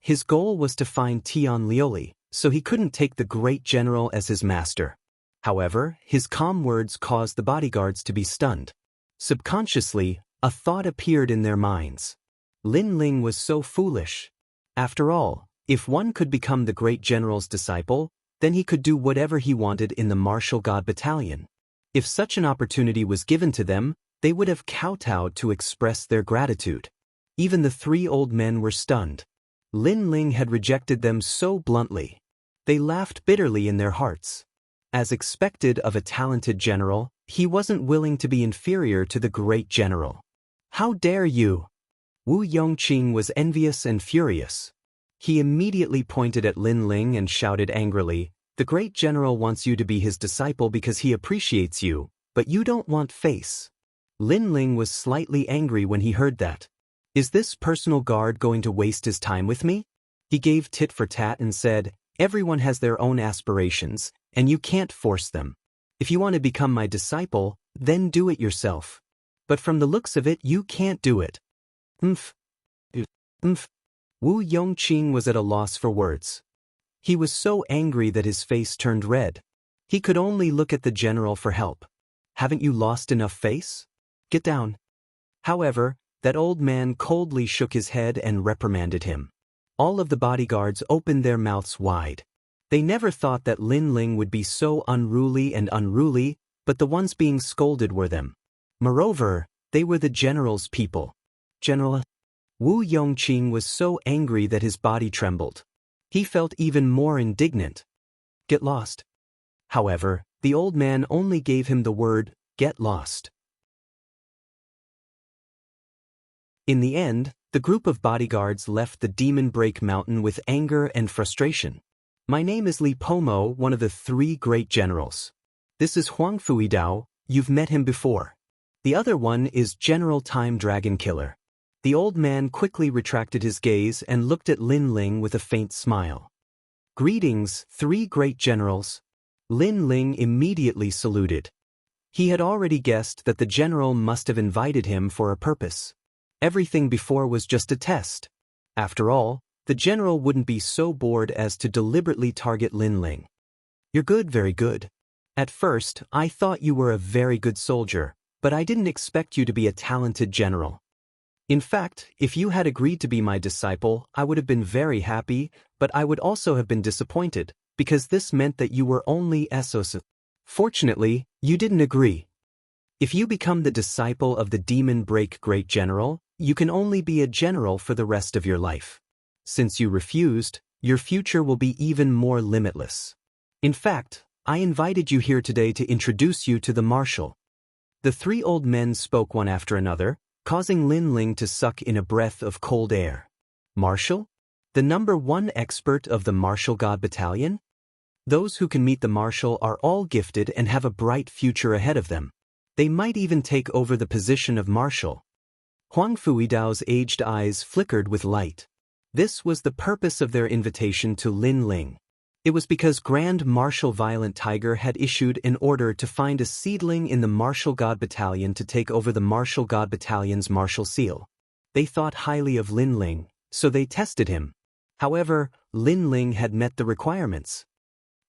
His goal was to find Tian Lioli, so he couldn't take the great general as his master. However, his calm words caused the bodyguards to be stunned. Subconsciously, a thought appeared in their minds. Lin Ling was so foolish. After all, if one could become the great general's disciple, then he could do whatever he wanted in the Martial God Battalion. If such an opportunity was given to them, they would have kowtowed to express their gratitude. Even the three old men were stunned. Lin Ling had rejected them so bluntly. They laughed bitterly in their hearts. As expected of a talented general, he wasn't willing to be inferior to the great general. How dare you? Wu Yongqing was envious and furious. He immediately pointed at Lin Ling and shouted angrily, "The great general wants you to be his disciple because he appreciates you, but you don't want face." Lin Ling was slightly angry when he heard that. Is this personal guard going to waste his time with me? He gave tit for tat and said, everyone has their own aspirations, and you can't force them. If you want to become my disciple, then do it yourself. But from the looks of it, you can't do it. Mph. Wu Yongqing was at a loss for words. He was so angry that his face turned red. He could only look at the general for help. Haven't you lost enough face? Get down. However, that old man coldly shook his head and reprimanded him. All of the bodyguards opened their mouths wide. They never thought that Lin Ling would be so unruly, but the ones being scolded were them. Moreover, they were the general's people. General? Wu Yongqing was so angry that his body trembled. He felt even more indignant. Get lost. However, the old man only gave him the word, get lost. In the end, the group of bodyguards left the Demon Break Mountain with anger and frustration. My name is Li Pomo, one of the three great generals. This is Huang Fuidao, you've met him before. The other one is General Time Dragon Killer. The old man quickly retracted his gaze and looked at Lin Ling with a faint smile. Greetings, three great generals. Lin Ling immediately saluted. He had already guessed that the general must have invited him for a purpose. Everything before was just a test. After all, the general wouldn't be so bored as to deliberately target Lin Ling. You're good, very good. At first, I thought you were a very good soldier, but I didn't expect you to be a talented general. In fact, if you had agreed to be my disciple, I would have been very happy, but I would also have been disappointed, because this meant that you were only SOS. Fortunately, you didn't agree. If you become the disciple of the demon break great general, you can only be a general for the rest of your life. Since you refused, your future will be even more limitless. In fact, I invited you here today to introduce you to the marshal. The three old men spoke one after another, causing Lin Ling to suck in a breath of cold air. Marshal? The #1 expert of the Martial God Battalion? Those who can meet the marshal are all gifted and have a bright future ahead of them. They might even take over the position of marshal. Huang Fuidao's aged eyes flickered with light. This was the purpose of their invitation to Lin Ling. It was because Grand Marshal Violent Tiger had issued an order to find a seedling in the Martial God Battalion to take over the Martial God Battalion's martial seal. They thought highly of Lin Ling, so they tested him. However, Lin Ling had met the requirements.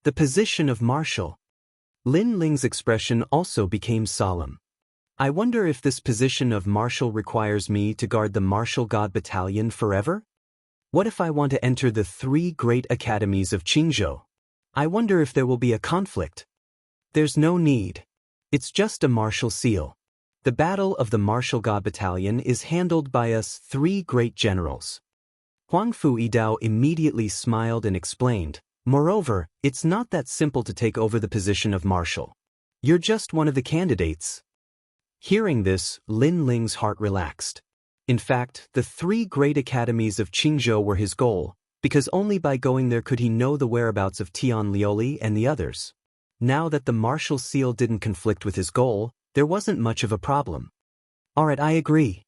The position of marshal. Lin Ling's expression also became solemn. I wonder if this position of marshal requires me to guard the Martial God Battalion forever? What if I want to enter the 3 great academies of Qingzhou? I wonder if there will be a conflict. There's no need. It's just a martial seal. The battle of the Martial God Battalion is handled by us 3 great generals. Huang Fuidao immediately smiled and explained, moreover, it's not that simple to take over the position of marshal. You're just one of the candidates. Hearing this, Lin Ling's heart relaxed. In fact, the 3 great academies of Qingzhou were his goal, because only by going there could he know the whereabouts of Tian Lioli and the others. Now that the martial seal didn't conflict with his goal, there wasn't much of a problem. Alright, I agree.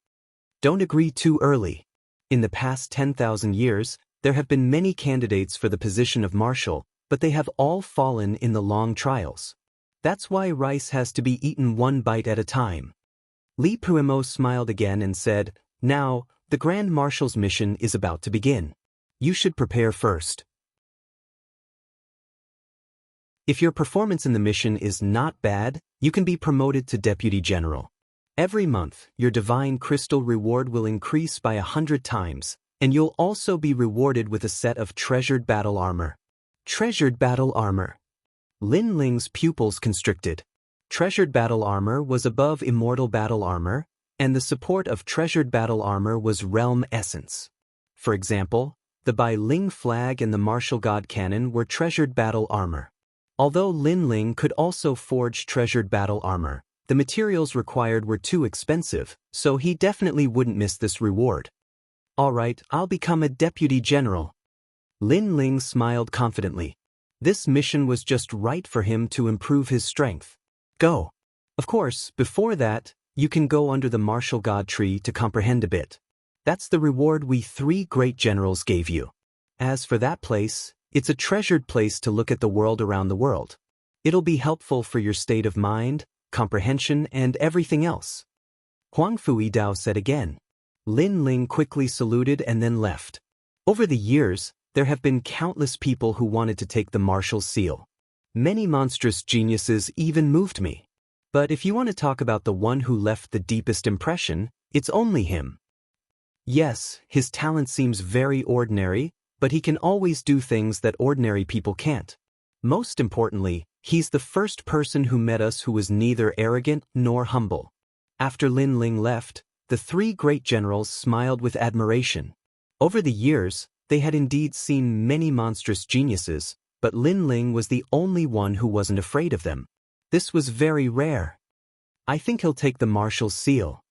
Don't agree too early. In the past 10,000 years, there have been many candidates for the position of marshal, but they have all fallen in the long trials. That's why rice has to be eaten 1 bite at a time. Li Puimo smiled again and said, now, the Grand Marshal's mission is about to begin. You should prepare first. If your performance in the mission is not bad, you can be promoted to Deputy General. Every month, your divine crystal reward will increase by 100 times, and you'll also be rewarded with a set of treasured battle armor. Treasured battle armor. Lin Ling's pupils constricted. Treasured battle armor was above immortal battle armor, and the support of treasured battle armor was realm essence. For example, the Bai Ling flag and the martial god cannon were treasured battle armor. Although Lin Ling could also forge treasured battle armor, the materials required were too expensive, so he definitely wouldn't miss this reward. Alright, I'll become a deputy general. Lin Ling smiled confidently. This mission was just right for him to improve his strength. Go. Of course, before that, you can go under the martial god tree to comprehend a bit. That's the reward we 3 great generals gave you. As for that place, it's a treasured place to look at the world around the world. It'll be helpful for your state of mind, comprehension, and everything else. Huang Fuidao said again. Lin Ling quickly saluted and then left. Over the years, there have been countless people who wanted to take the martial seal. Many monstrous geniuses even moved me. But if you want to talk about the one who left the deepest impression, it's only him. Yes, his talent seems very ordinary, but he can always do things that ordinary people can't. Most importantly, he's the first person who met us who was neither arrogant nor humble. After Lin Ling left, the 3 great generals smiled with admiration. Over the years, they had indeed seen many monstrous geniuses, but Lin Ling was the only one who wasn't afraid of them. This was very rare. I think he'll take the martial seal,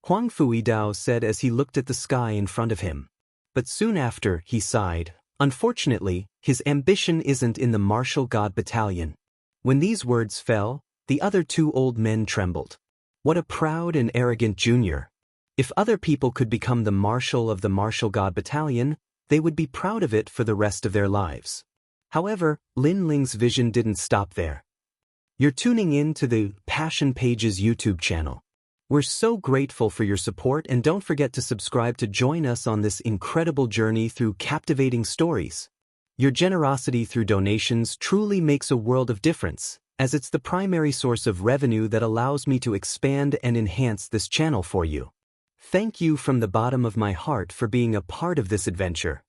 Huang Fuidao said as he looked at the sky in front of him. But soon after, he sighed. Unfortunately, his ambition isn't in the Martial God Battalion. When these words fell, the other 2 old men trembled. What a proud and arrogant junior. If other people could become the marshal of the Martial God Battalion, they would be proud of it for the rest of their lives. However, Lin Ling's vision didn't stop there. You're tuning in to the Passion Pages YouTube channel. We're so grateful for your support, and don't forget to subscribe to join us on this incredible journey through captivating stories. Your generosity through donations truly makes a world of difference, as it's the primary source of revenue that allows me to expand and enhance this channel for you. Thank you from the bottom of my heart for being a part of this adventure.